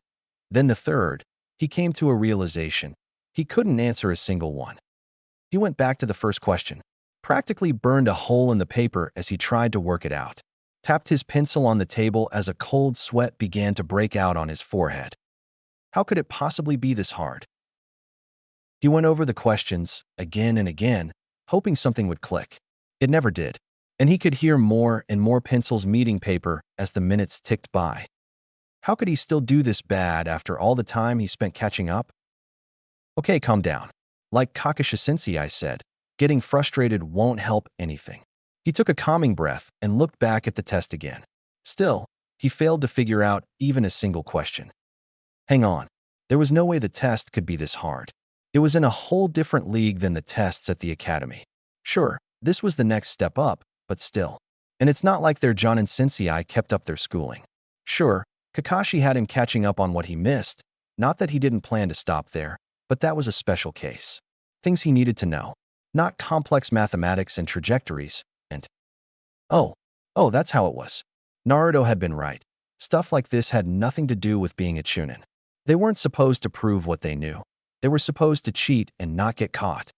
then the third, he came to a realization. He couldn't answer a single one. He went back to the first question, practically burned a hole in the paper as he tried to work it out, tapped his pencil on the table as a cold sweat began to break out on his forehead. How could it possibly be this hard? He went over the questions again and again, hoping something would click. It never did, and he could hear more and more pencils meeting paper as the minutes ticked by. How could he still do this bad after all the time he spent catching up? Okay, calm down. Like Kakashi sensei said, getting frustrated won't help anything. He took a calming breath and looked back at the test again. Still, he failed to figure out even a single question. Hang on. There was no way the test could be this hard. It was in a whole different league than the tests at the academy. Sure, this was the next step up, but still. And it's not like their Jonin sensei kept up their schooling. Sure, Kakashi had him catching up on what he missed, not that he didn't plan to stop there, but that was a special case. Things he needed to know, not complex mathematics and trajectories, and... Oh, that's how it was. Naruto had been right. Stuff like this had nothing to do with being a Chunin. They weren't supposed to prove what they knew. They were supposed to cheat and not get caught.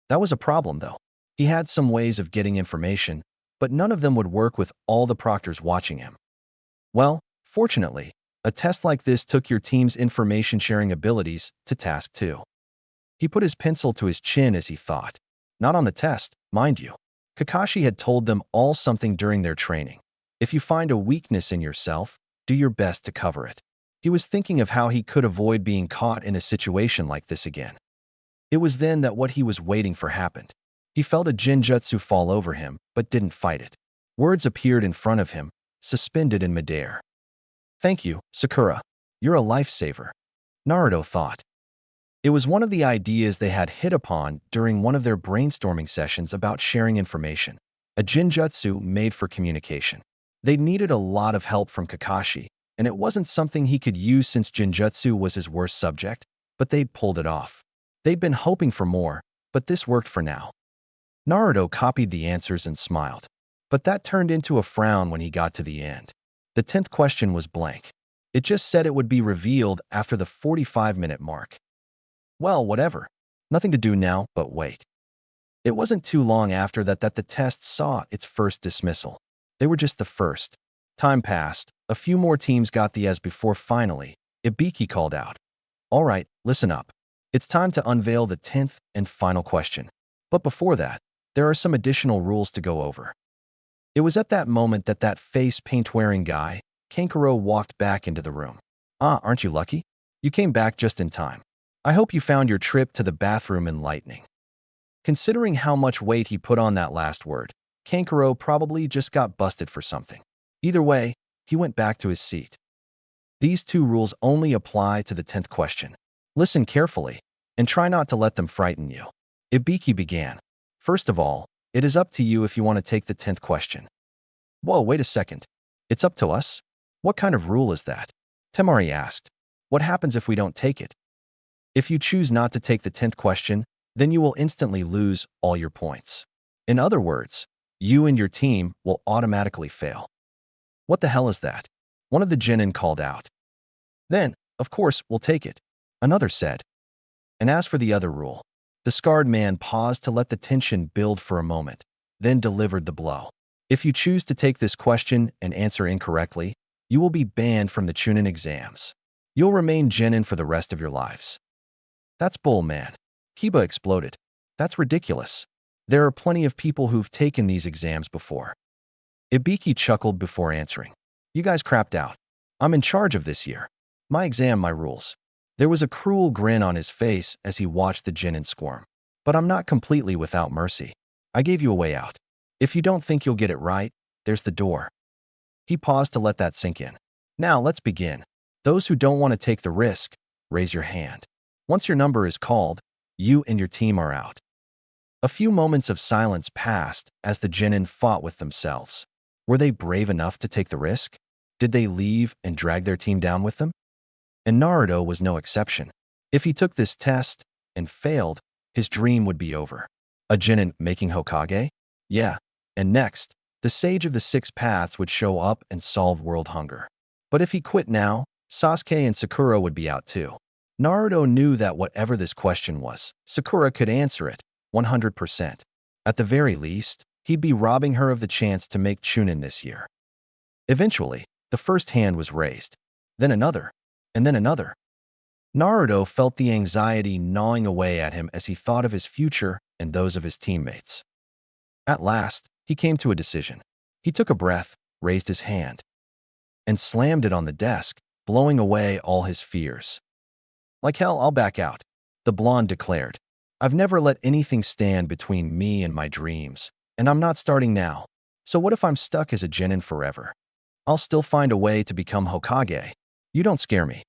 That was a problem, though. He had some ways of getting information, but none of them would work with all the proctors watching him. Well, fortunately, a test like this took your team's information-sharing abilities to task too. He put his pencil to his chin as he thought. Not on the test, mind you. Kakashi had told them all something during their training. If you find a weakness in yourself, do your best to cover it. He was thinking of how he could avoid being caught in a situation like this again. It was then that what he was waiting for happened. He felt a Jinjutsu fall over him, but didn't fight it. Words appeared in front of him, suspended in midair. Thank you, Sakura. You're a lifesaver, Naruto thought. It was one of the ideas they had hit upon during one of their brainstorming sessions about sharing information, a Jinjutsu made for communication. They needed a lot of help from Kakashi, and it wasn't something he could use since Jinjutsu was his worst subject, but they'd pulled it off. They'd been hoping for more, but this worked for now. Naruto copied the answers and smiled, but that turned into a frown when he got to the end. The 10th question was blank. It just said it would be revealed after the 45-minute mark. Well, whatever. Nothing to do now but wait. It wasn't too long after that the test saw its first dismissal. They were just the first. Time passed. A few more teams got the as before finally, Ibiki called out. All right, listen up. It's time to unveil the 10th and final question. But before that, there are some additional rules to go over. It was at that moment that face paint-wearing guy, Kankuro, walked back into the room. Ah, aren't you lucky? You came back just in time. I hope you found your trip to the bathroom enlightening. Considering how much weight he put on that last word, Kankuro probably just got busted for something. Either way, he went back to his seat. These 2 rules only apply to the 10th question. Listen carefully, and try not to let them frighten you. Ibiki began. First of all, it is up to you if you want to take the 10th question. Whoa, wait a second. It's up to us? What kind of rule is that? Temari asked. What happens if we don't take it? If you choose not to take the 10th question, then you will instantly lose all your points. In other words, you and your team will automatically fail. What the hell is that? One of the genin called out. Then, of course, we'll take it, another said. And as for the other rule, the scarred man paused to let the tension build for a moment, then delivered the blow. If you choose to take this question and answer incorrectly, you will be banned from the Chunin exams. You'll remain genin for the rest of your lives. That's bull, man. Kiba exploded. That's ridiculous. There are plenty of people who've taken these exams before. Ibiki chuckled before answering. You guys crapped out. I'm in charge of this year. My exam, my rules. There was a cruel grin on his face as he watched the Genin squirm. But I'm not completely without mercy. I gave you a way out. If you don't think you'll get it right, there's the door. He paused to let that sink in. Now let's begin. Those who don't want to take the risk, raise your hand. Once your number is called, you and your team are out. A few moments of silence passed as the Genin fought with themselves. Were they brave enough to take the risk? Did they leave and drag their team down with them? And Naruto was no exception. If he took this test and failed, his dream would be over. A Genin making Hokage? Yeah. And next, the Sage of the Six Paths would show up and solve world hunger. But if he quit now, Sasuke and Sakura would be out too. Naruto knew that whatever this question was, Sakura could answer it 100%. At the very least, he'd be robbing her of the chance to make Chunin this year. Eventually, the first hand was raised, then another, and then another. Naruto felt the anxiety gnawing away at him as he thought of his future and those of his teammates. At last, he came to a decision. He took a breath, raised his hand, and slammed it on the desk, blowing away all his fears. Like hell, I'll back out, the blonde declared. I've never let anything stand between me and my dreams, and I'm not starting now. So what if I'm stuck as a Genin forever? I'll still find a way to become Hokage. You don't scare me.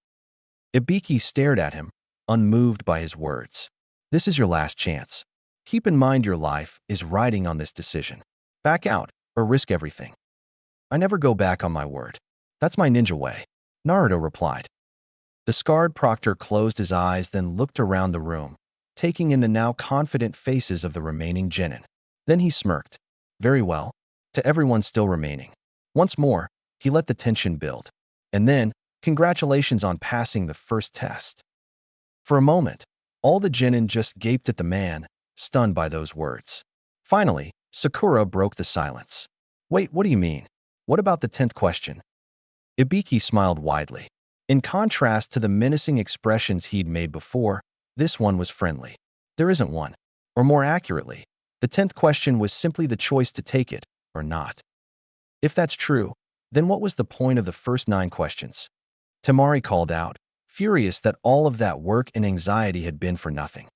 Ibiki stared at him, unmoved by his words. This is your last chance. Keep in mind your life is riding on this decision. Back out, or risk everything. I never go back on my word. That's my ninja way, Naruto replied. The scarred proctor closed his eyes, then looked around the room, taking in the now confident faces of the remaining Genin. Then he smirked. Very well, to everyone still remaining. Once more, he let the tension build. And then, congratulations on passing the first test. For a moment, all the Genin just gaped at the man, stunned by those words. Finally, Sakura broke the silence. Wait, what do you mean? What about the 10th question? Ibiki smiled widely. In contrast to the menacing expressions he'd made before, this one was friendly. There isn't one. Or more accurately, the 10th question was simply the choice to take it or not. If that's true, then what was the point of the first 9 questions? Temari called out, furious that all of that work and anxiety had been for nothing.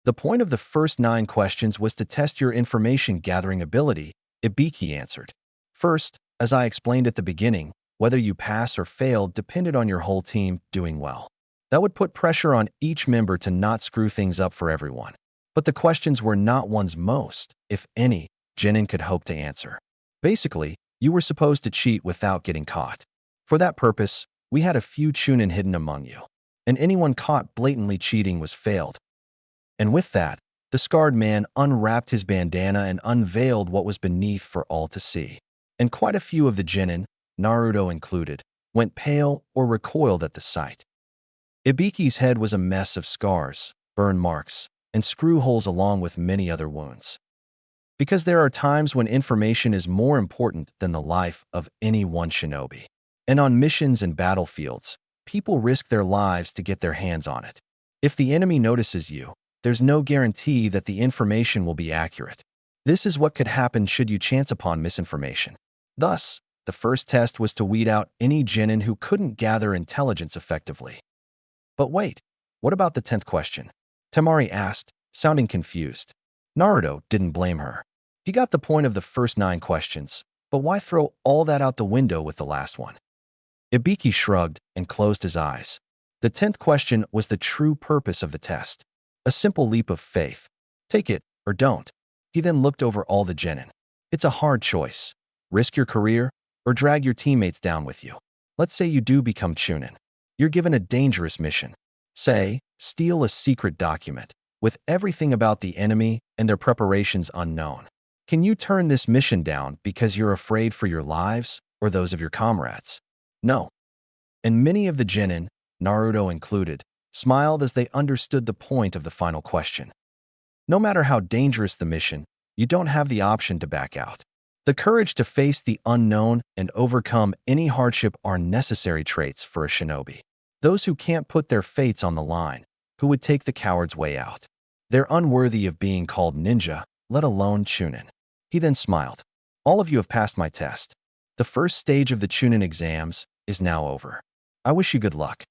The point of the first 9 questions was to test your information-gathering ability, Ibiki answered. First, as I explained at the beginning, whether you pass or fail depended on your whole team doing well. That would put pressure on each member to not screw things up for everyone. But the questions were not ones most, if any, Genin could hope to answer. Basically, you were supposed to cheat without getting caught. For that purpose, we had a few Chunin hidden among you, and anyone caught blatantly cheating was failed. And with that, the scarred man unwrapped his bandana and unveiled what was beneath for all to see. And quite a few of the Genin, Naruto included, went pale or recoiled at the sight. Ibiki's head was a mess of scars, burn marks, and screw holes along with many other wounds. Because there are times when information is more important than the life of any one shinobi. And on missions and battlefields, people risk their lives to get their hands on it. If the enemy notices you, there's no guarantee that the information will be accurate. This is what could happen should you chance upon misinformation. Thus, the first test was to weed out any Genin who couldn't gather intelligence effectively. But wait, what about the 10th question? Temari asked, sounding confused. Naruto didn't blame her. He got the point of the first 9 questions, but why throw all that out the window with the last one? Ibiki shrugged and closed his eyes. The 10th question was the true purpose of the test. A simple leap of faith. Take it or don't. He then looked over all the Genin. It's a hard choice. Risk your career or drag your teammates down with you. Let's say you do become Chunin. You're given a dangerous mission. Say, steal a secret document with everything about the enemy and their preparations unknown. Can you turn this mission down because you're afraid for your lives or those of your comrades? No. And many of the Genin, Naruto included, smiled as they understood the point of the final question. No matter how dangerous the mission, you don't have the option to back out. The courage to face the unknown and overcome any hardship are necessary traits for a shinobi. Those who can't put their fates on the line, who would take the coward's way out. They're unworthy of being called ninja, let alone Chunin. He then smiled. All of you have passed my test. The first stage of the Chunin exams is now over. I wish you good luck."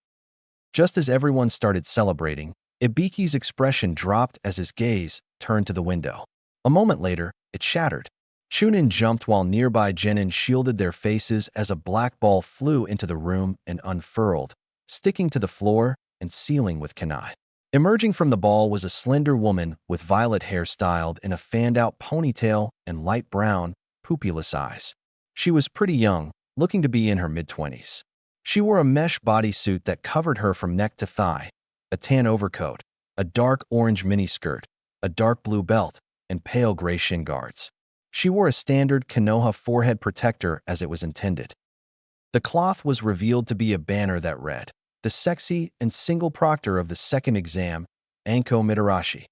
Just as everyone started celebrating, Ibiki's expression dropped as his gaze turned to the window. A moment later, it shattered. Chunin jumped while nearby genin shielded their faces as a black ball flew into the room and unfurled, sticking to the floor and ceiling with kunai. Emerging from the ball was a slender woman with violet hair styled in a fanned-out ponytail and light brown, pupilless eyes. She was pretty young, looking to be in her mid-20s. She wore a mesh bodysuit that covered her from neck to thigh, a tan overcoat, a dark orange miniskirt, a dark blue belt, and pale gray shin guards. She wore a standard Konoha forehead protector as it was intended. The cloth was revealed to be a banner that read, "The sexy and single proctor of the second exam, Anko Mitarashi."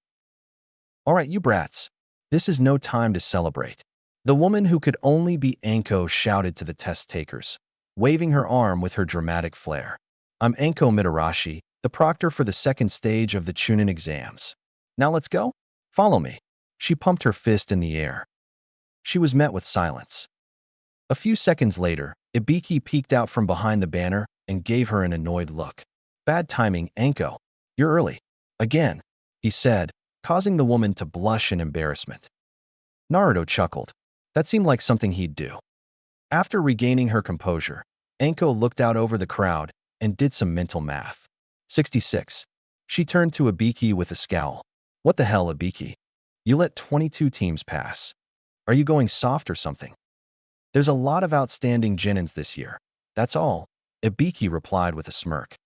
"All right, you brats. This is no time to celebrate." The woman who could only be Anko shouted to the test takers, waving her arm with her dramatic flair. "I'm Anko Mitarashi, the proctor for the second stage of the Chunin exams. Now let's go? Follow me." She pumped her fist in the air. She was met with silence. A few seconds later, Ibiki peeked out from behind the banner and gave her an annoyed look. "Bad timing, Anko. You're early. Again," he said, causing the woman to blush in embarrassment. Naruto chuckled. That seemed like something he'd do. After regaining her composure, Anko looked out over the crowd and did some mental math. 66. She turned to Ibiki with a scowl. "What the hell, Ibiki? You let 22 teams pass. Are you going soft or something?" "There's a lot of outstanding genins this year. That's all," Ibiki replied with a smirk.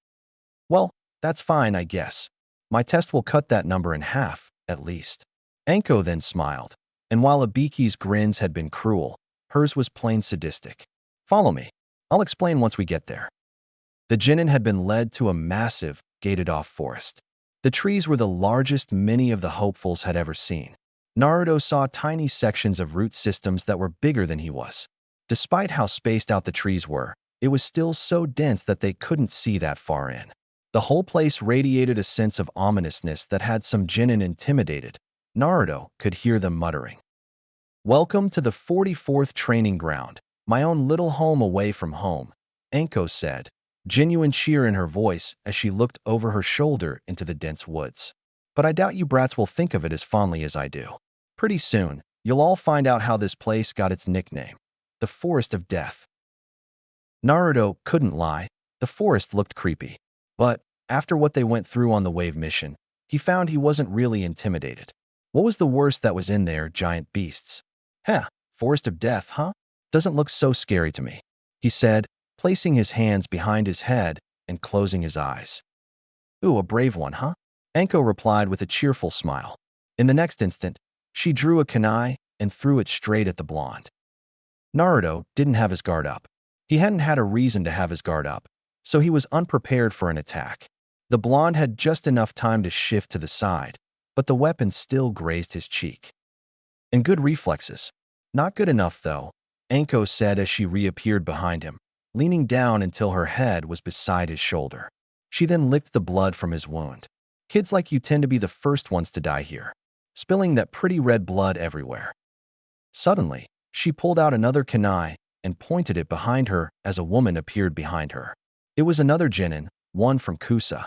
"Well, that's fine, I guess. My test will cut that number in half, at least." Anko then smiled, and while Ibiki's grins had been cruel, hers was plain sadistic. "Follow me. I'll explain once we get there." The genin had been led to a massive, gated-off forest. The trees were the largest many of the hopefuls had ever seen. Naruto saw tiny sections of root systems that were bigger than he was. Despite how spaced out the trees were, it was still so dense that they couldn't see that far in. The whole place radiated a sense of ominousness that had some genin intimidated. Naruto could hear them muttering. "Welcome to the 44th training ground, my own little home away from home," Anko said, genuine cheer in her voice as she looked over her shoulder into the dense woods. "But I doubt you brats will think of it as fondly as I do. Pretty soon, you'll all find out how this place got its nickname, the Forest of Death." Naruto couldn't lie. The forest looked creepy. But, after what they went through on the wave mission, he found he wasn't really intimidated. What was the worst that was in there, giant beasts? "Heh, Forest of Death, huh? Doesn't look so scary to me," he said, placing his hands behind his head and closing his eyes. "Ooh, a brave one, huh?" Anko replied with a cheerful smile. In the next instant, she drew a kunai and threw it straight at the blonde. Naruto didn't have his guard up. He hadn't had a reason to have his guard up, so he was unprepared for an attack. The blonde had just enough time to shift to the side, but the weapon still grazed his cheek. And good reflexes. "Not good enough, though," Anko said as she reappeared behind him, leaning down until her head was beside his shoulder. She then licked the blood from his wound. "Kids like you tend to be the first ones to die here," spilling that pretty red blood everywhere. Suddenly, she pulled out another kunai and pointed it behind her as a woman appeared behind her. It was another genin, one from Kusa.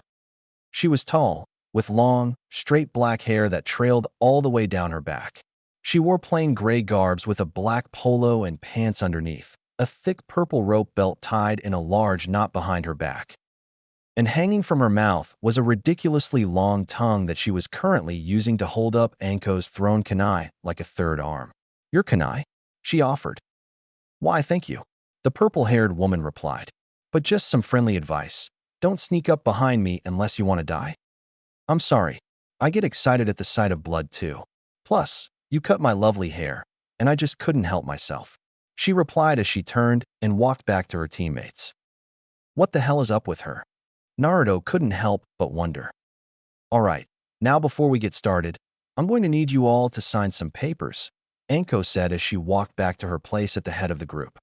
She was tall, with long, straight black hair that trailed all the way down her back. She wore plain gray garbs with a black polo and pants underneath, a thick purple rope belt tied in a large knot behind her back. And hanging from her mouth was a ridiculously long tongue that she was currently using to hold up Anko's thrown kunai like a third arm. "Your kunai?" she offered. "Why, thank you," the purple-haired woman replied. "But just some friendly advice. Don't sneak up behind me unless you want to die." "I'm sorry. I get excited at the sight of blood, too. Plus, you cut my lovely hair, and I just couldn't help myself," she replied as she turned and walked back to her teammates. What the hell is up with her? Naruto couldn't help but wonder. "All right, now before we get started, I'm going to need you all to sign some papers," Anko said as she walked back to her place at the head of the group.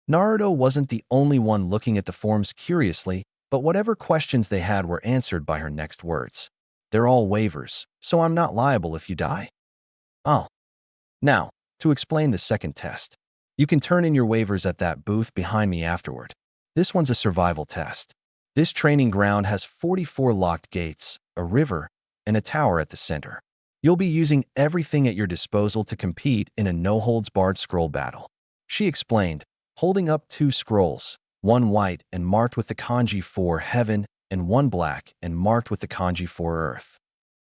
Naruto wasn't the only one looking at the forms curiously, but whatever questions they had were answered by her next words. "They're all waivers, so I'm not liable if you die." "Oh. Now, to explain the second test. You can turn in your waivers at that booth behind me afterward. This one's a survival test. This training ground has 44 locked gates, a river, and a tower at the center. You'll be using everything at your disposal to compete in a no-holds-barred scroll battle. She explained, holding up 2 scrolls, one white and marked with the kanji for heaven, and one black and marked with the kanji for earth.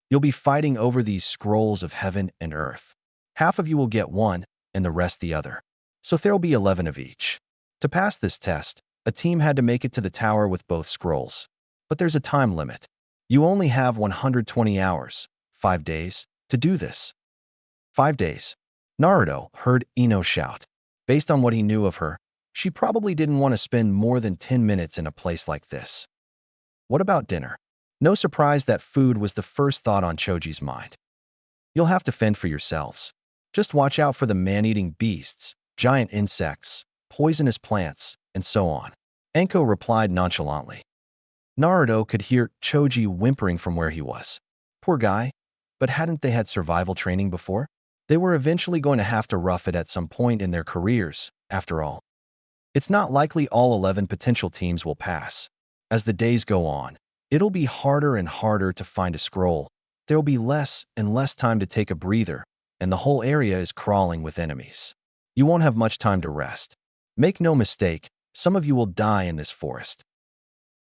You'll be fighting over these scrolls of heaven and earth. Half of you will get one, and the rest the other. So there'll be 11 of each. To pass this test, a team had to make it to the tower with both scrolls. But there's a time limit. You only have 120 hours, 5 days, to do this. 5 days. Naruto heard Ino shout. Based on what he knew of her, she probably didn't want to spend more than 10 minutes in a place like this. What about dinner? No surprise that food was the first thought on Choji's mind. You'll have to fend for yourselves. Just watch out for the man-eating beasts, giant insects, poisonous plants, and so on. Anko replied nonchalantly. Naruto could hear Choji whimpering from where he was. Poor guy. But hadn't they had survival training before? They were eventually going to have to rough it at some point in their careers, after all. It's not likely all 11 potential teams will pass. As the days go on, it'll be harder and harder to find a scroll. There'll be less and less time to take a breather, and the whole area is crawling with enemies. You won't have much time to rest. Make no mistake, some of you will die in this forest.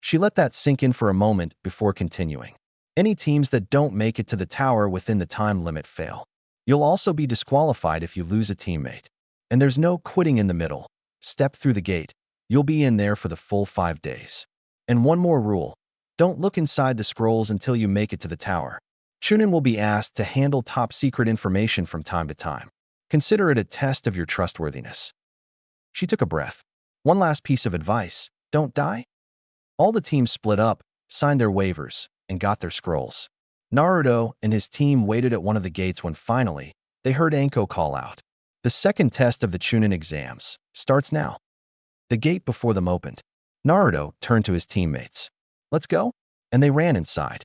She let that sink in for a moment before continuing. Any teams that don't make it to the tower within the time limit fail. You'll also be disqualified if you lose a teammate. And there's no quitting in the middle. Step through the gate. You'll be in there for the full 5 days. And one more rule. Don't look inside the scrolls until you make it to the tower. Chunin will be asked to handle top-secret information from time to time. Consider it a test of your trustworthiness. She took a breath. One last piece of advice. Don't die. All the teams split up, signed their waivers, and got their scrolls. Naruto and his team waited at one of the gates when finally, they heard Anko call out. The second test of the Chunin exams starts now. The gate before them opened. Naruto turned to his teammates. Let's go? And they ran inside.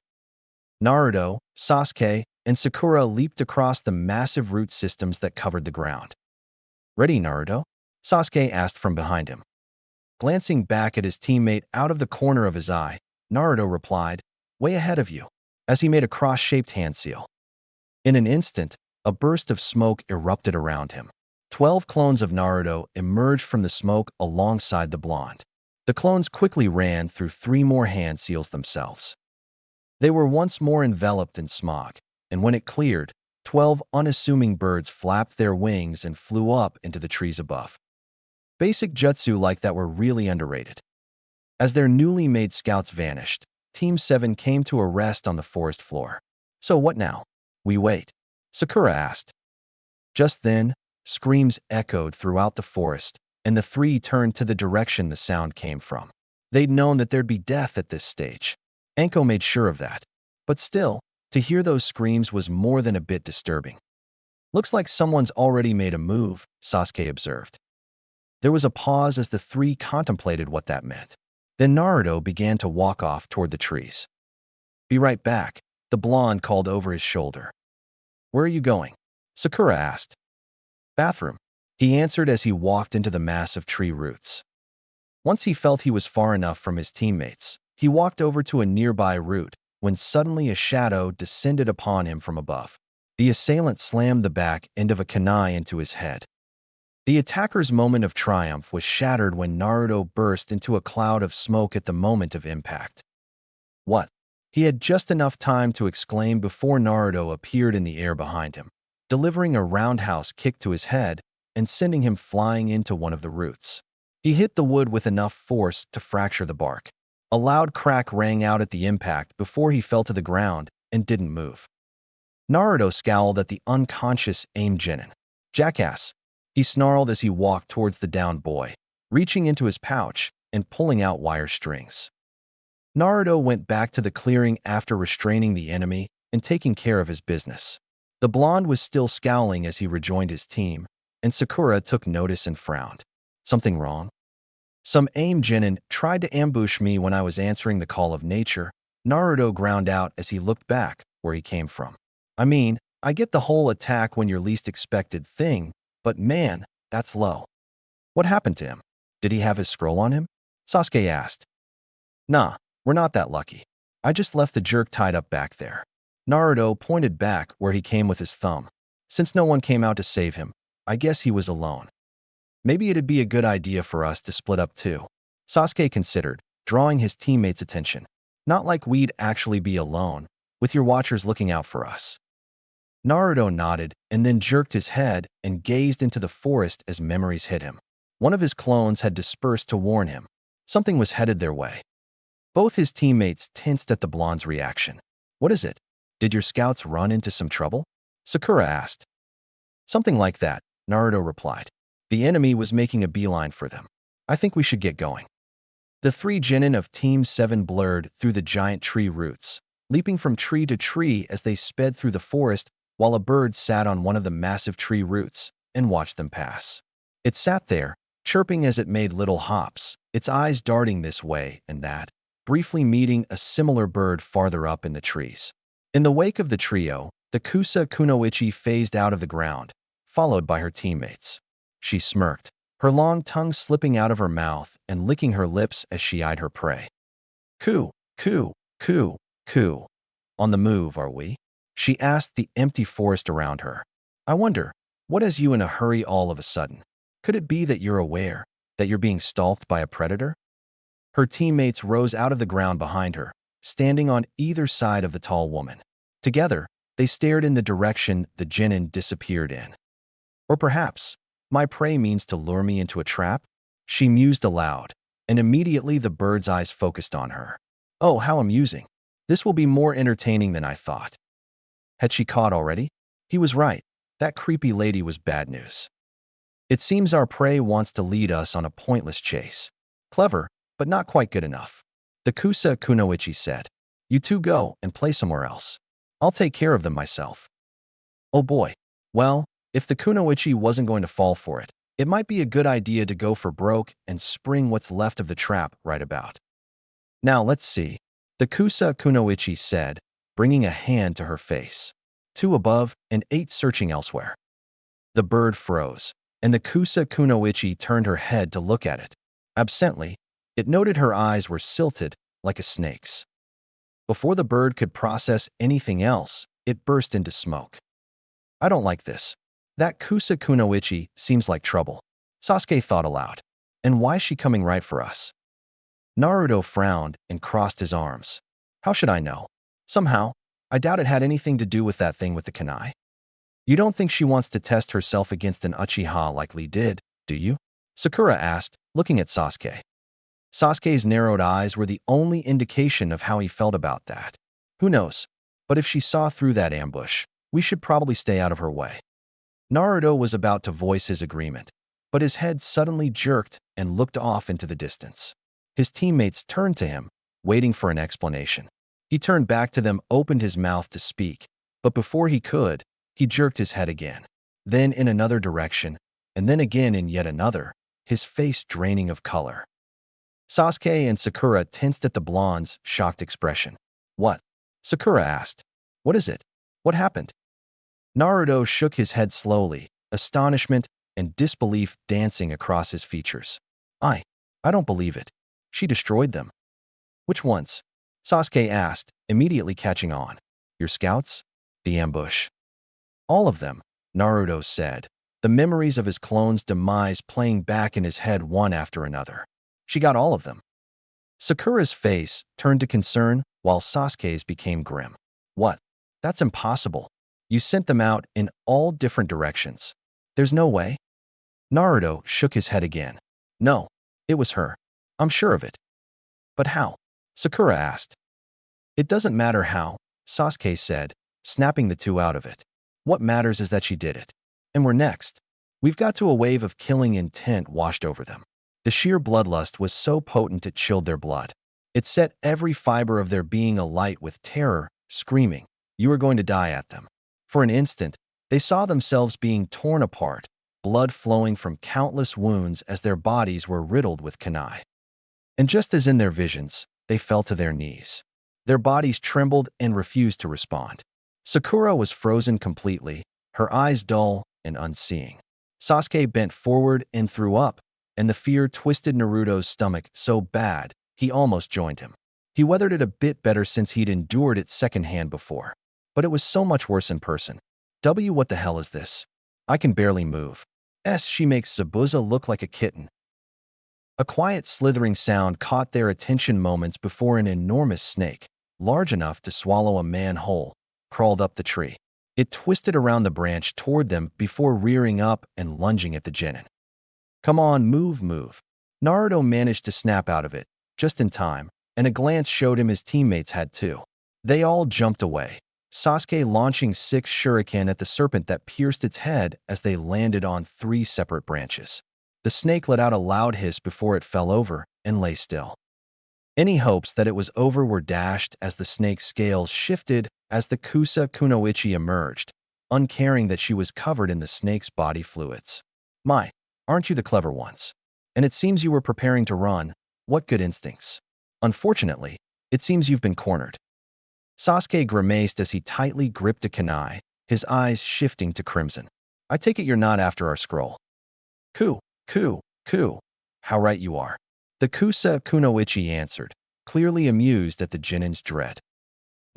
Naruto, Sasuke, and Sakura leaped across the massive root systems that covered the ground. Ready, Naruto? Sasuke asked from behind him. Glancing back at his teammate out of the corner of his eye, Naruto replied, way ahead of you, as he made a cross-shaped hand seal. In an instant, a burst of smoke erupted around him. 12 clones of Naruto emerged from the smoke alongside the blonde. The clones quickly ran through 3 more hand seals themselves. They were once more enveloped in smog, and when it cleared, 12 unassuming birds flapped their wings and flew up into the trees above. Basic jutsu like that were really underrated. As their newly made scouts vanished, Team 7 came to a rest on the forest floor. So what now? We wait? Sakura asked. Just then, screams echoed throughout the forest, and the 3 turned to the direction the sound came from. They'd known that there'd be death at this stage. Anko made sure of that. But still, to hear those screams was more than a bit disturbing. Looks like someone's already made a move, Sasuke observed. There was a pause as the 3 contemplated what that meant. Then Naruto began to walk off toward the trees. Be right back, the blonde called over his shoulder. Where are you going? Sakura asked. Bathroom, he answered as he walked into the mass of tree roots. Once he felt he was far enough from his teammates, he walked over to a nearby root when suddenly a shadow descended upon him from above. The assailant slammed the back end of a kunai into his head. The attacker's moment of triumph was shattered when Naruto burst into a cloud of smoke at the moment of impact. What? He had just enough time to exclaim before Naruto appeared in the air behind him, delivering a roundhouse kick to his head and sending him flying into one of the roots. He hit the wood with enough force to fracture the bark. A loud crack rang out at the impact before he fell to the ground and didn't move. Naruto scowled at the unconscious Aim Genin. Jackass, he snarled as he walked towards the downed boy, reaching into his pouch and pulling out wire strings. Naruto went back to the clearing after restraining the enemy and taking care of his business. The blonde was still scowling as he rejoined his team, and Sakura took notice and frowned. Something wrong? Some Aim Genin tried to ambush me when I was answering the call of nature, Naruto ground out as he looked back where he came from. I mean, I get the whole attack when you're least expected thing, But man, that's low. What happened to him? Did he have his scroll on him? Sasuke asked. Nah, we're not that lucky. I just left the jerk tied up back there. Naruto pointed back where he came with his thumb. Since no one came out to save him, I guess he was alone. Maybe it'd be a good idea for us to split up too. Sasuke considered, drawing his teammates' attention. Not like we'd actually be alone, with your watchers looking out for us. Naruto nodded and then jerked his head and gazed into the forest as memories hit him. One of his clones had dispersed to warn him. Something was headed their way. Both his teammates tensed at the blonde's reaction. What is it? Did your scouts run into some trouble? Sakura asked. Something like that, Naruto replied. The enemy was making a beeline for them. I think we should get going. The three genin of Team 7 blurred through the giant tree roots, leaping from tree to tree as they sped through the forest while a bird sat on one of the massive tree roots and watched them pass. It sat there, chirping as it made little hops, its eyes darting this way and that, briefly meeting a similar bird farther up in the trees. In the wake of the trio, the Kusa Kunoichi phased out of the ground, followed by her teammates. She smirked, her long tongue slipping out of her mouth and licking her lips as she eyed her prey. Coo, coo, coo, coo. On the move, are we? She asked the empty forest around her. I wonder, what has you in a hurry all of a sudden? Could it be that you're aware that you're being stalked by a predator? Her teammates rose out of the ground behind her, standing on either side of the tall woman. Together, they stared in the direction the genin disappeared in. Or perhaps, my prey means to lure me into a trap? She mused aloud, and immediately the bird's eyes focused on her. Oh, how amusing. This will be more entertaining than I thought. Had she caught already? He was right. That creepy lady was bad news. It seems our prey wants to lead us on a pointless chase. Clever, but not quite good enough. The Kusa Kunoichi said. You two go and play somewhere else. I'll take care of them myself. Oh boy. Well, if the Kunoichi wasn't going to fall for it, it might be a good idea to go for broke and spring what's left of the trap right about. Now let's see. The Kusa Kunoichi said, bringing a hand to her face. 2 above and 8 searching elsewhere. The bird froze, and the Kusa Kunoichi turned her head to look at it. Absently, it noted her eyes were silted like a snake's. Before the bird could process anything else, it burst into smoke. I don't like this. That Kusa Kunoichi seems like trouble. Sasuke thought aloud. And why is she coming right for us? Naruto frowned and crossed his arms. How should I know? Somehow, I doubt it had anything to do with that thing with the kunai. You don't think she wants to test herself against an Uchiha like Lee did, do you? Sakura asked, looking at Sasuke. Sasuke's narrowed eyes were the only indication of how he felt about that. Who knows? But if she saw through that ambush, we should probably stay out of her way. Naruto was about to voice his agreement, but his head suddenly jerked and looked off into the distance. His teammates turned to him, waiting for an explanation. He turned back to them, opened his mouth to speak, but before he could, he jerked his head again, then in another direction, and then again in yet another, his face draining of color. Sasuke and Sakura tensed at the blonde's shocked expression. What? Sakura asked. What is it? What happened? Naruto shook his head slowly, astonishment and disbelief dancing across his features. I don't believe it. She destroyed them. Which ones? Sasuke asked, immediately catching on. Your scouts? The ambush. All of them, Naruto said, the memories of his clone's demise playing back in his head one after another. She got all of them. Sakura's face turned to concern, while Sasuke's became grim. What? That's impossible. You sent them out in all different directions. There's no way. Naruto shook his head again. No, it was her. I'm sure of it. But how? Sakura asked. It doesn't matter how, Sasuke said, snapping the two out of it. What matters is that she did it. And we're next. We've got to a wave of killing intent washed over them. The sheer bloodlust was so potent it chilled their blood. It set every fiber of their being alight with terror, screaming, "You are going to die" at them. For an instant, they saw themselves being torn apart, blood flowing from countless wounds as their bodies were riddled with kunai. And just as in their visions, they fell to their knees. Their bodies trembled and refused to respond. Sakura was frozen completely, her eyes dull and unseeing. Sasuke bent forward and threw up, and the fear twisted Naruto's stomach so bad he almost joined him. He weathered it a bit better since he'd endured it secondhand before. But it was so much worse in person. What the hell is this? I can barely move. She makes Zabuza look like a kitten. A quiet slithering sound caught their attention moments before an enormous snake, large enough to swallow a man whole, crawled up the tree. It twisted around the branch toward them before rearing up and lunging at the genin. Come on, move, move. Naruto managed to snap out of it, just in time, and a glance showed him his teammates had too. They all jumped away, Sasuke launching 6 shuriken at the serpent that pierced its head as they landed on 3 separate branches. The snake let out a loud hiss before it fell over and lay still. Any hopes that it was over were dashed as the snake's scales shifted as the Kusa Kunoichi emerged, uncaring that she was covered in the snake's body fluids. My, aren't you the clever ones? And it seems you were preparing to run. What good instincts. Unfortunately, it seems you've been cornered. Sasuke grimaced as he tightly gripped a kunai, his eyes shifting to crimson. I take it you're not after our scroll. Ku. How right you are. The Kusa Kunoichi answered, clearly amused at the genin's dread.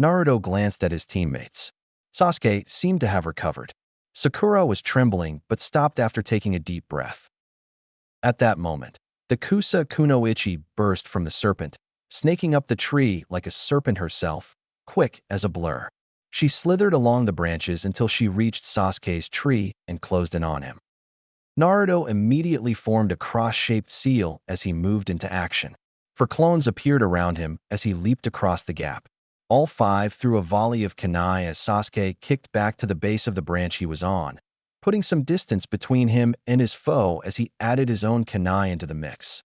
Naruto glanced at his teammates. Sasuke seemed to have recovered. Sakura was trembling but stopped after taking a deep breath. At that moment, the Kusa Kunoichi burst from the serpent, snaking up the tree like a serpent herself, quick as a blur. She slithered along the branches until she reached Sasuke's tree and closed in on him. Naruto immediately formed a cross-shaped seal as he moved into action. 4 clones appeared around him as he leaped across the gap. All 5 threw a volley of kunai as Sasuke kicked back to the base of the branch he was on, putting some distance between him and his foe as he added his own kunai into the mix.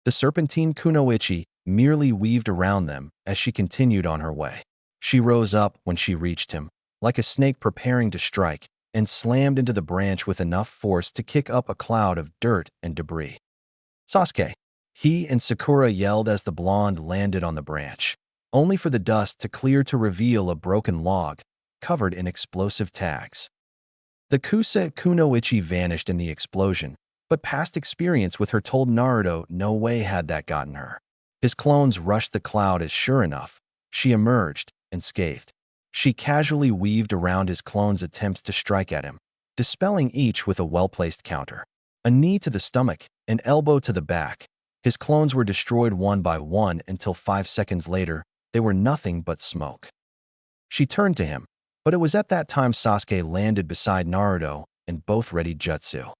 The serpentine kunoichi merely weaved around them as she continued on her way. She rose up when she reached him, like a snake preparing to strike, and slammed into the branch with enough force to kick up a cloud of dirt and debris. Sasuke! He and Sakura yelled as the blonde landed on the branch, only for the dust to clear to reveal a broken log, covered in explosive tags. The Kusa Kunoichi vanished in the explosion, but past experience with her told Naruto no way had that gotten her. His clones rushed the cloud as sure enough, she emerged, unscathed. She casually weaved around his clones' attempts to strike at him, dispelling each with a well-placed counter. A knee to the stomach, an elbow to the back. His clones were destroyed one by one until 5 seconds later, they were nothing but smoke. She turned to him, but it was at that time Sasuke landed beside Naruto and both readied jutsu.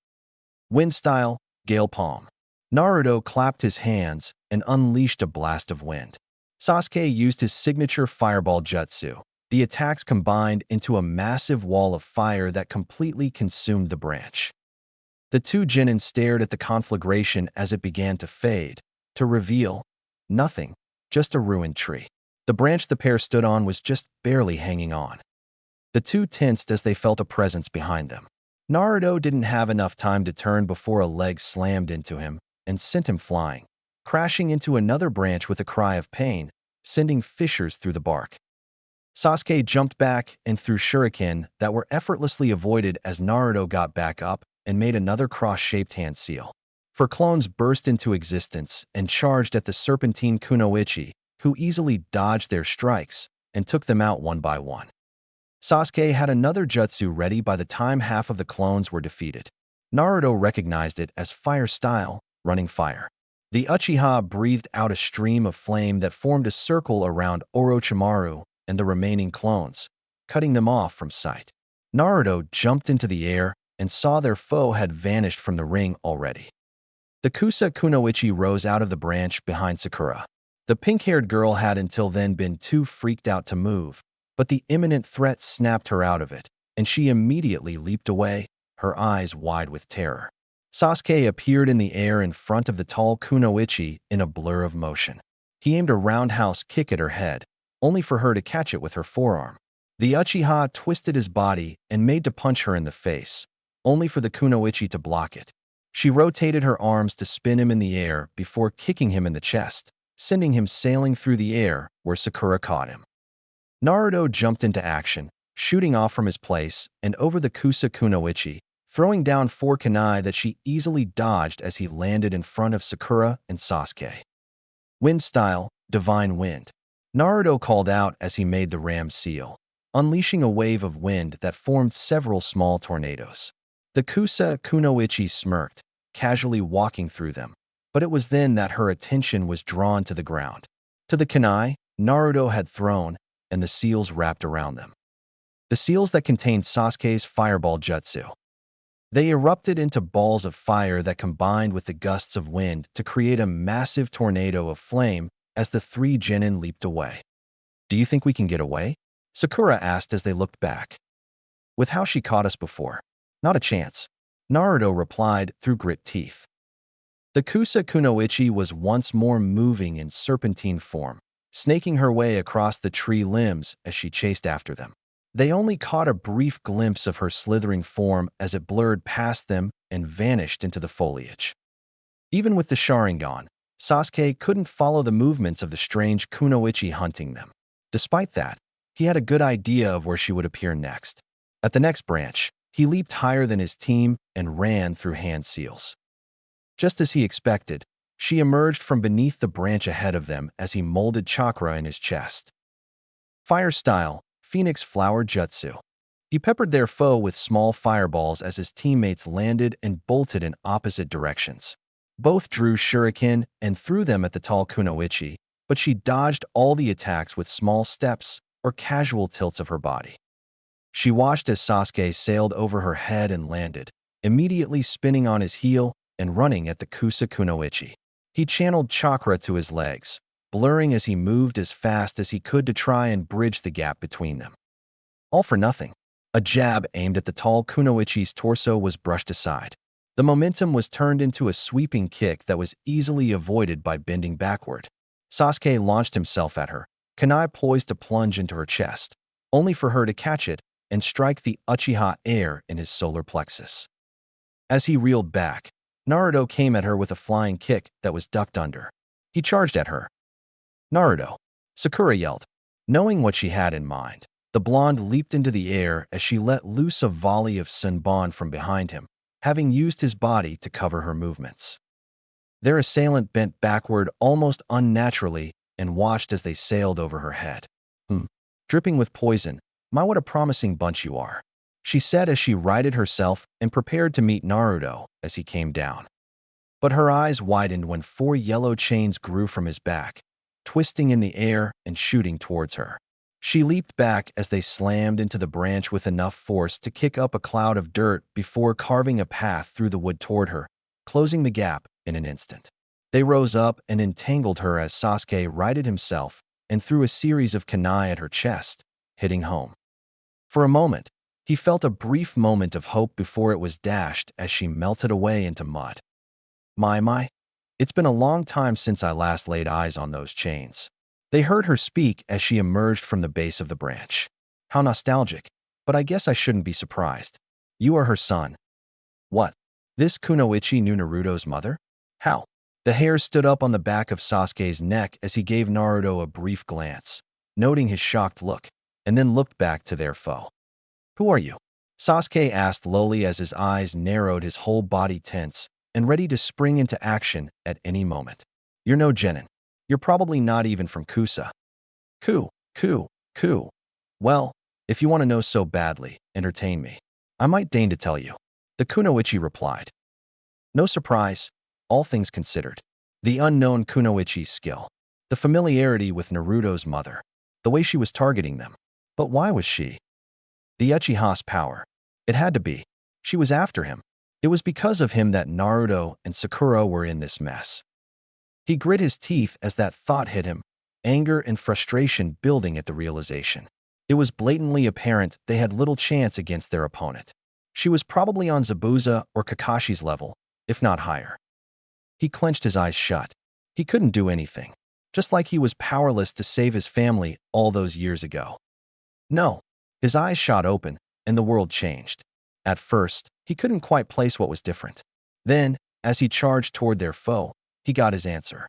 Wind style, Gale Palm. Naruto clapped his hands and unleashed a blast of wind. Sasuke used his signature fireball jutsu. The attacks combined into a massive wall of fire that completely consumed the branch. The 2 genin stared at the conflagration as it began to fade, to reveal nothing, just a ruined tree. The branch the pair stood on was just barely hanging on. The 2 tensed as they felt a presence behind them. Naruto didn't have enough time to turn before a leg slammed into him and sent him flying, crashing into another branch with a cry of pain, sending fissures through the bark. Sasuke jumped back and threw shuriken that were effortlessly avoided as Naruto got back up and made another cross-shaped hand seal. 4 clones burst into existence and charged at the serpentine kunoichi, who easily dodged their strikes and took them out one by one. Sasuke had another jutsu ready by the time half of the clones were defeated. Naruto recognized it as fire style, running fire. The Uchiha breathed out a stream of flame that formed a circle around Orochimaru and the remaining clones, cutting them off from sight. Naruto jumped into the air and saw their foe had vanished from the ring already. The Kusa Kunoichi rose out of the branch behind Sakura. The pink-haired girl had until then been too freaked out to move, but the imminent threat snapped her out of it, and she immediately leaped away, her eyes wide with terror. Sasuke appeared in the air in front of the tall kunoichi in a blur of motion. He aimed a roundhouse kick at her head, only for her to catch it with her forearm. The Uchiha twisted his body and made to punch her in the face, only for the kunoichi to block it. She rotated her arms to spin him in the air before kicking him in the chest, sending him sailing through the air where Sakura caught him. Naruto jumped into action, shooting off from his place and over the Kusa Kunoichi, throwing down 4 kunai that she easily dodged as he landed in front of Sakura and Sasuke. Wind style, divine wind. Naruto called out as he made the ram seal, unleashing a wave of wind that formed several small tornadoes. The kunoichi smirked, casually walking through them, but it was then that her attention was drawn to the ground, to the kunai Naruto had thrown and the seals wrapped around them. The seals that contained Sasuke's fireball jutsu. They erupted into balls of fire that combined with the gusts of wind to create a massive tornado of flame as the 3 genin leaped away. "Do you think we can get away?" Sakura asked as they looked back. "With how she caught us before, not a chance," Naruto replied through grit teeth. The kunoichi was once more moving in serpentine form, snaking her way across the tree limbs as she chased after them. They only caught a brief glimpse of her slithering form as it blurred past them and vanished into the foliage. Even with the Sharingan, Sasuke couldn't follow the movements of the strange kunoichi hunting them. Despite that, he had a good idea of where she would appear next. At the next branch, he leaped higher than his team and ran through hand seals. Just as he expected, she emerged from beneath the branch ahead of them as he molded chakra in his chest. Fire style, Phoenix Flower Jutsu. He peppered their foe with small fireballs as his teammates landed and bolted in opposite directions. Both drew shuriken and threw them at the tall kunoichi, but she dodged all the attacks with small steps or casual tilts of her body. She watched as Sasuke sailed over her head and landed, immediately spinning on his heel and running at the kunoichi. He channeled chakra to his legs, blurring as he moved as fast as he could to try and bridge the gap between them. All for nothing. A jab aimed at the tall kunoichi's torso was brushed aside. The momentum was turned into a sweeping kick that was easily avoided by bending backward. Sasuke launched himself at her, kunai poised to plunge into her chest, only for her to catch it and strike the Uchiha air in his solar plexus. As he reeled back, Naruto came at her with a flying kick that was ducked under. He charged at her. "Naruto!" Sakura yelled. Knowing what she had in mind, the blonde leaped into the air as she let loose a volley of sunban from behind him, having used his body to cover her movements. Their assailant bent backward almost unnaturally and watched as they sailed over her head. Dripping with poison, my what a promising bunch you are," she said as she righted herself and prepared to meet Naruto as he came down. But her eyes widened when 4 yellow chains grew from his back, twisting in the air and shooting towards her. She leaped back as they slammed into the branch with enough force to kick up a cloud of dirt before carving a path through the wood toward her, closing the gap in an instant. They rose up and entangled her as Sasuke righted himself and threw a series of kunai at her chest, hitting home. For a moment, he felt a brief moment of hope before it was dashed as she melted away into mud. My, it's been a long time since I last laid eyes on those chains." They heard her speak as she emerged from the base of the branch. "How nostalgic, but I guess I shouldn't be surprised. You are her son." "What? This kunoichi knew Naruto's mother? How?" The hairs stood up on the back of Sasuke's neck as he gave Naruto a brief glance, noting his shocked look, and then looked back to their foe. "Who are you?" Sasuke asked lowly as his eyes narrowed, his whole body tense and ready to spring into action at any moment. "You're no genin. You're probably not even from Kusa." Ku. "Well, if you want to know so badly, entertain me. I might deign to tell you." The kunoichi replied. No surprise, all things considered. The unknown kunoichi's skill, the familiarity with Naruto's mother, the way she was targeting them. But why was she? The Uchiha's power. It had to be. She was after him. It was because of him that Naruto and Sakura were in this mess. He grit his teeth as that thought hit him, anger and frustration building at the realization. It was blatantly apparent they had little chance against their opponent. She was probably on Zabuza or Kakashi's level, if not higher. He clenched his eyes shut. He couldn't do anything, just like he was powerless to save his family all those years ago. No, his eyes shot open, and the world changed. At first, he couldn't quite place what was different. Then, as he charged toward their foe, he got his answer.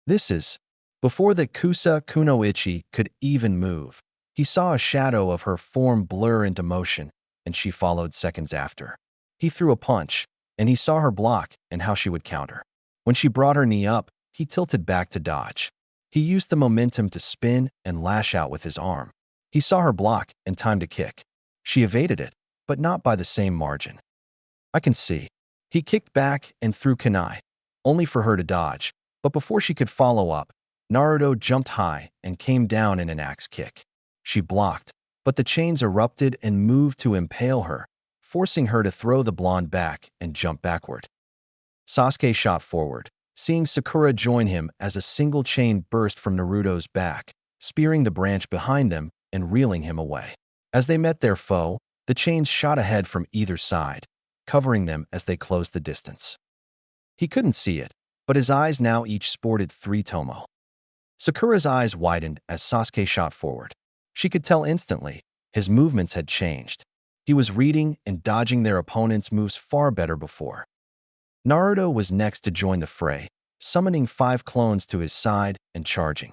This is... Before the kunoichi could even move, he saw a shadow of her form blur into motion, and she followed seconds after. He threw a punch, and he saw her block and how she would counter. When she brought her knee up, he tilted back to dodge. He used the momentum to spin and lash out with his arm. He saw her block and timed a kick. She evaded it, but not by the same margin. I can see. He kicked back and threw kunai, only for her to dodge, but before she could follow up, Naruto jumped high and came down in an axe kick. She blocked, but the chains erupted and moved to impale her, forcing her to throw the blonde back and jump backward. Sasuke shot forward, seeing Sakura join him as a single chain burst from Naruto's back, spearing the branch behind them and reeling him away. As they met their foe, the chains shot ahead from either side, covering them as they closed the distance. He couldn't see it, but his eyes now each sported 3 tomo. Sakura's eyes widened as Sasuke shot forward. She could tell instantly his movements had changed. He was reading and dodging their opponents' moves far better before. Naruto was next to join the fray, summoning 5 clones to his side and charging.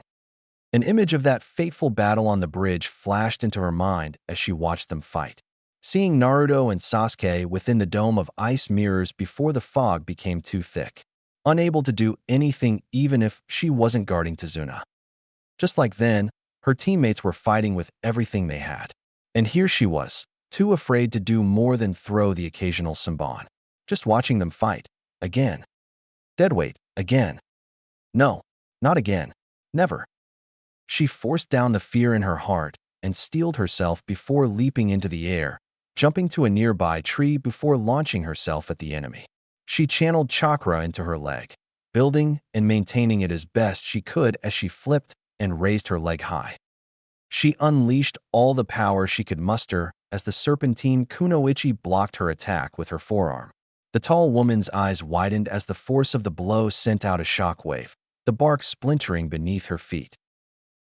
An image of that fateful battle on the bridge flashed into her mind as she watched them fight. Seeing Naruto and Sasuke within the dome of ice mirrors before the fog became too thick, unable to do anything even if she wasn't guarding Tazuna. Just like then, her teammates were fighting with everything they had. And here she was, too afraid to do more than throw the occasional Senbon. Just watching them fight. Again. Deadweight. Again. No. Not again. Never. She forced down the fear in her heart and steeled herself before leaping into the air, jumping to a nearby tree before launching herself at the enemy. She channeled chakra into her leg, building and maintaining it as best she could as she flipped and raised her leg high. She unleashed all the power she could muster as the serpentine kunoichi blocked her attack with her forearm. The tall woman's eyes widened as the force of the blow sent out a shockwave, the bark splintering beneath her feet.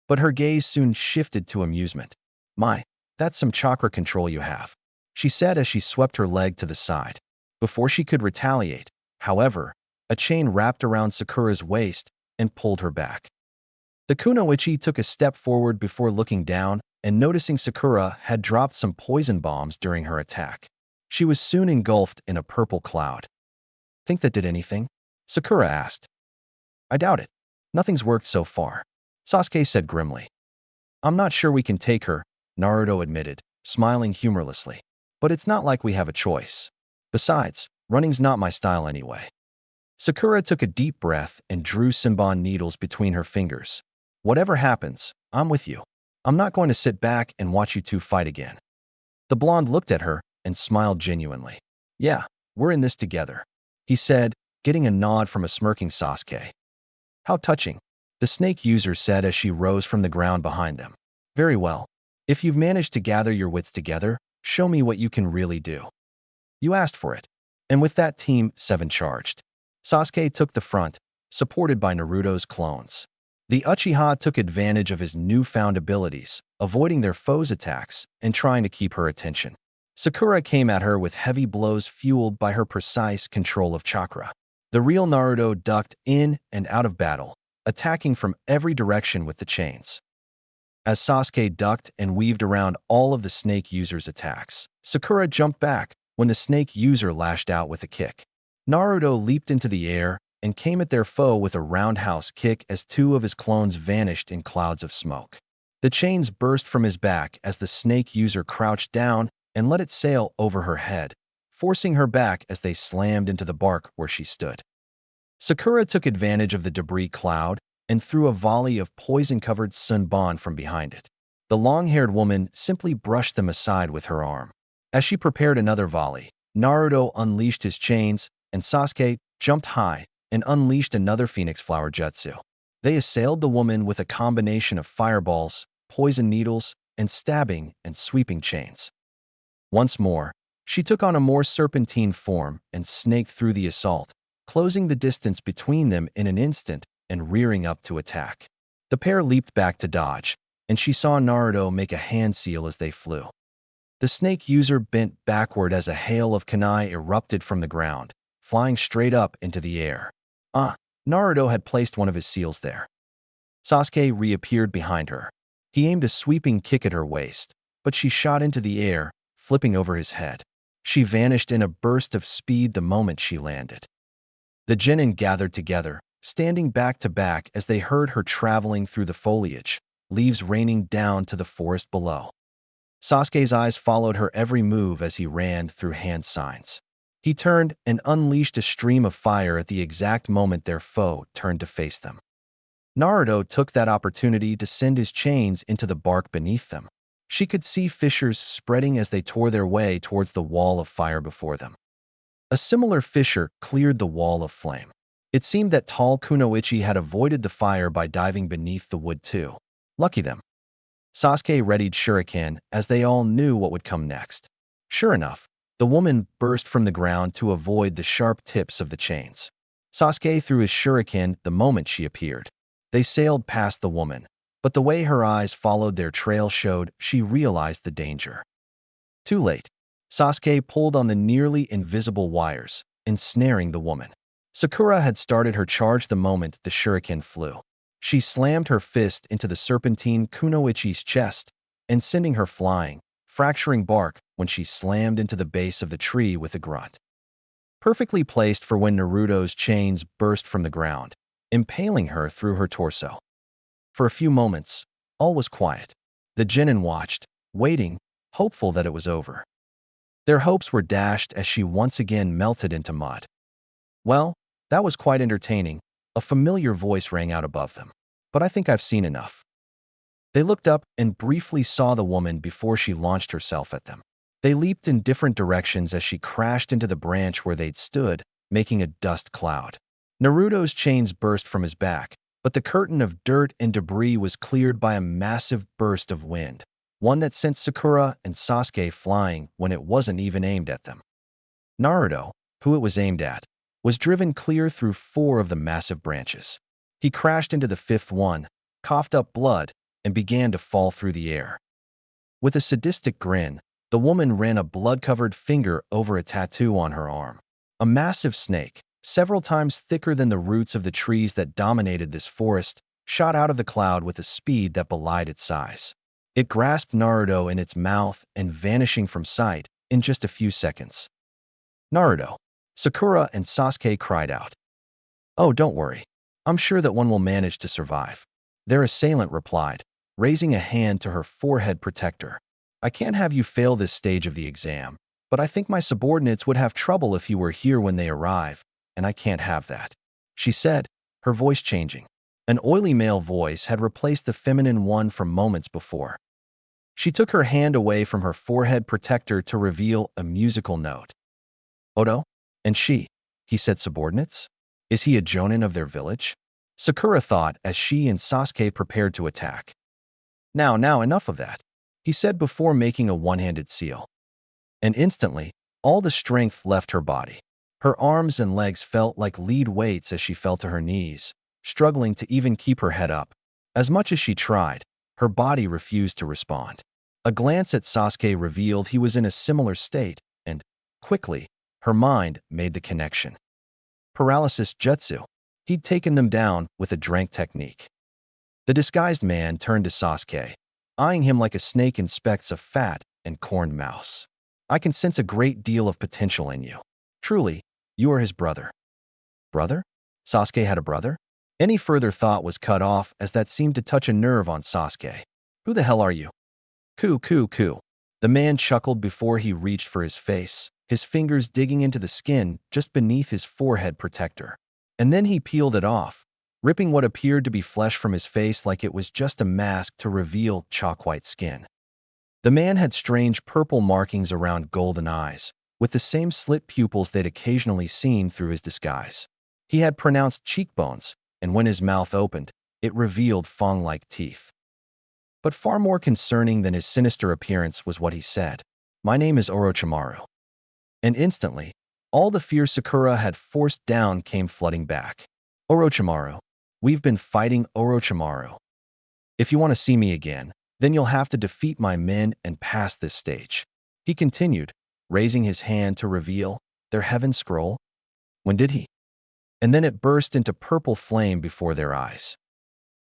But her gaze soon shifted to amusement. "My, that's some chakra control you have," she said as she swept her leg to the side. Before she could retaliate, however, a chain wrapped around Sakura's waist and pulled her back. The kunoichi took a step forward before looking down and noticing Sakura had dropped some poison bombs during her attack. She was soon engulfed in a purple cloud. "Think that did anything?" Sakura asked. "I doubt it. Nothing's worked so far," Sasuke said grimly. "I'm not sure we can take her," Naruto admitted, smiling humorlessly. "But it's not like we have a choice. Besides, running's not my style anyway." Sakura took a deep breath and drew Senbon needles between her fingers. "Whatever happens, I'm with you. I'm not going to sit back and watch you two fight again." The blonde looked at her and smiled genuinely. "Yeah, we're in this together," he said, getting a nod from a smirking Sasuke. "How touching," the snake user said as she rose from the ground behind them. "Very well. If you've managed to gather your wits together, show me what you can really do." "You asked for it." And with that, Team 7 charged. Sasuke took the front, supported by Naruto's clones. The Uchiha took advantage of his newfound abilities, avoiding their foes' attacks and trying to keep her attention. Sakura came at her with heavy blows fueled by her precise control of chakra. The real Naruto ducked in and out of battle, attacking from every direction with the chains. As Sasuke ducked and weaved around all of the snake user's attacks, Sakura jumped back when the snake user lashed out with a kick. Naruto leaped into the air and came at their foe with a roundhouse kick as 2 of his clones vanished in clouds of smoke. The chains burst from his back as the snake user crouched down and let it sail over her head, forcing her back as they slammed into the bark where she stood. Sakura took advantage of the debris cloud and threw a volley of poison-covered Senbon from behind it. The long-haired woman simply brushed them aside with her arm. As she prepared another volley, Naruto unleashed his chains, and Sasuke jumped high and unleashed another Phoenix Flower Jutsu. They assailed the woman with a combination of fireballs, poison needles, and stabbing and sweeping chains. Once more, she took on a more serpentine form and snaked through the assault, closing the distance between them in an instant and rearing up to attack. The pair leaped back to dodge, and she saw Naruto make a hand seal as they flew. The snake user bent backward as a hail of kunai erupted from the ground, flying straight up into the air. Naruto had placed one of his seals there. Sasuke reappeared behind her. He aimed a sweeping kick at her waist, but she shot into the air, flipping over his head. She vanished in a burst of speed the moment she landed. The genin gathered together, standing back to back as they heard her traveling through the foliage, leaves raining down to the forest below. Sasuke's eyes followed her every move as he ran through hand signs. He turned and unleashed a stream of fire at the exact moment their foe turned to face them. Naruto took that opportunity to send his chains into the bark beneath them. She could see fissures spreading as they tore their way towards the wall of fire before them. A similar fissure cleared the wall of flame. It seemed that tall Kunoichi had avoided the fire by diving beneath the wood too. Lucky them. Sasuke readied shuriken as they all knew what would come next. Sure enough, the woman burst from the ground to avoid the sharp tips of the chains. Sasuke threw his shuriken the moment she appeared. They sailed past the woman, but the way her eyes followed their trail showed she realized the danger. Too late. Sasuke pulled on the nearly invisible wires, ensnaring the woman. Sakura had started her charge the moment the shuriken flew. She slammed her fist into the serpentine Kunoichi's chest and sending her flying, fracturing bark when she slammed into the base of the tree with a grunt. Perfectly placed for when Naruto's chains burst from the ground, impaling her through her torso. For a few moments, all was quiet. The genin watched, waiting, hopeful that it was over. Their hopes were dashed as she once again melted into mud. Well, that was quite entertaining. A familiar voice rang out above them. But I think I've seen enough. They looked up and briefly saw the woman before she launched herself at them. They leaped in different directions as she crashed into the branch where they'd stood, making a dust cloud. Naruto's chains burst from his back, but the curtain of dirt and debris was cleared by a massive burst of wind, one that sent Sakura and Sasuke flying when it wasn't even aimed at them. Naruto, who it was aimed at, was driven clear through 4 of the massive branches. He crashed into the 5th one, coughed up blood, and began to fall through the air. With a sadistic grin, the woman ran a blood-covered finger over a tattoo on her arm. A massive snake, several times thicker than the roots of the trees that dominated this forest, shot out of the cloud with a speed that belied its size. It grasped Naruto in its mouth and vanishing from sight in just a few seconds. Naruto, Sakura and Sasuke cried out. "Oh, don't worry. I'm sure that one will manage to survive," their assailant replied, raising a hand to her forehead protector. "I can't have you fail this stage of the exam, but I think my subordinates would have trouble if you were here when they arrive, and I can't have that," she said, her voice changing. An oily male voice had replaced the feminine one from moments before. She took her hand away from her forehead protector to reveal a musical note. "Odo? And she," he said, "subordinates? Is he a jonin of their village?" Sakura thought as she and Sasuke prepared to attack. Now, enough of that," he said before making a one-handed seal. And instantly, all the strength left her body. Her arms and legs felt like lead weights as she fell to her knees, struggling to even keep her head up. As much as she tried, her body refused to respond. A glance at Sasuke revealed he was in a similar state, and, quickly, her mind made the connection. Paralysis jutsu. He'd taken them down with a drank technique. The disguised man turned to Sasuke, eyeing him like a snake inspects a fat and corned mouse. "I can sense a great deal of potential in you. Truly, you are his brother." Brother? Sasuke had a brother? Any further thought was cut off as that seemed to touch a nerve on Sasuke. "Who the hell are you?" "Coo. The man chuckled before he reached for his face, his fingers digging into the skin just beneath his forehead protector. And then he peeled it off, ripping what appeared to be flesh from his face like it was just a mask to reveal chalk-white skin. The man had strange purple markings around golden eyes, with the same slit pupils they'd occasionally seen through his disguise. He had pronounced cheekbones, and when his mouth opened, it revealed fang-like teeth. But far more concerning than his sinister appearance was what he said. "My name is Orochimaru." And instantly, all the fear Sakura had forced down came flooding back. "Orochimaru. We've been fighting Orochimaru. If you want to see me again, then you'll have to defeat my men and pass this stage," he continued, raising his hand to reveal their heaven scroll. When did he? And then it burst into purple flame before their eyes.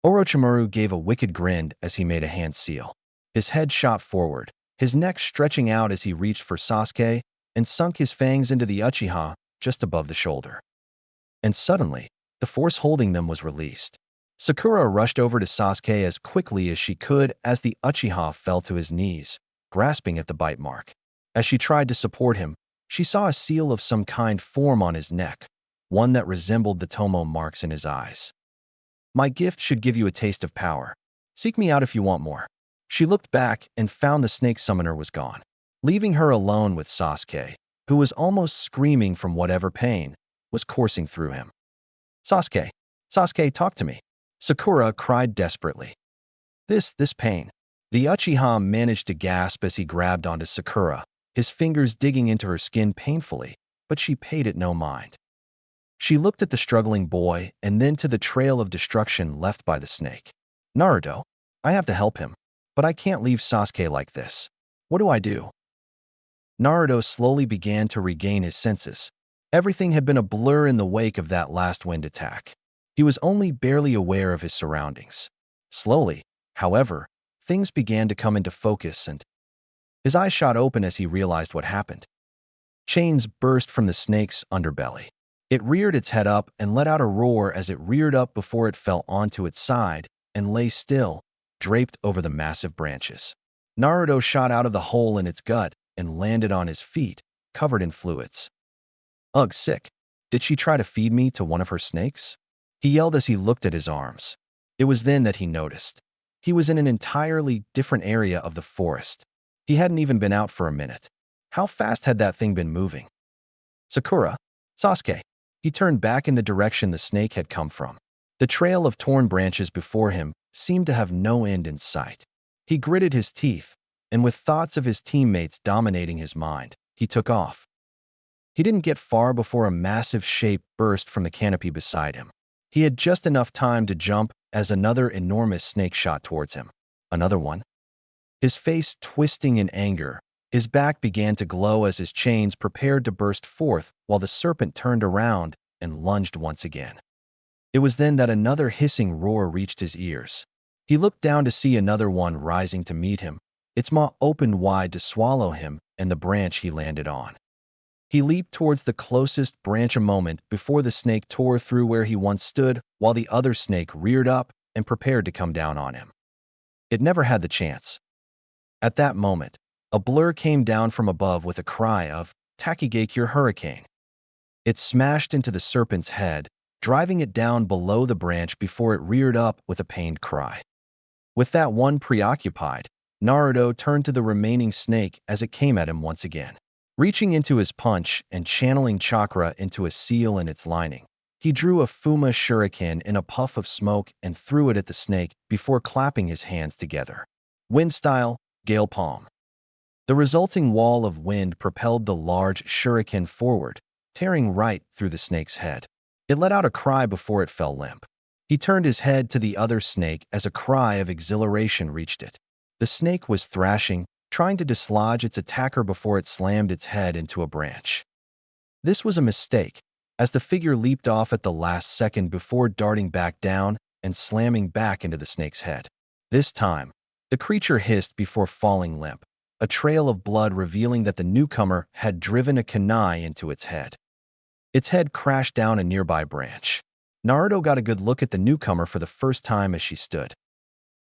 Orochimaru gave a wicked grin as he made a hand seal. His head shot forward, his neck stretching out as he reached for Sasuke, and sunk his fangs into the Uchiha just above the shoulder. And suddenly, the force holding them was released. Sakura rushed over to Sasuke as quickly as she could as the Uchiha fell to his knees, grasping at the bite mark. As she tried to support him, she saw a seal of some kind form on his neck, one that resembled the Tomo marks in his eyes. "My gift should give you a taste of power. Seek me out if you want more." She looked back and found the snake summoner was gone, leaving her alone with Sasuke, who was almost screaming from whatever pain was coursing through him. "Sasuke! Sasuke, talk to me!" Sakura cried desperately. This pain." The Uchiha managed to gasp as he grabbed onto Sakura, his fingers digging into her skin painfully, but she paid it no mind. She looked at the struggling boy and then to the trail of destruction left by the snake. "Naruto, I have to help him, but I can't leave Sasuke like this. What do I do?" Naruto slowly began to regain his senses. Everything had been a blur in the wake of that last wind attack. He was only barely aware of his surroundings. Slowly, however, things began to come into focus and his eyes shot open as he realized what happened. Chains burst from the snake's underbelly. It reared its head up and let out a roar as it reared up before it fell onto its side and lay still, draped over the massive branches. Naruto shot out of the hole in its gut and landed on his feet, covered in fluids. "Ugh, sick. Did she try to feed me to one of her snakes?" He yelled as he looked at his arms. It was then that he noticed. He was in an entirely different area of the forest. He hadn't even been out for a minute. How fast had that thing been moving? "Sakura, Sasuke." He turned back in the direction the snake had come from. The trail of torn branches before him seemed to have no end in sight. He gritted his teeth, and with thoughts of his teammates dominating his mind, he took off. He didn't get far before a massive shape burst from the canopy beside him. He had just enough time to jump as another enormous snake shot towards him. Another one. His face twisting in anger, his back began to glow as his chains prepared to burst forth while the serpent turned around and lunged once again. It was then that another hissing roar reached his ears. He looked down to see another one rising to meet him, its maw opened wide to swallow him and the branch he landed on. He leaped towards the closest branch a moment before the snake tore through where he once stood while the other snake reared up and prepared to come down on him. It never had the chance. At that moment, a blur came down from above with a cry of, "Takigakure Hurricane." It smashed into the serpent's head, driving it down below the branch before it reared up with a pained cry. With that one preoccupied, Naruto turned to the remaining snake as it came at him once again. Reaching into his punch and channeling chakra into a seal in its lining, he drew a Fuma shuriken in a puff of smoke and threw it at the snake before clapping his hands together. Wind style, gale palm. The resulting wall of wind propelled the large shuriken forward, tearing right through the snake's head. It let out a cry before it fell limp. He turned his head to the other snake as a cry of exhilaration reached it. The snake was thrashing, trying to dislodge its attacker before it slammed its head into a branch. This was a mistake, as the figure leaped off at the last second before darting back down and slamming back into the snake's head. This time, the creature hissed before falling limp, a trail of blood revealing that the newcomer had driven a kunai into its head. Its head crashed down a nearby branch. Naruto got a good look at the newcomer for the first time as she stood.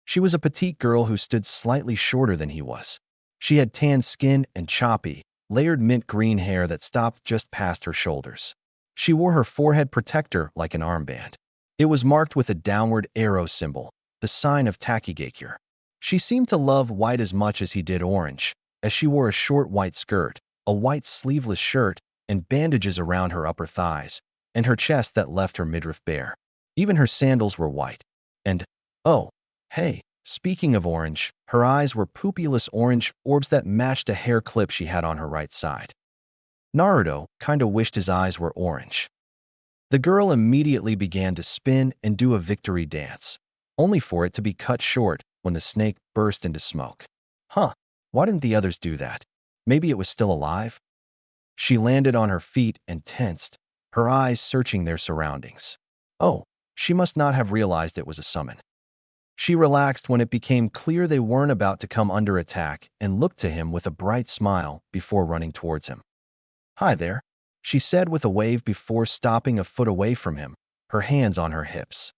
She was a petite girl who stood slightly shorter than he was. She had tan skin and choppy, layered mint green hair that stopped just past her shoulders. She wore her forehead protector like an armband. It was marked with a downward arrow symbol, the sign of Takigakure. She seemed to love white as much as he did orange, as she wore a short white skirt, a white sleeveless shirt, and bandages around her upper thighs, and her chest that left her midriff bare. Even her sandals were white. And, oh, hey, speaking of orange, her eyes were pupilless orange orbs that matched a hair clip she had on her right side. Naruto kinda wished his eyes were orange. The girl immediately began to spin and do a victory dance, only for it to be cut short when the snake burst into smoke. Huh, why didn't the others do that? Maybe it was still alive? She landed on her feet and tensed, her eyes searching their surroundings. Oh, she must not have realized it was a summon. She relaxed when it became clear they weren't about to come under attack and looked to him with a bright smile before running towards him. "Hi there," she said with a wave before stopping a foot away from him, her hands on her hips.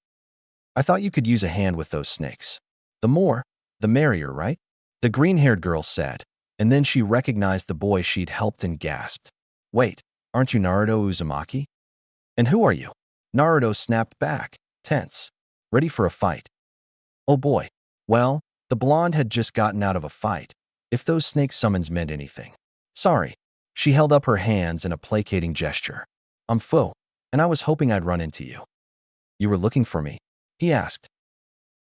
"I thought you could use a hand with those snakes. The more, the merrier, right?" The green-haired girl said, and then she recognized the boy she'd helped and gasped. "Wait, aren't you Naruto Uzumaki? And who are you?" Naruto snapped back, tense, ready for a fight. Oh boy. Well, the blonde had just gotten out of a fight, if those snake summons meant anything. "Sorry." She held up her hands in a placating gesture. "I'm Fu, and I was hoping I'd run into you." "You were looking for me?" he asked.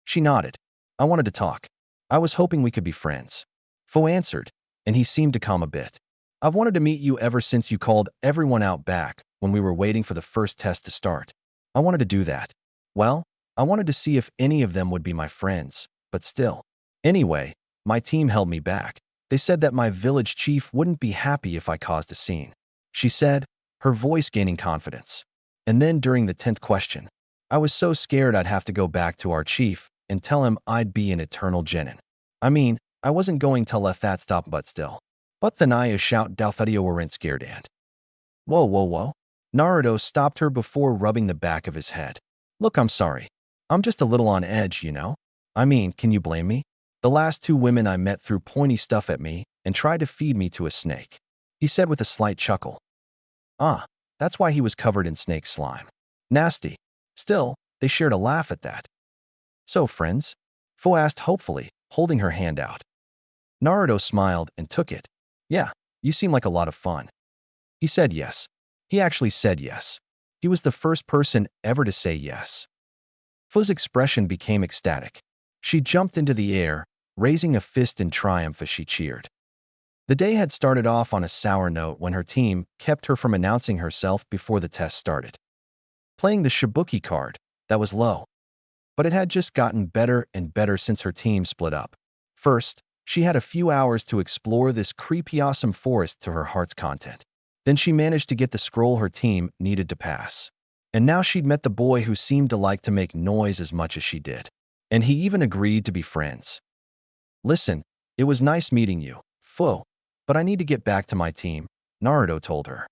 She nodded. "I wanted to talk. I was hoping we could be friends." Fu answered, and he seemed to calm a bit. "I've wanted to meet you ever since you called everyone out back when we were waiting for the first test to start. I wanted to do that. Well, I wanted to see if any of them would be my friends, but still. Anyway, my team held me back. They said that my village chief wouldn't be happy if I caused a scene," she said, her voice gaining confidence. "And then during the 10th question, I was so scared I'd have to go back to our chief and tell him I'd be an eternal genin. I mean, I wasn't going to let that stop, but still. But then I shout Dalthadio weren't scared and." "Whoa, whoa, whoa." Naruto stopped her before rubbing the back of his head. "Look, I'm sorry. I'm just a little on edge, you know? I mean, can you blame me? The last 2 women I met threw pointy stuff at me and tried to feed me to a snake," he said with a slight chuckle. Ah, that's why he was covered in snake slime. Nasty. Still, they shared a laugh at that. "So, friends?" Fu asked hopefully, holding her hand out. Naruto smiled and took it. "Yeah, you seem like a lot of fun." He said yes. He actually said yes. He was the first person ever to say yes. Fu's expression became ecstatic. She jumped into the air, raising a fist in triumph as she cheered. The day had started off on a sour note when her team kept her from announcing herself before the test started. Playing the Shibuki card, that was low. But it had just gotten better and better since her team split up. First, she had a few hours to explore this creepy awesome forest to her heart's content. Then she managed to get the scroll her team needed to pass. And now she'd met the boy who seemed to like to make noise as much as she did. And he even agreed to be friends. "Listen, it was nice meeting you, Fu, but I need to get back to my team," Naruto told her.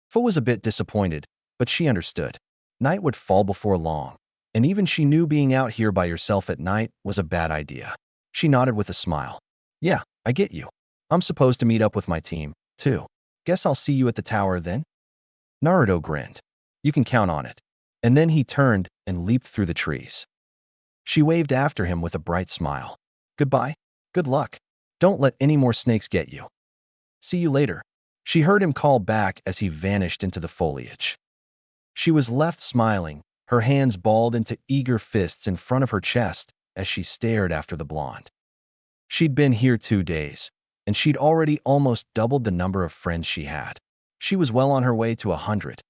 Fu was a bit disappointed, but she understood. Night would fall before long, and even she knew being out here by yourself at night was a bad idea. She nodded with a smile. "Yeah, I get you. I'm supposed to meet up with my team, too. Guess I'll see you at the tower then?" Naruto grinned. "You can count on it." And then he turned and leaped through the trees. She waved after him with a bright smile. "Goodbye. Good luck. Don't let any more snakes get you. See you later." She heard him call back as he vanished into the foliage. She was left smiling, her hands balled into eager fists in front of her chest as she stared after the blonde. She'd been here 2 days, and she'd already almost doubled the number of friends she had. She was well on her way to 100.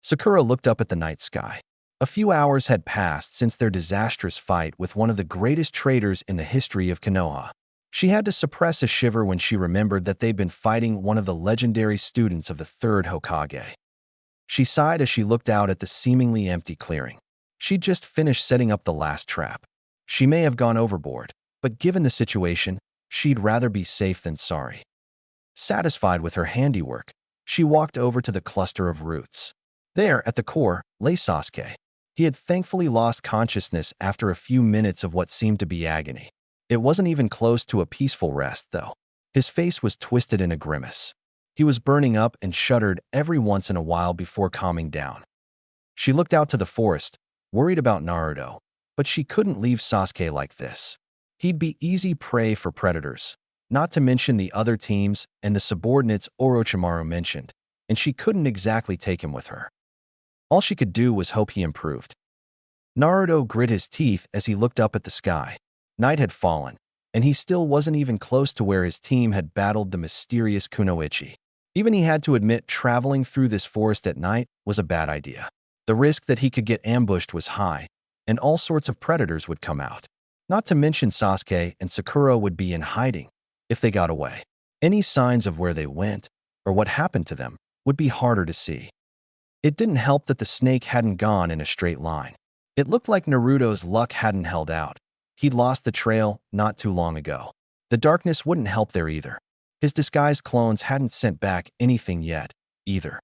Sakura looked up at the night sky. A few hours had passed since their disastrous fight with one of the greatest traitors in the history of Konoha. She had to suppress a shiver when she remembered that they'd been fighting one of the legendary students of the 3rd Hokage. She sighed as she looked out at the seemingly empty clearing. She'd just finished setting up the last trap. She may have gone overboard, but given the situation, she'd rather be safe than sorry. Satisfied with her handiwork, she walked over to the cluster of roots. There, at the core, lay Sasuke. He had thankfully lost consciousness after a few minutes of what seemed to be agony. It wasn't even close to a peaceful rest, though. His face was twisted in a grimace. He was burning up and shuddered every once in a while before calming down. She looked out to the forest, worried about Naruto, but she couldn't leave Sasuke like this. He'd be easy prey for predators, not to mention the other teams and the subordinates Orochimaru mentioned, and she couldn't exactly take him with her. All she could do was hope he improved. Naruto grit his teeth as he looked up at the sky. Night had fallen, and he still wasn't even close to where his team had battled the mysterious Kunoichi. Even he had to admit traveling through this forest at night was a bad idea. The risk that he could get ambushed was high, and all sorts of predators would come out. Not to mention Sasuke and Sakura would be in hiding if they got away. Any signs of where they went, or what happened to them, would be harder to see. It didn't help that the snake hadn't gone in a straight line. It looked like Naruto's luck hadn't held out. He'd lost the trail not too long ago. The darkness wouldn't help there either. His disguised clones hadn't sent back anything yet, either.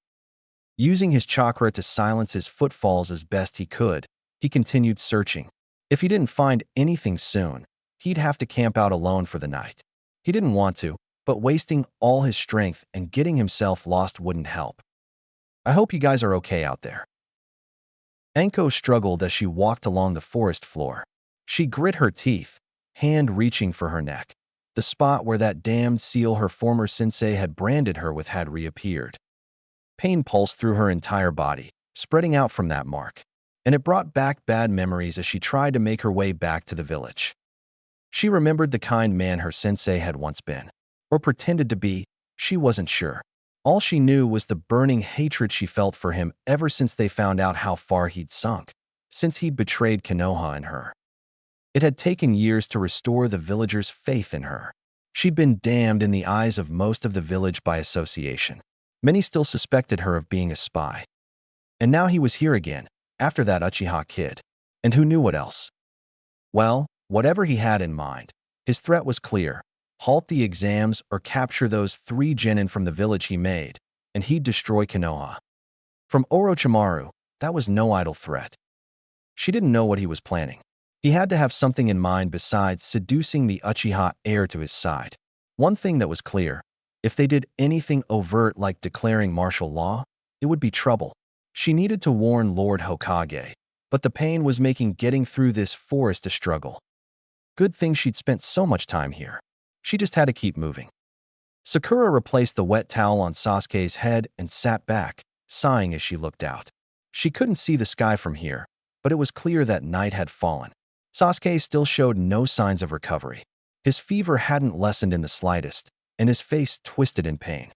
Using his chakra to silence his footfalls as best he could, he continued searching. If he didn't find anything soon, he'd have to camp out alone for the night. He didn't want to, but wasting all his strength and getting himself lost wouldn't help. I hope you guys are okay out there. Anko struggled as she walked along the forest floor. She grit her teeth, hand reaching for her neck. The spot where that damned seal her former sensei had branded her with had reappeared. Pain pulsed through her entire body, spreading out from that mark, and it brought back bad memories as she tried to make her way back to the village. She remembered the kind man her sensei had once been, or pretended to be. She wasn't sure. All she knew was the burning hatred she felt for him ever since they found out how far he'd sunk, since he'd betrayed Konoha and her. It had taken years to restore the villagers' faith in her. She'd been damned in the eyes of most of the village by association. Many still suspected her of being a spy. And now he was here again, after that Uchiha kid. And who knew what else? Well, whatever he had in mind, his threat was clear. Halt the exams or capture those 3 genin from the village he made, and he'd destroy Konoha. From Orochimaru, that was no idle threat. She didn't know what he was planning. He had to have something in mind besides seducing the Uchiha heir to his side. One thing that was clear, if they did anything overt like declaring martial law, it would be trouble. She needed to warn Lord Hokage, but the pain was making getting through this forest a struggle. Good thing she'd spent so much time here. She just had to keep moving. Sakura replaced the wet towel on Sasuke's head and sat back, sighing as she looked out. She couldn't see the sky from here, but it was clear that night had fallen. Sasuke still showed no signs of recovery. His fever hadn't lessened in the slightest, and his face twisted in pain.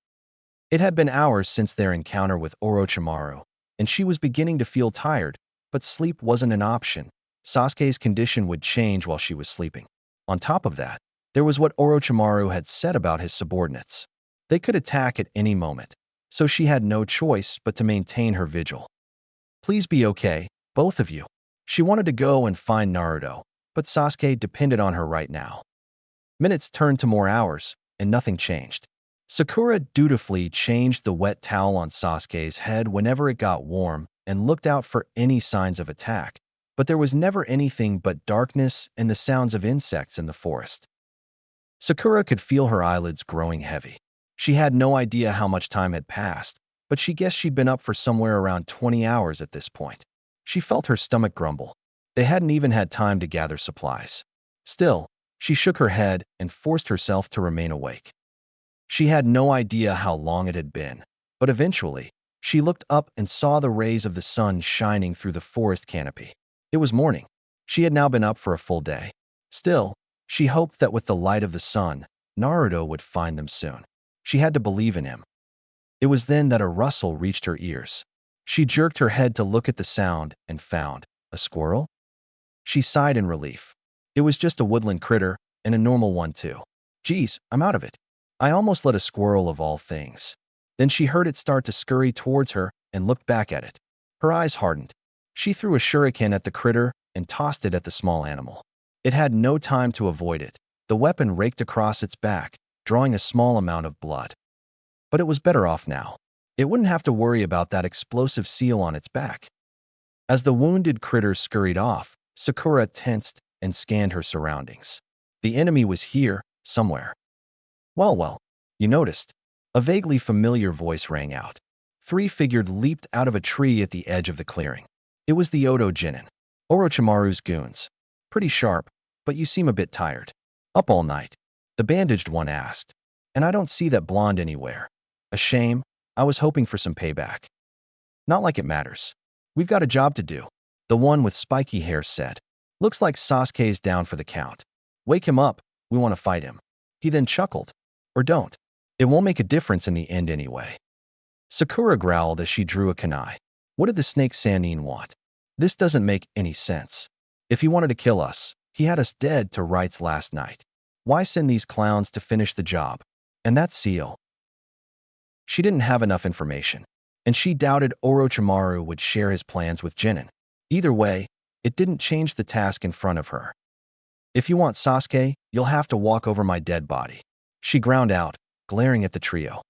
It had been hours since their encounter with Orochimaru, and she was beginning to feel tired, but sleep wasn't an option. Sasuke's condition would change while she was sleeping. On top of that, there was what Orochimaru had said about his subordinates. They could attack at any moment, so she had no choice but to maintain her vigil. Please be okay, both of you. She wanted to go and find Naruto, but Sasuke depended on her right now. Minutes turned to more hours, and nothing changed. Sakura dutifully changed the wet towel on Sasuke's head whenever it got warm and looked out for any signs of attack, but there was never anything but darkness and the sounds of insects in the forest. Sakura could feel her eyelids growing heavy. She had no idea how much time had passed, but she guessed she'd been up for somewhere around 20 hours at this point. She felt her stomach grumble. They hadn't even had time to gather supplies. Still, she shook her head and forced herself to remain awake. She had no idea how long it had been, but eventually, she looked up and saw the rays of the sun shining through the forest canopy. It was morning. She had now been up for a full day. Still, she hoped that with the light of the sun, Naruto would find them soon. She had to believe in him. It was then that a rustle reached her ears. She jerked her head to look at the sound and found a squirrel. She sighed in relief. It was just a woodland critter, and a normal one too. Geez, I'm out of it. I almost let a squirrel of all things. Then she heard it start to scurry towards her and looked back at it. Her eyes hardened. She threw a shuriken at the critter and tossed it at the small animal. It had no time to avoid it. The weapon raked across its back, drawing a small amount of blood. But it was better off now. It wouldn't have to worry about that explosive seal on its back. As the wounded critter scurried off, Sakura tensed and scanned her surroundings. The enemy was here, somewhere. Well, you noticed. A vaguely familiar voice rang out. 3 figures leaped out of a tree at the edge of the clearing. It was the Oto Genin, Orochimaru's goons. Pretty sharp, but you seem a bit tired. Up all night? The bandaged one asked. And I don't see that blonde anywhere. A shame. I was hoping for some payback. Not like it matters. We've got a job to do, the one with spiky hair said. Looks like Sasuke's down for the count. Wake him up. We want to fight him. He then chuckled. Or don't. It won't make a difference in the end anyway. Sakura growled as she drew a kunai. What did the snake Sannin want? This doesn't make any sense. If he wanted to kill us, he had us dead to rights last night. Why send these clowns to finish the job? And that seal. She didn't have enough information, and she doubted Orochimaru would share his plans with Genin. Either way, it didn't change the task in front of her. If you want Sasuke, you'll have to walk over my dead body. She ground out, glaring at the trio.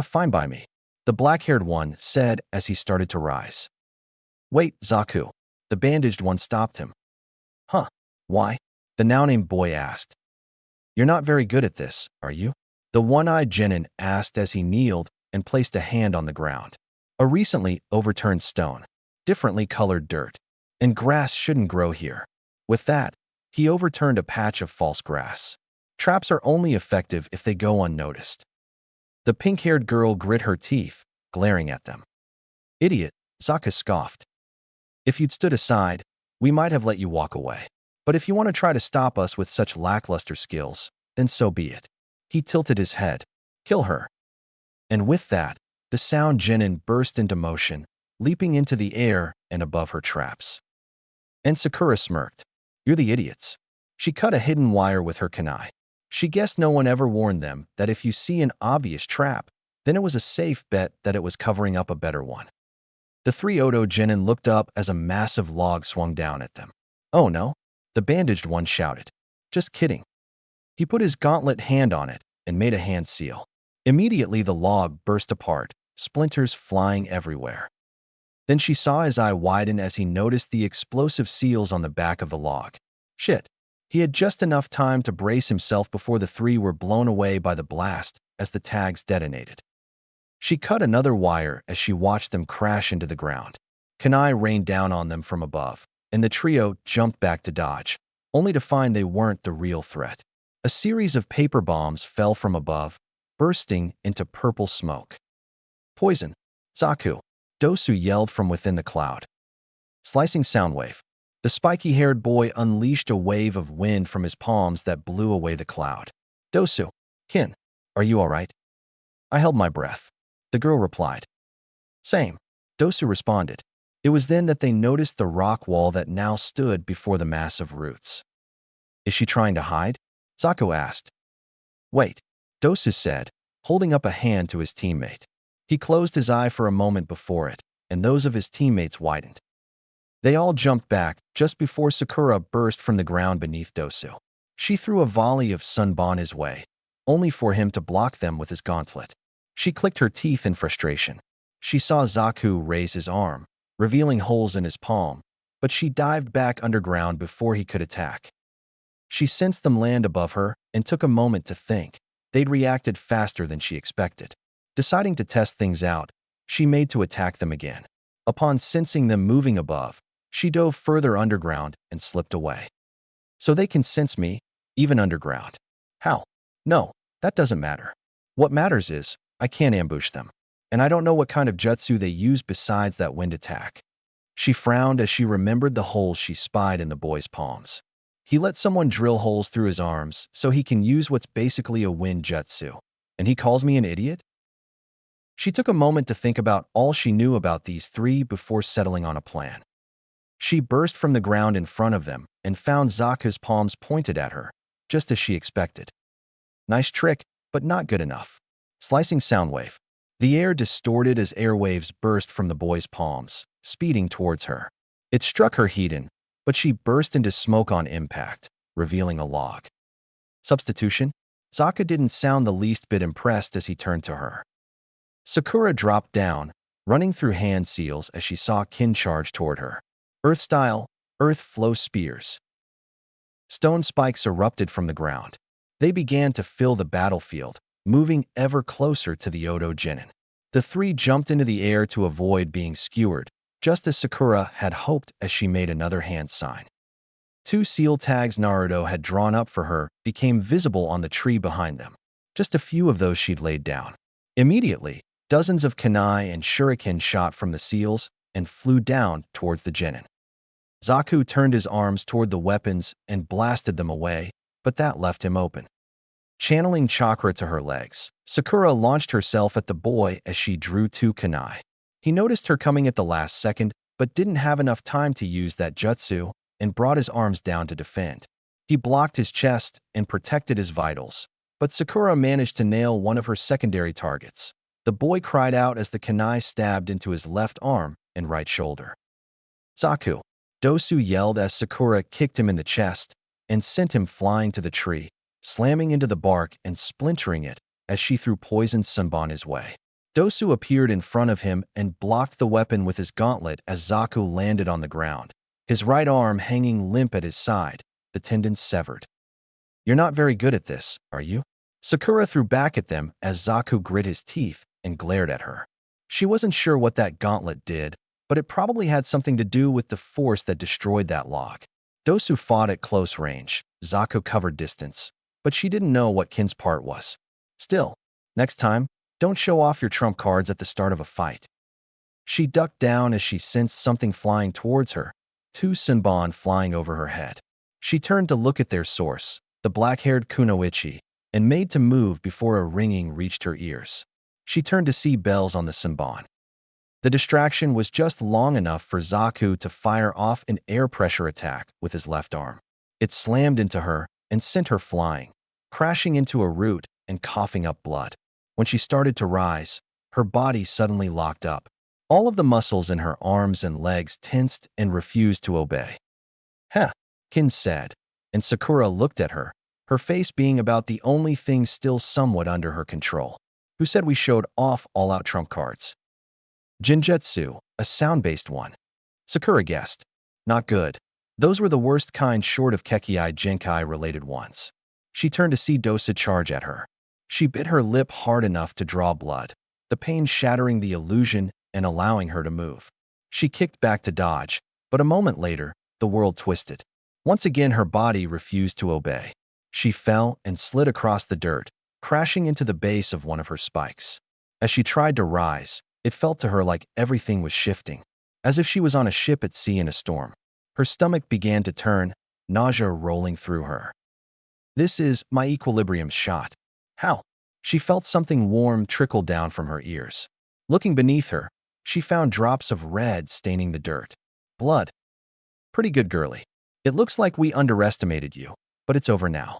Fine by me, the black-haired one said as he started to rise. Wait, Zaku. The bandaged one stopped him. Huh? Why? The now-named boy asked. You're not very good at this, are you? The one-eyed genin asked as he kneeled and placed a hand on the ground. A recently overturned stone, differently colored dirt, and grass shouldn't grow here. With that, he overturned a patch of false grass. Traps are only effective if they go unnoticed. The pink-haired girl grit her teeth, glaring at them. Idiot, Zaku scoffed. If you'd stood aside, we might have let you walk away. But if you want to try to stop us with such lackluster skills, then so be it. He tilted his head. Kill her. And with that, the sound genin burst into motion, leaping into the air and above her traps. And Sakura smirked. You're the idiots. She cut a hidden wire with her kunai. She guessed no one ever warned them that if you see an obvious trap, then it was a safe bet that it was covering up a better one. The three Odo genin looked up as a massive log swung down at them. Oh no, the bandaged one shouted. Just kidding. He put his gauntlet hand on it and made a hand seal. Immediately the log burst apart, splinters flying everywhere. Then she saw his eye widen as he noticed the explosive seals on the back of the log. Shit. He had just enough time to brace himself before the three were blown away by the blast as the tags detonated. She cut another wire as she watched them crash into the ground. Kunai rained down on them from above, and the trio jumped back to dodge, only to find they weren't the real threat. A series of paper bombs fell from above, bursting into purple smoke. Poison! Zaku! Dosu yelled from within the cloud. Slicing sound wave. The spiky-haired boy unleashed a wave of wind from his palms that blew away the cloud. Dosu, Kin, are you all right? I held my breath. The girl replied. Same. Dosu responded. It was then that they noticed the rock wall that now stood before the massive roots. Is she trying to hide? Zaku asked. Wait, Dosu said, holding up a hand to his teammate. He closed his eye for a moment before it, and those of his teammates widened. They all jumped back just before Sakura burst from the ground beneath Dosu. She threw a volley of sunbon his way, only for him to block them with his gauntlet. She clicked her teeth in frustration. She saw Zaku raise his arm, revealing holes in his palm, but she dived back underground before he could attack. She sensed them land above her and took a moment to think. They'd reacted faster than she expected. Deciding to test things out, she made to attack them again. Upon sensing them moving above, she dove further underground and slipped away. So they can sense me, even underground. How? No, that doesn't matter. What matters is, I can't ambush them. And I don't know what kind of jutsu they use besides that wind attack. She frowned as she remembered the holes she spied in the boy's palms. He let someone drill holes through his arms so he can use what's basically a wind jutsu. And he calls me an idiot? She took a moment to think about all she knew about these three before settling on a plan. She burst from the ground in front of them and found Zaku's palms pointed at her, just as she expected. Nice trick, but not good enough. Slicing sound wave. The air distorted as airwaves burst from the boy's palms, speeding towards her. It struck her Hedon, but she burst into smoke on impact, revealing a log. Substitution? Zaku didn't sound the least bit impressed as he turned to her. Sakura dropped down, running through hand seals as she saw Kin charge toward her. Earth-style, earth flow spears. Stone spikes erupted from the ground. They began to fill the battlefield, moving ever closer to the Odo genin. The three jumped into the air to avoid being skewered, just as Sakura had hoped as she made another hand sign. Two seal tags Naruto had drawn up for her became visible on the tree behind them. Just a few of those she'd laid down. Immediately, dozens of kunai and shuriken shot from the seals and flew down towards the genin. Zaku turned his arms toward the weapons and blasted them away, but that left him open. Channeling chakra to her legs, Sakura launched herself at the boy as she drew two kunai. He noticed her coming at the last second, but didn't have enough time to use that jutsu and brought his arms down to defend. He blocked his chest and protected his vitals, but Sakura managed to nail one of her secondary targets. The boy cried out as the kunai stabbed into his left arm and right shoulder. Zaku! Dosu yelled as Sakura kicked him in the chest and sent him flying to the tree, slamming into the bark and splintering it as she threw poisoned sunbon his way. Dosu appeared in front of him and blocked the weapon with his gauntlet as Zaku landed on the ground, his right arm hanging limp at his side, the tendons severed. "You're not very good at this, are you?" Sakura threw back at them as Zaku grit his teeth and glared at her. She wasn't sure what that gauntlet did, but it probably had something to do with the force that destroyed that log. Dosu fought at close range. Zaku covered distance, but she didn't know what Kin's part was. Still, next time, don't show off your trump cards at the start of a fight. She ducked down as she sensed something flying towards her, two Senbon flying over her head. She turned to look at their source, the black-haired Kunoichi, and made to move before a ringing reached her ears. She turned to see bells on the Senbon. The distraction was just long enough for Zaku to fire off an air pressure attack with his left arm. It slammed into her and sent her flying, crashing into a root and coughing up blood. When she started to rise, her body suddenly locked up. All of the muscles in her arms and legs tensed and refused to obey. "Heh," Kin said, and Sakura looked at her, her face being about the only thing still somewhat under her control. "Who said we showed off all-out trump cards?" "Jinjutsu, a sound-based one." Sakura guessed. "Not good. Those were the worst kind short of Kekkei Genkai-related ones." She turned to see Dosa charge at her. She bit her lip hard enough to draw blood, the pain shattering the illusion and allowing her to move. She kicked back to dodge, but a moment later, the world twisted. Once again, her body refused to obey. She fell and slid across the dirt, crashing into the base of one of her spikes. As she tried to rise, it felt to her like everything was shifting, as if she was on a ship at sea in a storm. Her stomach began to turn, nausea rolling through her. "This is my equilibrium shot." "How?" She felt something warm trickle down from her ears. Looking beneath her, she found drops of red staining the dirt. "Blood." "Pretty good, girlie. It looks like we underestimated you, but it's over now."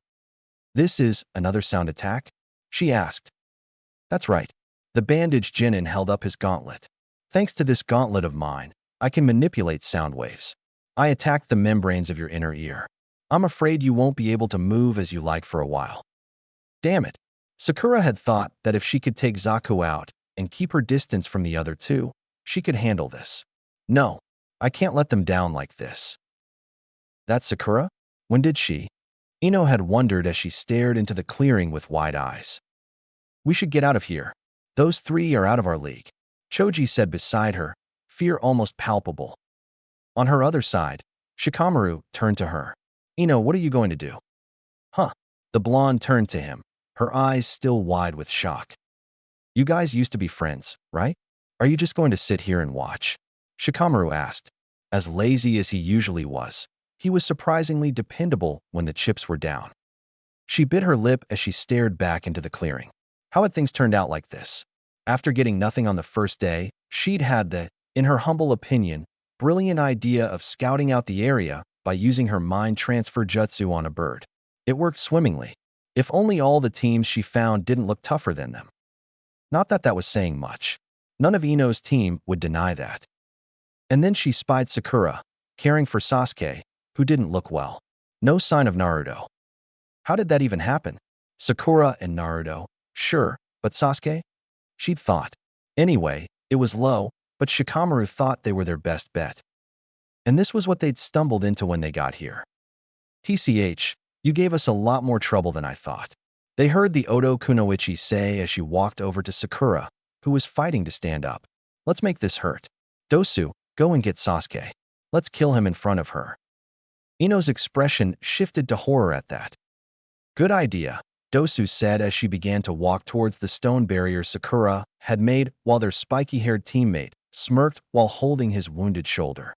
"This is another sound attack?" she asked. "That's right." The bandaged Jinin held up his gauntlet. "Thanks to this gauntlet of mine, I can manipulate sound waves. I attacked the membranes of your inner ear. I'm afraid you won't be able to move as you like for a while." Damn it. Sakura had thought that if she could take Zaku out and keep her distance from the other two, she could handle this. "No, I can't let them down like this." "That's Sakura? When did she?" Ino had wondered as she stared into the clearing with wide eyes. "We should get out of here. Those three are out of our league," Choji said beside her, fear almost palpable. On her other side, Shikamaru turned to her. "Ino, what are you going to do?" "Huh." The blonde turned to him, her eyes still wide with shock. "You guys used to be friends, right? Are you just going to sit here and watch?" Shikamaru asked. As lazy as he usually was, he was surprisingly dependable when the chips were down. She bit her lip as she stared back into the clearing. How had things turned out like this? After getting nothing on the first day, she'd had the, in her humble opinion, brilliant idea of scouting out the area by using her mind transfer jutsu on a bird. It worked swimmingly. If only all the teams she found didn't look tougher than them. Not that that was saying much. None of Ino's team would deny that. And then she spied Sakura, caring for Sasuke, who didn't look well. No sign of Naruto. How did that even happen? Sakura and Naruto, sure, but Sasuke? She'd thought. Anyway, it was low, but Shikamaru thought they were their best bet. And this was what they'd stumbled into when they got here. "TCH, you gave us a lot more trouble than I thought," they heard the Oto Kunoichi say as she walked over to Sakura, who was fighting to stand up. "Let's make this hurt. Dosu, go and get Sasuke. Let's kill him in front of her." Ino's expression shifted to horror at that. "Good idea," Dosu said as she began to walk towards the stone barrier Sakura had made while their spiky-haired teammate smirked while holding his wounded shoulder.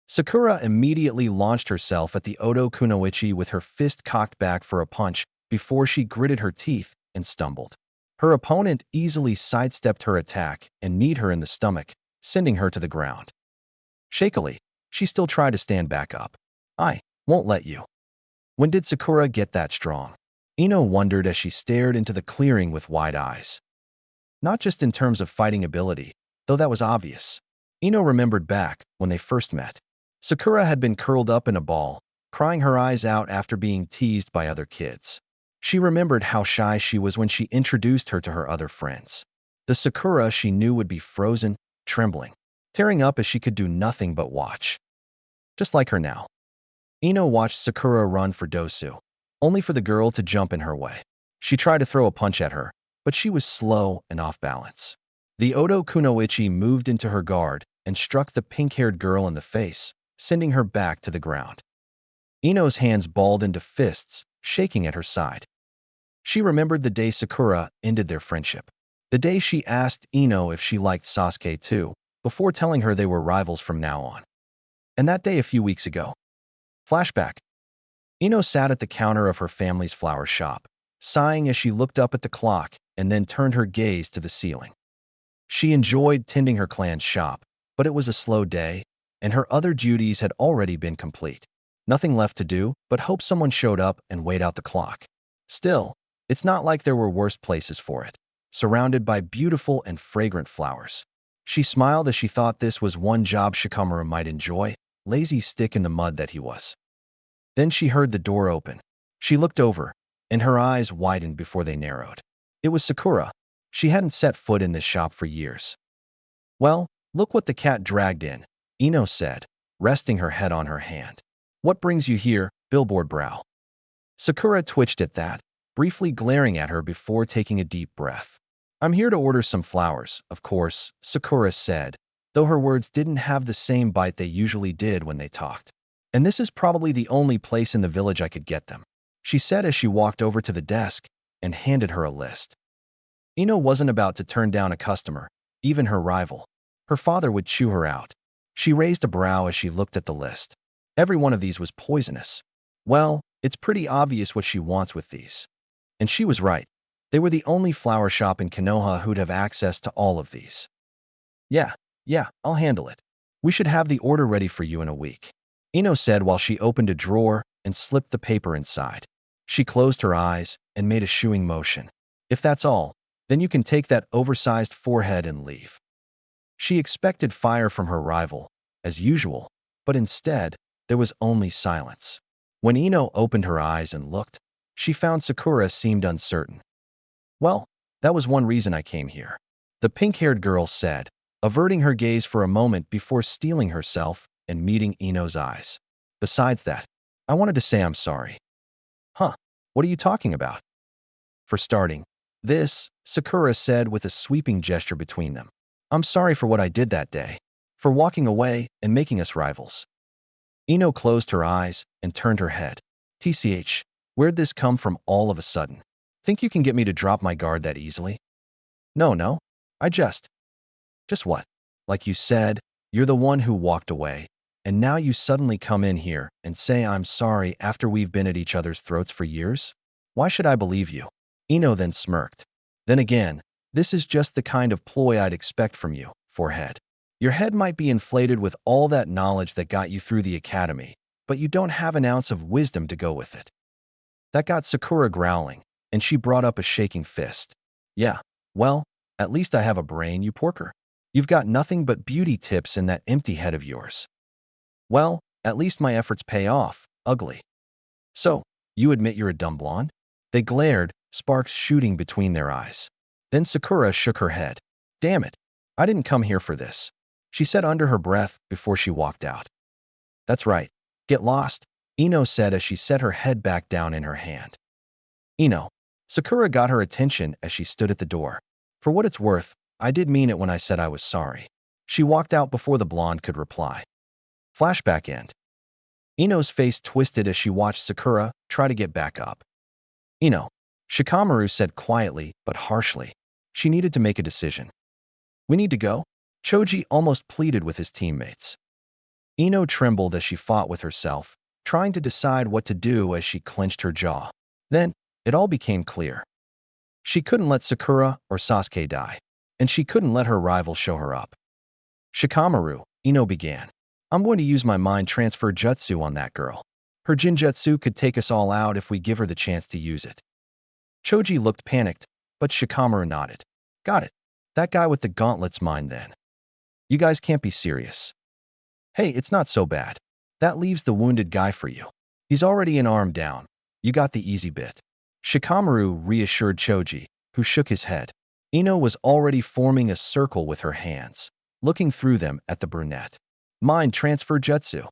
Sakura immediately launched herself at the Oto Kunoichi with her fist cocked back for a punch before she gritted her teeth and stumbled. Her opponent easily sidestepped her attack and kneed her in the stomach, sending her to the ground. Shakily, she still tried to stand back up. "I won't let you." When did Sakura get that strong? Ino wondered as she stared into the clearing with wide eyes. Not just in terms of fighting ability, though that was obvious. Ino remembered back when they first met. Sakura had been curled up in a ball, crying her eyes out after being teased by other kids. She remembered how shy she was when she introduced her to her other friends. The Sakura she knew would be frozen, trembling, tearing up as she could do nothing but watch. Just like her now. Ino watched Sakura run for Dosu, only for the girl to jump in her way. She tried to throw a punch at her, but she was slow and off balance. The Odo Kunoichi moved into her guard and struck the pink-haired girl in the face, sending her back to the ground. Ino's hands balled into fists, shaking at her side. She remembered the day Sakura ended their friendship. The day she asked Ino if she liked Sasuke too, before telling her they were rivals from now on. And that day a few weeks ago. Flashback. Ino sat at the counter of her family's flower shop, sighing as she looked up at the clock and then turned her gaze to the ceiling. She enjoyed tending her clan's shop, but it was a slow day, and her other duties had already been complete. Nothing left to do but hope someone showed up and wait out the clock. Still, it's not like there were worse places for it, surrounded by beautiful and fragrant flowers. She smiled as she thought this was one job Shikamaru might enjoy, lazy stick in the mud that he was. Then she heard the door open. She looked over, and her eyes widened before they narrowed. It was Sakura. She hadn't set foot in this shop for years. "Well, look what the cat dragged in," Ino said, resting her head on her hand. "What brings you here, billboard brow?" Sakura twitched at that, briefly glaring at her before taking a deep breath. "I'm here to order some flowers, of course," Sakura said, though her words didn't have the same bite they usually did when they talked. "And this is probably the only place in the village I could get them," she said as she walked over to the desk and handed her a list. Ino wasn't about to turn down a customer, even her rival. Her father would chew her out. She raised a brow as she looked at the list. Every one of these was poisonous. Well, it's pretty obvious what she wants with these. And she was right. They were the only flower shop in Konoha who'd have access to all of these. Yeah, I'll handle it. We should have the order ready for you in a week," Ino said while she opened a drawer and slipped the paper inside. She closed her eyes and made a shooing motion. "If that's all, then you can take that oversized forehead and leave." She expected fire from her rival, as usual, but instead, there was only silence. When Ino opened her eyes and looked, she found Sakura seemed uncertain. "Well, that was one reason I came here," the pink-haired girl said, averting her gaze for a moment before steeling herself and meeting Ino's eyes. "Besides that, I wanted to say I'm sorry." "Huh, what are you talking about?" "For starting, this," Sakura said with a sweeping gesture between them. "I'm sorry for what I did that day, for walking away and making us rivals." Ino closed her eyes and turned her head. "TCH, where'd this come from all of a sudden? Think you can get me to drop my guard that easily?" No, I just what? Like you said, you're the one who walked away, and now you suddenly come in here and say I'm sorry after we've been at each other's throats for years? Why should I believe you?" Ino then smirked. "Then again, this is just the kind of ploy I'd expect from you, forehead. Your head might be inflated with all that knowledge that got you through the academy, but you don't have an ounce of wisdom to go with it." That got Sakura growling, and she brought up a shaking fist. "Yeah, well, at least I have a brain, you porker. You've got nothing but beauty tips in that empty head of yours." "Well, at least my efforts pay off, ugly." "So, you admit you're a dumb blonde?" They glared, sparks shooting between their eyes. Then Sakura shook her head. "Damn it, I didn't come here for this," she said under her breath before she walked out. "That's right. Get lost," Ino said as she set her head back down in her hand. "Ino." Sakura got her attention as she stood at the door. "For what it's worth, I did mean it when I said I was sorry." She walked out before the blonde could reply. Flashback end. Ino's face twisted as she watched Sakura try to get back up. "Ino," Shikamaru said quietly but harshly. She needed to make a decision. "We need to go?" Choji almost pleaded with his teammates. Ino trembled as she fought with herself, trying to decide what to do as she clenched her jaw. Then, it all became clear. She couldn't let Sakura or Sasuke die, and she couldn't let her rival show her up. "Shikamaru," Ino began, "I'm going to use my mind transfer jutsu on that girl. Her Jinjutsu could take us all out if we give her the chance to use it." Choji looked panicked, but Shikamaru nodded. "Got it. That guy with the gauntlet's mine then." "You guys can't be serious." "Hey, it's not so bad. That leaves the wounded guy for you. He's already an arm down. You got the easy bit." Shikamaru reassured Choji, who shook his head. Ino was already forming a circle with her hands, looking through them at the brunette. Mind transfer jutsu.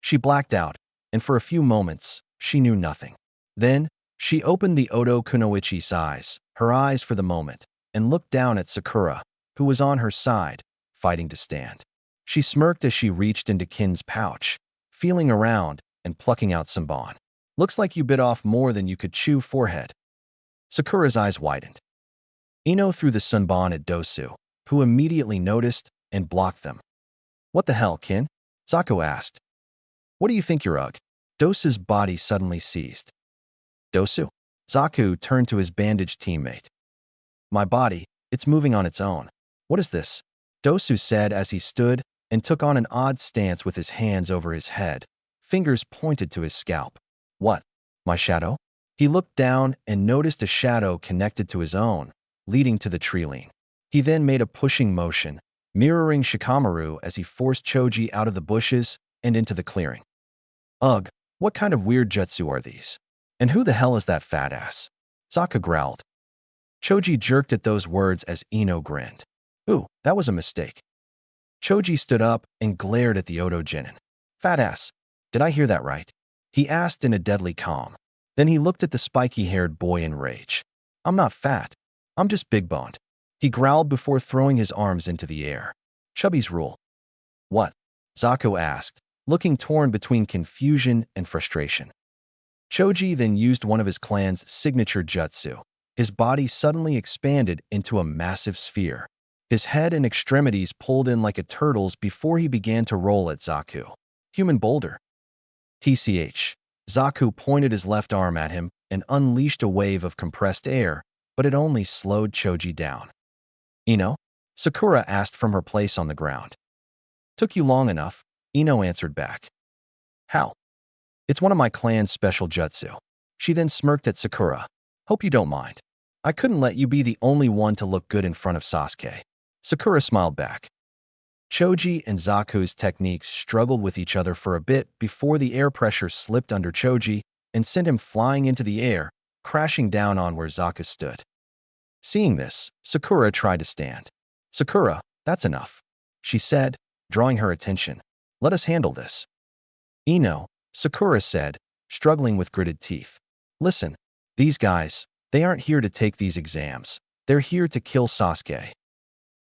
She blacked out, and for a few moments, she knew nothing. Then, she opened the Oto Kunoichi's eyes, her eyes for the moment, and looked down at Sakura, who was on her side, fighting to stand. She smirked as she reached into Kin's pouch, feeling around and plucking out some bon. Looks like you bit off more than you could chew forehead. Sakura's eyes widened. Ino threw the sunbon at Dosu, who immediately noticed and blocked them. What the hell, Kin? Zaku asked. What do you think you're ugh? Dosu's body suddenly seized. Dosu? Zaku turned to his bandaged teammate. My body, it's moving on its own. What is this? Dosu said as he stood and took on an odd stance with his hands over his head, fingers pointed to his scalp. What? My shadow? He looked down and noticed a shadow connected to his own, leading to the tree line. He then made a pushing motion, mirroring Shikamaru as he forced Choji out of the bushes and into the clearing. Ugh, what kind of weird jutsu are these? And who the hell is that fat ass? Sokka growled. Choji jerked at those words as Ino grinned. Ooh, that was a mistake. Choji stood up and glared at the Oto Genin. Fat ass, did I hear that right? He asked in a deadly calm. Then he looked at the spiky-haired boy in rage. I'm not fat. I'm just big-boned. He growled before throwing his arms into the air. Chubby's rule. What? Zaku asked, looking torn between confusion and frustration. Choji then used one of his clan's signature jutsu. His body suddenly expanded into a massive sphere. His head and extremities pulled in like a turtle's before he began to roll at Zaku. Human boulder. TCH. Zaku pointed his left arm at him and unleashed a wave of compressed air, but it only slowed Choji down. Ino? Sakura asked from her place on the ground. Took you long enough, Ino answered back. How? It's one of my clan's special jutsu. She then smirked at Sakura. Hope you don't mind. I couldn't let you be the only one to look good in front of Sasuke. Sakura smiled back. Choji and Zaku's techniques struggled with each other for a bit before the air pressure slipped under Choji and sent him flying into the air, crashing down on where Zaku stood. Seeing this, Sakura tried to stand. Sakura, that's enough, she said, drawing her attention. Let us handle this. Ino, Sakura said, struggling with gritted teeth. Listen, these guys, they aren't here to take these exams. They're here to kill Sasuke.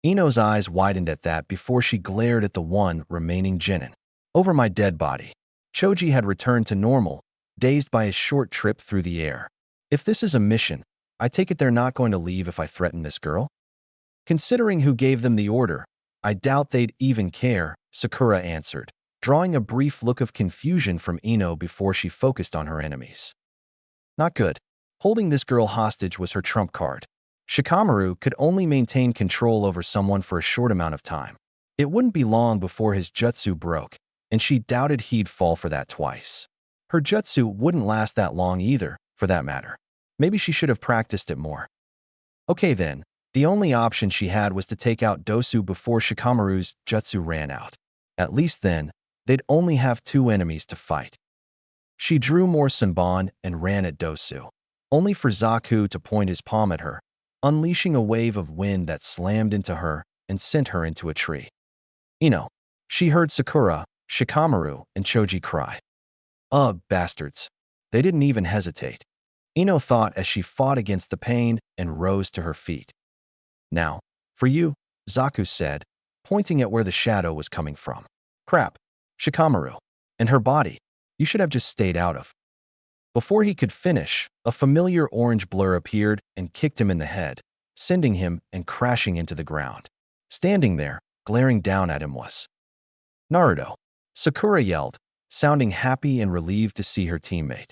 Ino's eyes widened at that before she glared at the one remaining genin. Over my dead body. Choji had returned to normal, dazed by his short trip through the air. If this is a mission, I take it they're not going to leave if I threaten this girl? Considering who gave them the order, I doubt they'd even care, Sakura answered, drawing a brief look of confusion from Ino before she focused on her enemies. Not good. Holding this girl hostage was her trump card. Shikamaru could only maintain control over someone for a short amount of time. It wouldn't be long before his jutsu broke, and she doubted he'd fall for that twice. Her jutsu wouldn't last that long either, for that matter. Maybe she should have practiced it more. Okay then, the only option she had was to take out Dosu before Shikamaru's jutsu ran out. At least then, they'd only have two enemies to fight. She drew more Senbon and ran at Dosu, only for Zaku to point his palm at her, unleashing a wave of wind that slammed into her and sent her into a tree. Ino. She heard Sakura, Shikamaru, and Choji cry. Ugh, bastards. They didn't even hesitate. Ino thought as she fought against the pain and rose to her feet. Now, for you, Zaku said, pointing at where the shadow was coming from. Crap, Shikamaru. And her body, you should have just stayed out of. Before he could finish, a familiar orange blur appeared and kicked him in the head, sending him and crashing into the ground. Standing there, glaring down at him was Naruto. Sakura yelled, sounding happy and relieved to see her teammate.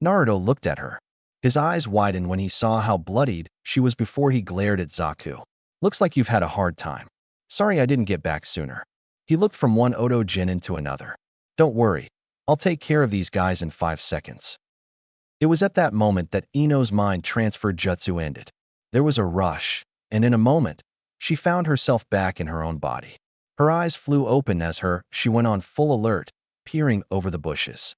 Naruto looked at her. His eyes widened when he saw how bloodied she was before he glared at Zaku. Looks like you've had a hard time. Sorry I didn't get back sooner. He looked from one Oto genin to another. Don't worry. I'll take care of these guys in 5 seconds. It was at that moment that Ino's mind transfer jutsu ended. There was a rush, and in a moment, she found herself back in her own body. Her eyes flew open as she went on full alert, peering over the bushes.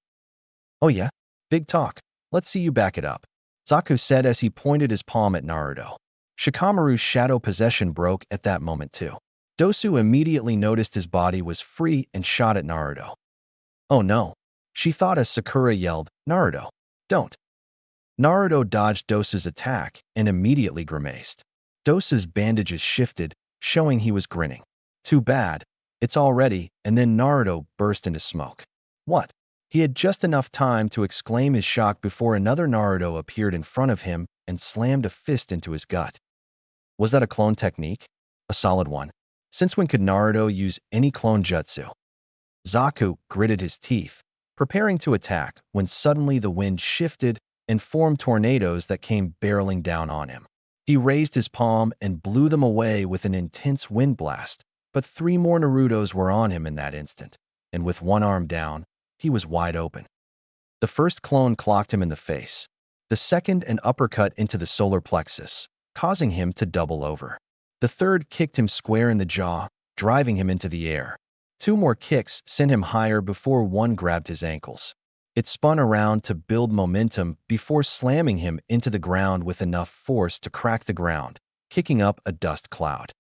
Oh yeah? Big talk. Let's see you back it up. Zaku said as he pointed his palm at Naruto. Shikamaru's shadow possession broke at that moment too. Dosu immediately noticed his body was free and shot at Naruto. Oh no, she thought as Sakura yelled, Naruto, don't. Naruto dodged Dosu's attack and immediately grimaced. Dosu's bandages shifted, showing he was grinning. Too bad, it's already, and then Naruto burst into smoke. What? He had just enough time to exclaim his shock before another Naruto appeared in front of him and slammed a fist into his gut. Was that a clone technique? A solid one. Since when could Naruto use any clone jutsu? Zaku gritted his teeth, preparing to attack when suddenly the wind shifted and formed tornadoes that came barreling down on him. He raised his palm and blew them away with an intense wind blast, but 3 more Narutos were on him in that instant, and with one arm down, he was wide open. The first clone clocked him in the face, the second an uppercut into the solar plexus, causing him to double over. The third kicked him square in the jaw, driving him into the air. 2 more kicks sent him higher before one grabbed his ankles. It spun around to build momentum before slamming him into the ground with enough force to crack the ground, kicking up a dust cloud.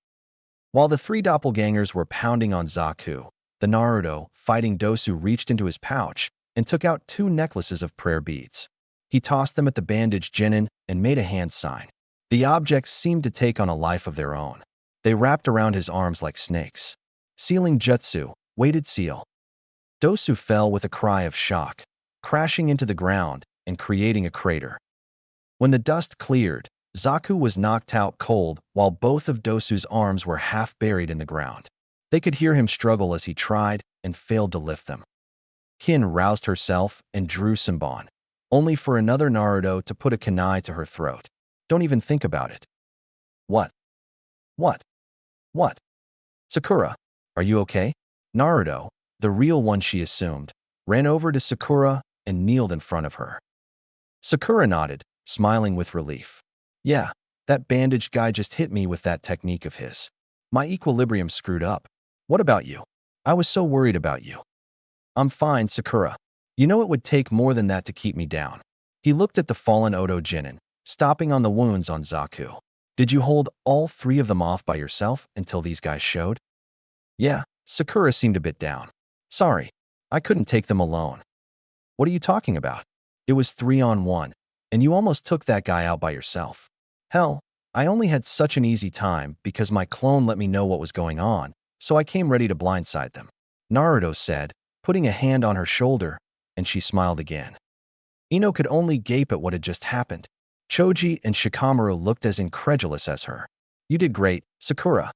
While the 3 doppelgangers were pounding on Zaku, the Naruto, fighting Dosu, reached into his pouch and took out 2 necklaces of prayer beads. He tossed them at the bandaged genin and made a hand sign. The objects seemed to take on a life of their own. They wrapped around his arms like snakes. Sealing jutsu, weighted seal. Dosu fell with a cry of shock, crashing into the ground and creating a crater. When the dust cleared, Zaku was knocked out cold while both of Dosu's arms were half buried in the ground. They could hear him struggle as he tried and failed to lift them. Kin roused herself and drew Senbon, only for another Naruto to put a kunai to her throat. Don't even think about it. What? What? What? Sakura, are you okay? Naruto, the real one she assumed, ran over to Sakura and kneeled in front of her. Sakura nodded, smiling with relief. Yeah, that bandaged guy just hit me with that technique of his. My equilibrium screwed up. What about you? I was so worried about you. I'm fine, Sakura. You know it would take more than that to keep me down. He looked at the fallen Oto genin, stopping on the wounds on Zaku. Did you hold all 3 of them off by yourself until these guys showed? Yeah, Sakura seemed a bit down. Sorry, I couldn't take them alone. What are you talking about? It was 3-on-1, and you almost took that guy out by yourself. Hell, I only had such an easy time because my clone let me know what was going on, so I came ready to blindside them. Naruto said, putting a hand on her shoulder, and she smiled again. Ino could only gape at what had just happened. Choji and Shikamaru looked as incredulous as her. You did great, Sakura.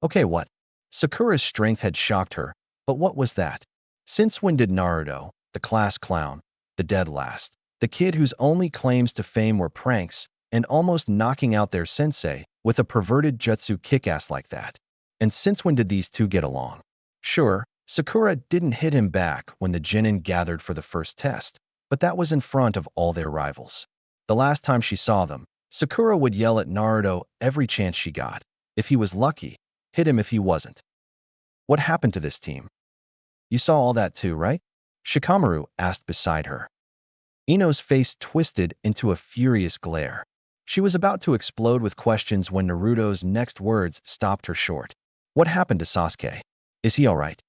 Okay, what? Sakura's strength had shocked her, but what was that? Since when did Naruto, the class clown, the dead last, the kid whose only claims to fame were pranks and almost knocking out their sensei with a perverted jutsu kick-ass like that? And since when did these 2 get along? Sure, Sakura didn't hit him back when the genin gathered for the first test, but that was in front of all their rivals. The last time she saw them, Sakura would yell at Naruto every chance she got. If he was lucky, hit him if he wasn't. What happened to this team? You saw all that too, right? Shikamaru asked beside her. Ino's face twisted into a furious glare. She was about to explode with questions when Naruto's next words stopped her short. What happened to Sasuke? Is he all right?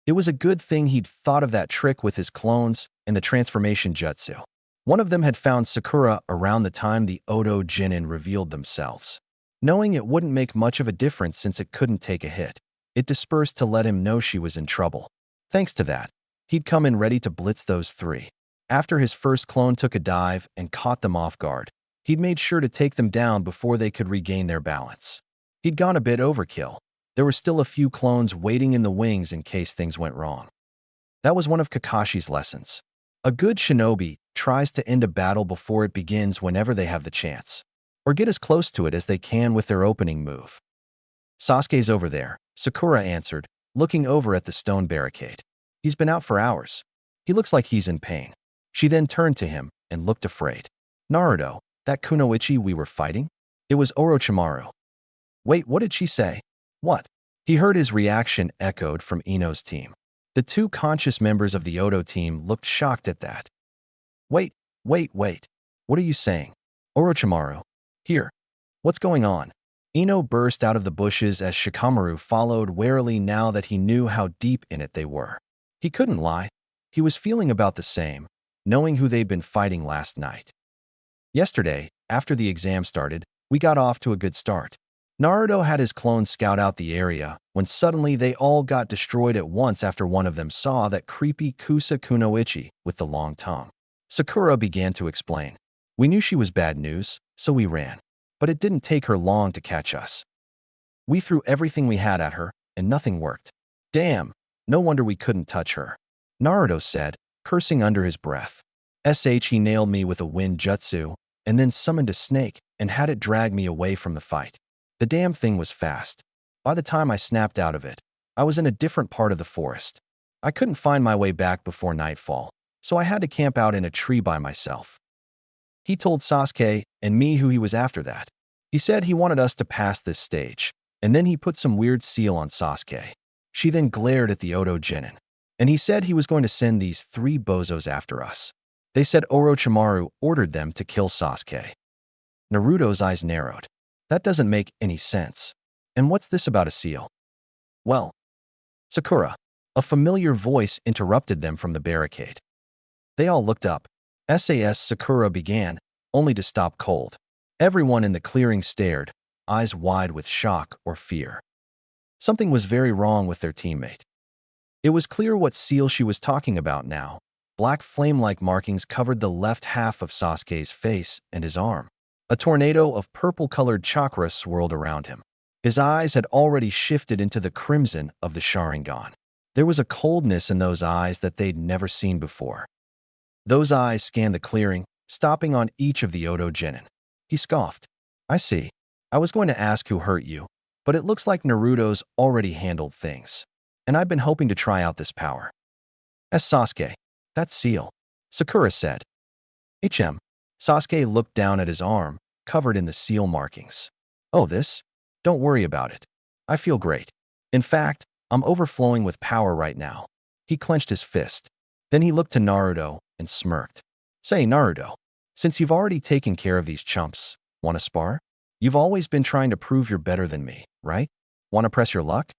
It was a good thing he'd thought of that trick with his clones and the transformation jutsu. One of them had found Sakura around the time the Oto genin revealed themselves. Knowing it wouldn't make much of a difference since it couldn't take a hit, it dispersed to let him know she was in trouble. Thanks to that, he'd come in ready to blitz those 3. After his first clone took a dive and caught them off guard, he'd made sure to take them down before they could regain their balance. He'd gone a bit overkill. There were still a few clones waiting in the wings in case things went wrong. That was one of Kakashi's lessons. A good shinobi tries to end a battle before it begins whenever they have the chance, or get as close to it as they can with their opening move. Sasuke's over there, Sakura answered, looking over at the stone barricade. He's been out for hours. He looks like he's in pain. She then turned to him and looked afraid. Naruto, that kunoichi we were fighting? It was Orochimaru. Wait, what did she say? What? He heard his reaction echoed from Ino's team. The 2 conscious members of the Oto team looked shocked at that. Wait. What are you saying? Orochimaru. Here. What's going on? Ino burst out of the bushes as Shikamaru followed warily now that he knew how deep in it they were. He couldn't lie. He was feeling about the same, knowing who they'd been fighting last night. Yesterday, after the exam started, we got off to a good start. Naruto had his clones scout out the area, when suddenly they all got destroyed at once after one of them saw that creepy Kusa Kunoichi with the long tongue. Sakura began to explain. We knew she was bad news, so we ran. But it didn't take her long to catch us. We threw everything we had at her, and nothing worked. Damn, no wonder we couldn't touch her. Naruto said, cursing under his breath. He nailed me with a wind jutsu, and then summoned a snake and had it drag me away from the fight. The damn thing was fast. By the time I snapped out of it, I was in a different part of the forest. I couldn't find my way back before nightfall, so I had to camp out in a tree by myself. He told Sasuke and me who he was after that. He said he wanted us to pass this stage, and then he put some weird seal on Sasuke. She then glared at the Oto Genin, and he said he was going to send these 3 bozos after us. They said Orochimaru ordered them to kill Sasuke. Naruto's eyes narrowed. That doesn't make any sense. And what's this about a seal? Well, Sakura. A familiar voice interrupted them from the barricade. They all looked up. Sakura began, only to stop cold. Everyone in the clearing stared, eyes wide with shock or fear. Something was very wrong with their teammate. It was clear what seal she was talking about now. Black flame-like markings covered the left half of Sasuke's face and his arm. A tornado of purple-colored chakra swirled around him. His eyes had already shifted into the crimson of the Sharingan. There was a coldness in those eyes that they'd never seen before. Those eyes scanned the clearing, stopping on each of the Oto Genin. He scoffed. I see. I was going to ask who hurt you, but it looks like Naruto's already handled things. And I've been hoping to try out this power. Sasuke. That's seal. Sakura said. Sasuke looked down at his arm, covered in the seal markings. Oh, this? Don't worry about it. I feel great. In fact, I'm overflowing with power right now. He clenched his fist. Then he looked to Naruto and smirked. Say, Naruto, since you've already taken care of these chumps, want to spar? You've always been trying to prove you're better than me, right? Want to press your luck?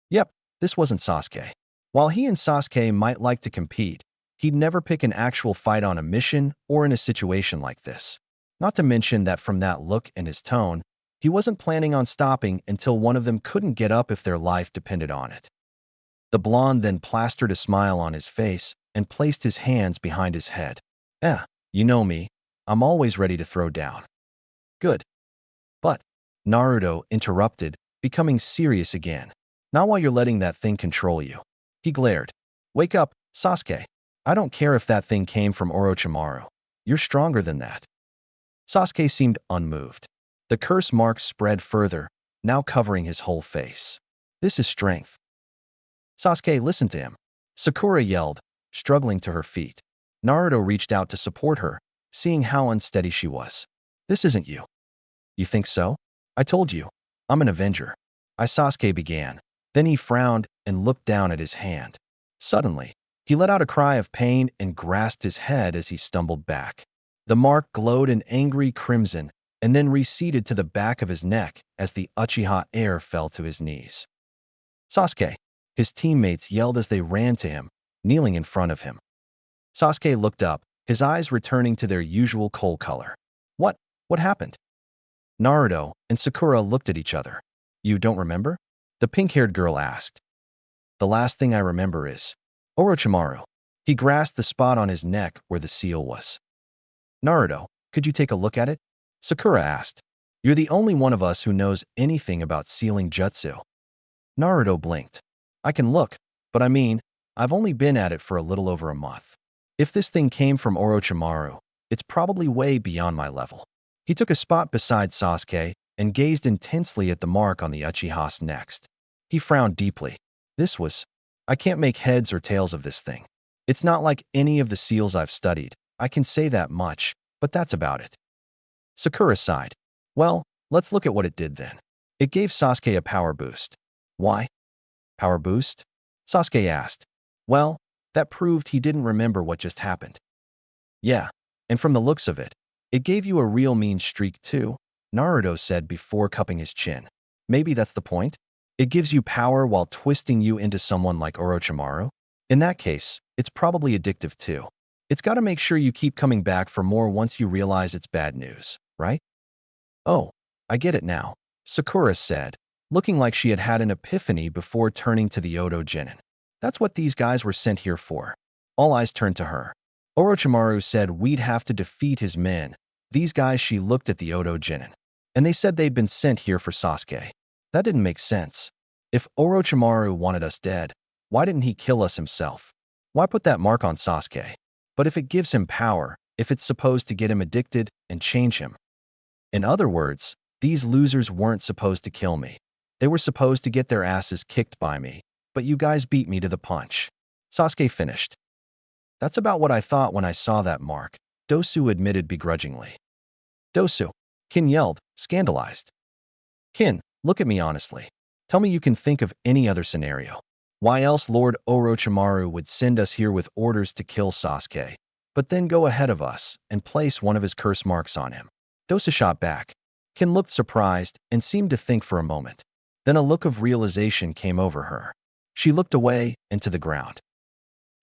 Yep, this wasn't Sasuke. While he and Sasuke might like to compete, he'd never pick an actual fight on a mission or in a situation like this. Not to mention that from that look and his tone, he wasn't planning on stopping until one of them couldn't get up if their life depended on it. The blonde then plastered a smile on his face and placed his hands behind his head. You know me. I'm always ready to throw down. Good. But, Naruto interrupted, becoming serious again. Not while you're letting that thing control you. He glared. Wake up, Sasuke. I don't care if that thing came from Orochimaru. You're stronger than that. Sasuke seemed unmoved. The curse marks spread further, now covering his whole face. This is strength. Sasuke listened to him. Sakura yelled, struggling to her feet. Naruto reached out to support her, seeing how unsteady she was. This isn't you. You think so? I told you. I'm an avenger. Sasuke began. Then he frowned and looked down at his hand. Suddenly, he let out a cry of pain and grasped his head as he stumbled back. The mark glowed an angry crimson and then receded to the back of his neck as the Uchiha heir fell to his knees. Sasuke! His teammates yelled as they ran to him, kneeling in front of him. Sasuke looked up, his eyes returning to their usual coal color. What happened? Naruto and Sakura looked at each other. You don't remember? The pink-haired girl asked. The last thing I remember is Orochimaru. He grasped the spot on his neck where the seal was. Naruto, could you take a look at it? Sakura asked. You're the only one of us who knows anything about sealing jutsu. Naruto blinked. I can look, but I've only been at it for a little over a month. If this thing came from Orochimaru, it's probably way beyond my level. He took a spot beside Sasuke and gazed intensely at the mark on the Uchiha's neck. He frowned deeply. I can't make heads or tails of this thing. It's not like any of the seals I've studied, I can say that much, but that's about it. Sakura sighed. Well, let's look at what it did then. It gave Sasuke a power boost. Why? Power boost? Sasuke asked. Well, that proved he didn't remember what just happened. Yeah, and from the looks of it, It gave you a real mean streak too, Naruto said before cupping his chin. Maybe that's the point? It gives you power while twisting you into someone like Orochimaru? In that case, it's probably addictive too. It's got to make sure you keep coming back for more once you realize it's bad news, right? Oh, I get it now, Sakura said, looking like she had had an epiphany before turning to the Odo Genin. That's what these guys were sent here for. All eyes turned to her. Orochimaru said we'd have to defeat his men. These guys, she looked at the Odo Genin. And they said they'd been sent here for Sasuke. That didn't make sense. If Orochimaru wanted us dead, why didn't he kill us himself? Why put that mark on Sasuke? But if it gives him power, if it's supposed to get him addicted and change him. In other words, these losers weren't supposed to kill me. They were supposed to get their asses kicked by me, but you guys beat me to the punch. Sasuke finished. That's about what I thought when I saw that mark, Dosu admitted begrudgingly. Dosu, Kin yelled, scandalized. Kin, look at me honestly. Tell me you can think of any other scenario. Why else Lord Orochimaru would send us here with orders to kill Sasuke, but then go ahead of us and place one of his curse marks on him? Dosu shot back. Kin looked surprised and seemed to think for a moment. Then a look of realization came over her. She looked away and to the ground.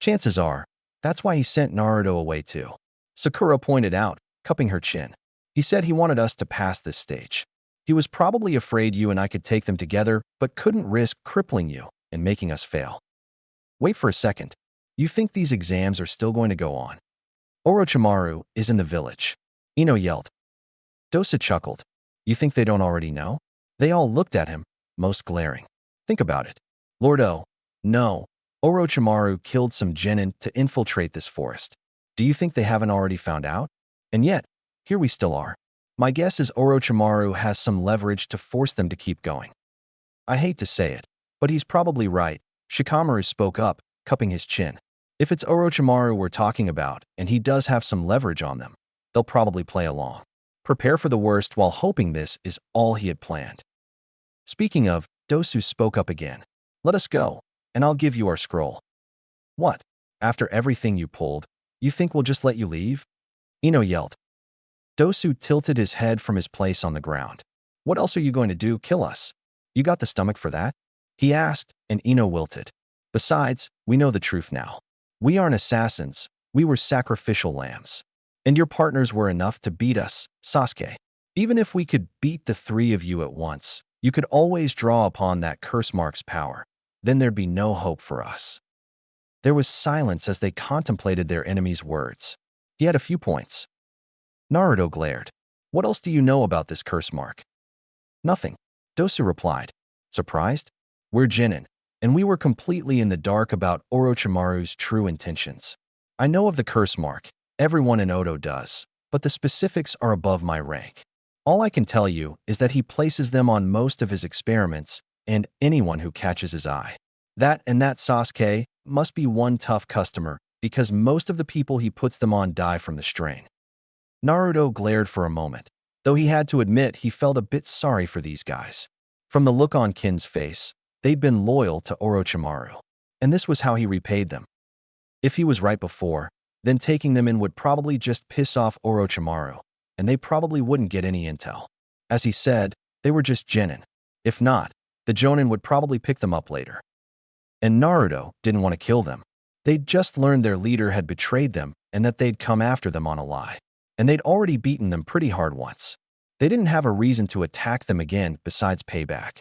Chances are, that's why he sent Naruto away too, Sakura pointed out, cupping her chin. He said he wanted us to pass this stage. He was probably afraid you and I could take them together, but couldn't risk crippling you and making us fail. Wait for a second. You think these exams are still going to go on? Orochimaru is in the village, Ino yelled. Dosa chuckled. You think they don't already know? They all looked at him, most glaring. Think about it. Lord O, no. Orochimaru killed some genin to infiltrate this forest. Do you think they haven't already found out? And yet, here we still are. My guess is Orochimaru has some leverage to force them to keep going. I hate to say it, but he's probably right, Shikamaru spoke up, cupping his chin. If it's Orochimaru we're talking about, and he does have some leverage on them, they'll probably play along. Prepare for the worst while hoping this is all he had planned. Speaking of, Dosu spoke up again. Let us go, and I'll give you our scroll. What? After everything you pulled, you think we'll just let you leave? Ino yelled. Dosu tilted his head from his place on the ground. What else are you going to do, kill us? You got the stomach for that? He asked, and Ino wilted. Besides, we know the truth now. We aren't assassins, we were sacrificial lambs. And your partners were enough to beat us, Sasuke. Even if we could beat the three of you at once, you could always draw upon that curse mark's power. Then there'd be no hope for us. There was silence as they contemplated their enemy's words. He had a few points. Naruto glared. What else do you know about this curse mark? Nothing, Dosu replied. Surprised? We're genin, and we were completely in the dark about Orochimaru's true intentions. I know of the curse mark, everyone in Odo does, but the specifics are above my rank. All I can tell you is that he places them on most of his experiments and anyone who catches his eye. That Sasuke must be one tough customer because most of the people he puts them on die from the strain. Naruto glared for a moment, though he had to admit he felt a bit sorry for these guys. From the look on Kin's face, they'd been loyal to Orochimaru, and this was how he repaid them. If he was right before, then taking them in would probably just piss off Orochimaru, and they probably wouldn't get any intel. As he said, they were just genin. If not, the Jonin would probably pick them up later. And Naruto didn't want to kill them. They'd just learned their leader had betrayed them and that they'd come after them on a lie. And they'd already beaten them pretty hard once. They didn't have a reason to attack them again besides payback.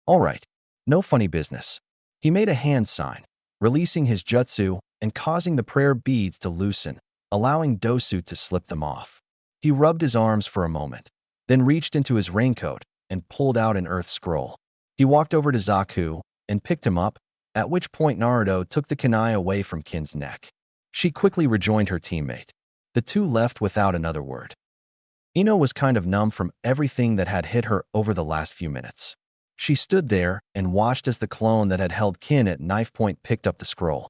All right, no funny business. He made a hand sign, releasing his jutsu and causing the prayer beads to loosen, allowing Dosu to slip them off. He rubbed his arms for a moment, then reached into his raincoat and pulled out an earth scroll. He walked over to Zaku and picked him up, at which point Naruto took the kunai away from Kin's neck. She quickly rejoined her teammate. The two left without another word. Ino was kind of numb from everything that had hit her over the last few minutes. She stood there and watched as the clone that had held Kin at knife point picked up the scroll.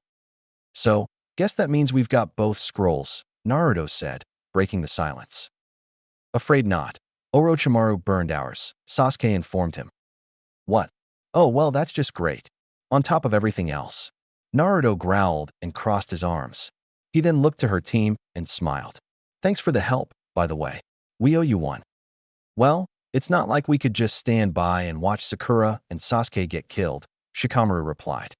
So, guess that means we've got both scrolls, Naruto said, breaking the silence. Afraid not. Orochimaru burned ours, Sasuke informed him. What? Oh, well, that's just great. On top of everything else. Naruto growled and crossed his arms. He then looked to her team and smiled. Thanks for the help, by the way. We owe you one. Well, it's not like we could just stand by and watch Sakura and Sasuke get killed, Shikamaru replied.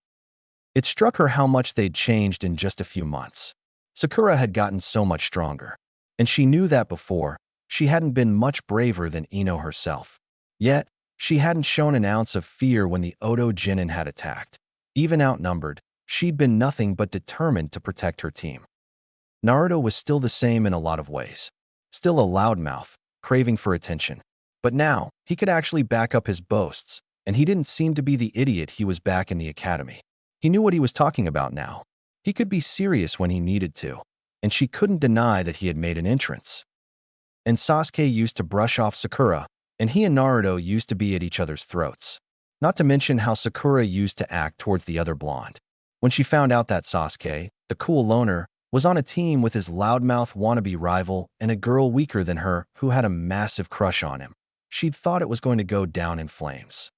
It struck her how much they'd changed in just a few months. Sakura had gotten so much stronger, and she knew that before, she hadn't been much braver than Ino herself. Yet, she hadn't shown an ounce of fear when the Oto Genin had attacked. Even outnumbered, she'd been nothing but determined to protect her team. Naruto was still the same in a lot of ways. Still a loudmouth, craving for attention. But now, he could actually back up his boasts, and he didn't seem to be the idiot he was back in the academy. He knew what he was talking about now. He could be serious when he needed to, and she couldn't deny that he had made an entrance. And Sasuke used to brush off Sakura, and he and Naruto used to be at each other's throats. Not to mention how Sakura used to act towards the other blonde. When she found out that Sasuke, the cool loner, was on a team with his loudmouth wannabe rival and a girl weaker than her who had a massive crush on him, she'd thought it was going to go down in flames.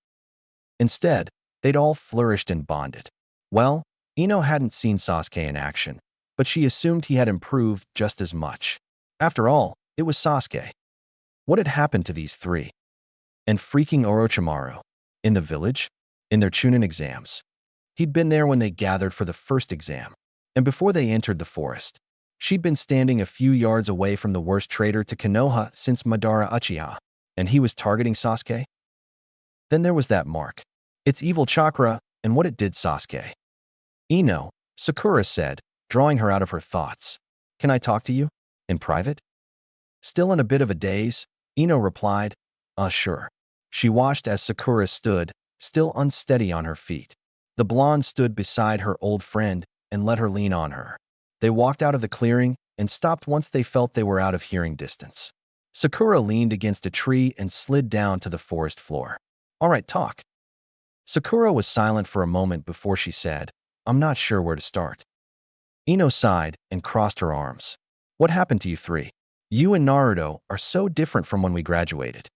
Instead, they'd all flourished and bonded. Well, Ino hadn't seen Sasuke in action, but she assumed he had improved just as much. After all, it was Sasuke. What had happened to these three? And freaking Orochimaru? In the village? In their Chunin exams? He'd been there when they gathered for the first exam. And before they entered the forest, she'd been standing a few yards away from the worst traitor to Konoha since Madara Uchiha, and he was targeting Sasuke? Then there was that mark. Its evil chakra and what it did Sasuke. Ino, Sakura said, drawing her out of her thoughts. Can I talk to you? In private? Still in a bit of a daze, Ino replied, sure. She watched as Sakura stood, still unsteady on her feet. The blonde stood beside her old friend and let her lean on her. They walked out of the clearing and stopped once they felt they were out of hearing distance. Sakura leaned against a tree and slid down to the forest floor. All right, talk. Sakura was silent for a moment before she said, I'm not sure where to start. Ino sighed and crossed her arms. What happened to you three? You and Naruto are so different from when we graduated.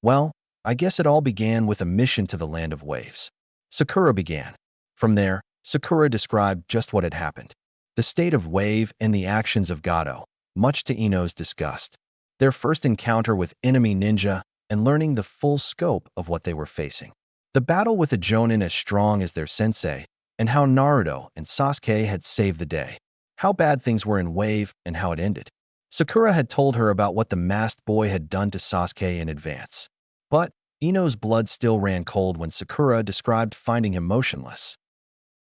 Well, I guess it all began with a mission to the Land of Waves. Sakura began. From there, Sakura described just what had happened. The state of Wave and the actions of Gato, much to Ino's disgust. Their first encounter with enemy ninja and learning the full scope of what they were facing. The battle with a Jonin as strong as their sensei, and how Naruto and Sasuke had saved the day. How bad things were in Wave and how it ended. Sakura had told her about what the masked boy had done to Sasuke in advance. But Ino's blood still ran cold when Sakura described finding him motionless.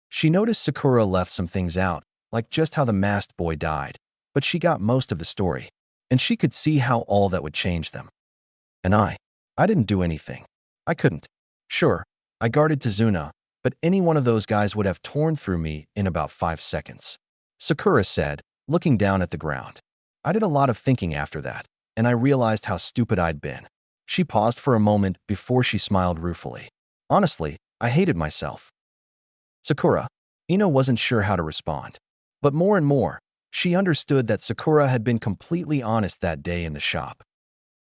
She noticed Sakura left some things out, like just how the masked boy died, but she got most of the story, and she could see how all that would change them. And I didn't do anything. I couldn't. Sure, I guarded Tazuna, but any one of those guys would have torn through me in about 5 seconds. Sakura said, looking down at the ground. I did a lot of thinking after that, and I realized how stupid I'd been. She paused for a moment before she smiled ruefully. Honestly, I hated myself. Sakura. Ino wasn't sure how to respond. But more and more, she understood that Sakura had been completely honest that day in the shop.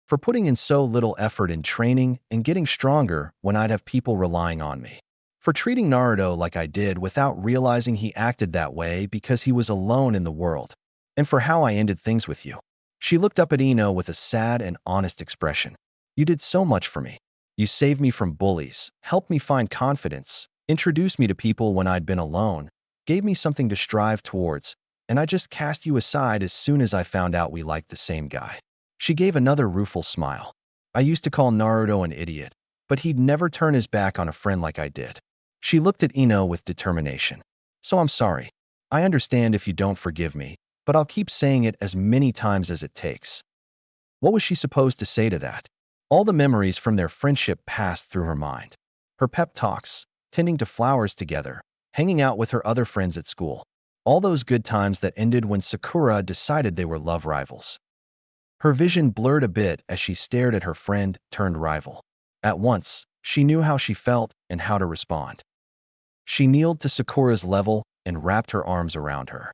For putting in so little effort in training and getting stronger when I'd have people relying on me. For treating Naruto like I did without realizing he acted that way because he was alone in the world. And for how I ended things with you. She looked up at Ino with a sad and honest expression. You did so much for me. You saved me from bullies, helped me find confidence, introduced me to people when I'd been alone, gave me something to strive towards, and I just cast you aside as soon as I found out we liked the same guy. She gave another rueful smile. I used to call Naruto an idiot, but he'd never turn his back on a friend like I did. She looked at Ino with determination. So I'm sorry. I understand if you don't forgive me, but I'll keep saying it as many times as it takes. What was she supposed to say to that? All the memories from their friendship passed through her mind. Her pep talks, tending to flowers together, hanging out with her other friends at school. All those good times that ended when Sakura decided they were love rivals. Her vision blurred a bit as she stared at her friend turned rival. At once, she knew how she felt and how to respond. She kneeled to Sakura's level and wrapped her arms around her.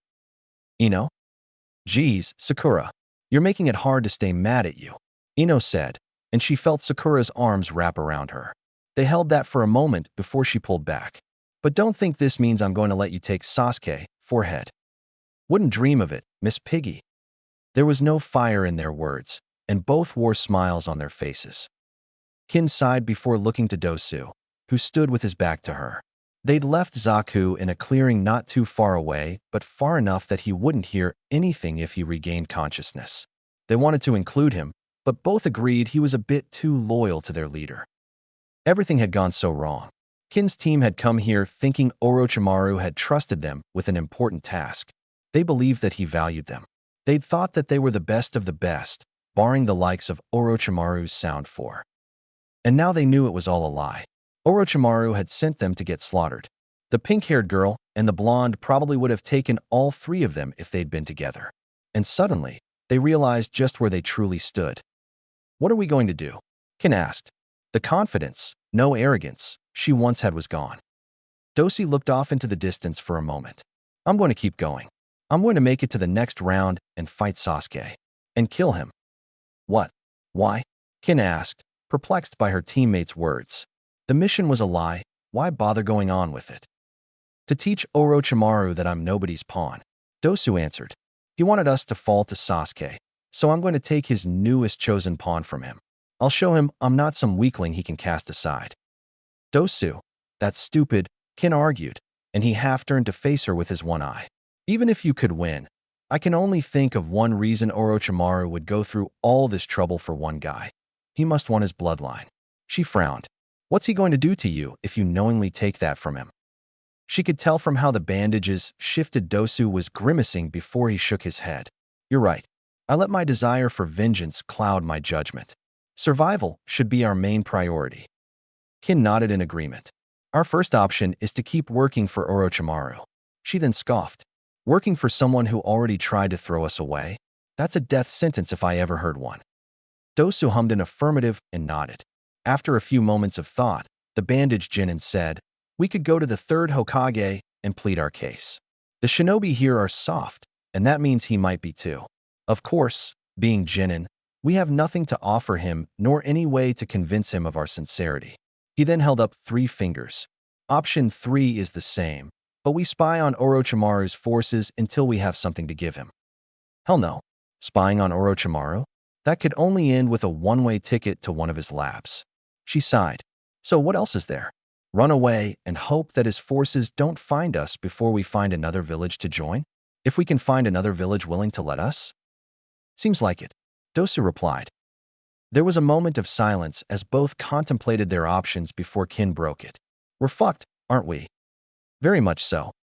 Ino? Geez, Sakura, you're making it hard to stay mad at you, Ino said, and she felt Sakura's arms wrap around her. They held that for a moment before she pulled back. But don't think this means I'm going to let you take Sasuke, forehead. Wouldn't dream of it, Miss Piggy. There was no fire in their words, and both wore smiles on their faces. Kin sighed before looking to Dosu, who stood with his back to her. They'd left Zaku in a clearing not too far away, but far enough that he wouldn't hear anything if he regained consciousness. They wanted to include him, but both agreed he was a bit too loyal to their leader. Everything had gone so wrong. Kin's team had come here thinking Orochimaru had trusted them with an important task. They believed that he valued them. They'd thought that they were the best of the best, barring the likes of Orochimaru's Sound 4. And now they knew it was all a lie. Orochimaru had sent them to get slaughtered. The pink-haired girl and the blonde probably would have taken all three of them if they'd been together. And suddenly, they realized just where they truly stood. What are we going to do? Kin asked. The confidence, no arrogance, she once had was gone. Dosi looked off into the distance for a moment. I'm going to keep going. I'm going to make it to the next round and fight Sasuke. And kill him. What? Why? Kin asked, perplexed by her teammates' words. The mission was a lie. Why bother going on with it? To teach Orochimaru that I'm nobody's pawn. Dosu answered. He wanted us to fall to Sasuke, so I'm going to take his newest chosen pawn from him. I'll show him I'm not some weakling he can cast aside. Dosu, that's stupid, Kin argued, and he half-turned to face her with his one eye. Even if you could win, I can only think of one reason Orochimaru would go through all this trouble for one guy. He must want his bloodline. She frowned. What's he going to do to you if you knowingly take that from him? She could tell from how the bandages shifted. Dosu was grimacing before he shook his head. You're right. I let my desire for vengeance cloud my judgment. Survival should be our main priority. Kin nodded in agreement. Our first option is to keep working for Orochimaru. She then scoffed. Working for someone who already tried to throw us away? That's a death sentence if I ever heard one. Dosu hummed an affirmative and nodded. After a few moments of thought, the bandaged Jinin said, we could go to the third Hokage and plead our case. The shinobi here are soft, and that means he might be too. Of course, being Jinin, we have nothing to offer him nor any way to convince him of our sincerity. He then held up 3 fingers. Option 3 is the same, but we spy on Orochimaru's forces until we have something to give him. Hell no. Spying on Orochimaru? That could only end with a one-way ticket to one of his labs. She sighed. So what else is there? Run away and hope that his forces don't find us before we find another village to join? If we can find another village willing to let us? Seems like it. Dosu replied. There was a moment of silence as both contemplated their options before Kin broke it. We're fucked, aren't we? Very much so.